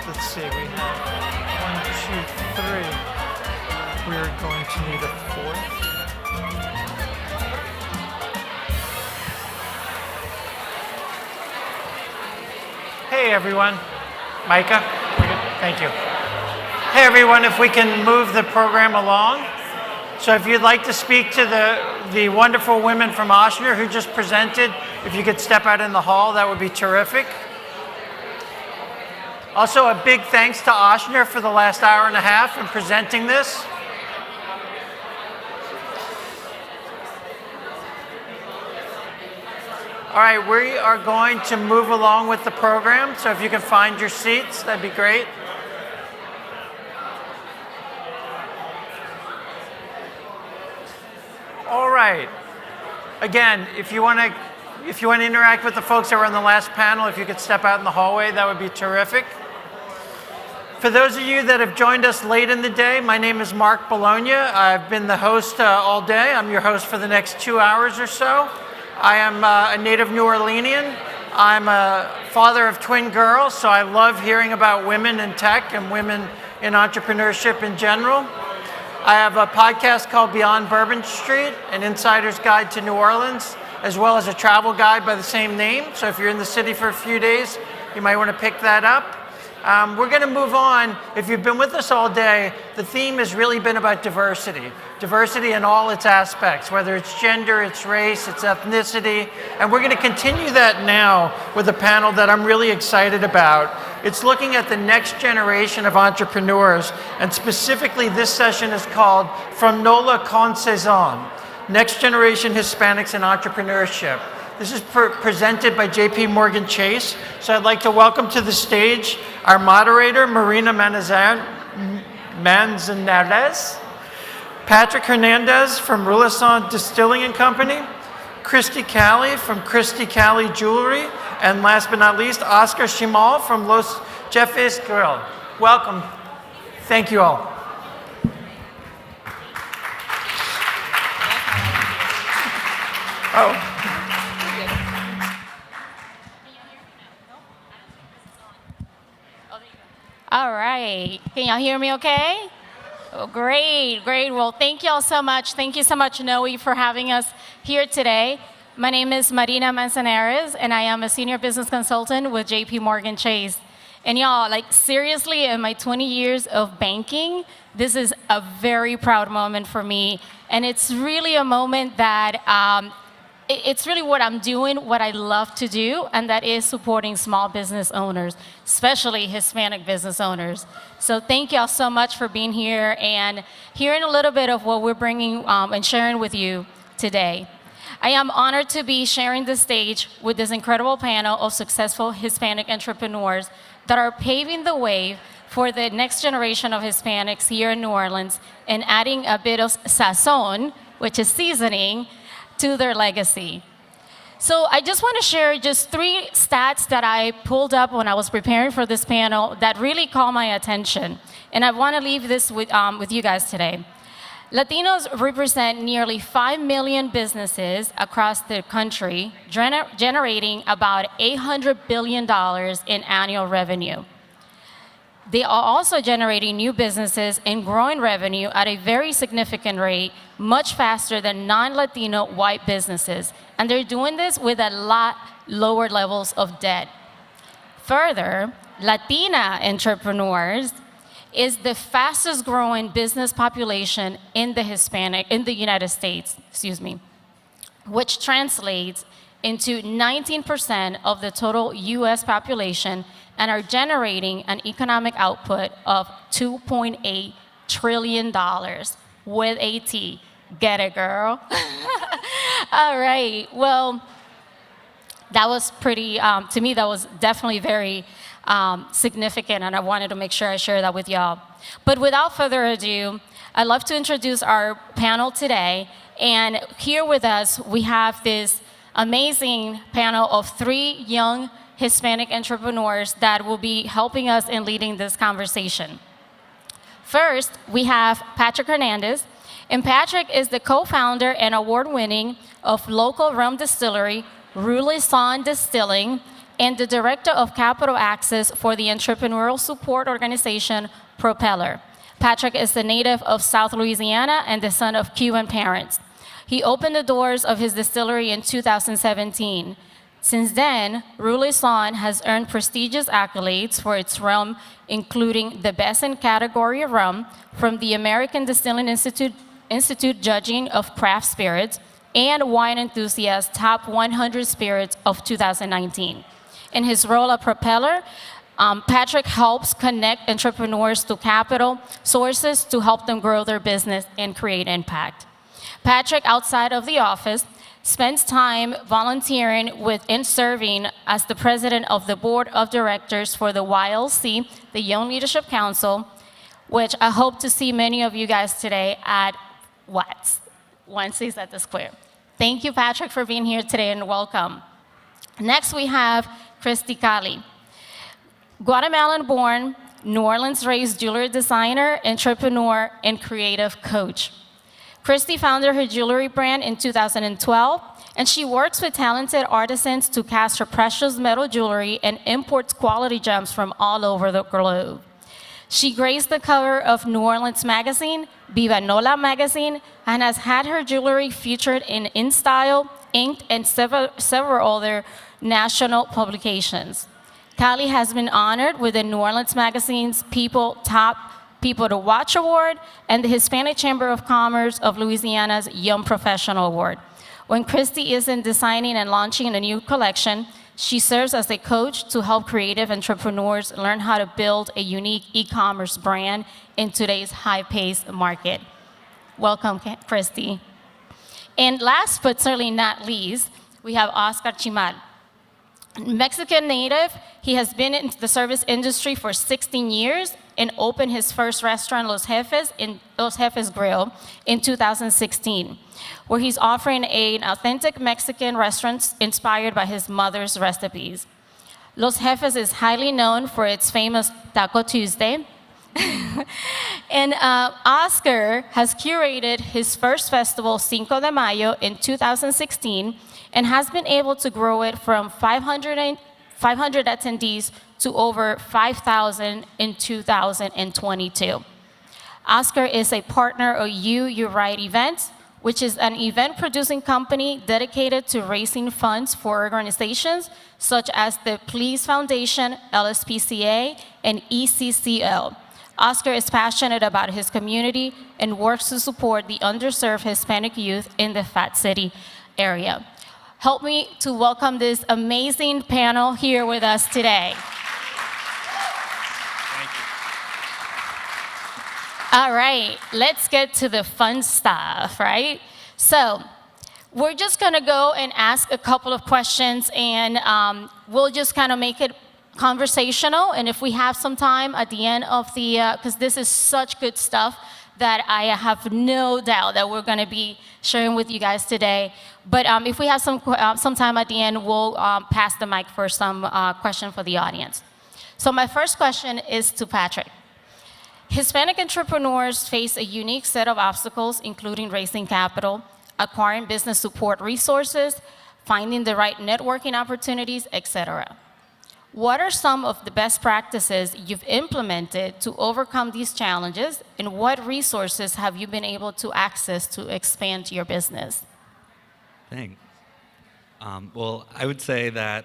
Speaker 3: Let's see, we have 1, 2, 3. We're going to need a fourth. Hey everyone. Micah? Thank you. Hey everyone, if we can move the program along. So if you'd like to speak to the wonderful women from Ochsner who just presented, if you could step out in the hall, that would be terrific. Also, a big thanks to Ochsner for the last hour and a half in presenting this. All right, we are going to move along with the program, so if you can find your seats, that'd be great. All right. Again, if you want to interact with the folks that were on the last panel, if you could step out in the hallway, that would be terrific. For those of you that have joined us late in the day, my name is Mark Bologna. I've been the host all day. I'm your host for the next 2 hours or so. I am a native New Orleanian. I'm a father of twin girls, so I love hearing about women in tech and women in entrepreneurship in general. I have a podcast called Beyond Bourbon Street, an insider's guide to New Orleans, as well as a travel guide by the same name. So if you're in the city for a few days, you might want to pick that up. We're going to move on. If you've been with us all day, the theme has really been about diversity. Diversity in all its aspects, whether it's gender, it's race, it's ethnicity. And we're going to continue that now with a panel that I'm really excited about. It's looking at the next generation of entrepreneurs. And specifically, this session is called From NOLA Con Saison, Next Generation Hispanics in Entrepreneurship. This is presented by JP Morgan Chase. So I'd like to welcome to the stage our moderator, Marina Manzanares, Patrick Hernandez from Roulisson Distilling and Company, Christy Cali from Christy Cali Jewelry, and last but not least, Oscar Chimal from Los Jefes Grill. Welcome. Thank you all. Oh.
Speaker 11: All right. Can y'all hear me okay? Oh, great, great. Well, thank you all so much. Thank you so much, Noe, for having us here today. My name is Marina Manzanares, and I am a senior business consultant with JP Morgan Chase. And y'all, like seriously, in my 20 years of banking, this is a very proud moment for me. And it's really a moment that it's really what I'm doing, what I love to do, and that is supporting small business owners, especially Hispanic business owners. So thank y'all so much for being here and hearing a little bit of what we're bringing and sharing with you today. I am honored to be sharing the stage with this incredible panel of successful Hispanic entrepreneurs that are paving the way for the next generation of Hispanics here in New Orleans and adding a bit of sazon, which is seasoning, to their legacy. So I just want to share just 3 stats that I pulled up when I was preparing for this panel that really caught my attention. And I want to leave this with you guys today. Latinos represent nearly 5 million businesses across the country, generating about $800 billion in annual revenue. They are also generating new businesses and growing revenue at a very significant rate, much faster than non-Latino white businesses. And they're doing this with a lot lower levels of debt. Further, Latina entrepreneurs is the fastest growing business population in the United States, which translates into 19% of the total US population and are generating an economic output of $2.8 trillion with a T. Get it, girl? All right, well, that was pretty, to me, that was definitely very significant, and I wanted to make sure I share that with y'all. But without further ado, I'd love to introduce our panel today. And here with us, we have this amazing panel of 3 young Hispanic entrepreneurs that will be helping us in leading this conversation. First, we have Patrick Hernandez. And Patrick is the co-founder and award-winning of local rum distillery, Roulisson Distilling, and the director of capital access for the entrepreneurial support organization Propeller. Patrick is the native of South Louisiana and the son of Cuban parents. He opened the doors of his distillery in 2017. Since then, Roulisson has earned prestigious accolades for its rum, including the Best in Category rum from the American Distilling Institute Judging of Craft Spirits and Wine Enthusiast Top 100 Spirits of 2019. In his role at Propeller, Patrick helps connect entrepreneurs to capital sources to help them grow their business and create impact. Patrick, outside of the office, spends time volunteering with and serving as the president of the board of directors for the YLC, the Young Leadership Council, which I hope to see many of you guys today at Wednesdays at the Square. Thank you, Patrick, for being here today, and welcome. Next, we have Christy Cali. Guatemalan-born, New Orleans-raised jewelry designer, entrepreneur, and creative coach. Christy founded her jewelry brand in 2012, and she works with talented artisans to cast her precious metal jewelry and imports quality gems from all over the globe. She graced the cover of New Orleans Magazine, Viva Nola Magazine, and has had her jewelry featured in InStyle, Inked, and several other national publications. Callie has been honored with the New Orleans Magazine's Top People to Watch Award and the Hispanic Chamber of Commerce of Louisiana's Young Professional Award. When Christy isn't designing and launching a new collection, she serves as a coach to help creative entrepreneurs learn how to build a unique e-commerce brand in today's high-paced market. Welcome, Christy. And last but certainly not least, we have Oscar Chimal. Mexican native, he has been in the service industry for 16 years and opened his first restaurant, Los Jefes Grill, in 2016, where he's offering an authentic Mexican restaurant inspired by his mother's recipes. Los Jefes is highly known for its famous Taco Tuesday. And Oscar has curated his first festival, Cinco de Mayo, in 2016, and has been able to grow it from 500 attendees to over 5,000 in 2022. Oscar is a partner of You Right Events, which is an event-producing company dedicated to raising funds for organizations such as the Please Foundation, LSPCA, and ECCL. Oscar is passionate about his community and works to support the underserved Hispanic youth in the Fat City area. Help me to welcome this amazing panel here with us today.
Speaker 23: Thank you.
Speaker 11: All right, let's get to the fun stuff, right? So we're just gonna go and ask a couple of questions, and we'll just kind of make it conversational, and if we have some time at the end of the, because this is such good stuff that I have no doubt that we're going to be sharing with you guys today. But if we have some time at the end, we'll pass the mic for some question for the audience. So my first question is to Patrick. Hispanic entrepreneurs face a unique set of obstacles, including raising capital, acquiring business support resources, finding the right networking opportunities, etc. What are some of the best practices you've implemented to overcome these challenges, and what resources have you been able to access to expand your business?
Speaker 12: Thanks. Well, I would say that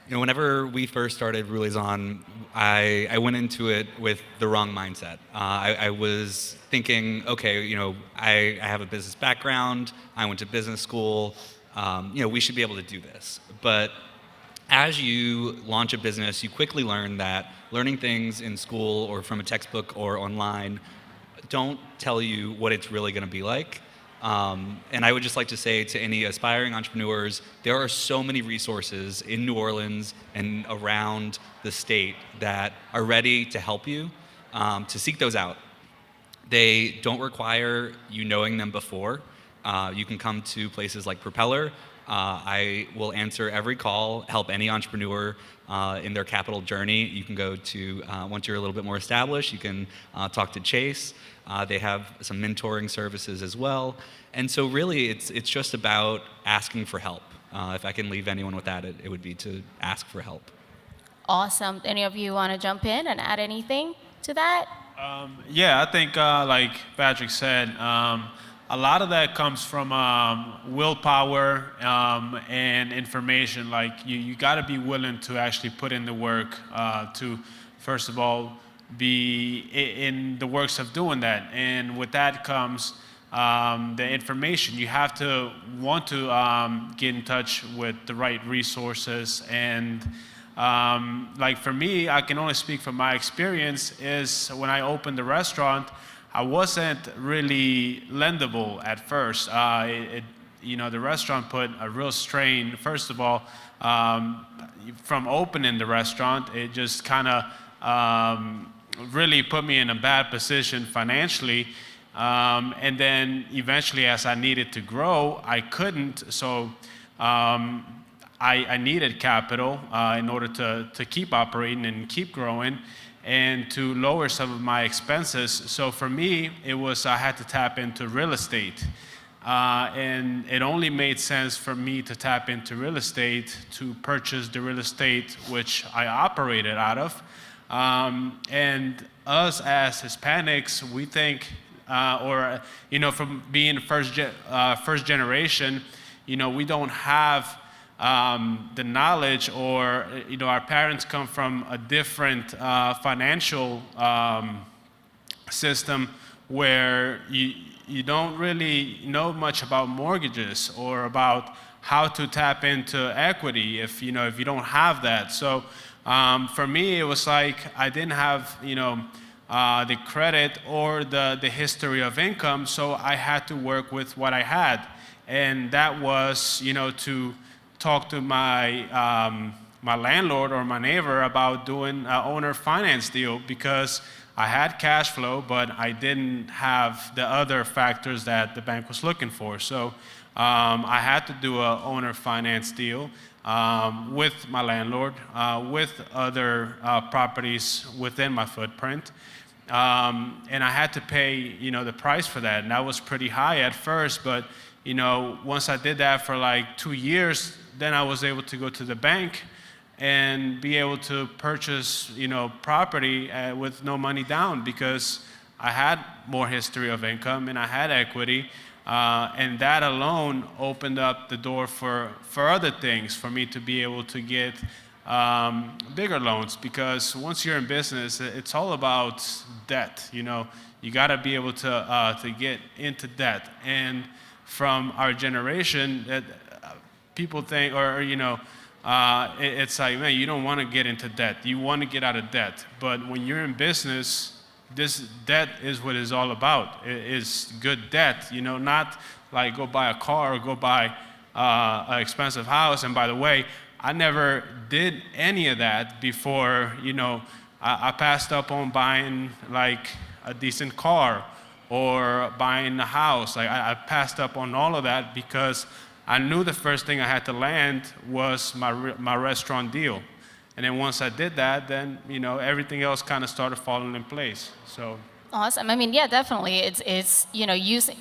Speaker 12: whenever we first started Rulizon, I went into it with the wrong mindset. I was thinking, okay, I have a business background, I went to business school, we should be able to do this. But as you launch a business, you quickly learn that learning things in school or from a textbook or online don't tell you what it's really going to be like. And I would just like to say to any aspiring entrepreneurs, there are so many resources in New Orleans and around the state that are ready to help you, to seek those out. They don't require you knowing them before. You can come to places like Propeller. I will answer every call, help any entrepreneur in their capital journey. You can go to, once you're a little bit more established, you can talk to Chase. They have some mentoring services as well. And so really, it's just about asking for help. If I can leave anyone with that, it would be to ask for help.
Speaker 11: Awesome. Any of you want to jump in and add anything to that?
Speaker 23: Yeah, I think like Patrick said, a lot of that comes from willpower and information. Like you got to be willing to actually put in the work to, first of all, be in the works of doing that. And with that comes the information. You have to want to get in touch with the right resources. And like for me, I can only speak from my experience, is when I opened the restaurant, I wasn't really lendable at first. The restaurant put a real strain. First of all, from opening the restaurant, it just kind of really put me in a bad position financially. And then eventually, as I needed to grow, I couldn't. So I needed capital in order to keep operating and keep growing.
Speaker 1: and to lower some of my expenses. So for me, it was I had to tap into real estate. And it only made sense for me to tap into real estate to purchase the real estate which I operated out of. And us as Hispanics, we think, from being first generation, we don't have the knowledge, or our parents come from a different financial system where you don't really know much about mortgages or about how to tap into equity if you don't have that. So for me, it was like I didn't have the credit or the history of income, so I had to work with what I had, and that was to talk to my my landlord or my neighbor about doing an owner finance deal, because I had cash flow, but I didn't have the other factors that the bank was looking for. So I had to do an owner finance deal with my landlord, with other properties within my footprint. And I had to pay, the price for that. And that was pretty high at first, but, once I did that for like 2 years, then I was able to go to the bank and be able to purchase, property with no money down, because I had more history of income and I had equity. And that alone opened up the door for other things, for me to be able to get bigger loans, because once you're in business, it's all about debt. You got to be able to get into debt. And from our generation, that people think, it's like, man, you don't want to get into debt. You want to get out of debt. But when you're in business, this debt is what it's all about. It is good debt, not like go buy a car or go buy an expensive house. And by the way, I never did any of that before, I passed up on buying like a decent car or buying a house. Like I passed up on all of that because I knew the first thing I had to land was my restaurant deal. And then once I did that, then, everything else kind of started falling in place. So.
Speaker 11: Awesome. I mean, yeah, definitely. It's using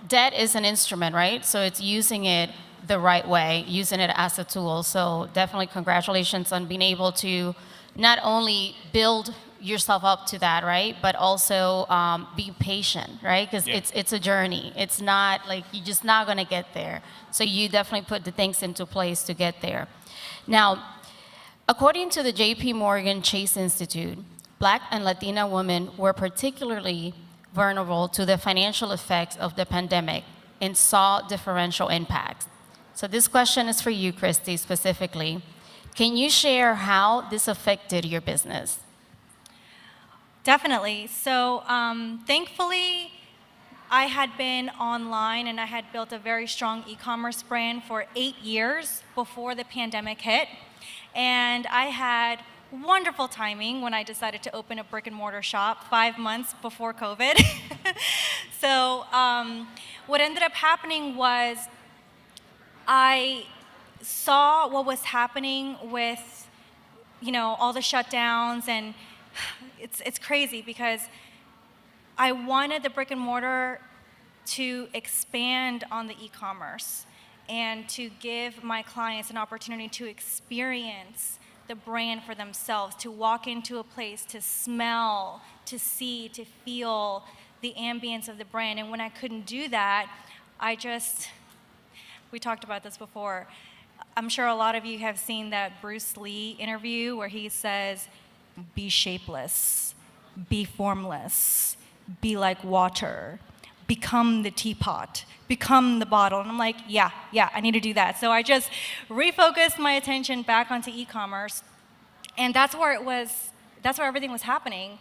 Speaker 11: debt is an instrument, right? So it's using it the right way, using it as a tool. So definitely congratulations on being able to not only build yourself up to that, right? But also be patient, right? Because it's a journey. It's not like you're just not going to get there. So you definitely put the things into place to get there. Now, according to the J.P. Morgan Chase Institute, Black and Latina women were particularly vulnerable to the financial effects of the pandemic and saw differential impacts. So this question is for you, Christy, specifically. Can you share how this affected your business?
Speaker 15: Definitely. So thankfully, I had been online and I had built a very strong e-commerce brand for 8 years before the pandemic hit. And I had wonderful timing when I decided to open a brick and mortar shop 5 months before COVID. So what ended up happening was I saw what was happening with, all the shutdowns, and it's crazy because I wanted the brick and mortar to expand on the e-commerce and to give my clients an opportunity to experience the brand for themselves, to walk into a place, to smell, to see, to feel the ambience of the brand. And when I couldn't do that, we talked about this before. I'm sure a lot of you have seen that Bruce Lee interview where he says, be shapeless, be formless, be like water, become the teapot, become the bottle. And I'm like, yeah, I need to do that. So I just refocused my attention back onto e-commerce, and that's where everything was happening.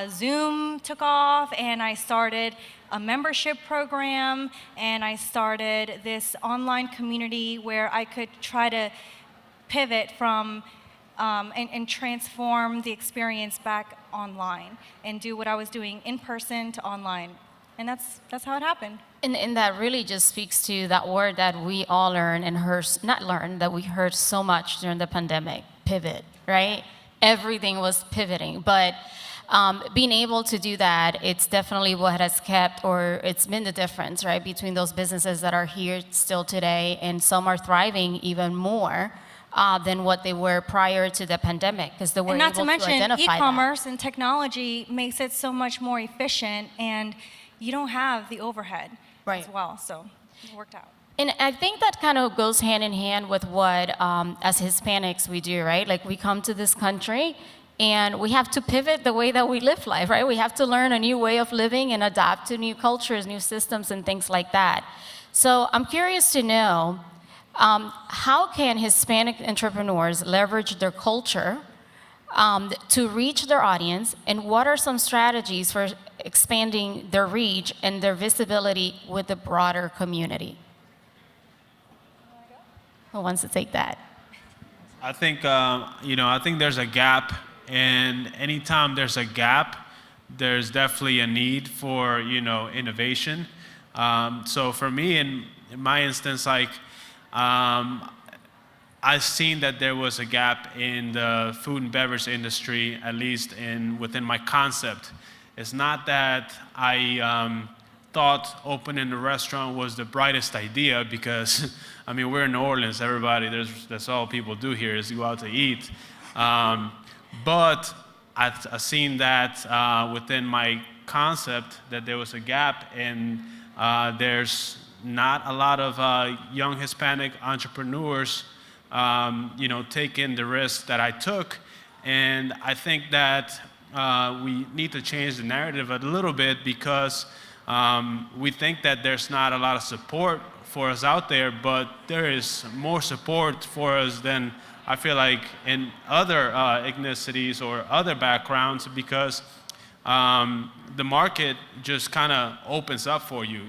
Speaker 15: Zoom took off, and I started a membership program, and I started this online community where I could try to pivot from and transform the experience back online and do what I was doing in person to online. And that's how it happened.
Speaker 11: And that really just speaks to that word that we all learned and heard, that we heard so much during the pandemic, pivot, right? everything was pivoting. But being able to do that, it's definitely what has kept, or it's been the difference, right, between those businesses that are here still today, and some are thriving even more than what they were prior to the pandemic, because they were
Speaker 15: And
Speaker 11: able
Speaker 15: not to mention,
Speaker 11: identify that.
Speaker 15: e-commerce and technology makes it so much more efficient, and you don't have the overhead as well. So it worked out.
Speaker 11: And I think that kind of goes hand in hand with what, as Hispanics, we do, right? Like, we come to this country and we have to pivot the way that we live life, right? We have to learn a new way of living and adapt to new cultures, new systems, and things like that. So I'm curious to know, how can Hispanic entrepreneurs leverage their culture to reach their audience, and what are some strategies for expanding their reach and their visibility with the broader community? Who wants to take that?
Speaker 1: I think, I think there's a gap, and anytime there's a gap, there's definitely a need for, innovation. So for me, in my instance, like, I've seen that there was a gap in the food and beverage industry, at least within my concept. It's not that I thought opening a restaurant was the brightest idea, because I mean, we're in New Orleans, everybody, that's all people do here is go out to eat. But I've seen that within my concept that there was a gap, and there's not a lot of young Hispanic entrepreneurs taking the risk that I took. And I think that we need to change the narrative a little bit, because we think that there's not a lot of support for us out there, but there is more support for us than I feel like in other ethnicities or other backgrounds, because the market just kind of opens up for you.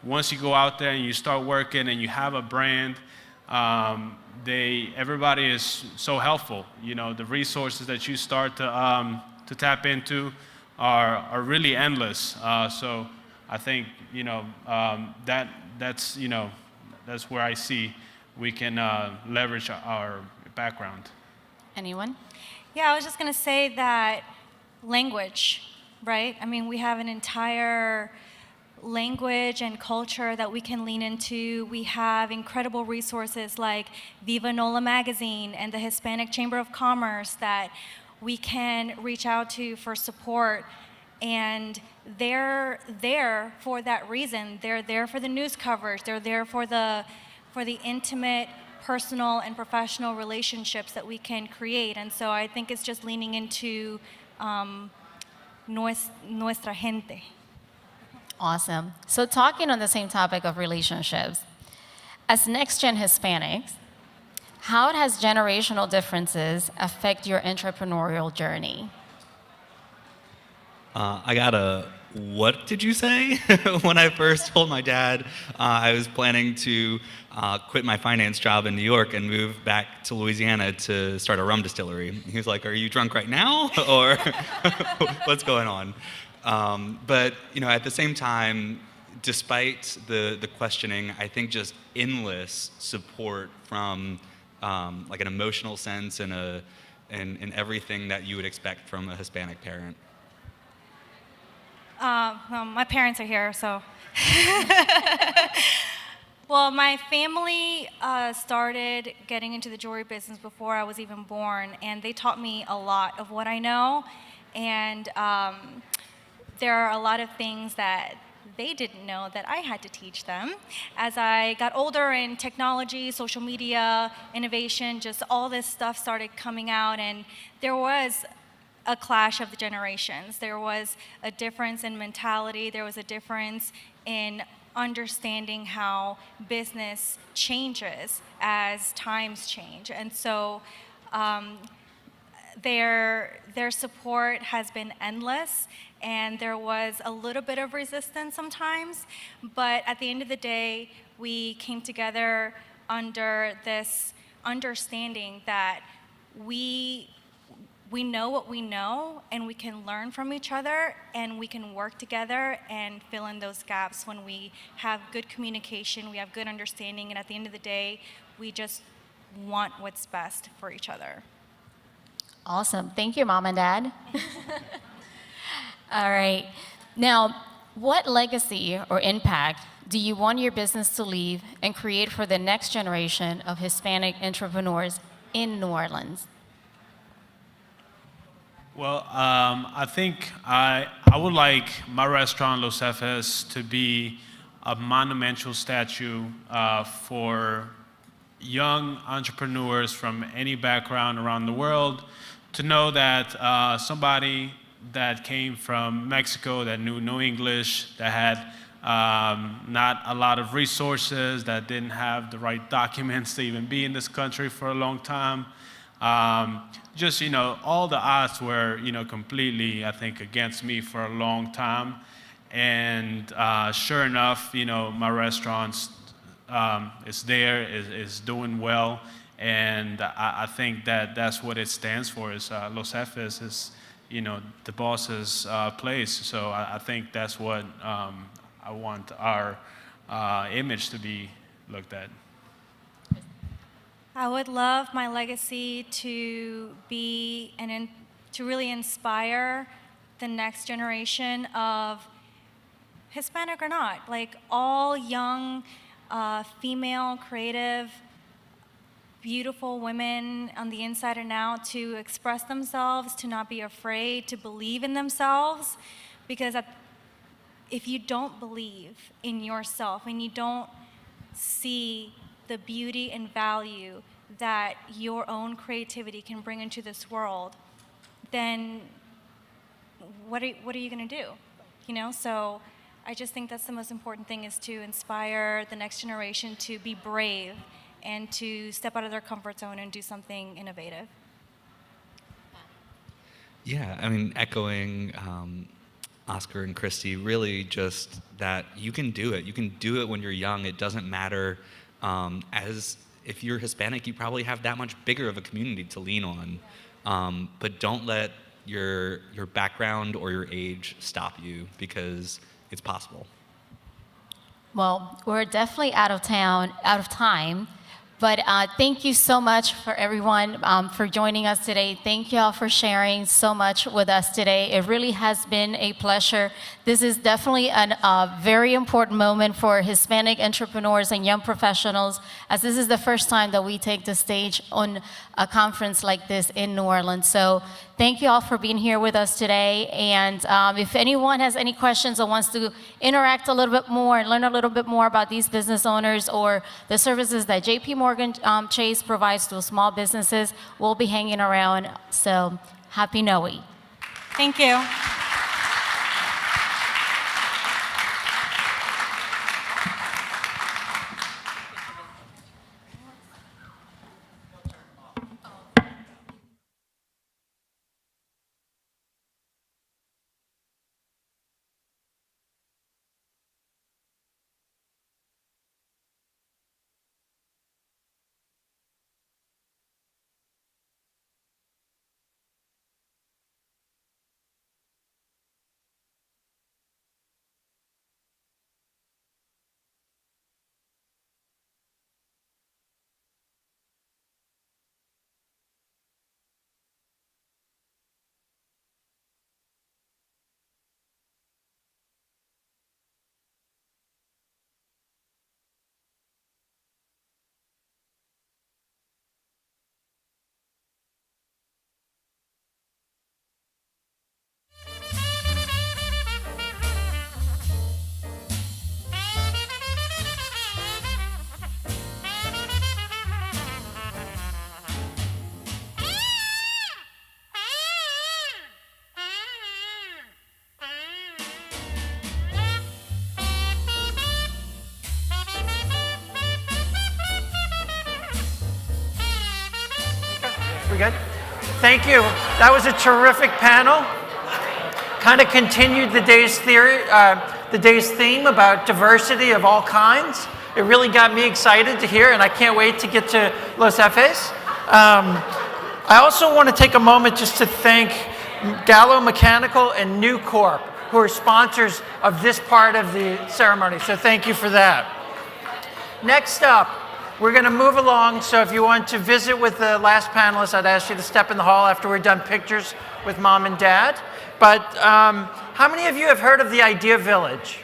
Speaker 1: Once you go out there and you start working and you have a brand, everybody is so helpful. The resources that you start to tap into are really endless. So I think that's where I see we can leverage our background.
Speaker 11: Anyone?
Speaker 15: Yeah, I was just going to say that language, right? I mean, we have an entire language and culture that we can lean into. We have incredible resources like Viva NOLA magazine and the Hispanic Chamber of Commerce that we can reach out to for support. And they're there for that reason. They're there for the news coverage. They're there for the intimate, personal, and professional relationships that we can create. And so I think it's just leaning into nuestra gente.
Speaker 11: Awesome. So talking on the same topic of relationships, as next-gen Hispanics, how has generational differences affect your entrepreneurial journey?
Speaker 12: I got a, what did you say? When I first told my dad I was planning to quit my finance job in New York and move back to Louisiana to start a rum distillery. He was like, "Are you drunk right now?" Or what's going on? But at the same time, despite the questioning, I think just endless support from like an emotional sense and in everything that you would expect from a Hispanic parent.
Speaker 15: Well, my parents are here, so. Well, my family started getting into the jewelry business before I was even born, and they taught me a lot of what I know. And there are a lot of things that they didn't know that I had to teach them. As I got older in technology, social media, innovation, just all this stuff started coming out, and there was a clash of the generations. There was a difference in mentality. There was a difference in understanding how business changes as times change. And so their support has been endless, and there was a little bit of resistance sometimes, but at the end of the day, we came together under this understanding that we know what we know, and we can learn from each other, and we can work together and fill in those gaps when we have good communication, we have good understanding, and at the end of the day, we just want what's best for each other.
Speaker 11: Awesome. Thank you, Mom and Dad. All right. Now, what legacy or impact do you want your business to leave and create for the next generation of Hispanic entrepreneurs in New Orleans?
Speaker 1: Well, I think I would like my restaurant, Los Jefes, to be a monumental statue for young entrepreneurs from any background around the world to know that somebody that came from Mexico, that knew no English, that had not a lot of resources, that didn't have the right documents to even be in this country for a long time. Just, all the odds were, completely, I think, against me for a long time. And sure enough, my restaurant is there, is doing well. And I think that that's what it stands for, is Los Jefes is, the boss's place. So I think that's what I want our image to be looked at.
Speaker 15: I would love my legacy to be to really inspire the next generation of Hispanic or not, like all young, female, creative, beautiful women on the inside and out to express themselves, to not be afraid, to believe in themselves, because if you don't believe in yourself and you don't see the beauty and value that your own creativity can bring into this world, then what are you going to do? So I just think that's the most important thing, is to inspire the next generation to be brave and to step out of their comfort zone and do something innovative.
Speaker 12: Yeah, I mean, echoing Oscar and Christy, really just that you can do it. You can do it when you're young. It doesn't matter. As if you're Hispanic, you probably have that much bigger of a community to lean on. But don't let your background or your age stop you, because it's possible.
Speaker 11: Well, we're definitely out of time. But thank you so much for everyone for joining us today. Thank you all for sharing so much with us today. It really has been a pleasure. This is definitely a very important moment for Hispanic entrepreneurs and young professionals, as this is the first time that we take the stage on a conference like this in New Orleans. So thank you all for being here with us today. And if anyone has any questions or wants to interact a little bit more and learn a little bit more about these business owners or the services that JP Morgan Chase provides to small businesses, we'll be hanging around. So happy Noe.
Speaker 15: Thank you.
Speaker 3: We good? Thank you. That was a terrific panel. Kind of continued the day's theme about diversity of all kinds. It really got me excited to hear, and I can't wait to get to Los Jefes. I also want to take a moment just to thank Gallo Mechanical and New Corp, who are sponsors of this part of the ceremony. So thank you for that. Next up, We're going to move along, so if you want to visit with the last panelist, I'd ask you to step in the hall after we're done pictures with mom and dad. But how many of you have heard of the Idea Village?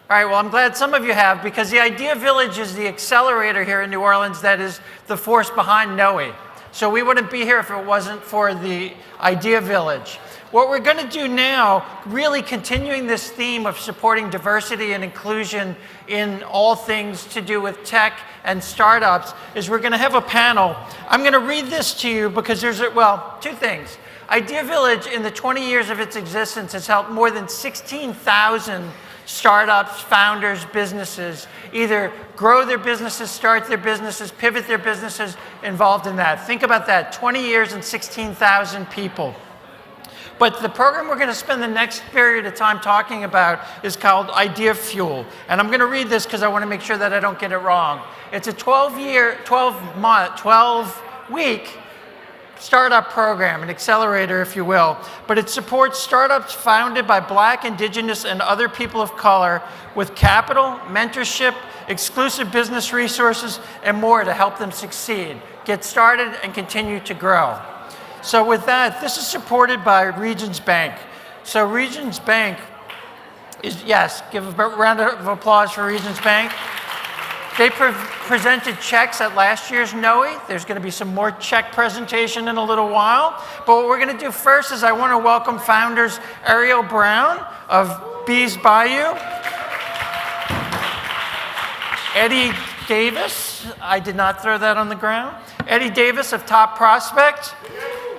Speaker 3: All right, well, I'm glad some of you have, because the Idea Village is the accelerator here in New Orleans that is the force behind NOE. So we wouldn't be here if it wasn't for the Idea Village. What we're going to do now, really continuing this theme of supporting diversity and inclusion in all things to do with tech and startups, is we're going to have a panel. I'm going to read this to you because there's, well, two things. Idea Village, in the 20 years of its existence, has helped more than 16,000 startups, founders, businesses either grow their businesses, start their businesses, pivot their businesses, involved in that. Think about that, 20 years and 16,000 people. But the program we're going to spend the next period of time talking about is called Idea Fuel. And I'm going to read this because I want to make sure that I don't get it wrong. It's a 12-week startup program, an accelerator, if you will. But it supports startups founded by Black, Indigenous, and other people of color with capital, mentorship, exclusive business resources, and more to help them succeed, get started, and continue to grow. So with that, this is supported by Regions Bank. So Regions Bank is, yes, give a round of applause for Regions Bank. They presented checks at last year's NOE. There's going to be some more check presentation in a little while. But what we're going to do first is I want to welcome founders Ariel Brown of Bees Bayou, Eddie Davis, I did not throw that on the ground, Eddie Davis of Top Prospect,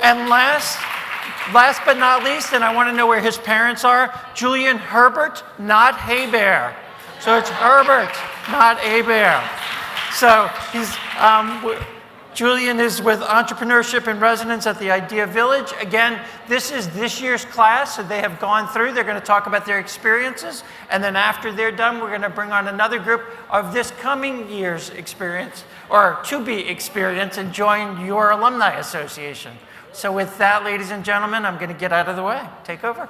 Speaker 3: and last but not least, and I want to know where his parents are, Julian Herbert, not Hebert. So it's Herbert, not Hebert. So Julian is with Entrepreneurship in Residence at the Idea Village. Again, this is this year's class, so they have gone through. They're going to talk about their experiences, and then after they're done, we're going to bring on another group of this coming year's experience, or to-be experience, and join your alumni association. So with that, ladies and gentlemen, I'm going to get out of the way. Take over.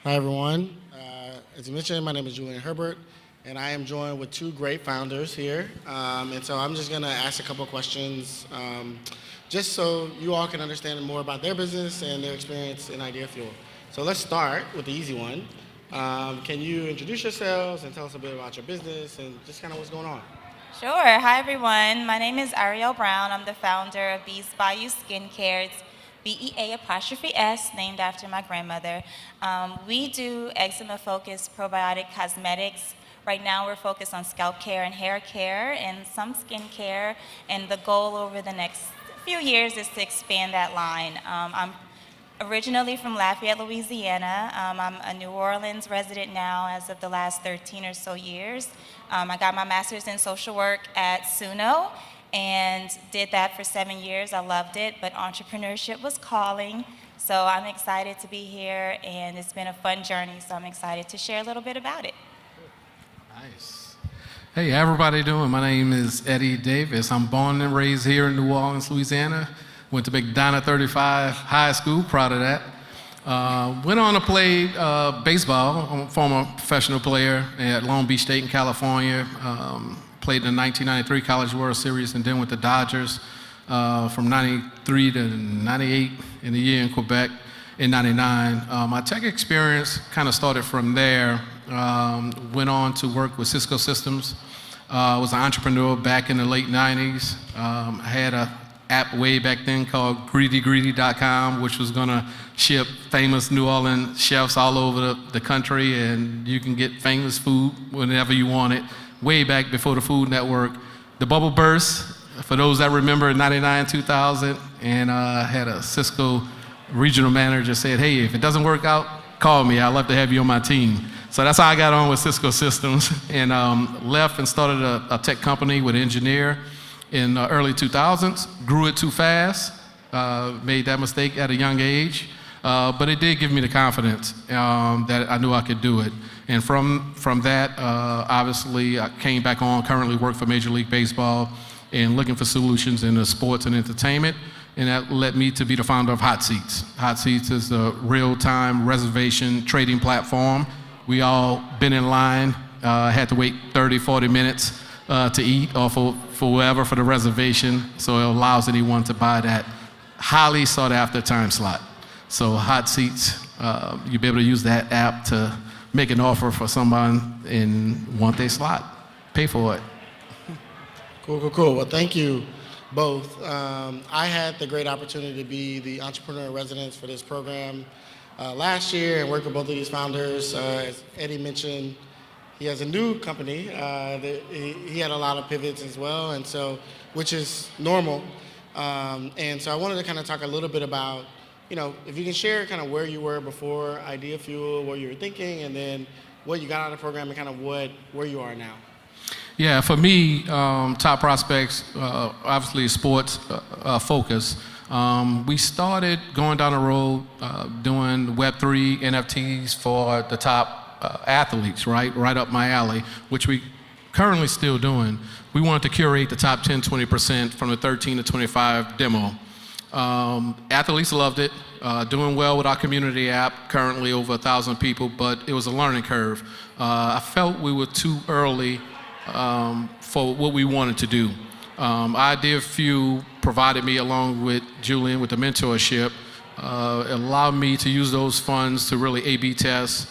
Speaker 4: Hi, everyone. As you mentioned, my name is Julian Herbert, and I am joined with two great founders here. And so I'm just going to ask a couple of questions just so you all can understand more about their business and their experience in Idea Fuel. So let's start with the easy one. Can you introduce yourselves and tell us a bit about your business and just kind of what's going on?
Speaker 5: Sure. Hi, everyone. My name is Ariel Brown. I'm the founder of Bees Bayou Skincare. It's BEA''S, named after my grandmother. We do eczema-focused probiotic cosmetics. Right now, we're focused on scalp care and hair care and some skin care. And the goal over the next few years is to expand that line. I'm originally from Lafayette, Louisiana. I'm a New Orleans resident now as of the last 13 or so years. I got my master's in social work at SUNO and did that for 7 years. I loved it, but entrepreneurship was calling. So I'm excited to be here, and it's been a fun journey, so I'm excited to share a little bit about it.
Speaker 21: Nice. Hey, how everybody doing? My name is Eddie Davis. I'm born and raised here in New Orleans, Louisiana. Went to McDonough 35 High School, proud of that. Went on to play baseball. I'm a former professional player at Long Beach State in California. Played in the 1993 College World Series and then with the Dodgers from 93 to 98 in a year in Quebec in 99. My tech experience kind of started from there. Went on to work with Cisco Systems. Was an entrepreneur back in the late 90s. I had an app way back then called GreedyGreedy.com, which was gonna ship famous New Orleans chefs all over the country, and you can get famous food whenever you want it. Way back before the Food Network. The bubble burst, for those that remember, 99, 2000, and I had a Cisco regional manager said, hey, if it doesn't work out, call me, I'd love to have you on my team. So that's how I got on with Cisco Systems, and left and started a tech company with an engineer in the early 2000s, grew it too fast, made that mistake at a young age, but it did give me the confidence that I knew I could do it. And from that, obviously, I came back on, currently work for Major League Baseball and looking for solutions in the sports and entertainment. And that led me to be the founder of Hot Seats. Hot Seats is a real-time reservation trading platform We all been in line, had to wait 30, 40 minutes to eat or for whoever for the reservation. So it allows anyone to buy that highly sought after time slot. So Hot Seats, you'll be able to use that app to make an offer for someone and want their slot. Pay for it.
Speaker 4: Cool. Well, thank you both. I had the great opportunity to be the entrepreneur in residence for this program last year and work with both of these founders. As Eddie mentioned, he has a new company. He had a lot of pivots as well, and so, which is normal. And so I wanted to kind of talk a little bit about, if you can share kind of where you were before Idea Fuel, what you were thinking, and then what you got out of the program and kind of where you are now.
Speaker 21: Yeah, for me, Top Prospects, obviously sports focus. We started going down the road doing Web3 NFTs for the top athletes, right up my alley, which we currently still doing. We wanted to curate the top 10, 20% from the 13 to 25 demo. Athletes loved it, doing well with our community app, currently over 1,000 people, but it was a learning curve. I felt we were too early for what we wanted to do. Idea Fuel provided me, along with Julian, with the mentorship, allowed me to use those funds to really A/B test,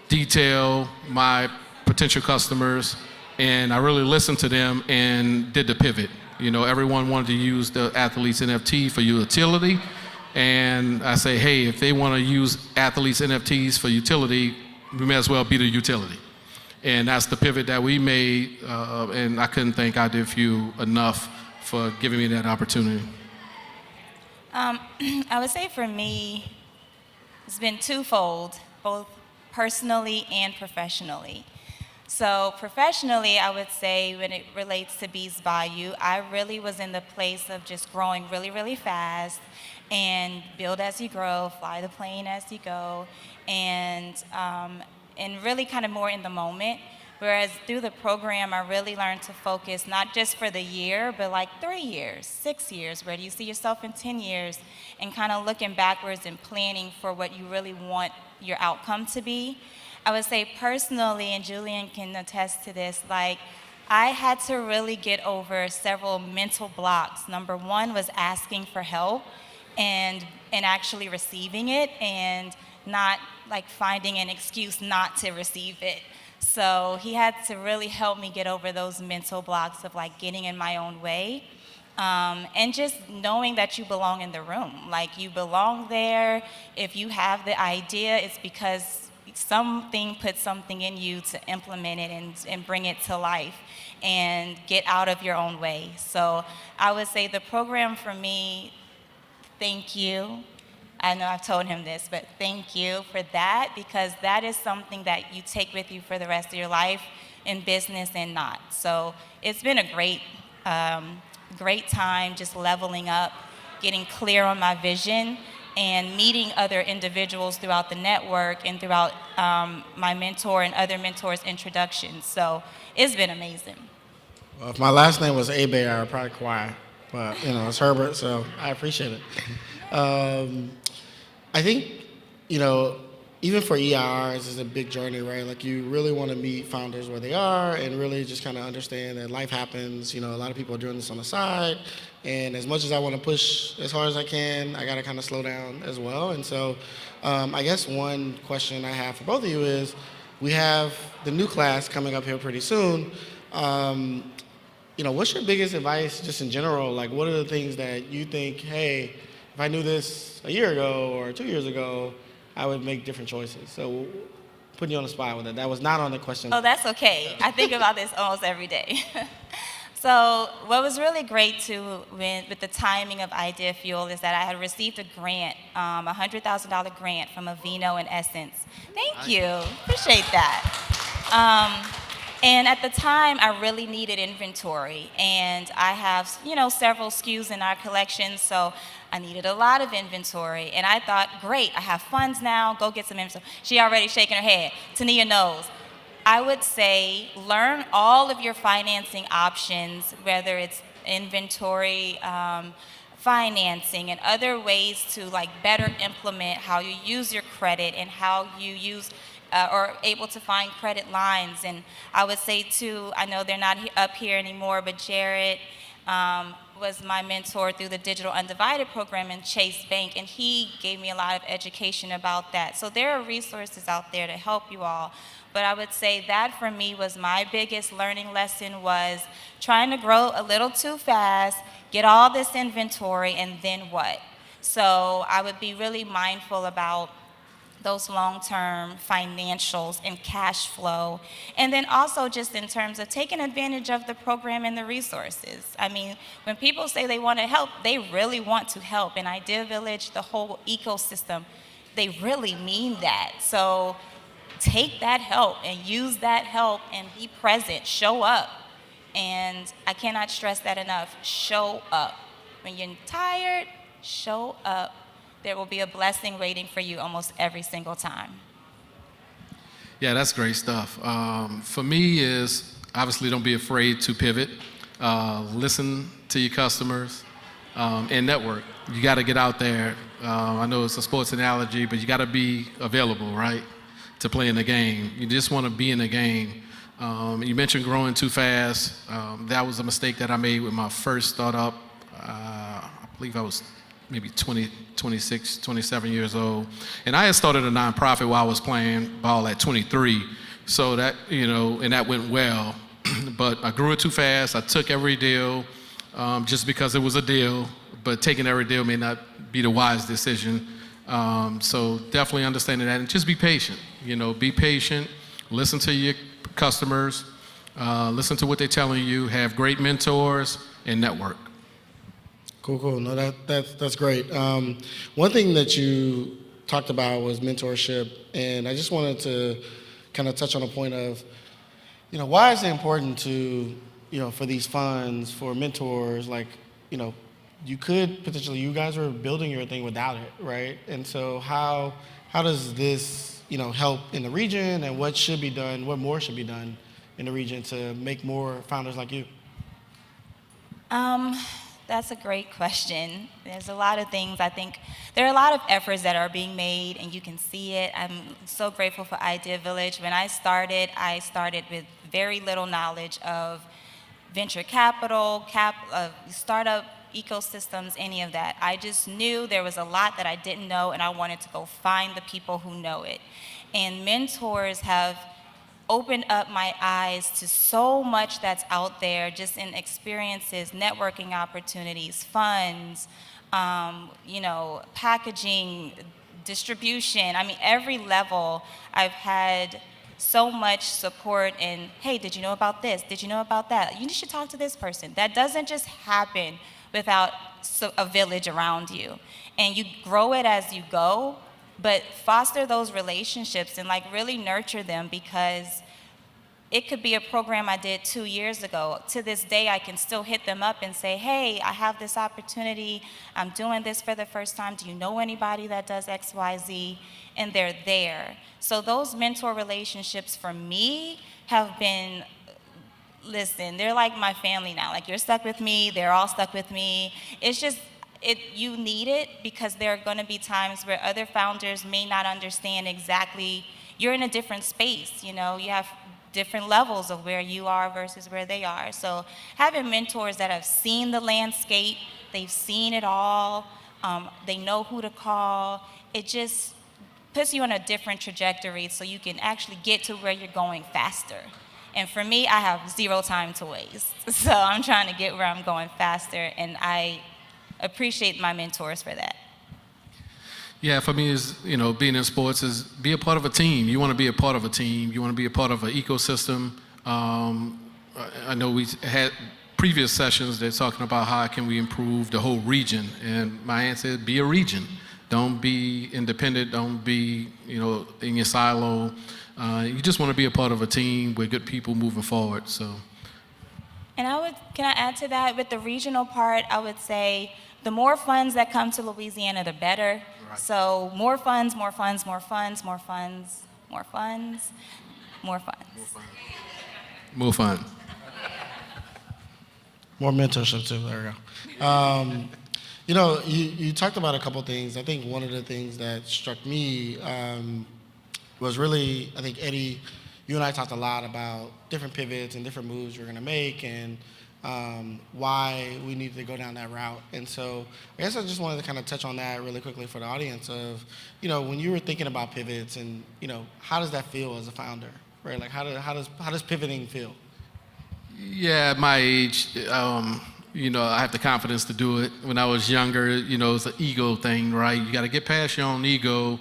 Speaker 21: detail my potential customers, and I really listened to them and did the pivot. Everyone wanted to use the athletes NFT for utility, and I say, hey, if they want to use athletes NFTs for utility, we may as well be the utility. And that's the pivot that we made, and I couldn't thank Idea Fuel enough for giving me that opportunity.
Speaker 5: I would say for me, it's been twofold, both personally and professionally. So professionally, I would say when it relates to Bees Bayou, I really was in the place of just growing really, really fast and build as you grow, fly the plane as you go, and really kind of more in the moment. Whereas through the program, I really learned to focus not just for the year, but like 3 years, 6 years. Where do you see yourself in 10 years? And kind of looking backwards and planning for what you really want your outcome to be. I would say personally, and Julian can attest to this, I had to really get over several mental blocks. Number one was asking for help and actually receiving it, and not finding an excuse not to receive it. So he had to really help me get over those mental blocks of getting in my own way. And just knowing that you belong in the room. You belong there. If you have the idea, it's because something put something in you to implement it and bring it to life and get out of your own way. So I would say the program for me, thank you. I know I've told him this, but thank you for that, because that is something that you take with you for the rest of your life in business and not. So it's been a great time just leveling up, getting clear on my vision, and meeting other individuals throughout the network and throughout my mentor and other mentors' introductions. So it's been amazing.
Speaker 4: Well, if my last name was Abe, I would probably cry, but it's Herbert, so I appreciate it. I think, even for EIRs, it's a big journey, right? You really want to meet founders where they are and really just kind of understand that life happens. A lot of people are doing this on the side. And as much as I want to push as hard as I can, I got to kind of slow down as well. And so I guess one question I have for both of you is, we have the new class coming up here pretty soon. What's your biggest advice just in general? What are the things that you think, hey, if I knew this a year ago or 2 years ago, I would make different choices? So putting you on the spot with it. That was not on the question.
Speaker 5: Oh, that's okay. I think about this almost every day. So what was really great too with the timing of Idea Fuel is that I had received a grant, a $100,000 grant from Aveeno and Essence. Thank you. Appreciate that. And at the time, I really needed inventory, and I have, several SKUs in our collection, so I needed a lot of inventory. And I thought, great, I have funds now, go get some inventory. She already shaking her head. Tania knows. I would say learn all of your financing options, whether it's inventory, financing, and other ways to better implement how you use your credit and how you use or able to find credit lines. And I would say too, I know they're not up here anymore, but Jared was my mentor through the Digital Undivided program in Chase Bank, and he gave me a lot of education about that. So there are resources out there to help you all. But I would say that for me was my biggest learning lesson, was trying to grow a little too fast, get all this inventory, and then what? So I would be really mindful about those long-term financials and cash flow. And then also just in terms of taking advantage of the program and the resources. I mean, when people say they want to help, they really want to help. And Idea Village, the whole ecosystem, they really mean that. So take that help and use that help and be present, show up. And I cannot stress that enough, show up. When you're tired, show up. There will be a blessing waiting for you almost every single time.
Speaker 21: Yeah, that's great stuff. For me is obviously don't be afraid to pivot. Listen to your customers and network. You got to get out there. I know it's a sports analogy, but you got to be available, right, to play in the game. You just want to be in the game. You mentioned growing too fast. That was a mistake that I made with my first startup. I believe I was maybe 26, 27 years old. And I had started a nonprofit while I was playing ball at 23. So that, and that went well. But I grew it too fast. I took every deal just because it was a deal, but taking every deal may not be the wise decision. So definitely understanding that, and just be patient. Be patient, listen to your customers, listen to what they're telling you, have great mentors, and network.
Speaker 4: Cool. No, that's great. One thing that you talked about was mentorship, and I just wanted to kind of touch on a point of, why is it important to, for these funds, for mentors, like, you could potentially, you guys were building your thing without it, right? And so how does this, help in the region, and what should be done, what more should be done in the region to make more founders like you?
Speaker 5: That's a great question. There's a lot of things. I think there are a lot of efforts that are being made, and you can see it. I'm so grateful for Idea Village. When I started with very little knowledge of venture capital, startup ecosystems, any of that. I just knew there was a lot that I didn't know, and I wanted to go find the people who know it. And mentors have opened up my eyes to so much that's out there, just in experiences, networking opportunities, funds, packaging, distribution. I mean, every level I've had so much support and, hey, did you know about this? Did you know about that? You should talk to this person. That doesn't just happen without a village around you. And you grow it as you go, but foster those relationships and really nurture them, because it could be a program I did 2 years ago. To this day, I can still hit them up and say, hey, I have this opportunity. I'm doing this for the first time. Do you know anybody that does X, Y, Z? And they're there. So those mentor relationships for me have been, listen, they're like my family now. Like, you're stuck with me, they're all stuck with me. It's just, you need it, because there are gonna be times where other founders may not understand exactly, you're in a different space, you have different levels of where you are versus where they are. So having mentors that have seen the landscape, they've seen it all, they know who to call, it just puts you on a different trajectory so you can actually get to where you're going faster. And for me, I have 0 time to waste. So I'm trying to get where I'm going faster, and I appreciate my mentors for that.
Speaker 21: Yeah, for me is, being in sports is be a part of a team. You want to be a part of a team. You want to be a part of an ecosystem. I know we had previous sessions that's talking about how can we improve the whole region. And my answer is be a region. Don't be independent. Don't be, in your silo. You just want to be a part of a team with good people moving forward. So.
Speaker 5: And can I add to that? With the regional part, I would say the more funds that come to Louisiana, the better. Right. So more funds, more funds, more funds, more funds, more funds, more funds.
Speaker 21: More fun.
Speaker 4: More mentorship too, there we go. You talked about a couple things. I think one of the things that struck me was really, I think, Eddie, you and I talked a lot about different pivots and different moves we're going to make and why we needed to go down that route. And so I guess I just wanted to kind of touch on that really quickly for the audience of, when you were thinking about pivots and, how does that feel as a founder, right? Like how does pivoting feel?
Speaker 21: Yeah, at my age, I have the confidence to do it. When I was younger, it's an ego thing, right? You got to get past your own ego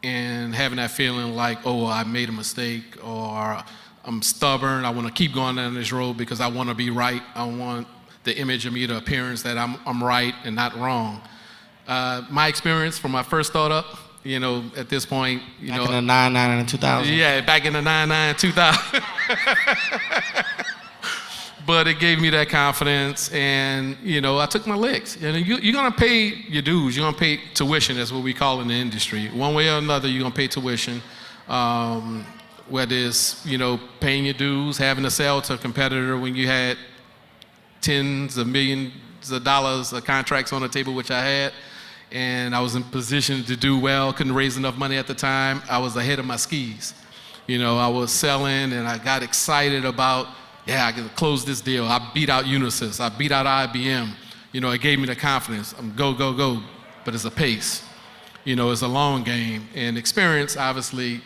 Speaker 21: and having that feeling like, oh, I made a mistake, or I'm stubborn, I want to keep going down this road because I want to be right. I want the image of me, the appearance that I'm right and not wrong. My experience from my first startup, at this point,
Speaker 4: back in the 99 and 2000.
Speaker 21: Yeah, back in the 99, 2000. But it gave me that confidence, and I took my licks. You're gonna pay your dues. You're gonna pay tuition. That's what we call it in the industry. One way or another, you're gonna pay tuition. Whether it's paying your dues, having to sell to a competitor when you had tens of millions of dollars of contracts on the table, which I had, and I was in position to do well. Couldn't raise enough money at the time. I was ahead of my skis. I was selling, and I got excited about. Yeah, I can close this deal. I beat out Unisys. I beat out IBM. It gave me the confidence. I'm go, go, go. But it's a pace. It's a long game. And experience, obviously,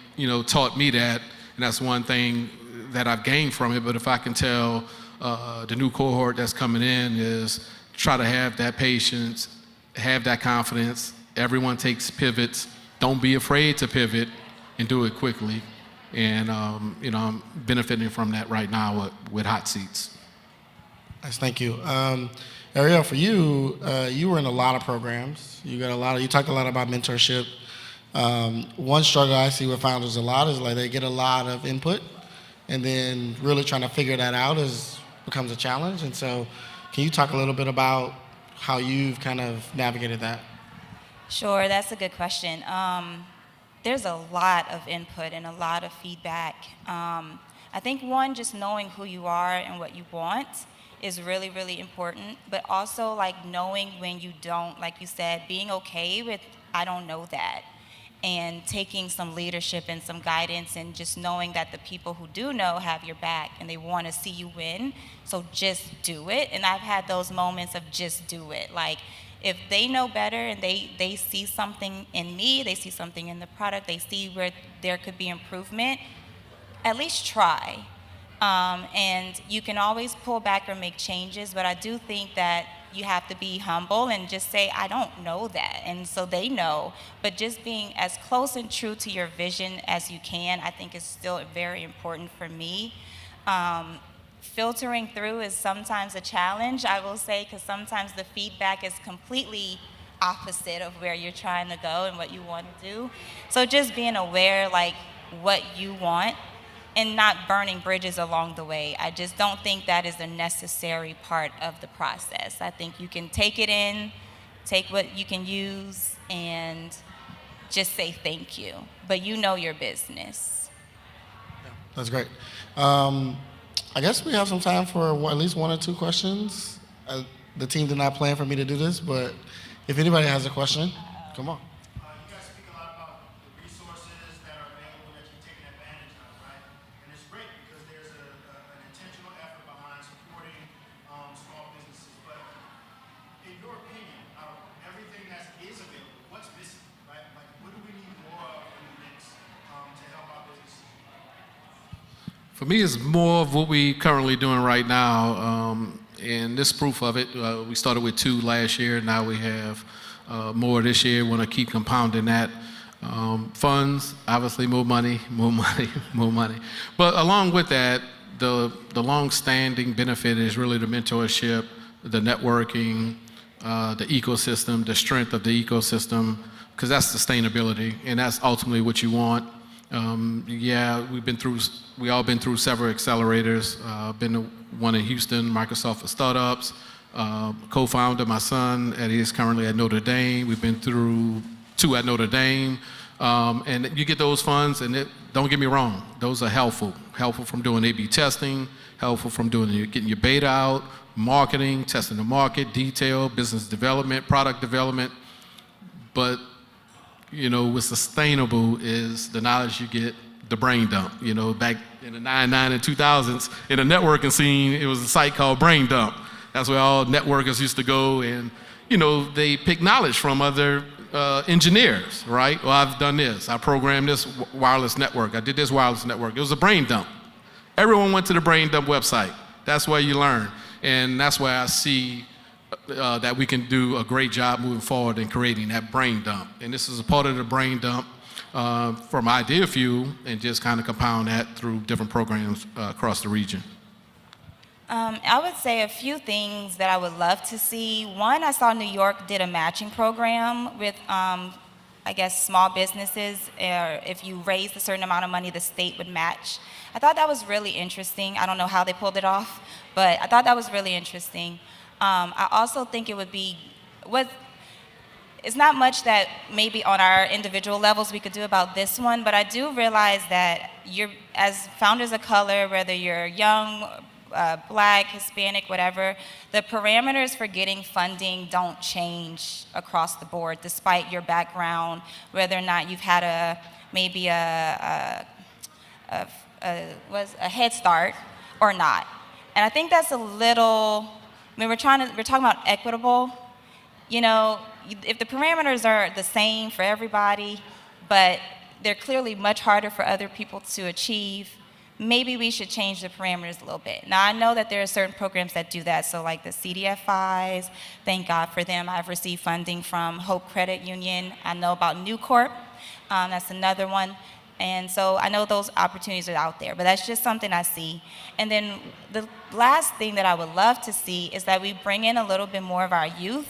Speaker 21: taught me that. And that's one thing that I've gained from it. But if I can tell the new cohort that's coming in is try to have that patience, have that confidence. Everyone takes pivots. Don't be afraid to pivot and do it quickly. And, I'm benefiting from that right now with Hot Seats.
Speaker 4: Nice, thank you. Ariel, for you, you were in a lot of programs. You talked a lot about mentorship. One struggle I see with founders a lot is like they get a lot of input, and then really trying to figure that out becomes a challenge. And so can you talk a little bit about how you've kind of navigated that?
Speaker 5: Sure, that's a good question. There's a lot of input and a lot of feedback. I think one, just knowing who you are and what you want is really, really important, but also like knowing when you don't, like you said, being okay with, I don't know that, and taking some leadership and some guidance and just knowing that the people who do know have your back and they want to see you win, so just do it. And I've had those moments of just do it. Like, if they know better and they see something in me, they see something in the product, they see where there could be improvement, at least try. And you can always pull back or make changes, but I do think that you have to be humble and just say, I don't know that. And so they know, but just being as close and true to your vision as you can, I think is still very important for me. Filtering through is sometimes a challenge, I will say, because sometimes the feedback is completely opposite of where you're trying to go and what you want to do. So just being aware, like, what you want and not burning bridges along the way. I just don't think that is a necessary part of the process. I think you can take it in, take what you can use, and just say thank you. But you know your business.
Speaker 4: That's great. I guess we have some time for at least one or two questions. The team did not plan for me to do this, but if anybody has a question, come on.
Speaker 19: You guys speak a lot about the resources that are available that you're taking advantage of, right? And it's great because there's an intentional effort behind supporting small businesses. But in your opinion, out of everything that is available, what's missing, right? Like, what do we need more of in the mix to help our businesses?
Speaker 21: For me, it's more of what we're currently doing right now, and this proof of it. We started with 2 last year, now we have more this year. We want to keep compounding that. Funds, obviously more money, more money, more money. But along with that, the long-standing benefit is really the mentorship, the networking, the ecosystem, the strength of the ecosystem, because that's sustainability, and that's ultimately what you want. We all been through several accelerators. Been to one in Houston, Microsoft for Startups. Co-founder, my son, Eddie, is currently at Notre Dame. We've been through 2 at Notre Dame. And you get those funds, and don't get me wrong, those are helpful. Helpful from doing A/B testing, helpful from getting your beta out, marketing, testing the market, detail, business development, product development. But what's sustainable is the knowledge you get, the brain dump. Back in the 99 and 2000s, in the networking scene, it was a site called Brain Dump. That's where all networkers used to go, and they pick knowledge from other engineers, right? Well, I've done this. I programmed this wireless network. I did this wireless network. It was a brain dump. Everyone went to the Brain Dump website. That's where you learn, and that's where I see that we can do a great job moving forward in creating that brain dump. And this is a part of the brain dump from Idea Fuel, and just kind of compound that through different programs across the region.
Speaker 5: I would say a few things that I would love to see. One, I saw New York did a matching program with, I guess, small businesses. If you raised a certain amount of money, the state would match. I thought that was really interesting. I don't know how they pulled it off, but I thought that was really interesting. I also think it would be, it's not much that maybe on our individual levels we could do about this one, but I do realize that as founders of color, whether you're young, Black, Hispanic, whatever, the parameters for getting funding don't change across the board, despite your background, whether or not you've had maybe a head start or not. And I think that's a little, we're talking about equitable. If the parameters are the same for everybody, but they're clearly much harder for other people to achieve, maybe we should change the parameters a little bit. Now, I know that there are certain programs that do that, so like the CDFIs, thank God for them. I've received funding from Hope Credit Union. I know about Newcorp, that's another one. And so I know those opportunities are out there, but that's just something I see. And then the last thing that I would love to see is that we bring in a little bit more of our youth,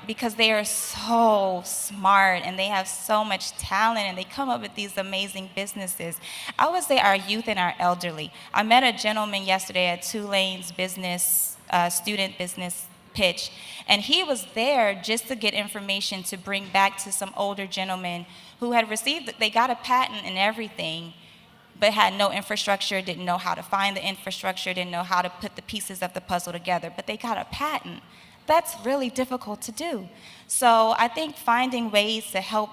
Speaker 5: because they are so smart and they have so much talent and they come up with these amazing businesses. I would say our youth and our elderly. I met a gentleman yesterday at Tulane's student business pitch, and he was there just to get information to bring back to some older gentlemen who had they got a patent and everything, but had no infrastructure, didn't know how to find the infrastructure, didn't know how to put the pieces of the puzzle together, but they got a patent. That's really difficult to do. So I think finding ways to help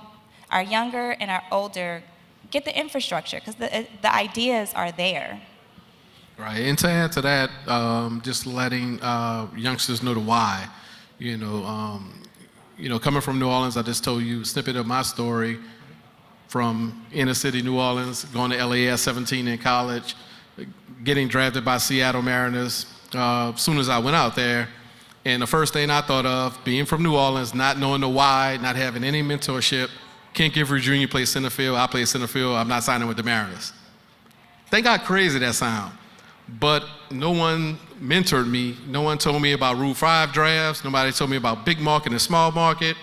Speaker 5: our younger and our older get the infrastructure, because the ideas are there.
Speaker 21: Right, and to add to that, just letting youngsters know the why. Coming from New Orleans, I just told you a snippet of my story from inner city New Orleans, going to LA at 17 in college, getting drafted by Seattle Mariners. As soon as I went out there, and the first thing I thought of, being from New Orleans, not knowing the why, not having any mentorship, Ken Gifford Jr. plays center field, I play center field, I'm not signing with the Mariners. Think how crazy that sound. But no one mentored me. No one told me about Rule 5 drafts. Nobody told me about big market and small market.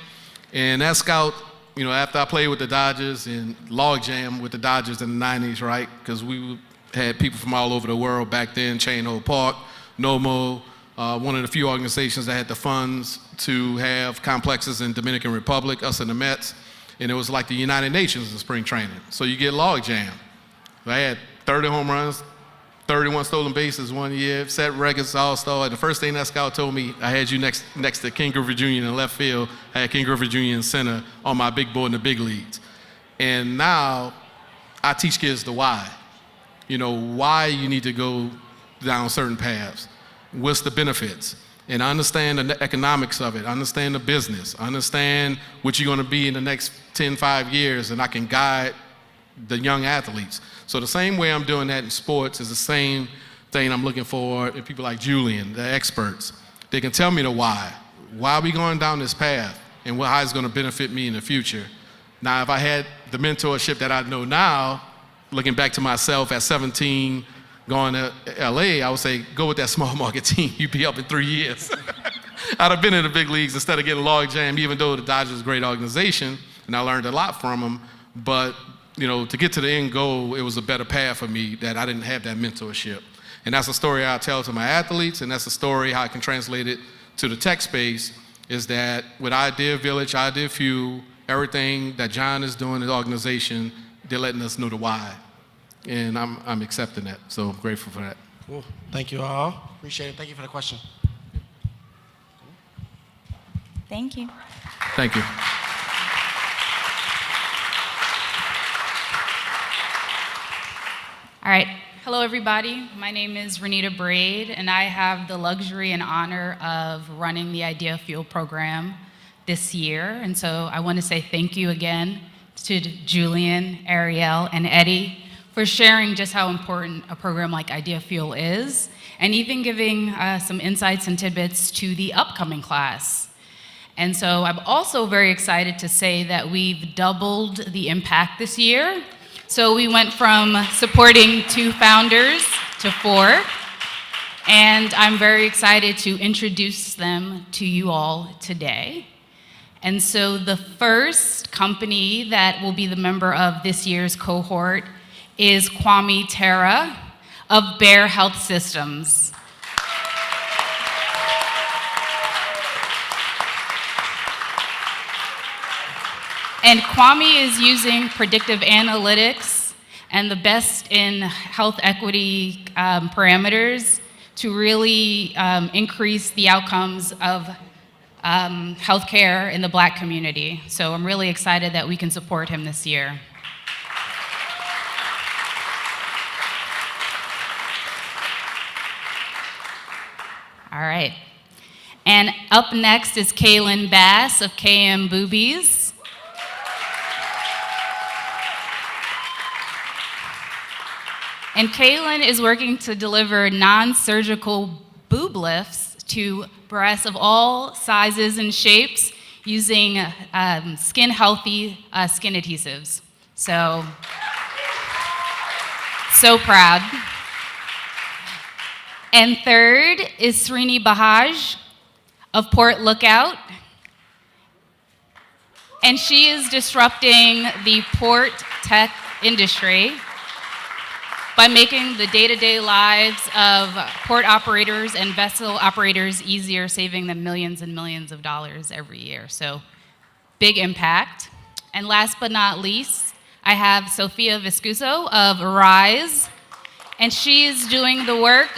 Speaker 21: And that scout, after I played with the Dodgers and logjam with the Dodgers in the 90s, right? Because we had people from all over the world back then, Chain Hole Park, NOMO, one of the few organizations that had the funds to have complexes in Dominican Republic, us and the Mets. And it was like the United Nations in spring training. So you get logjam. I had 30 home runs, 31 stolen bases one year, set records, all-star. And the first thing that scout told me, I had you next to Ken Griffey Jr. in left field. I had Ken Griffey Jr. in center on my big board in the big leagues. And now I teach kids the why. Why you need to go down certain paths. What's the benefits? And I understand the economics of it. I understand the business. I understand what you're going to be in the next 5 years, and I can guide the young athletes. So the same way I'm doing that in sports is the same thing I'm looking for in people like Julian, the experts. They can tell me the why. Why are we going down this path, and how it's going to benefit me in the future? Now, if I had the mentorship that I know now, looking back to myself at 17, going to LA, I would say, go with that small market team. You'd be up in 3 years. I'd have been in the big leagues instead of getting logjam, even though the Dodgers is a great organization, and I learned a lot from them. But, to get to the end goal, it was a better path for me that I didn't have that mentorship. And that's a story I tell to my athletes, and that's a story how I can translate it to the tech space, is that with Idea Village, Idea Fuel, everything that John is doing in the organization, they're letting us know the why. And I'm accepting that, so I'm grateful for that.
Speaker 4: Cool. Thank you all. Appreciate it. Thank you for the question.
Speaker 5: Thank you.
Speaker 21: Thank you.
Speaker 6: All right. Hello, everybody. My name is Renita Braid, and I have the luxury and honor of running the Idea Fuel program this year. And so I want to say thank you again to Julian, Ariel, and Eddie for sharing just how important a program like Idea Fuel is, and even giving some insights and tidbits to the upcoming class. And so I'm also very excited to say that we've doubled the impact this year. So we went from supporting 2 founders to 4, and I'm very excited to introduce them to you all today. And so the first company that will be the member of this year's cohort is Kwame Terra of Bear Health Systems. And Kwame is using predictive analytics and the best in health equity parameters to really increase the outcomes of healthcare in the Black community. So I'm really excited that we can support him this year. All right. And up next is Kaylin Bass of KM Boobies. And Kaylin is working to deliver non-surgical boob lifts to breasts of all sizes and shapes using skin-healthy skin adhesives. So proud. And third is Srini Bahaj of Port Lookout. And she is disrupting the port tech industry by making the day-to-day lives of port operators and vessel operators easier, saving them millions and millions of dollars every year. So big impact. And last but not least, I have Sophia Viscuso of Rise, and she is doing the work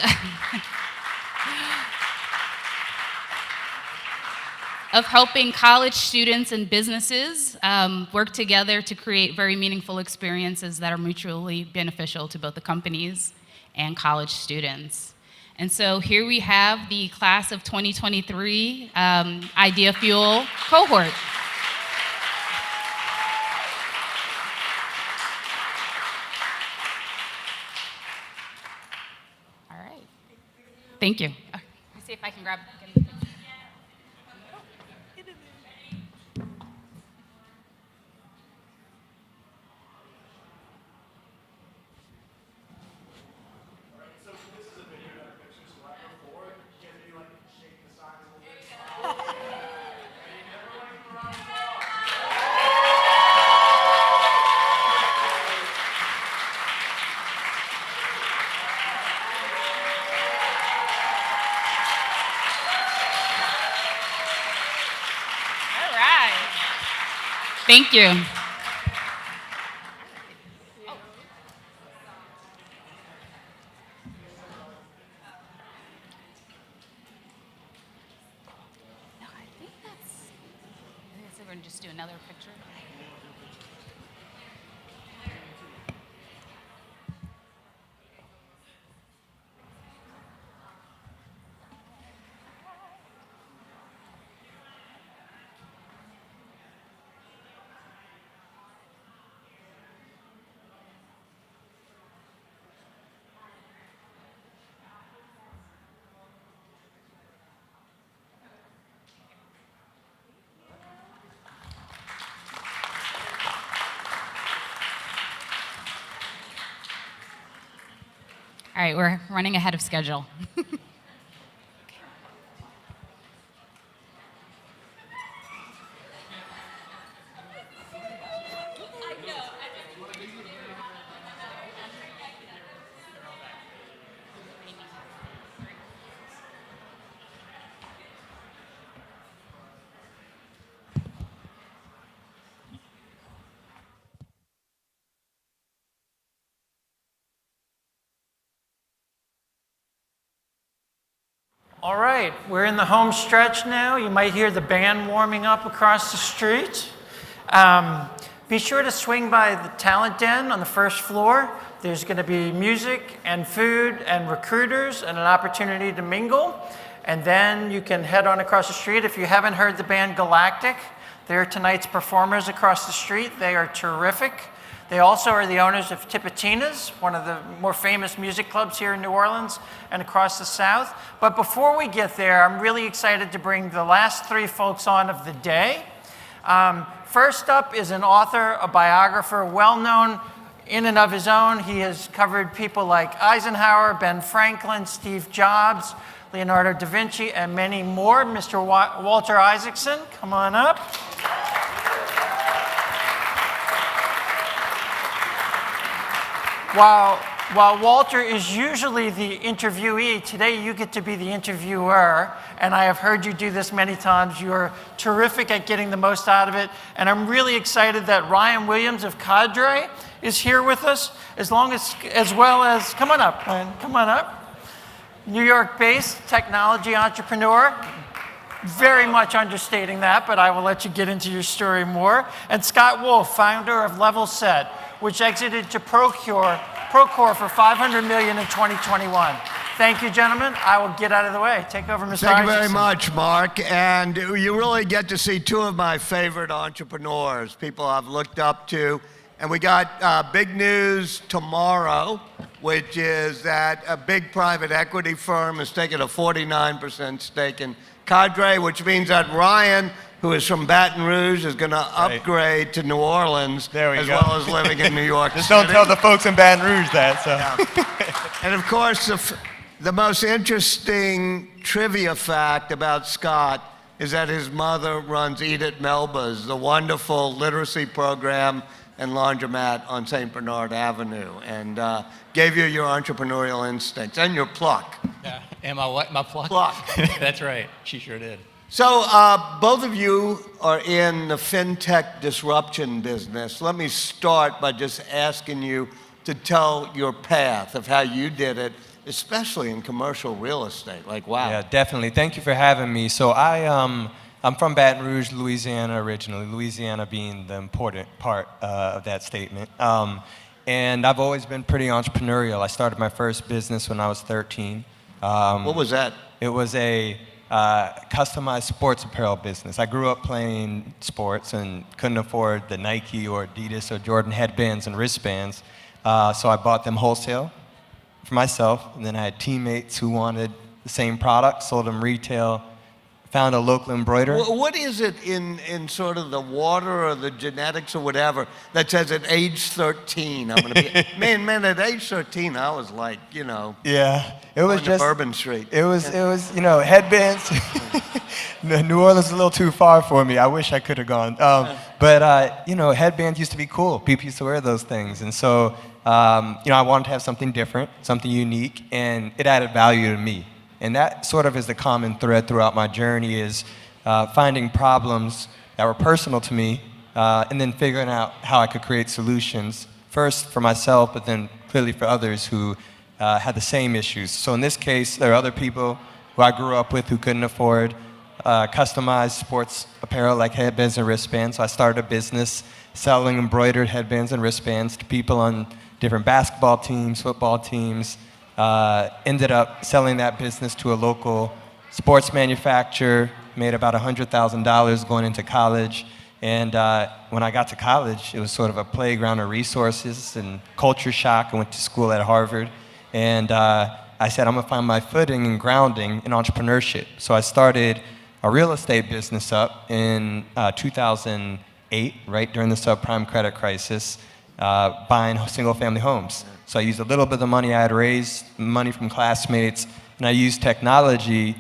Speaker 6: of helping college students and businesses work together to create very meaningful experiences that are mutually beneficial to both the companies and college students. And so here we have the class of 2023 Idea Fuel cohort. All right. Thank you. Let me see if I can grab. Thank you. We're going to just do another picture. All right, we're running ahead of schedule.
Speaker 3: All right, we're in the home stretch now. You might hear the band warming up across the street. Be sure to swing by the Talent Den on the first floor. There's going to be music and food and recruiters and an opportunity to mingle. And then you can head on across the street. If you haven't heard the band Galactic, they're tonight's performers across the street. They are terrific. They also are the owners of Tipitina's, one of the more famous music clubs here in New Orleans and across the South. But before we get there, I'm really excited to bring the last three folks on of the day. First up is an author, a biographer, well-known in and of his own. He has covered people like Eisenhower, Ben Franklin, Steve Jobs, Leonardo da Vinci, and many more. Mr. Walter Isaacson, come on up. While Walter is usually the interviewee, today you get to be the interviewer, and I have heard you do this many times. You are terrific at getting the most out of it, and I'm really excited that Ryan Williams of Cadre is here with us, as well as, come on up, Ryan, come on up. New York-based technology entrepreneur. Very much understating that, but I will let you get into your story more. And Scott Wolf, founder of LevelSet, which exited to Procore for $500 million in 2021. Thank you, gentlemen. I will get out of the way. Take over, Mr.
Speaker 17: Thank you very
Speaker 3: Isaacson.
Speaker 17: much, Mark. And you really get to see two of my favorite entrepreneurs, people I've looked up to. And we got big news tomorrow, which is that a big private equity firm has taken a 49% stake in Cadre, which means that Ryan, who is from Baton Rouge, is going to upgrade to New Orleans, as well as living in New York
Speaker 18: Just
Speaker 17: City.
Speaker 18: don't tell the folks in Baton Rouge that. So.
Speaker 17: And of course, the most interesting trivia fact about Scott is that his mother runs Eat at Melba's, the wonderful literacy program and laundromat on St. Bernard Avenue, and gave you your entrepreneurial instincts and your pluck.
Speaker 20: Yeah, and my pluck?
Speaker 17: Pluck.
Speaker 20: That's right, she sure did.
Speaker 17: So both of you are in the fintech disruption business. Let me start by just asking you to tell your path of how you did it, especially in commercial real estate. Like, wow.
Speaker 18: Yeah, definitely. Thank you for having me. So I'm from Baton Rouge, Louisiana originally, Louisiana being the important part of that statement. And I've always been pretty entrepreneurial. I started my first business when I was 13.
Speaker 17: What was that?
Speaker 18: It was a customized sports apparel business. I grew up playing sports and couldn't afford the Nike or Adidas or Jordan headbands and wristbands. So I bought them wholesale for myself, and then I had teammates who wanted the same product, sold them retail, found a local embroiderer.
Speaker 17: What is it in sort of the water or the genetics or whatever that says at age 13 I'm going to be... man, at age 13 I was like, you know...
Speaker 18: Yeah, it was just...
Speaker 17: Bourbon Street.
Speaker 18: It was, you know, headbands. New Orleans is a little too far for me. I wish I could have gone. But, you know, headbands used to be cool. People used to wear those things. And so, you know, I wanted to have something different, something unique, and it added value to me. And that sort of is the common thread throughout my journey is finding problems that were personal to me and then figuring out how I could create solutions, first for myself, but then clearly for others who had the same issues. So in this case, there are other people who I grew up with who couldn't afford customized sports apparel like headbands and wristbands. So I started a business selling embroidered headbands and wristbands to people on different basketball teams, football teams. Ended up selling that business to a local sports manufacturer, made about $100,000 going into college. And when I got to college, it was sort of a playground of resources and culture shock. I went to school at Harvard. And I said, I'm going to find my footing and grounding in entrepreneurship. So I started a real estate business up in 2008, right during the subprime credit crisis, buying single-family homes. So I used a little bit of the money I had raised, money from classmates, and I used technology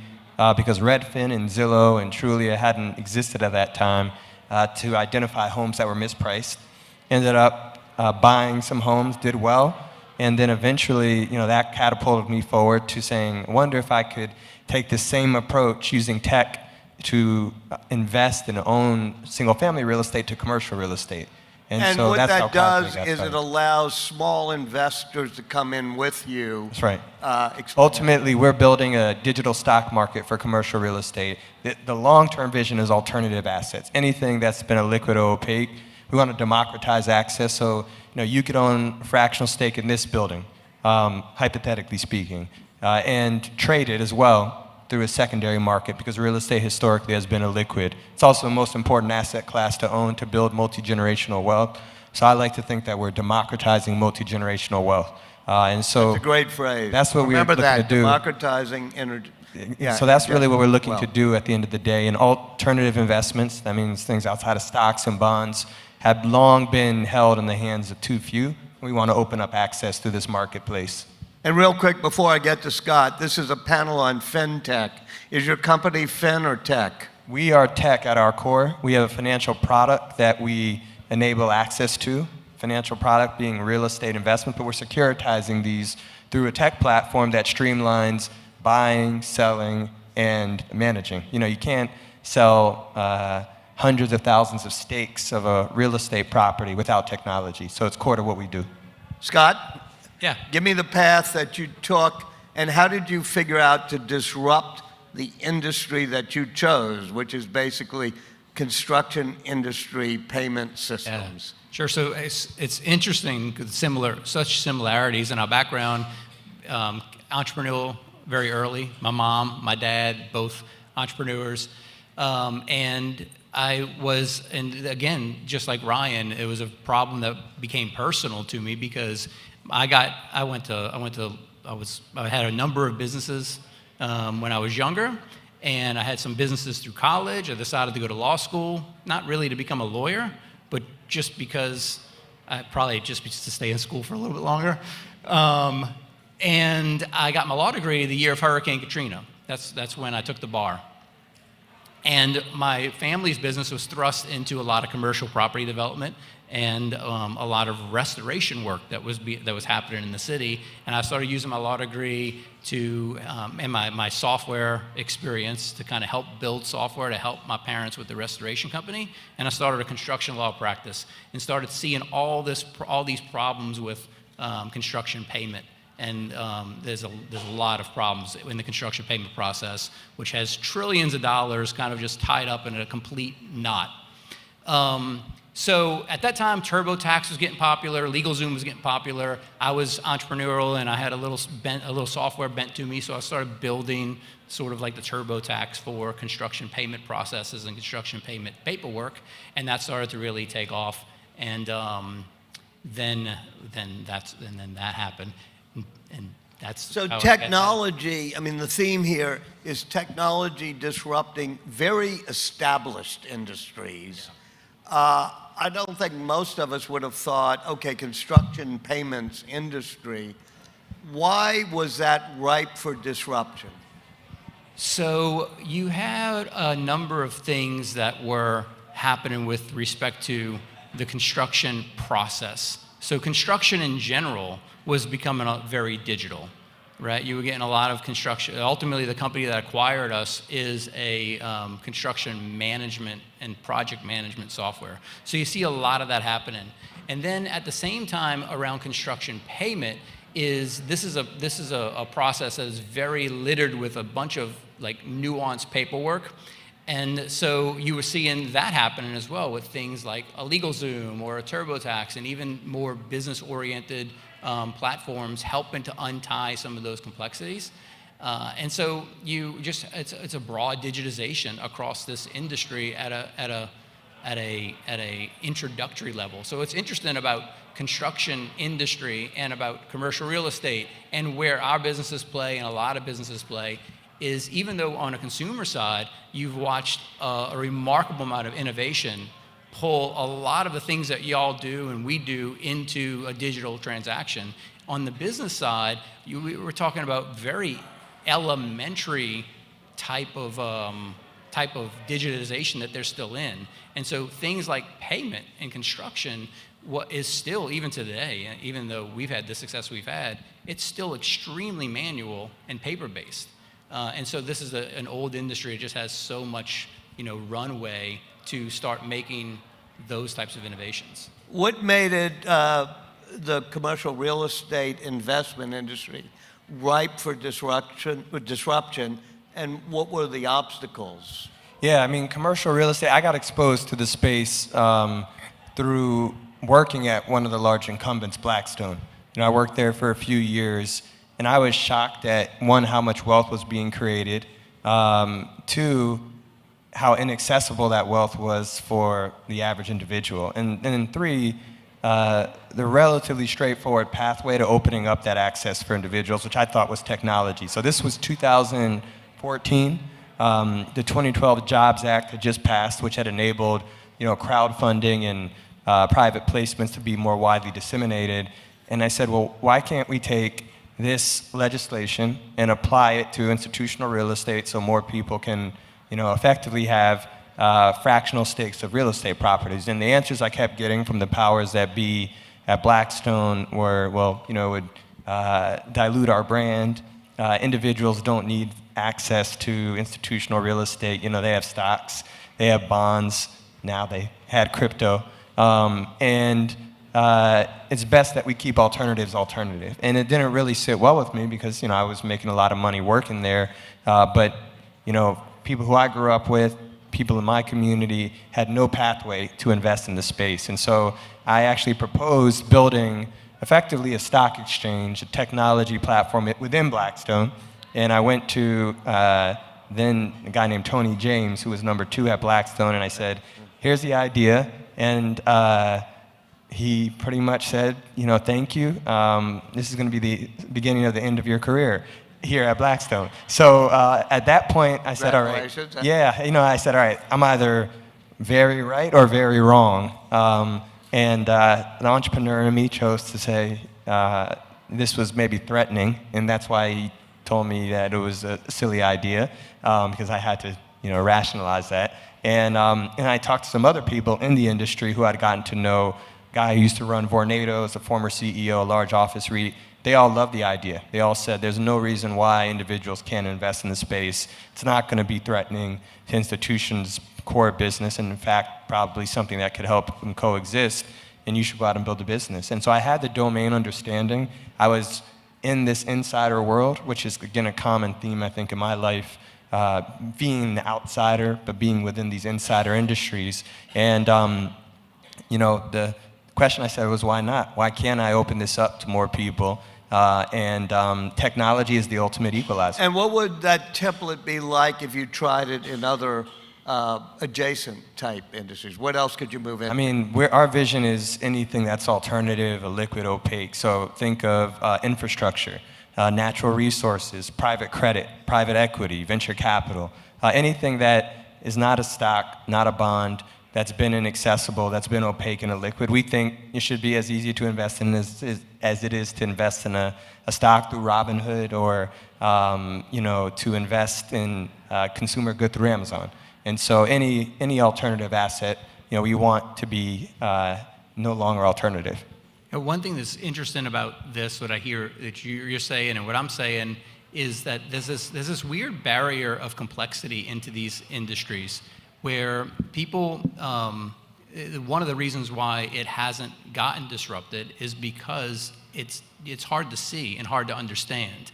Speaker 18: because Redfin and Zillow and Trulia hadn't existed at that time to identify homes that were mispriced. Ended up buying some homes, did well, and then eventually, you know, that catapulted me forward to saying, I wonder if I could take the same approach using tech to invest and own single-family real estate to commercial real estate.
Speaker 17: And
Speaker 18: so
Speaker 17: what
Speaker 18: that's
Speaker 17: that does
Speaker 18: got
Speaker 17: is
Speaker 18: started.
Speaker 17: it allows small investors to come in with you.
Speaker 18: That's right. Ultimately, we're building a digital stock market for commercial real estate. The long-term vision is alternative assets. Anything that's been a liquid or opaque, We want to democratize access so you could own a fractional stake in this building, hypothetically speaking, and trade it as well through a secondary market because real estate historically has been illiquid. It's also the most important asset class to own to build multi-generational wealth. So I like to think that we're democratizing multi-generational wealth. And so
Speaker 17: That's a great phrase.
Speaker 18: That's what we're looking to do.
Speaker 17: Democratizing
Speaker 18: So that's really what we're looking to do at the end of the day. And alternative investments, that means things outside of stocks and bonds, have long been held in the hands of too few. We want to open up access to this marketplace.
Speaker 17: And real quick, before I get to Scott, this is a panel on FinTech. Is your company Fin or Tech?
Speaker 18: We are tech at our core. We have a financial product that we enable access to, financial product being real estate investment, but we're securitizing these through a tech platform that streamlines buying, selling, and managing. You can't sell hundreds of thousands of stakes of a real estate property without technology, so it's core to what we do.
Speaker 17: Scott?
Speaker 20: Yeah.
Speaker 17: Give me the path that you took, and how did you figure out to disrupt the industry that you chose, which is basically construction industry payment systems?
Speaker 20: Yeah. Sure. So it's interesting, such similarities in our background. Entrepreneurial very early. My mom, my dad, both entrepreneurs, and and again, just like Ryan, it was a problem that became personal to me because I had a number of businesses when I was younger, and I had some businesses through college. I decided to go to law school, not really to become a lawyer, but just because to stay in school for a little bit longer. And I got my law degree the year of Hurricane Katrina. That's when I took the bar. And my family's business was thrust into a lot of commercial property development and a lot of restoration work that was happening in the city. And I started using my law degree and my software experience to kind of help build software to help my parents with the restoration company. And I started a construction law practice and started seeing all these problems with construction payment. And there's a lot of problems in the construction payment process, which has trillions of dollars kind of just tied up in a complete knot. So at that time, TurboTax was getting popular, LegalZoom was getting popular. I was entrepreneurial and I had a little software bent to me, so I started building sort of like the TurboTax for construction payment processes and construction payment paperwork, and that started to really take off. And then that happened. And that's
Speaker 17: so
Speaker 20: how
Speaker 17: technology, the theme here is technology disrupting very established industries. I don't think most of us would have thought, okay, construction payments industry, why was that ripe for disruption?
Speaker 20: So you had a number of things that were happening with respect to the construction process. So construction in general was becoming very digital, right? You were getting a lot of construction. Ultimately, the company that acquired us is a construction management and project management software. So you see a lot of that happening. And then at the same time around construction payment this is a process that is very littered with a bunch of like nuanced paperwork. And so you were seeing that happening as well with things like a LegalZoom or a TurboTax and even more business-oriented platforms helping to untie some of those complexities. And so it's a broad digitization across this industry at a introductory level. So it's interesting about construction industry and about commercial real estate and where our businesses play and a lot of businesses play is even though on a consumer side, you've watched a remarkable amount of innovation pull a lot of the things that y'all do and we do into a digital transaction. On the business side, we were talking about very elementary type of digitization that they're still in. And so things like payment and construction, what is still, even today, even though we've had the success we've had, it's still extremely manual and paper-based. And so this is an old industry. It just has so much, runway to start making those types of innovations.
Speaker 17: What made it the commercial real estate investment industry ripe for disruption, and what were the obstacles?
Speaker 18: Yeah, commercial real estate, I got exposed to the space through working at one of the large incumbents, Blackstone. I worked there for a few years, and I was shocked at, one, how much wealth was being created, two, how inaccessible that wealth was for the average individual, and then three, the relatively straightforward pathway to opening up that access for individuals, which I thought was technology. So this was 2014. The 2012 Jobs Act had just passed, which had enabled, crowdfunding and private placements to be more widely disseminated. And I said, well, why can't we take this legislation and apply it to institutional real estate so more people can, effectively have fractional stakes of real estate properties? And the answers I kept getting from the powers that be at Blackstone were, well, it would dilute our brand. Individuals don't need access to institutional real estate. They have stocks, they have bonds, now they had crypto. It's best that we keep alternatives alternative. And it didn't really sit well with me because, I was making a lot of money working there. But, people who I grew up with, people in my community had no pathway to invest in the space. And so I actually proposed building effectively a stock exchange, a technology platform within Blackstone. And I went to then a guy named Tony James, who was number 2 at Blackstone, and I said, here's the idea. And he pretty much said, thank you. This is going to be the beginning of the end of your career here at Blackstone. So at that point, I said, all right. Yeah, I said, all right, I'm either very right or very wrong. And the entrepreneur in me chose to say this was maybe threatening, and that's why he told me that it was a silly idea, because I had to, rationalize that. And I talked to some other people in the industry who I'd gotten to know. A guy who used to run Vornado, is a former CEO, a large office REIT. They all loved the idea. They all said there's no reason why individuals can't invest in the space. It's not going to be threatening to institutions' core business, and in fact, probably something that could help them coexist, and you should go out and build a business. And so I had the domain understanding. I was in this insider world, which is, again, a common theme, I think, in my life, being the outsider, but being within these insider industries. And, the question I said was, why not? Why can't I open this up to more people? Technology is the ultimate equalizer.
Speaker 17: And what would that template be like if you tried it in other adjacent type industries? What else could you move into?
Speaker 18: I mean, our vision is anything that's alternative, a liquid, opaque. So think of infrastructure, natural resources, private credit, private equity, venture capital, anything that is not a stock, not a bond, that's been inaccessible, that's been opaque and a liquid. We think it should be as easy to invest in as it is to invest in a stock through Robinhood, or to invest in consumer good through Amazon. And so any alternative asset, we want to be no longer alternative.
Speaker 20: One thing that's interesting about this, what I hear that you're saying and what I'm saying, is that there's this weird barrier of complexity into these industries where people, one of the reasons why it hasn't gotten disrupted is because it's hard to see and hard to understand.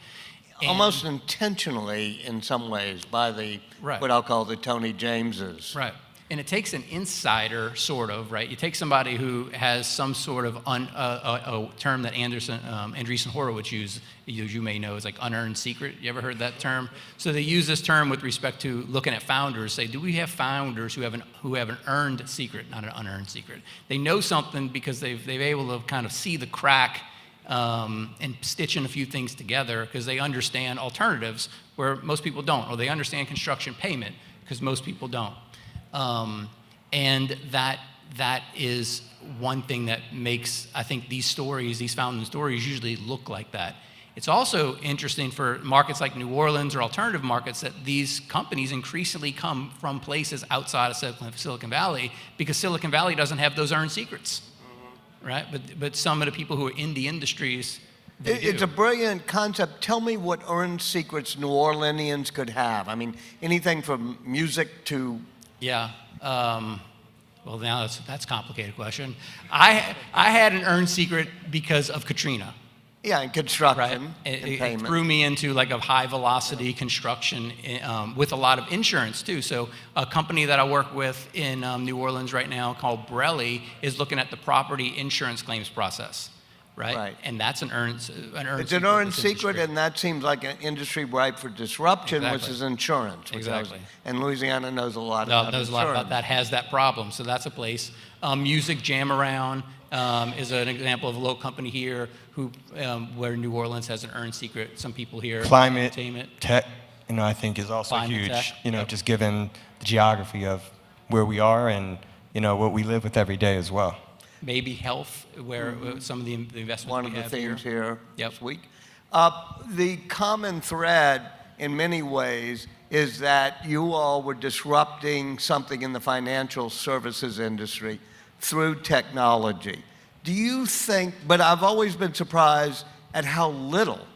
Speaker 17: Almost intentionally, in some ways, by the what I'll call the Tony Jameses.
Speaker 20: Right. And it takes an insider, sort of, right? You take somebody who has some sort of a term that Andreessen Horowitz used, you may know, is like unearned secret. You ever heard that term? So they use this term with respect to looking at founders. Say, do we have founders who have an earned secret, not an unearned secret? They know something because they've able to kind of see the crack and stitch in a few things together because they understand alternatives where most people don't, or they understand construction payment because most people don't. And that is one thing that makes, I think, these stories, these founding stories usually look like that. It's also interesting for markets like New Orleans or alternative markets that these companies increasingly come from places outside of Silicon Valley because Silicon Valley doesn't have those earned secrets, right? But some of the people who are in the industries,
Speaker 17: it's a brilliant concept. Tell me what earned secrets New Orleanians could have. I mean, anything from music to...
Speaker 20: Yeah. Well, now that's a complicated question. I had an earned secret because of Katrina.
Speaker 17: Yeah, and construction
Speaker 20: Right.
Speaker 17: and
Speaker 20: It
Speaker 17: payment.
Speaker 20: threw me into like a high velocity construction with a lot of insurance too. So a company that I work with in New Orleans right now called Borelli is looking at the property insurance claims process, right?
Speaker 17: Right.
Speaker 20: And that's an earned
Speaker 17: It's
Speaker 20: secret
Speaker 17: an earned
Speaker 20: in this
Speaker 17: secret,
Speaker 20: industry.
Speaker 17: and that seems like an industry ripe for disruption, which
Speaker 20: Exactly.
Speaker 17: is insurance.
Speaker 20: Exactly.
Speaker 17: And Louisiana knows a lot
Speaker 20: No,
Speaker 17: about
Speaker 20: knows a lot
Speaker 17: insurance.
Speaker 20: about that, has that problem. So that's a place. Music Jam Around is an example of a local company here who, where New Orleans has an earned secret. Some people here.
Speaker 18: Climate,
Speaker 20: Entertainment.
Speaker 18: tech, I think is also
Speaker 20: Climate
Speaker 18: huge.
Speaker 20: tech,
Speaker 18: Just given the geography of where we are and, what we live with every day as well.
Speaker 20: Maybe health, where some of the investments
Speaker 17: One
Speaker 20: we
Speaker 17: of the
Speaker 20: have
Speaker 17: themes here
Speaker 20: Yep.
Speaker 17: this week. The common thread in many ways is that you all were disrupting something in the financial services industry through technology. Do you think, but I've always been surprised at how little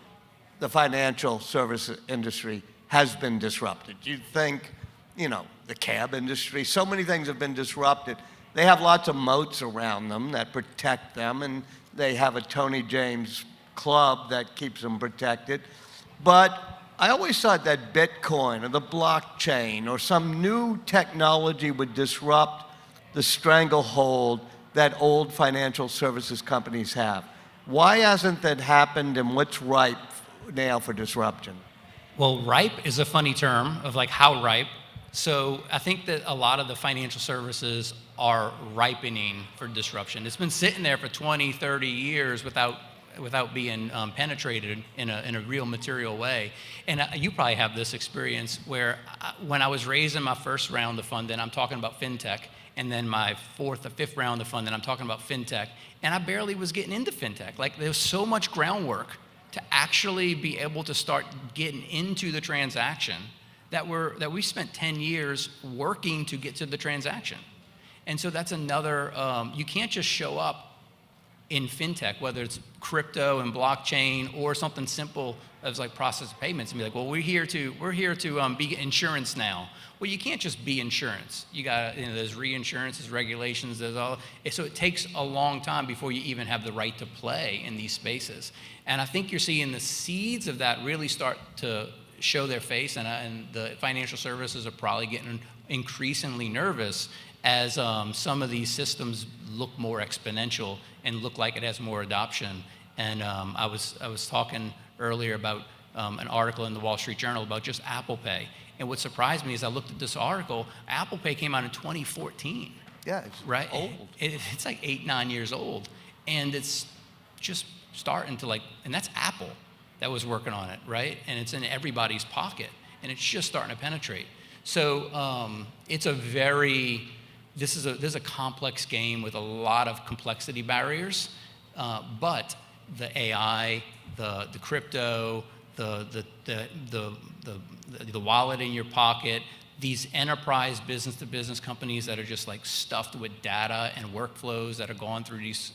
Speaker 17: the financial services industry has been disrupted. You think, the cab industry, so many things have been disrupted. They have lots of moats around them that protect them, and they have a Tony James club that keeps them protected. But I always thought that Bitcoin or the blockchain or some new technology would disrupt the stranglehold that old financial services companies have. Why hasn't that happened, and what's ripe now for disruption?
Speaker 20: Well, ripe is a funny term of like how ripe. So I think that a lot of the financial services are ripening for disruption. It's been sitting there for 20, 30 years without being penetrated in a real material way. And you probably have this experience where when I was raising my first round of funding, I'm talking about fintech, and then my fourth or fifth round of funding, I'm talking about fintech, and I barely was getting into fintech. Like there was so much groundwork to actually be able to start getting into the transaction that we spent 10 years working to get to the transaction. And so that's another, you can't just show up in fintech, whether it's crypto and blockchain or something simple as like process of payments, and be like, well, we're here to be insurance now. Well, you can't just be insurance. You got, there's reinsurance, there's regulations, there's all. So it takes a long time before you even have the right to play in these spaces. And I think you're seeing the seeds of that really start to show their face, and the financial services are probably getting increasingly nervous as some of these systems look more exponential and look like it has more adoption. And I was talking earlier about an article in the Wall Street Journal about just Apple Pay. And what surprised me is I looked at this article, Apple Pay came out in 2014.
Speaker 17: Yeah, it's
Speaker 20: right?
Speaker 17: old.
Speaker 20: It's like 8, 9 years old. And it's just starting to and that's Apple that was working on it, right? And it's in everybody's pocket, and it's just starting to penetrate. So it's this is a complex game with a lot of complexity barriers, but the AI, the crypto, the wallet in your pocket, these enterprise business-to-business companies that are just like stuffed with data and workflows that are going through these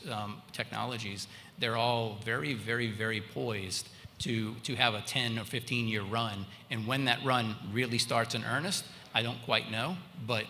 Speaker 20: technologies, they're all very, very, very poised to have a 10 or 15-year run. And when that run really starts in earnest, I don't quite know, but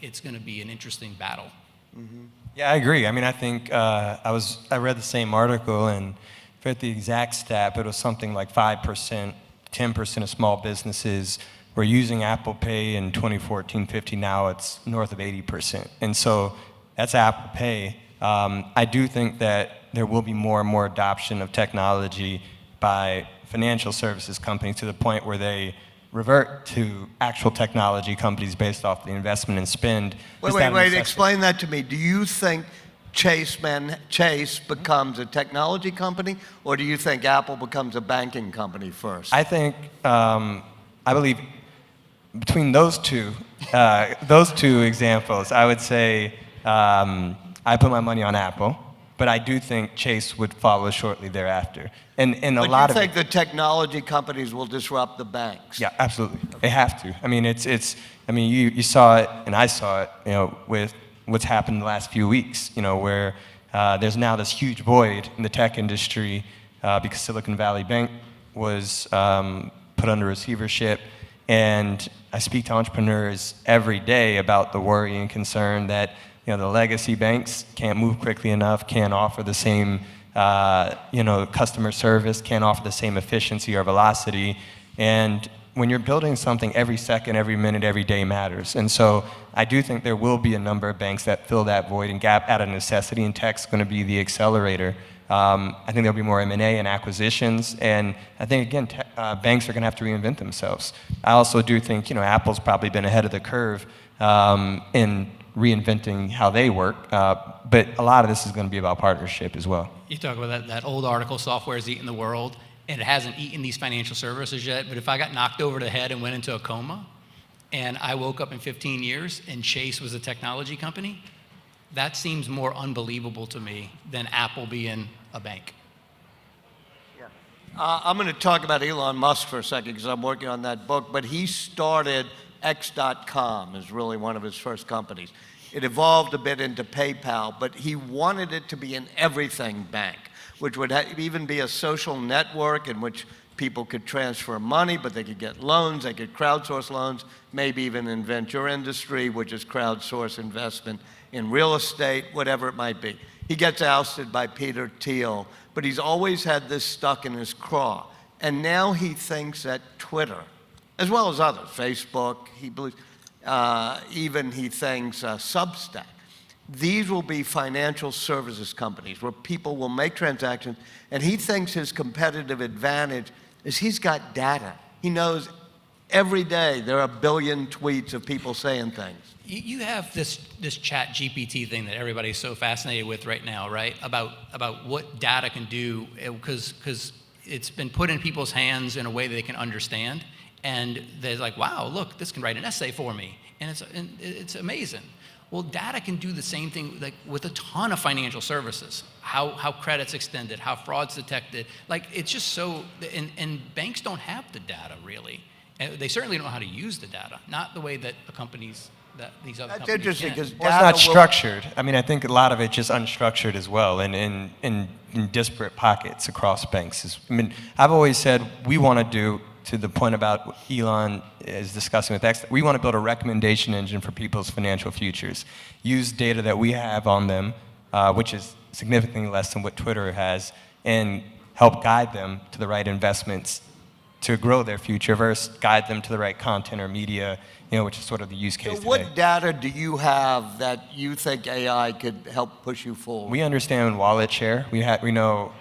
Speaker 20: it's going to be an interesting battle.
Speaker 17: Mm-hmm.
Speaker 18: Yeah, I agree. I mean, I think I read the same article, and I forget the exact stat, but it was something like 5%, 10% of small businesses were using Apple Pay in 2014-15. Now it's north of 80%. And so that's Apple Pay. I do think that there will be more and more adoption of technology by financial services companies to the point where they revert to actual technology companies based off the investment and spend.
Speaker 17: Wait, explain that to me. Do you think Chase becomes a technology company, or do you think Apple becomes a banking company first?
Speaker 18: I think, I believe between those two examples, I would say I put my money on Apple, but I do think Chase would follow shortly thereafter. And a
Speaker 17: but
Speaker 18: lot
Speaker 17: you
Speaker 18: of
Speaker 17: think the technology companies will disrupt the banks?
Speaker 18: Yeah, absolutely. They have to. I mean, you saw it, and I saw it, with what's happened in the last few weeks, where there's now this huge void in the tech industry because Silicon Valley Bank was put under receivership. And I speak to entrepreneurs every day about the worry and concern that the legacy banks can't move quickly enough, can't offer the same customer service, can't offer the same efficiency or velocity. And when you're building something, every second, every minute, every day matters. And so I do think there will be a number of banks that fill that void and gap out of necessity, and tech's going to be the accelerator. I think there'll be more M&A and acquisitions, and I think, again, banks are going to have to reinvent themselves. I also do think, Apple's probably been ahead of the curve in reinventing how they work, but a lot of this is going to be about partnership as well.
Speaker 20: You talk about that old article, software is eating the world, and it hasn't eaten these financial services yet, but if I got knocked over the head and went into a coma, and I woke up in 15 years and Chase was a technology company, that seems more unbelievable to me than Apple being a bank.
Speaker 17: I'm going to talk about Elon Musk for a second because I'm working on that book, but he started X.com as really one of his first companies. It evolved a bit into PayPal, but he wanted it to be an everything bank, which would even be a social network in which people could transfer money, but they could get loans, they could crowdsource loans, maybe even invent your industry, which is crowdsource investment in real estate, whatever it might be. He gets ousted by Peter Thiel, but he's always had this stuck in his craw. And now he thinks that Twitter, as well as others, Facebook, he believes, even he thinks Substack, these will be financial services companies where people will make transactions, and he thinks his competitive advantage is he's got data. He knows every day there are 1 billion tweets of people saying things.
Speaker 20: You have this chat GPT thing that everybody's so fascinated with right now, right? About what data can do, because it's been put in people's hands in a way that they can understand. And they're like, wow, look, this can write an essay for me. And it's amazing. Well, data can do the same thing like with a ton of financial services. How credit's extended, how fraud's detected. Like, it's just so, and banks don't have the data, really. And they certainly don't know how to use the data, not the way that the companies, that these other companies
Speaker 17: interesting,
Speaker 20: can.
Speaker 17: because
Speaker 18: Well, it's not structured. I mean, I think a lot of it's just unstructured as well, and in disparate pockets across banks. I mean, I've always said we want to do, to the point about what Elon is discussing with X, we want to build a recommendation engine for people's financial futures. Use data that we have on them, which is significantly less than what Twitter has, and help guide them to the right investments to grow their future versus guide them to the right content or media, which is sort of the use case
Speaker 17: So
Speaker 18: today.
Speaker 17: what data do you have that you think AI could help push you forward?
Speaker 18: We understand wallet share. We know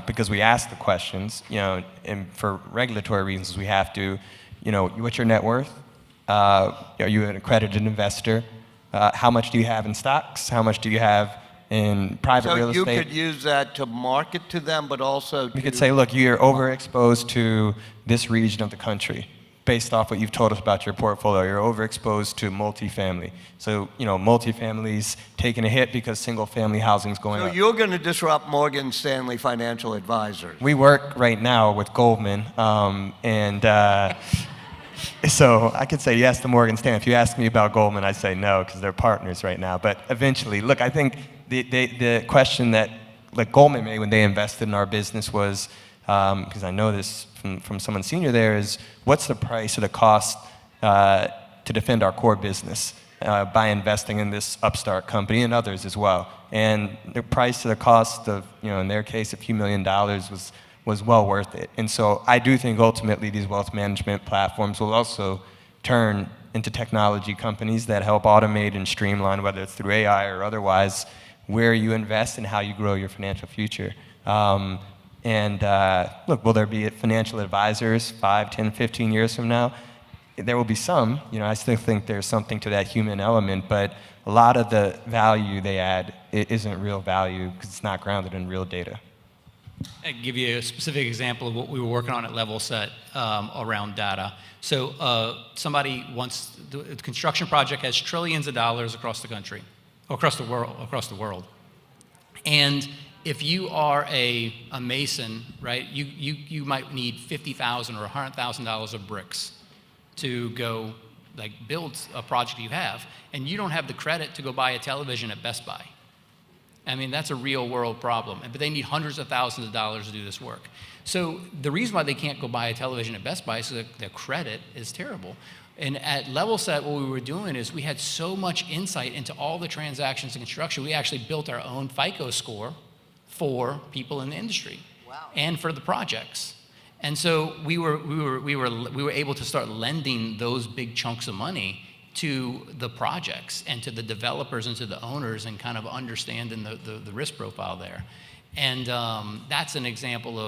Speaker 18: because we ask the questions, and for regulatory reasons we have to, what's your net worth? Are you an accredited investor? How much do you have in stocks? How much do you have in private real estate?
Speaker 17: So you could use that to market to them, but also
Speaker 18: We could say, look, you're overexposed to this region of the country based off what you've told us about your portfolio. You're overexposed to multifamily. So, multifamily's taking a hit because single-family housing's going
Speaker 17: So
Speaker 18: up.
Speaker 17: you're going to disrupt Morgan Stanley Financial Advisors.
Speaker 18: We work right now with Goldman, so I could say yes to Morgan Stanley. If you ask me about Goldman, I'd say no, because they're partners right now. But eventually, look, I think the question that Goldman made when they invested in our business was, because I know this from someone senior there, is what's the price or the cost to defend our core business by investing in this upstart company and others as well. And the price to the cost of, in their case, a few $1 million was well worth it. And so I do think ultimately these wealth management platforms will also turn into technology companies that help automate and streamline, whether it's through AI or otherwise, where you invest and how you grow your financial future. Look, will there be financial advisors 5, 10, 15 years from now? There will be some. I still think there's something to that human element, but a lot of the value they add isn't real value because it's not grounded in real data.
Speaker 20: I can give you a specific example of what we were working on at LevelSet around data. So somebody wants, the construction project has trillions of dollars across the country, across the world. And if you are a mason, right, you might need $50,000 or $100,000 of bricks to go build a project you have, and you don't have the credit to go buy a television at Best Buy. I mean, that's a real world problem, but they need hundreds of thousands of dollars to do this work. So the reason why they can't go buy a television at Best Buy is that their credit is terrible. And at LevelSet, what we were doing is we had so much insight into all the transactions in construction, we actually built our own FICO score for people in the industry and for the projects. And so we were able to start lending those big chunks of money to the projects and to the developers and to the owners and kind of understanding the risk profile there. And that's an example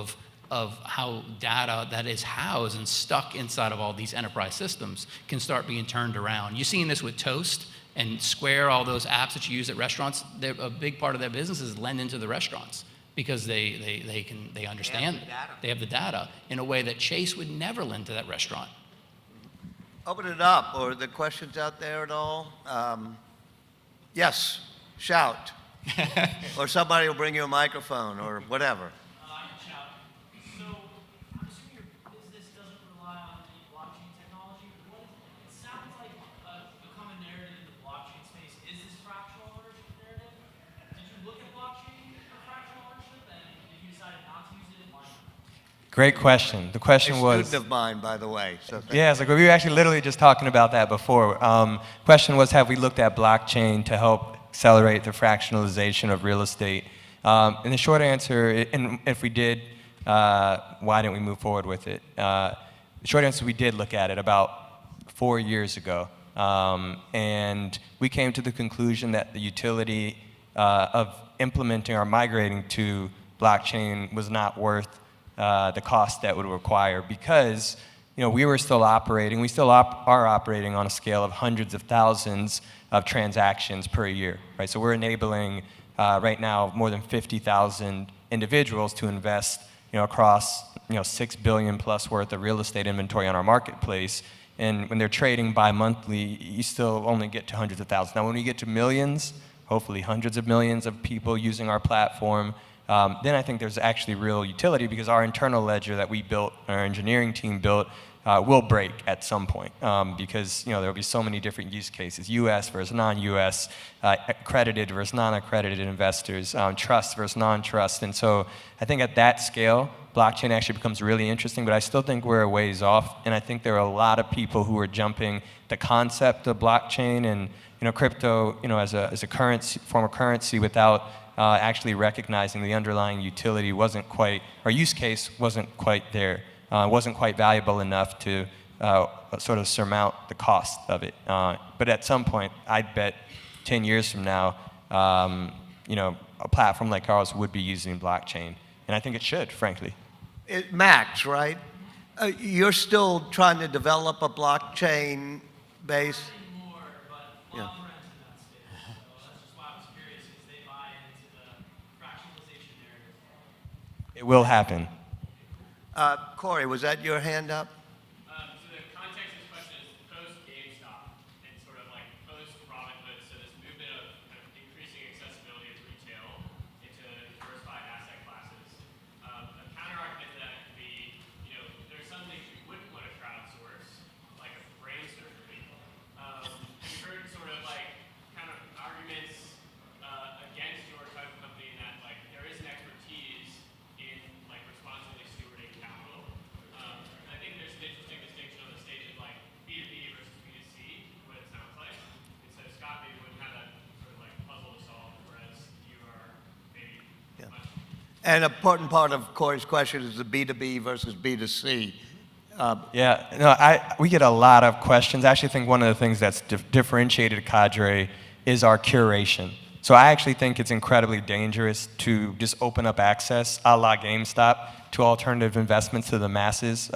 Speaker 20: of how data that is housed and stuck inside of all these enterprise systems can start being turned around. You're seeing this with Toast and Square, all those apps that you use at restaurants. A big part of their business is lending to the restaurants because they understand, they have the data in a way that Chase would never lend to that restaurant.
Speaker 17: Open it up, or the questions out there at all? Yes, shout. Or somebody will bring you a microphone or whatever.
Speaker 18: Great question. The question was...
Speaker 17: A student of mine, by the way. So
Speaker 18: yeah, it's like we were actually literally just talking about that before. Question was, have we looked at blockchain to help accelerate the fractionalization of real estate? And the short answer, and if we did, why didn't we move forward with it? The short answer, we did look at it about 4 years ago. And we came to the conclusion that the utility of implementing or migrating to blockchain was not worth the cost that would require, because we were still operating, we still are operating on a scale of hundreds of thousands of transactions per year, right? So we're enabling right now more than 50,000 individuals to invest across $6 billion plus worth of real estate inventory on our marketplace. And when they're trading bi-monthly, you still only get to hundreds of thousands. Now when we get to millions, hopefully hundreds of millions of people using our platform, then I think there's actually real utility, because our internal ledger that we built, our engineering team built, will break at some point, because there will be so many different use cases: U.S. versus non-U.S., accredited versus non-accredited investors, trust versus non-trust. And so I think at that scale, blockchain actually becomes really interesting, but I still think we're a ways off. And I think there are a lot of people who are jumping the concept of blockchain and crypto as a currency, form of currency, without actually recognizing the underlying utility wasn't quite, or use case wasn't quite there, wasn't quite valuable enough to sort of surmount the cost of it. But at some point, I'd bet 10 years from now, a platform like ours would be using blockchain. And I think it should, frankly.
Speaker 17: Max, right? You're still trying to develop a blockchain base? Yeah.
Speaker 18: It will happen.
Speaker 17: Corey, was that your hand up?
Speaker 1: So the context of this question is post-GameStop and sort of like post-Robinhood, so this movement of increasing accessibility of retail into diversified asset classes. A counter-argument to that could be, there's some things you wouldn't want to crowdsource, like a brain surgery. We've heard sort of like kind of arguments against your type of company in that like there is an expertise in like responsibly stewarding capital. I think there's an interesting distinction on the stage of like B2B versus B2C, what it sounds like. And so Scott maybe wouldn't have that sort of like puzzle to solve, whereas you are maybe much.
Speaker 17: An important part of Corey's question is the B2B versus B2C.
Speaker 18: We get a lot of questions. I actually think one of the things that's differentiated Cadre is our curation. So I actually think it's incredibly dangerous to just open up access, a la GameStop, to alternative investments to the masses.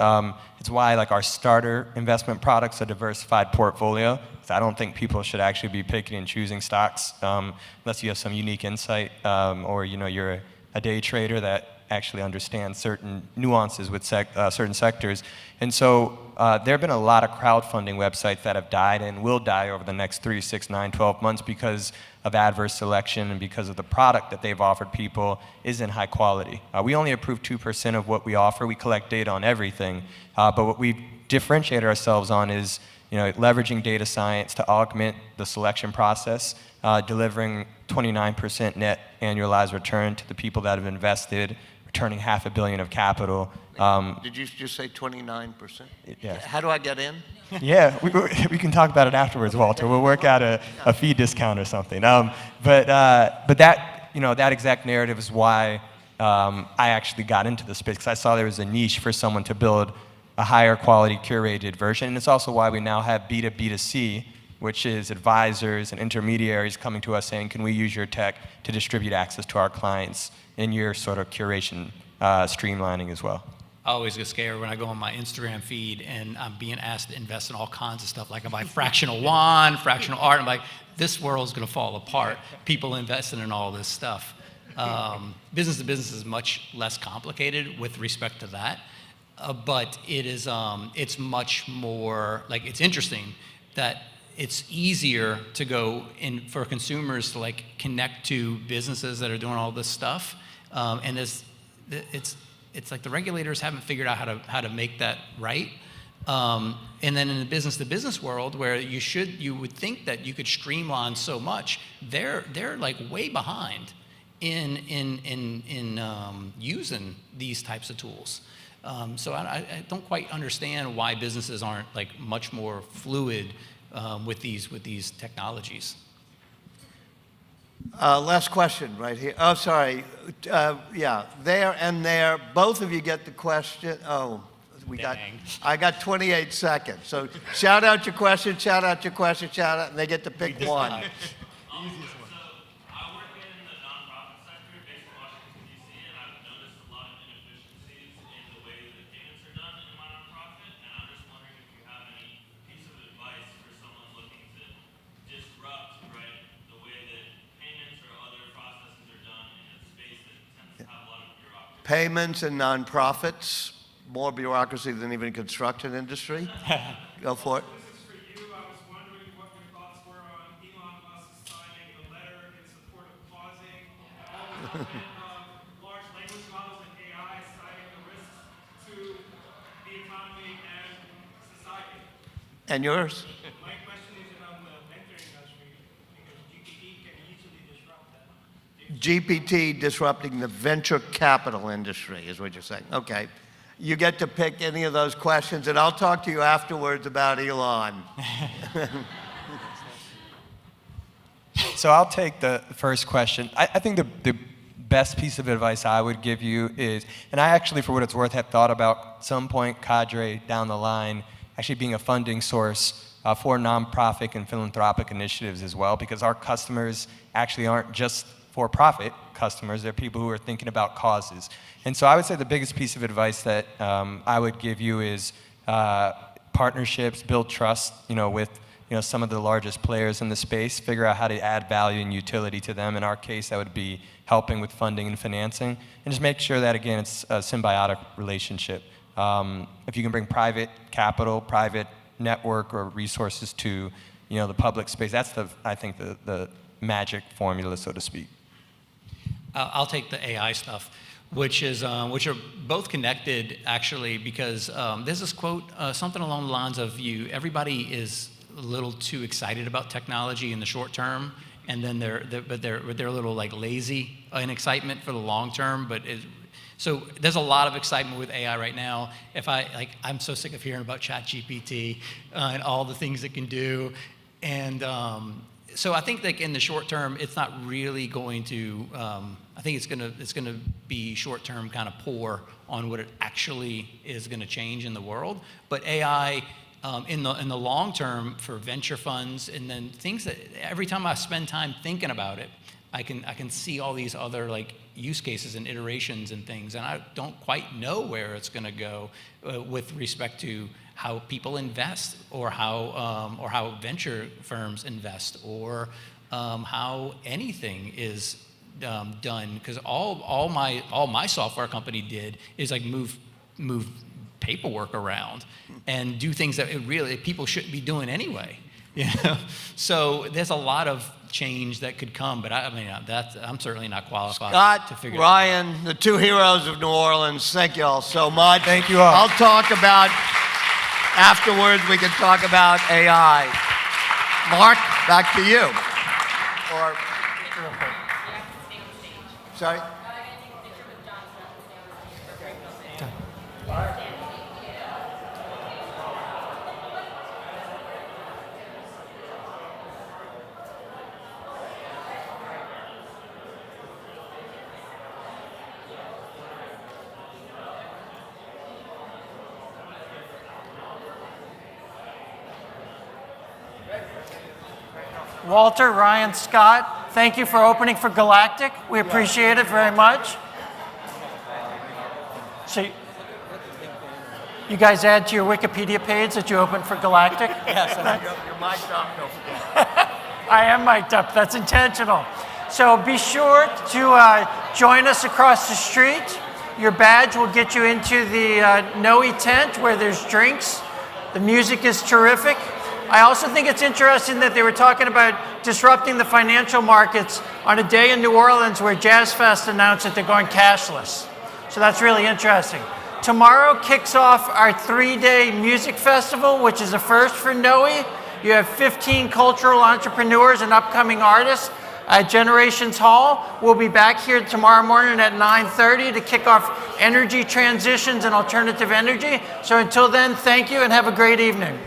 Speaker 18: It's why like our starter investment products, a diversified portfolio. So I don't think people should actually be picking and choosing stocks unless you have some unique insight, or you're a day trader that actually understands certain nuances with certain sectors. And so there have been a lot of crowdfunding websites that have died and will die over the next 3, 6, 9, 12 months because of adverse selection and because of the product that they've offered people isn't high quality. We only approve 2% of what we offer. We collect data on everything. But what we differentiate ourselves on is leveraging data science to augment the selection process, delivering 29% net annualized return to the people that have invested, returning $500 million of capital.
Speaker 17: Did you just say 29%?
Speaker 18: Yes.
Speaker 17: How do I get in?
Speaker 18: Yeah, we can talk about it afterwards, Walter. We'll work out a fee discount or something. But that that exact narrative is why I actually got into the space, because I saw there was a niche for someone to build a higher quality curated version. And it's also why we now have B2B2C, which is advisors and intermediaries coming to us saying, can we use your tech to distribute access to our clients in your sort of curation streamlining as well?
Speaker 20: I always get scared when I go on my Instagram feed and I'm being asked to invest in all kinds of stuff. Like I buy fractional wine, fractional art. I'm like, this world's going to fall apart. People investing in all this stuff. Business to business is much less complicated with respect to that. But it is, it's much more, like, it's interesting that it's easier to go in for consumers to like connect to businesses that are doing all this stuff. And it's like the regulators haven't figured out how to make that right. And then in the business to business world, where you would think that you could streamline so much, they're like way behind in using these types of tools. So I don't quite understand why businesses aren't like much more fluid with these technologies.
Speaker 17: Last question right here. Oh, sorry. Yeah, there and there. Both of you get the question. Oh, I got 28 seconds. So shout out your question, shout out your question, shout out, and they get to pick one. Payments and nonprofits, more bureaucracy than even construction industry. Go for it.
Speaker 2: This is for you. I was wondering what your thoughts were on Elon Musk signing a letter in support of pausing all development of large language models and AI, citing the risks to the economy and society.
Speaker 17: And yours?
Speaker 2: My question is on the venture industry, because GPT can easily disrupt that.
Speaker 17: GPT disrupting the venture capital industry is what you're saying. Okay. You get to pick any of those questions, and I'll talk to you afterwards about Elon.
Speaker 18: So I'll take the first question. I think the best piece of advice I would give you is, and I actually, for what it's worth, have thought about some point, Cadre down the line, actually being a funding source for nonprofit and philanthropic initiatives as well, because our customers actually aren't just for-profit customers. They're people who are thinking about causes. And so I would say the biggest piece of advice that I would give you is partnerships, build trust, with some of the largest players in the space, figure out how to add value and utility to them. In our case, that would be helping with funding and financing, and just make sure that, again, it's a symbiotic relationship. If you can bring private capital, private network or resources to the public space, that's I think the magic formula, so to speak.
Speaker 20: I'll take the AI stuff, which are both connected actually, because there's this quote, something along the lines of everybody is a little too excited about technology in the short term, and then they're a little like lazy in excitement for the long term. So there's a lot of excitement with AI right now. I'm so sick of hearing about ChatGPT and all the things it can do, and so I think in the short term, it's not really going to. I think it's gonna be short term, kind of poor on what it actually is going to change in the world. But AI, in the long term, for venture funds, and then things that every time I spend time thinking about it, I can see all these other use cases and iterations and things, and I don't quite know where it's going to go with respect to how people invest, or how venture firms invest, or how anything is done. Because all my software company did is move paperwork around and do things that people shouldn't be doing anyway. So there's a lot of change that could come, but I'm certainly not qualified to figure
Speaker 17: Ryan,
Speaker 20: it out.
Speaker 17: the two heroes of New Orleans, thank you all so much.
Speaker 18: Thank you all.
Speaker 17: I'll talk about, afterwards we can talk about AI. Mark, back to you. Sorry?
Speaker 3: Walter, Ryan, Scott, thank you for opening for Galactic. We appreciate it very much. So you guys add to your Wikipedia page that you opened for Galactic?
Speaker 17: Yes, you're mic'd up, don't forget.
Speaker 3: I am mic'd up, that's intentional. So be sure to join us across the street. Your badge will get you into the Noe tent where there's drinks. The music is terrific. I also think it's interesting that they were talking about disrupting the financial markets on a day in New Orleans where Jazz Fest announced that they're going cashless. So that's really interesting. Tomorrow kicks off our 3-day music festival, which is a first for Noe. You have 15 cultural entrepreneurs and upcoming artists at Generations Hall. We'll be back here tomorrow morning at 9:30 to kick off energy transitions and alternative energy. So until then, thank you and have a great evening.